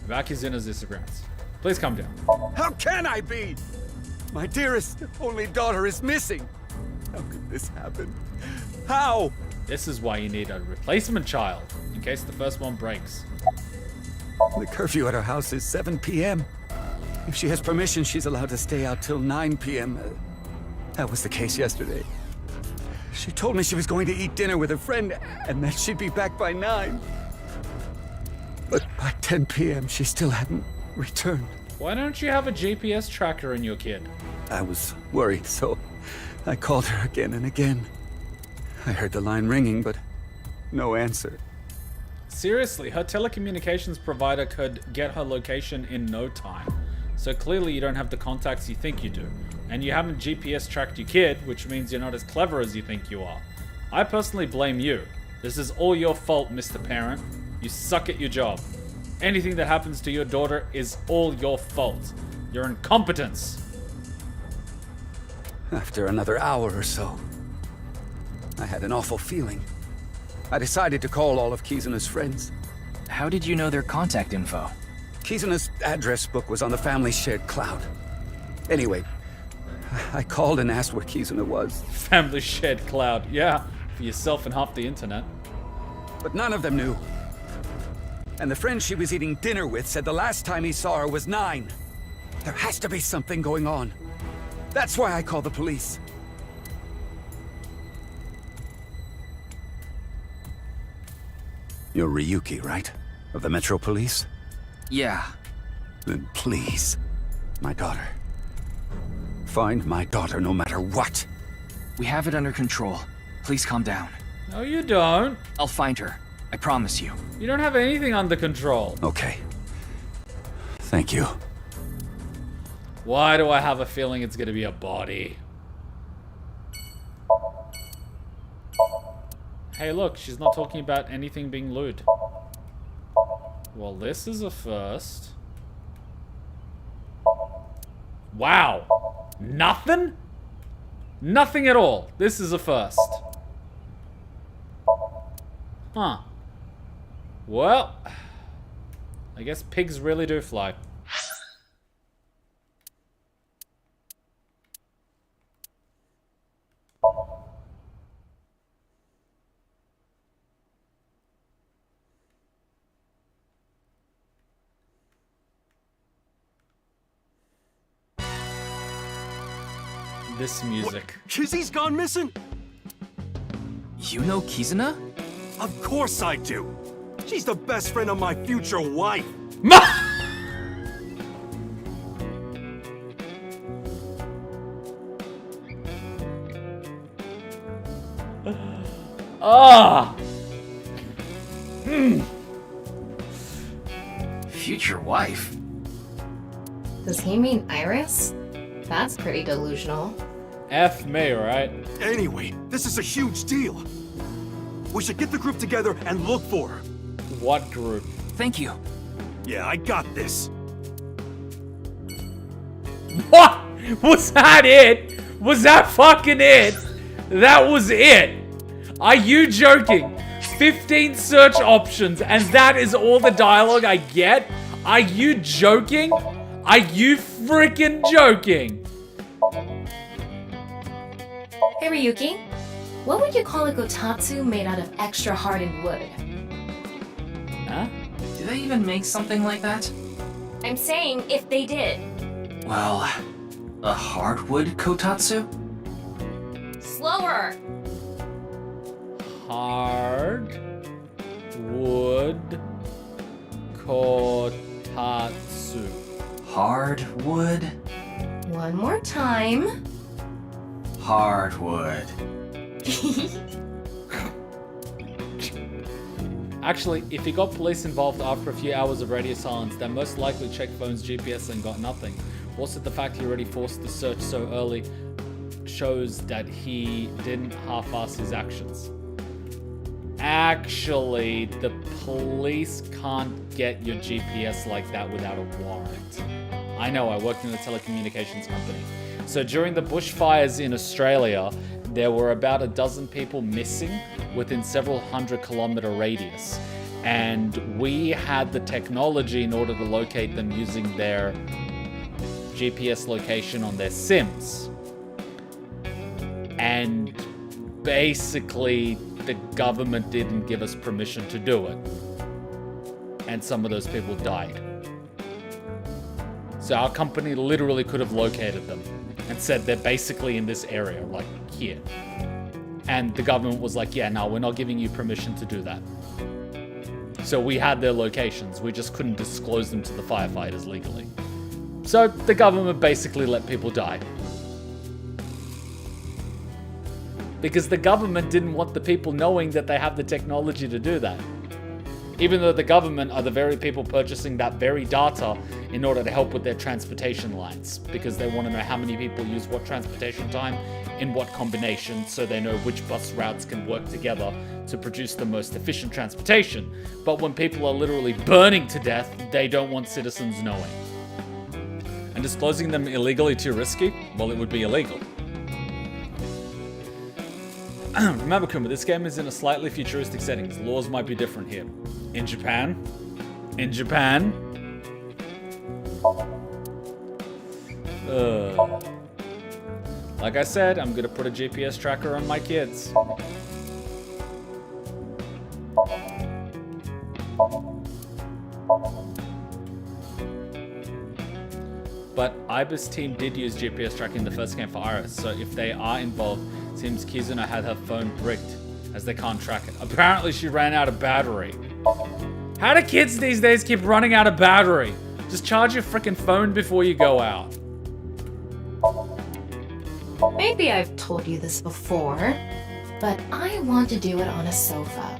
About Kizuna's disappearance. Please calm down. How can I be? My dearest only daughter is missing. How could this happen? How? This is why you need a replacement child, in case the first one breaks. The curfew at her house is 7 p.m. If she has permission, she's allowed to stay out till 9 p.m. That was the case yesterday. She told me she was going to eat dinner with a friend and that she'd be back by 9. But by 10 p.m., she still hadn't returned. Why don't you have a GPS tracker in your kid? I was worried, so I called her again and again. I heard the line ringing, but no answer. Seriously, her telecommunications provider could get her location in no time. So clearly you don't have the contacts you think you do. And you haven't GPS tracked your kid, which means you're not as clever as you think you are. I personally blame you. This is all your fault, Mr. Parent. You suck at your job. Anything that happens to your daughter is all your fault. Your incompetence. After another hour or so, I had an awful feeling. I decided to call all of Kizuna's friends. How did you know their contact info? Kizuna's address book was on the family's shared cloud. Anyway, I called and asked where Kizuna was. Family shared cloud, yeah. For yourself and half the internet. But none of them knew. And the friend she was eating dinner with said the last time he saw her was 9. There has to be something going on. That's why I called the police. You're Ryuki, right? Of the Metro Police? Yeah. Then please, my daughter. Find my daughter no matter what. We have it under control. Please calm down. No, you don't. I'll find her. I promise you. You don't have anything under control. Okay. Thank you. Why do I have a feeling it's gonna be a body? Hey, look, she's not talking about anything being lewd. Well, this is a first. Wow. Nothing? Nothing at all. This is a first. Huh. Well, I guess pigs really do fly. This music. Kizzy's gone missing? You know Kizuna? Of course I do. She's the best friend of my future wife. Ah! Future wife? Does he mean Iris? That's pretty delusional. F me, right? Anyway, this is a huge deal. We should get the group together and look for her. What group? Thank you. Yeah, I got this. What? Was that it? Was that fucking it? That was it? Are you joking? 15 search options and that is all the dialogue I get? Are you joking? Are you freaking joking? Hey Ryuki, what would you call a gotatsu made out of extra hardened wood? Huh? Do they even make something like that? I'm saying if they did. Well, a hardwood kotatsu? Slower! Hard wood kotatsu. Hardwood? One more time. Hardwood. Actually, if he got police involved after a few hours of radio silence, they most likely checked phone's GPS and got nothing. Also, the fact he already forced the search so early shows that he didn't half-ass his actions. Actually, the police can't get your GPS like that without a warrant. I know, I worked in a telecommunications company. So during the bushfires in Australia, there were about a dozen people missing within several 100-kilometer radius. And we had the technology in order to locate them using their GPS location on their SIMs. And basically, the government didn't give us permission to do it. and some of those people died. So our company literally could have located them and said they're basically in this area, like here. And the government was like, yeah, no, we're not giving you permission to do that. So we had their locations, we just couldn't disclose them to the firefighters legally. So the government basically let people die. Because the government didn't want the people knowing that they have the technology to do that. Even though the government are the very people purchasing that very data in order to help with their transportation lines. Because they want to know how many people use what transportation time, in what combination, so they know which bus routes can work together to produce the most efficient transportation. But when people are literally burning to death, they don't want citizens knowing. And disclosing them illegally too risky? Well, it would be illegal. Remember, Kuma, this game is in a slightly futuristic setting. Laws might be different here. In Japan. Like I said, I'm gonna put a GPS tracker on my kids. But Ibis team did use GPS tracking in the first game for Iris, so if they are involved, seems Kizuna had her phone bricked, as they can't track it. Apparently she ran out of battery. How do kids these days keep running out of battery? Just charge your freaking phone before you go out. Maybe I've told you this before, but I want to do it on a sofa.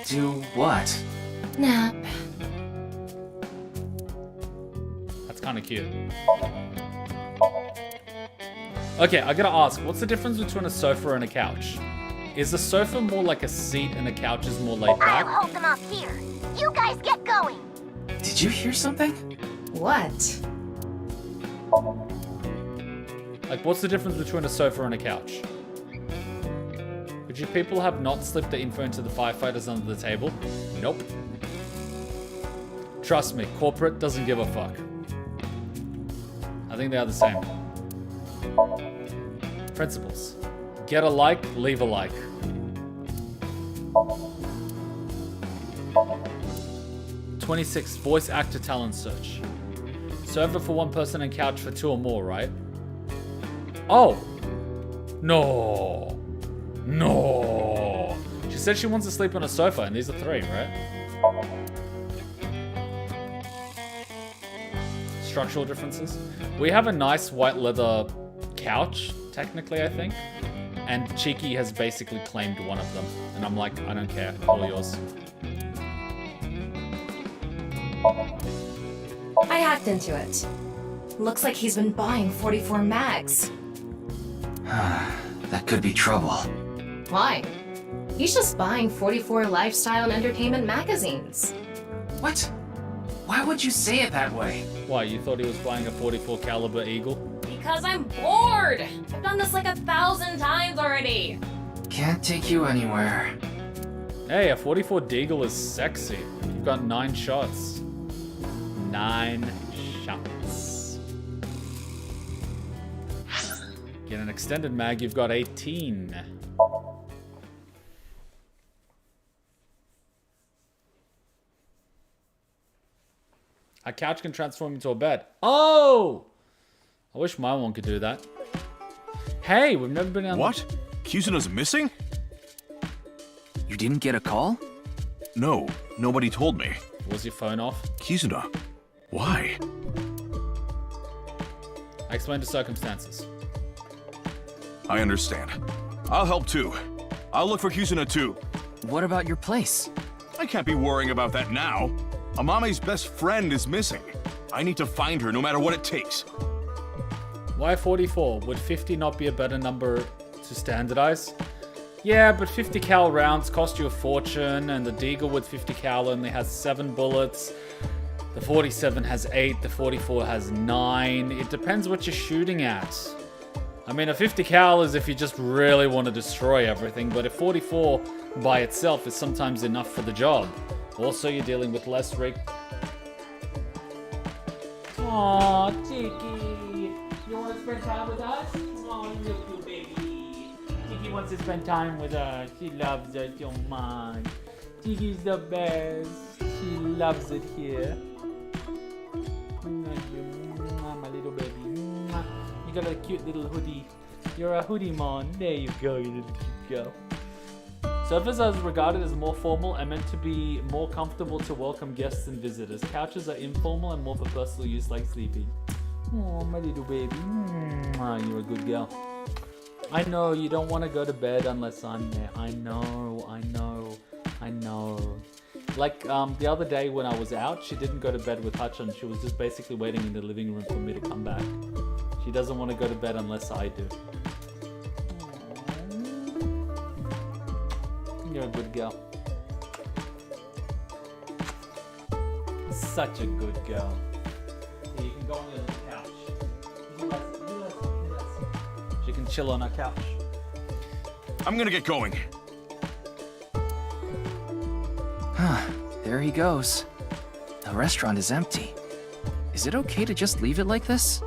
Do what? Nap. That's kind of cute. Okay, I gotta ask, what's the difference between a sofa and a couch? Is a sofa more like a seat and a couch is more laid back? I'll hold them off here. You guys get going. Did you hear something? What? Like, what's the difference between a sofa and a couch? Could you people have not slipped the info into the firefighters under the table? Nope. Trust me, corporate doesn't give a fuck. I think they are the same. Principles. Get a like, leave a like. (26) Voice actor talent search. Server for one person and couch for two or more, right? Oh! No! No! She said she wants to sleep on a sofa, and these are 3, right? Structural differences. We have a nice white leather couch, technically, I think. And Cheeky has basically claimed one of them. And I'm like, I don't care, all yours. I hacked into it. Looks like he's been buying 44 mags. That could be trouble. Why? He's just buying 44 lifestyle and entertainment magazines. What? Why would you say it that way? Why, you thought he was buying a 44 caliber Eagle? Because I'm bored! I've done this like 1,000 times already! Can't take you anywhere. Hey, a 44 Deagle is sexy. You've got 9 shots. 9 shots. Get an extended mag, you've got 18. A couch can transform into a bed. Oh! I wish my one could do that. Hey, we've never been on. What? Kizuna's missing? You didn't get a call? No, nobody told me. Was your phone off? Kizuna, why? I explained the circumstances. I understand. I'll help too. I'll look for Kizuna too. What about your place? I can't be worrying about that now. Amame's best friend is missing. I need to find her no matter what it takes. Why 44? Would 50 not be a better number to standardize? Yeah, but 50 cal rounds cost you a fortune, and the Deagle with 50 cal only has 7 bullets. The 47 has 8, the 44 has 9. It depends what you're shooting at. I mean, a 50 cal is if you just really want to destroy everything, but a 44 by itself is sometimes enough for the job. Also, you're dealing with less rig. Aww, Tiki. You want to spend time with us? Oh, you baby. Tiki wants to spend time with us. She loves us so much. Chiki's the best. She loves it here. My little baby. You got a cute little hoodie. You're a hoodie mon. There you go, you little cute girl. Sofas are regarded as more formal and meant to be more comfortable to welcome guests and visitors. Couches are informal and more for personal use like sleeping. Oh, my little baby. You're a good girl. I know you don't want to go to bed unless I'm there. I know. Like the other day when I was out, she didn't go to bed with Hachan. She was just basically waiting in the living room for me to come back. She doesn't want to go to bed unless I do. You're a good girl. Such a good girl. Here, you can go on your little couch. She can chill on our couch. I'm gonna get going. There he goes. The restaurant is empty. Is it okay to just leave it like this?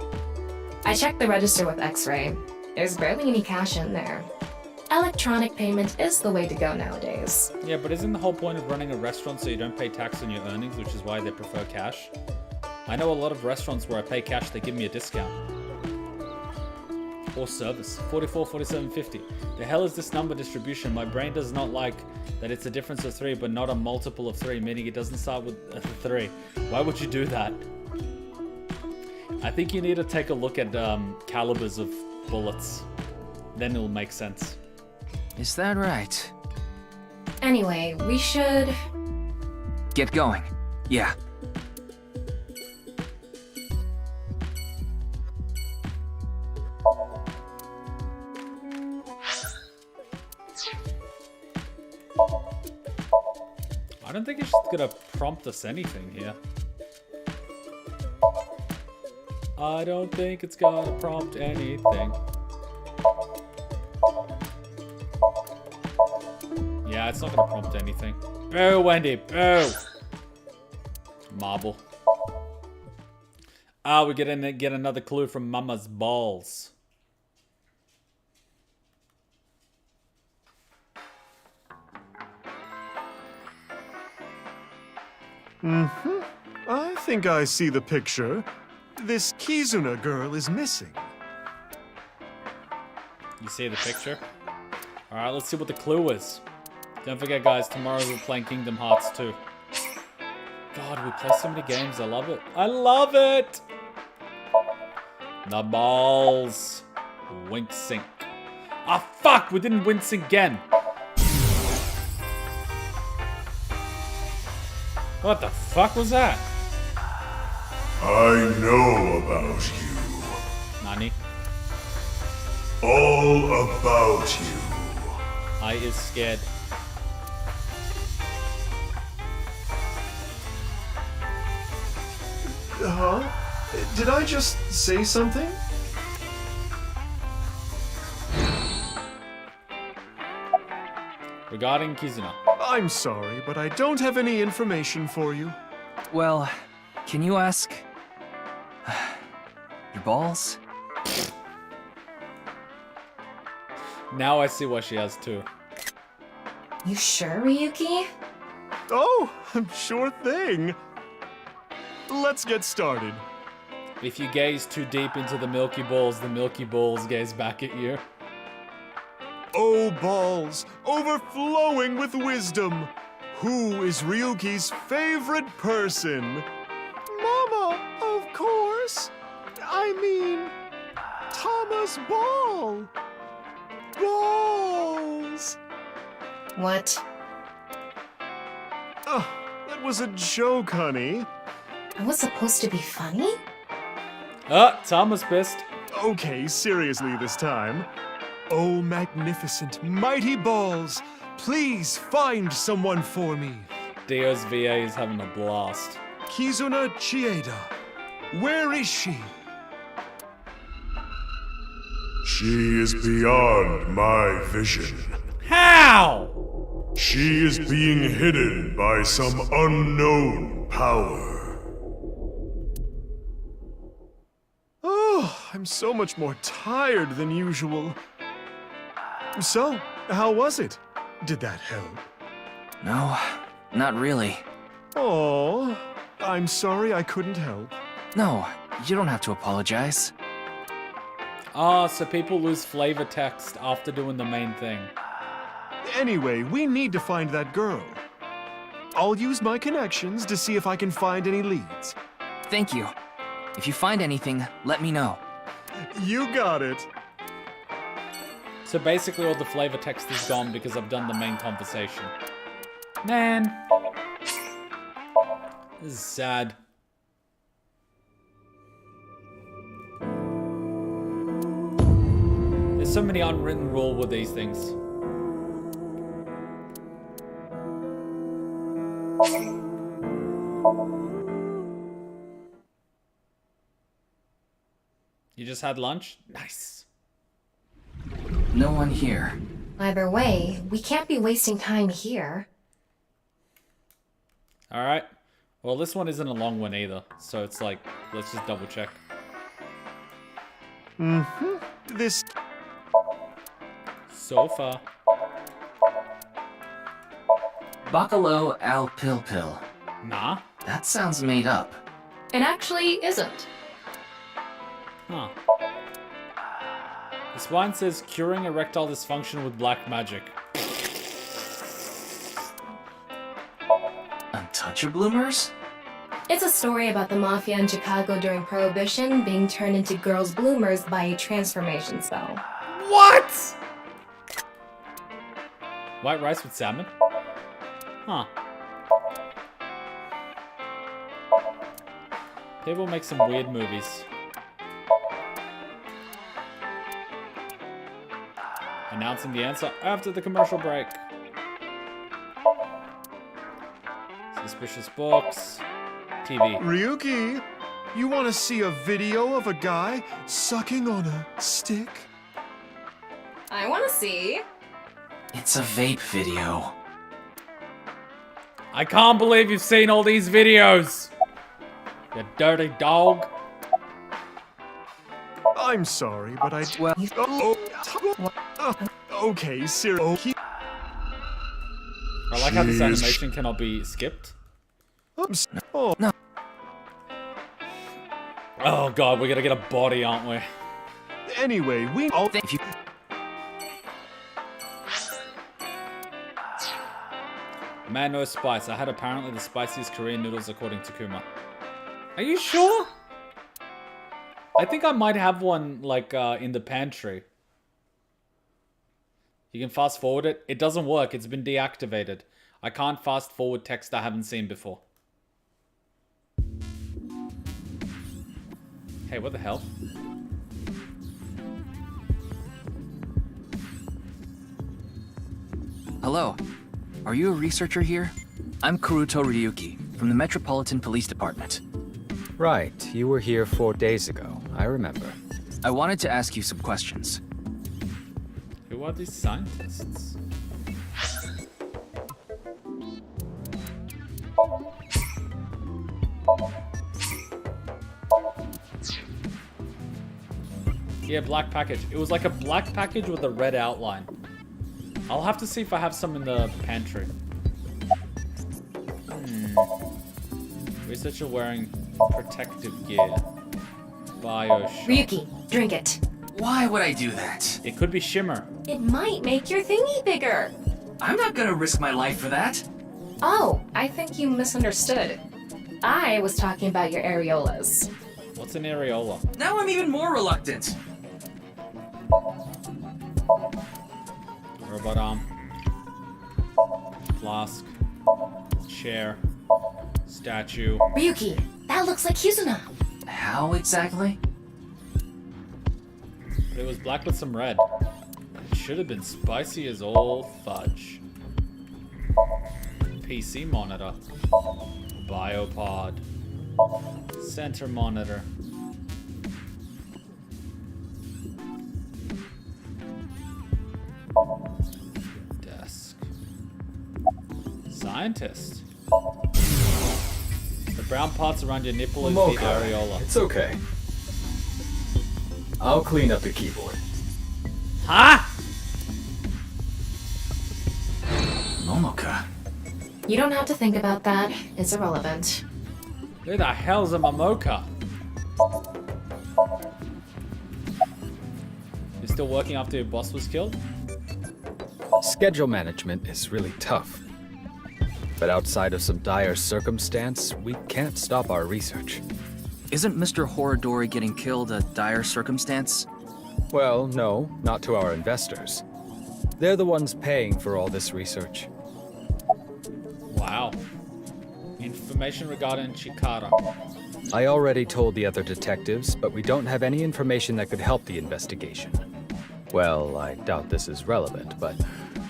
I checked the register with X-Ray. There's barely any cash in there. Electronic payment is the way to go nowadays. Yeah, but isn't the whole point of running a restaurant so you don't pay tax on your earnings, which is why they prefer cash? I know a lot of restaurants where I pay cash, they give me a discount. Or service. 44, 47, 50. The hell is this number distribution? My brain does not like that it's a difference of 3, but not a multiple of 3, meaning it doesn't start with 3. Why would you do that? I think you need to take a look at calibers of bullets. Then it'll make sense. Is that right? Anyway, we should... Get going. Yeah. I don't think it's gonna prompt us anything here. I don't think it's gonna prompt anything. Yeah, it's not gonna prompt anything. Boo, Wendy, boo! Marble. Ah, we get another clue from Mama's balls. I think I see the picture. This Kizuna girl is missing. You see the picture? Alright, let's see what the clue is. Don't forget, guys, tomorrow we're playing Kingdom Hearts 2. God, we play so many games. I love it. I love it! The balls. Wink sync. Ah, fuck! We didn't win sync again. What the fuck was that? I know about you. Nani? All about you. I is scared. Huh? Did I just say something? Regarding Kizuna. I'm sorry, but I don't have any information for you. Well, can you ask... your balls? Now I see why she has 2. You sure, Ryuki? Oh, sure thing. Let's get started. If you gaze too deep into the milky balls gaze back at you. Oh, balls, overflowing with wisdom. Who is Ryuki's favorite person? Mama, of course. I mean, Thomas Ball. Balls. What? Oh, that was a joke, honey. I was supposed to be funny? Thomas pissed. Okay, seriously this time. Oh, magnificent, mighty balls, please find someone for me. Dio's VA is having a blast. Kizuna Chieda, where is she? She is beyond my vision. How? She is being hidden by some unknown power. Oh, I'm so much more tired than usual. So, how was it? Did that help? No, Not really. Oh, I'm sorry I couldn't help. No, you don't have to apologize. Ah, so people lose flavor text after doing the main thing. Anyway, we need to find that girl. I'll use my connections to see if I can find any leads. Thank you. If you find anything, let me know. You got it. So basically all the flavor text is gone because I've done the main conversation. Man. This is sad. There's so many unwritten rules with these things. You just had lunch? Nice. No one here. Either way, we can't be wasting time here. Alright. Well, this one isn't a long one either. So it's like, let's just double check. This... Sofa. Bacalo al Pil Pil. Nah. That sounds made up. It actually isn't. Huh. This wine says curing erectile dysfunction with black magic. Untouchable bloomers? It's a story about the mafia in Chicago during Prohibition being turned into girls' bloomers by a transformation spell. What? White rice with salmon? Huh. People make some weird movies. Announcing the answer after the commercial break. Suspicious books. TV. Ryuki, you want to see a video of a guy sucking on a stick? I want to see. It's a vape video. I can't believe you've seen all these videos. You dirty dog. I'm sorry, but I... okay, seriously. I like how this animation cannot be skipped. Oh, no. Oh god, we're gonna get a body, aren't we? Anyway, we... If you... Man, no spice. I had apparently the spiciest Korean noodles according to Kuma. Are you sure? I think I might have one, like, in the pantry. You can fast forward it. It doesn't work. It's been deactivated. I can't fast forward text I haven't seen before. Hey, what the hell? Hello. Are you a researcher here? I'm Kuruto Ryuki, from the Metropolitan Police Department. Right, you were here 4 days ago. I remember. I wanted to ask you some questions. Who are these scientists? Yeah, black package. It was like a black package with a red outline. I'll have to see if I have some in the pantry. Researcher wearing protective gear. Bioshock. Ryuki, drink it. Why would I do that? It could be shimmer. It might make your thingy bigger. I'm not gonna risk my life for that. Oh, I think you misunderstood. I was talking about your areolas. What's an areola? Now I'm even more reluctant. Robot arm. Flask. Chair. Statue. Ryuki, that looks like Kizuna. How exactly? It was black with some red. It should have been spicy as all fudge. PC monitor. Biopod. Center monitor. Desk. Scientist. The brown parts around your nipple is the areola. It's okay. I'll clean up the keyboard. Huh? Momoka. You don't have to think about that. It's irrelevant. Who the hell's a Momoka? You're still working after your boss was killed? Schedule management is really tough. But outside of some dire circumstance, we can't stop our research. Isn't Mr. Horadori getting killed a dire circumstance? Well, no, not to our investors. They're the ones paying for all this research. Wow. Information regarding Chikara. I already told the other detectives, but we don't have any information that could help the investigation. Well, I doubt this is relevant, but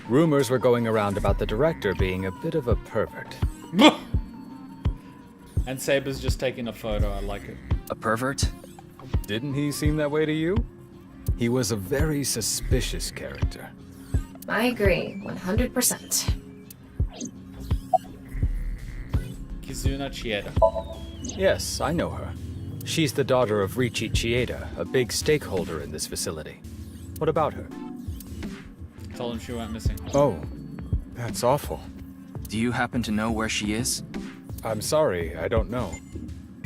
rumors were going around about the director being a bit of a pervert. And Saber's just taking a photo, I like it. A pervert? Didn't he seem that way to you? He was a very suspicious character. I agree, 100%. Kizuna Chieda. Yes, I know her. She's the daughter of Shuichi Chieda, a big stakeholder in this facility. What about her? Told him she went missing. Oh, that's awful. Do you happen to know where she is? I'm sorry, I don't know.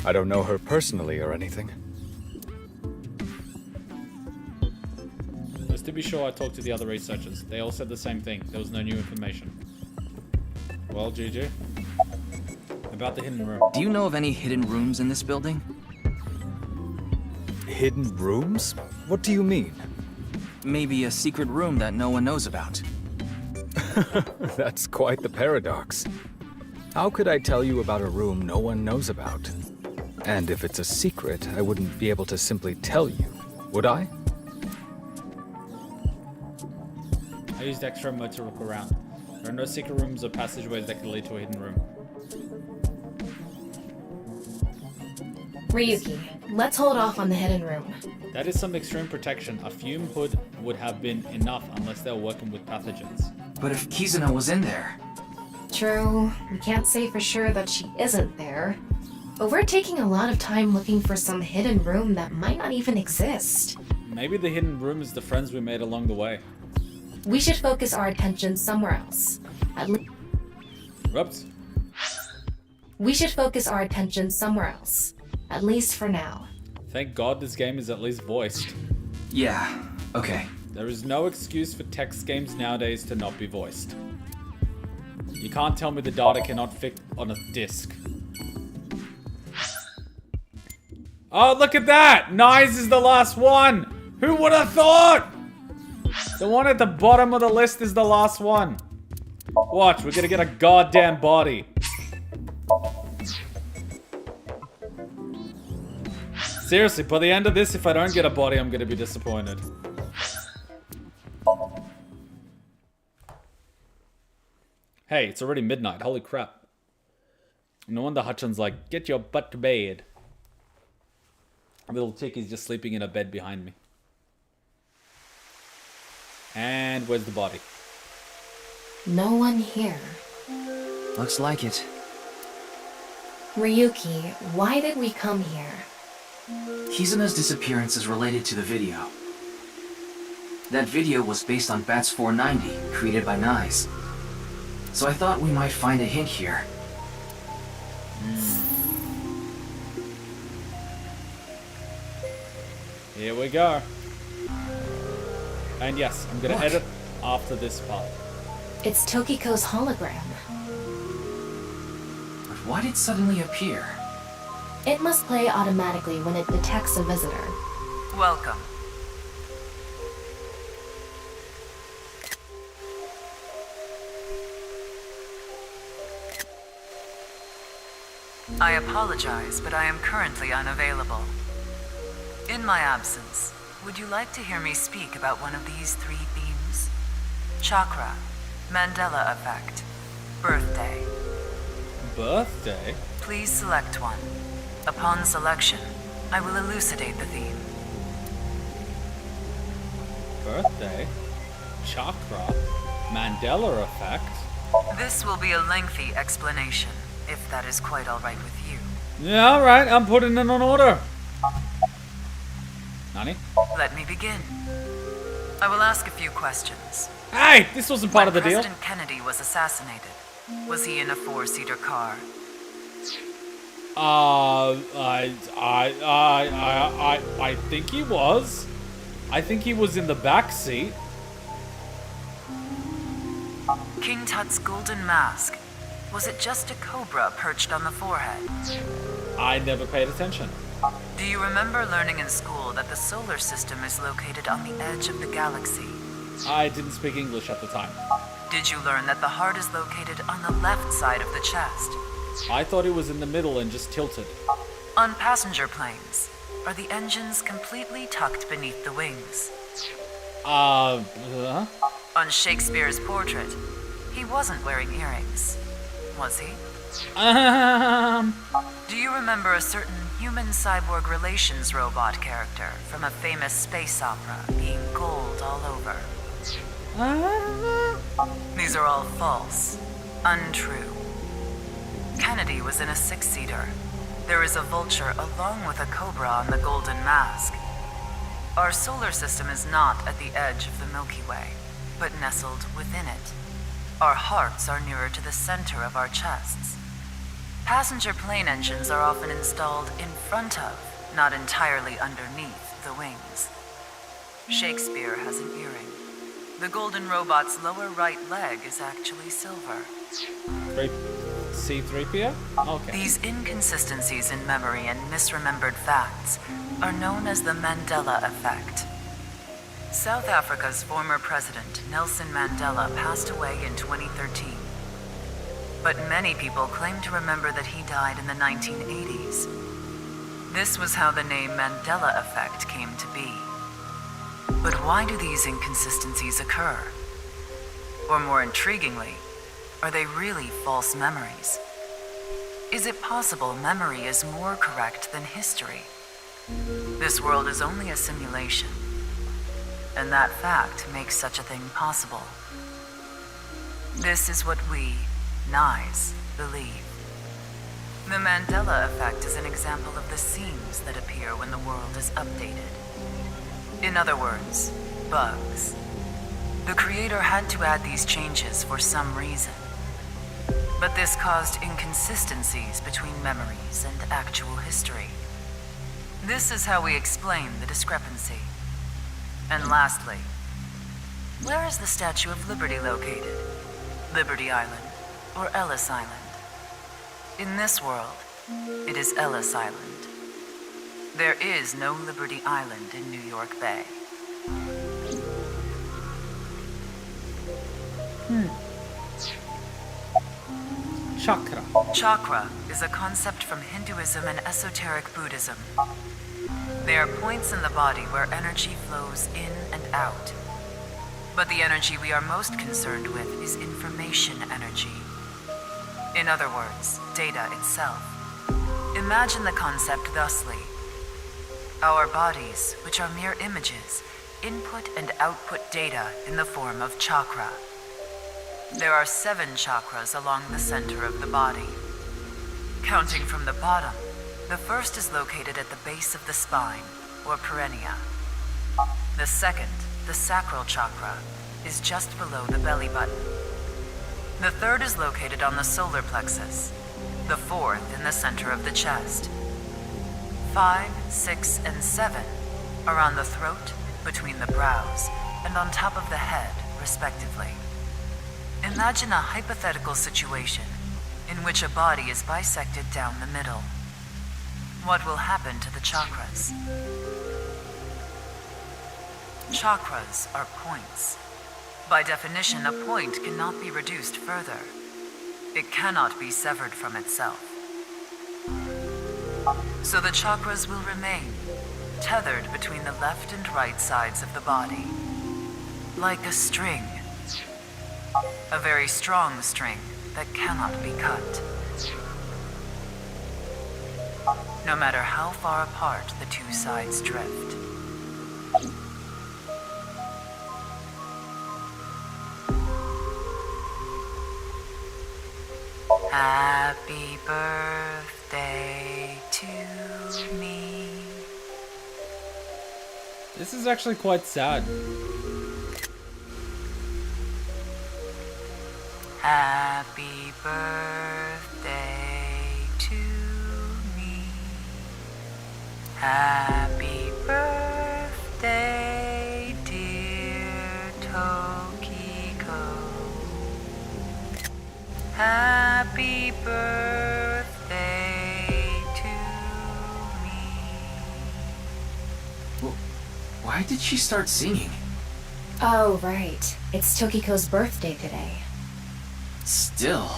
I don't know her personally or anything. Just to be sure, I talked to the other researchers. They all said the same thing. There was no new information. Well, GG. About the hidden room. Do you know of any hidden rooms in this building? Hidden rooms? What do you mean? Maybe a secret room that no one knows about. That's quite the paradox. How could I tell you about a room no one knows about? And if it's a secret, I wouldn't be able to simply tell you, would I? I used extra mode to look around. There are no secret rooms or passageways that could lead to a hidden room. Ryuki, let's hold off on the hidden room. That is some extreme protection. A fume hood would have been enough unless they were working with pathogens. But if Kizuna was in there... True, we can't say for sure that she isn't there. But we're taking a lot of time looking for some hidden room that might not even exist. Maybe the hidden room is the friends we made along the way. We should focus our attention somewhere else. Whoops. We should focus our attention somewhere else. At least for now. Thank God this game is at least voiced. Yeah, okay. There is no excuse for text games nowadays to not be voiced. You can't tell me the data cannot fit on a disc. Oh, look at that! Nyes is the last one! Who would have thought? The one at the bottom of the list is the last one. Watch, we're gonna get a goddamn body. Seriously, by the end of this, if I don't get a body, I'm gonna be disappointed. Hey, it's already midnight. Holy crap. No wonder Hutchin's like, get your butt to bed. Little Tick is just sleeping in a bed behind me. And where's the body? No one here. Looks like it. Ryuki, why did we come here? Kizuna's disappearance is related to the video. That video was based on Bats 490, created by Nyes. So I thought we might find a hint here. Here we go. And yes, I'm gonna edit after this part. It's Tokiko's hologram. But why did it suddenly appear? It must play automatically when it detects a visitor. Welcome. I apologize, but I am currently unavailable. In my absence, would you like to hear me speak about one of these three themes? Chakra, Mandela effect, birthday. Birthday? Please select one. Upon selection, I will elucidate the theme. Birthday? Chakra? Mandela effect? This will be a lengthy explanation, if that is quite all right with you. Yeah, alright, I'm putting it on order. Nani? Let me begin. I will ask a few questions. Hey, this wasn't part of the deal. President Kennedy was assassinated, Was he in a 4-seater car? I think he was. I think he was in the back seat. King Tut's golden mask. Was it just a cobra perched on the forehead? I never paid attention. Do you remember learning in school that the solar system is located on the edge of the galaxy? I didn't speak English at the time. Did you learn that the heart is located on the left side of the chest? I thought it was in the middle and just tilted. On passenger planes, are the engines completely tucked beneath the wings? On Shakespeare's portrait, he wasn't wearing earrings, was he? Do you remember a certain human-cyborg relations robot character from a famous space opera being gold all over? These are all false, untrue. Kennedy was in a 6-seater. There is a vulture along with a cobra on the golden mask. Our solar system is not at the edge of the Milky Way, but nestled within it. Our hearts are nearer to the center of our chests. Passenger plane engines are often installed in front of, not entirely underneath, the wings. Shakespeare has an earring. The golden robot's lower right leg is actually silver. C-3PO? Okay. These inconsistencies in memory and misremembered facts are known as the Mandela effect. South Africa's former president, Nelson Mandela, passed away in 2013. But many people claim to remember that he died in the 1980s. This was how the name Mandela effect came to be. But why do these inconsistencies occur? Or more intriguingly, are they really false memories? Is it possible memory is more correct than history? This world is only a simulation, and that fact makes such a thing possible. This is what we, Nyes, believe. The Mandela effect is an example of the seams that appear when the world is updated. In other words, bugs. The creator had to add these changes for some reason. But this caused inconsistencies between memories and actual history. This is how we explain the discrepancy. And lastly, where is the Statue of Liberty located? Liberty Island or Ellis Island? In this world, it is Ellis Island. There is no Liberty Island in New York Bay. Chakra. Chakra is a concept from Hinduism and esoteric Buddhism. They are points in the body where energy flows in and out. But the energy we are most concerned with is information energy. In other words, data itself. Imagine the concept thusly. Our bodies, which are mere images, input and output data in the form of chakra. There are 7 chakras along the center of the body. Counting from the bottom, the first is located at the base of the spine, or perineum. The second, the sacral chakra, is just below the belly button. The third is located on the solar plexus. The fourth in the center of the chest. 5, 6, and 7 are on the throat, between the brows, and on top of the head, respectively. Imagine a hypothetical situation in which a body is bisected down the middle. What will happen to the chakras? Chakras are points. By definition, a point cannot be reduced further. It cannot be severed from itself. So the chakras will remain, tethered between the left and right sides of the body. Like a string. A very strong string that cannot be cut. No matter how far apart the two sides drift. Happy birthday to me. This is actually quite sad. Happy birthday to me. Happy birthday, dear Tokiko. Happy birthday to me. Well, why did she start singing? Oh, right. It's Tokiko's birthday today. Still.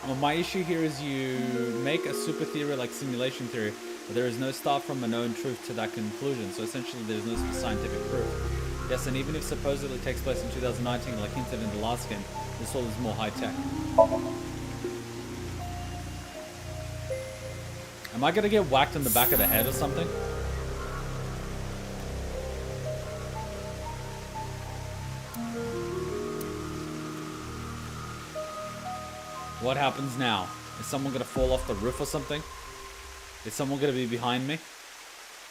Well, my issue here is you make a super theory like simulation theory, but there is no start from a known truth to that conclusion, so essentially there's no scientific proof. Yes, and even if supposedly takes place in 2019 like hinted in the last game, this all is more high-tech. Am I gonna get whacked in the back of the head or something? What happens now? Is someone gonna fall off the roof or something? Is someone gonna be behind me?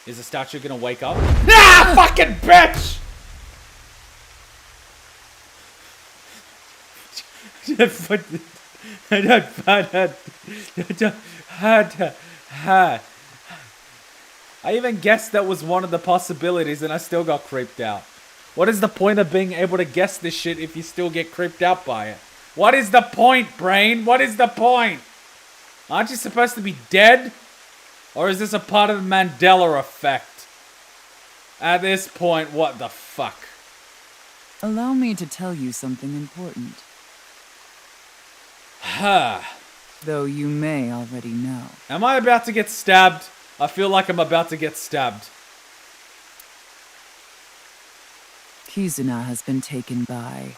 Is the statue gonna wake up? Ah, fucking bitch! I even guessed that was one of the possibilities and I still got creeped out. What is the point of being able to guess this shit if you still get creeped out by it? What is the point, brain? What is the point? Aren't you supposed to be dead? Or is this a part of the Mandela effect? At this point, what the fuck? Allow me to tell you something important. Though you may already know. Am I about to get stabbed? I feel like I'm about to get stabbed. Kizuna has been taken by...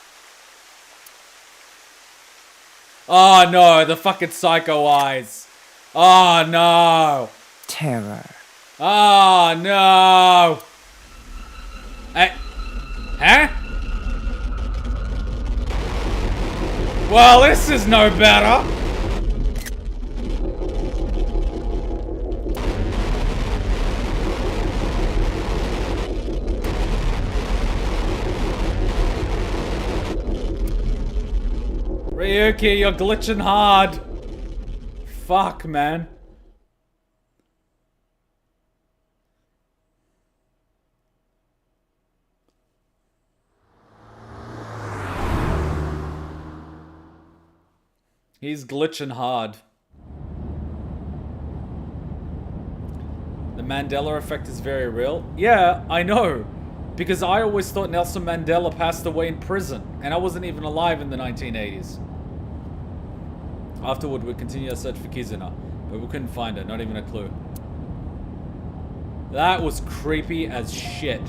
Oh no, the fucking psycho eyes. Oh no. Terror. Oh no. Hey. Huh? Well, this is no better. Ryuki, you're glitching hard. Fuck, man. He's glitching hard. The Mandela effect is very real. Yeah, I know. Because I always thought Nelson Mandela passed away in prison, and I wasn't even alive in the 1980s. Afterward, we continued our search for Kizuna, but we couldn't find her, not even a clue. That was creepy as shit.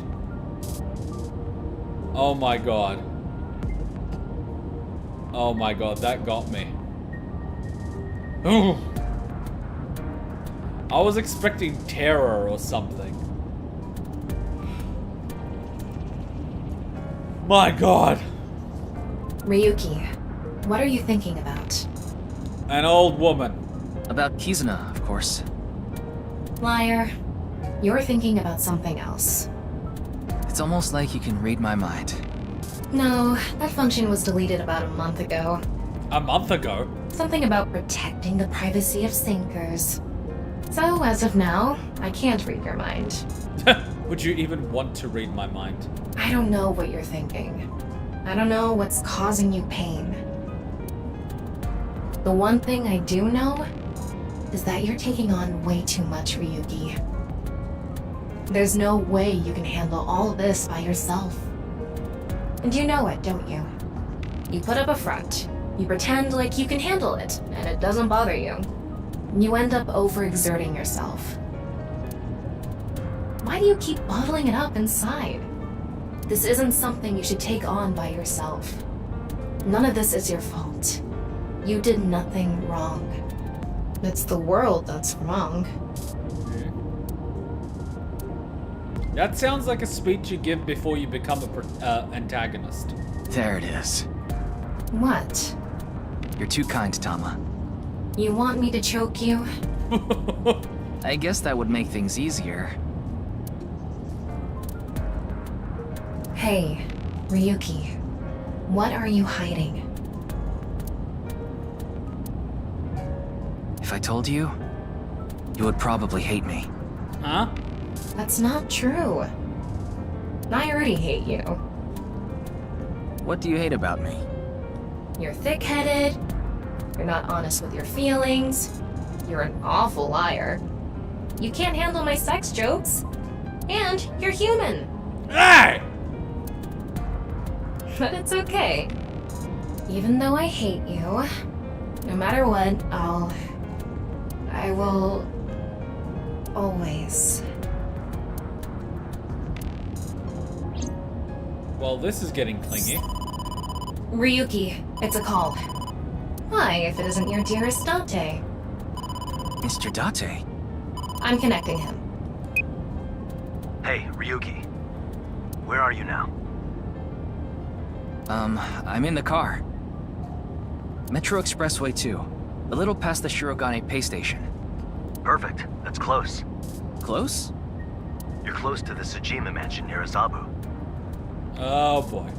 Oh my god. Oh my god, that got me. Ooh. I was expecting terror or something. My god. Ryuki, what are you thinking about? An old woman. About Kizuna, of course. Liar. You're thinking about something else. It's almost like you can read my mind. No, that function was deleted about a month ago. A month ago? Something about protecting the privacy of sinkers. So, as of now, I can't read your mind. Would you even want to read my mind? I don't know what you're thinking. I don't know what's causing you pain. The one thing I do know is that you're taking on way too much, Ryuki. There's no way you can handle all this by yourself. And you know it, don't you? You put up a front. You pretend like you can handle it, and it doesn't bother you. You end up overexerting yourself. Why do you keep bottling it up inside? This isn't something you should take on by yourself. None of this is your fault. You did nothing wrong. It's the world that's wrong. That sounds like a speech you give before you become an antagonist. There it is. What? You're too kind, Tama. You want me to choke you? I guess that would make things easier. Hey, Ryuki. What are you hiding? If I told you, you would probably hate me. Huh? That's not true. I already hate you. What do you hate about me? You're thick-headed. You're not honest with your feelings. You're an awful liar. You can't handle my sex jokes. And you're human. Hey! But it's okay. Even though I hate you, no matter what, I will always. Well, this is getting clingy. Ryuki, it's a call. Why, if it isn't your dearest Date? Mr. Date? I'm connecting him. Hey, Ryuki. Where are you now? I'm in the car. Metro Expressway 2. A little past the Shirogane pay station. Perfect. That's close. Close? You're close to the Tsujima mansion near Azabu. Oh boy.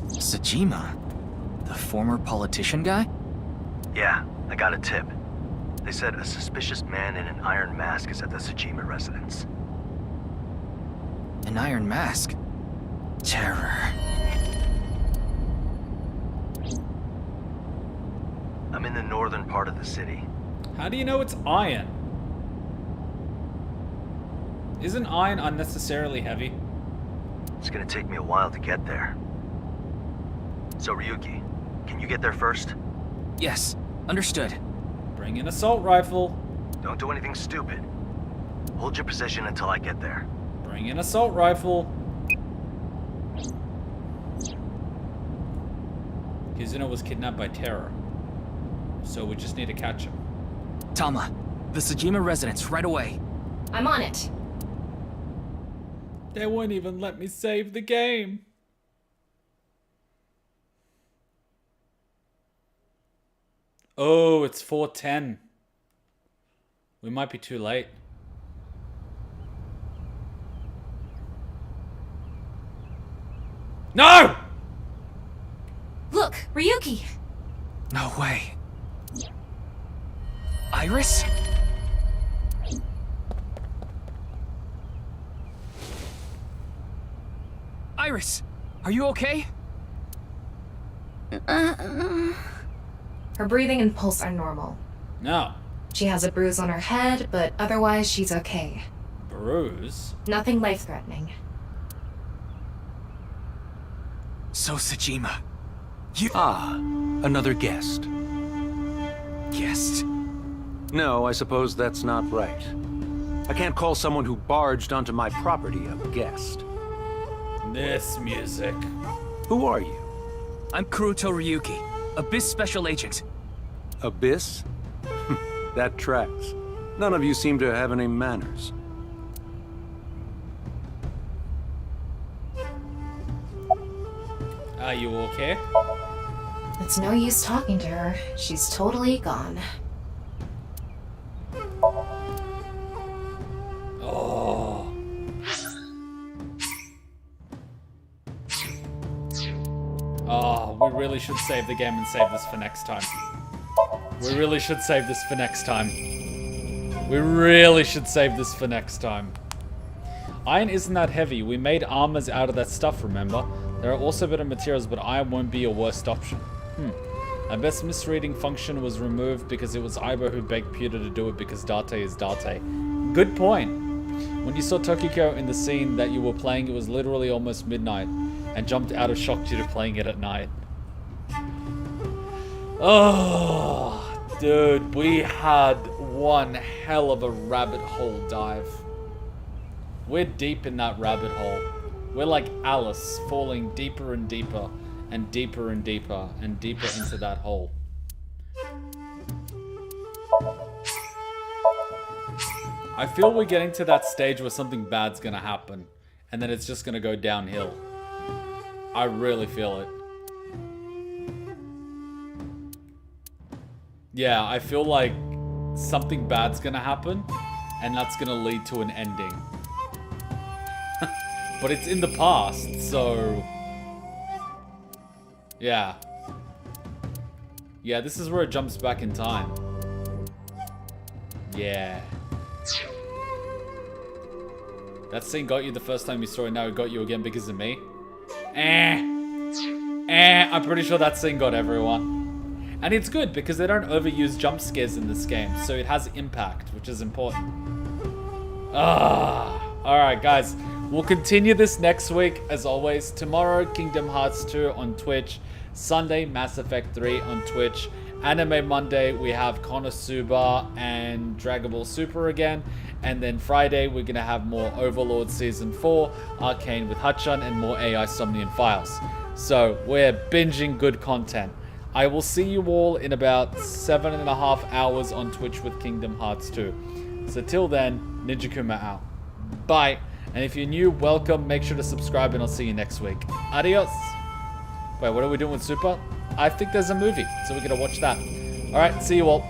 Tsujima? The former politician guy? Yeah, I got a tip. They said a suspicious man in an iron mask is at the Tsujima residence. An iron mask? Terror. I'm in the northern part of the city. How do you know it's iron? Isn't iron unnecessarily heavy? It's gonna take me a while to get there. So Ryuki, can you get there first? Yes, understood. Bring an assault rifle. Don't do anything stupid. Hold your position until I get there. Bring an assault rifle. Kizuno was kidnapped by Terror. So we just need to catch him. Tama, the Tsujima residence, right away. I'm on it. They won't even let me save the game. Oh, it's 4:10. We might be too late. No! Look, Ryuki! No way. Iris? Iris, are you okay? Her breathing and pulse are normal. No. She has a bruise on her head, but otherwise she's okay. Bruise? Nothing life-threatening. So Tsujima, you... Ah, another guest. Guest? No, I suppose that's not right. I can't call someone who barged onto my property a guest. This music. Who are you? I'm Kuruto Ryuki, Abyss Special Agent. Abyss? That tracks. None of you seem to have any manners. Are you okay? It's no use talking to her. She's totally gone. Oh. Oh, we really should save the game and save this for next time. We really should save this for next time. We really should save this for next time. Iron isn't that heavy. We made armors out of that stuff, remember? There are also better materials, but iron won't be your worst option. Our best misreading function was removed because it was Aibo who begged Pewter to do it because Date is Date. Good point. When you saw Tokiko in the scene that you were playing, it was literally almost midnight and jumped out of shock due to playing it at night. Oh, dude, we had one hell of a rabbit hole dive. We're deep in that rabbit hole. We're like Alice, falling deeper and deeper and deeper and deeper and deeper into that hole. I feel we're getting to that stage where something bad's gonna happen and then it's just gonna go downhill. I really feel it. Yeah, I feel like something bad's gonna happen and that's gonna lead to an ending. But it's in the past, so... Yeah. Yeah, this is where it jumps back in time. Yeah. That scene got you the first time you saw it, now it got you again because of me. I'm pretty sure that scene got everyone. And it's good because they don't overuse jump scares in this game, so it has impact, which is important. Alright guys, we'll continue this next week as always. Tomorrow, Kingdom Hearts 2 on Twitch. Sunday, Mass Effect 3 on Twitch. Anime Monday, we have Konosuba and Dragon Ball Super again. And then Friday, we're going to have more Overlord Season 4, Arcane with Hachan, and more AI Somnium Files. So, we're binging good content. I will see you all in about 7.5 hours on Twitch with Kingdom Hearts 2. So till then, Ninja Kuma out. Bye. And if you're new, welcome. Make sure to subscribe and I'll see you next week. Adios. Wait, what are we doing with Super? I think there's a movie, so we're going to watch that. Alright, see you all.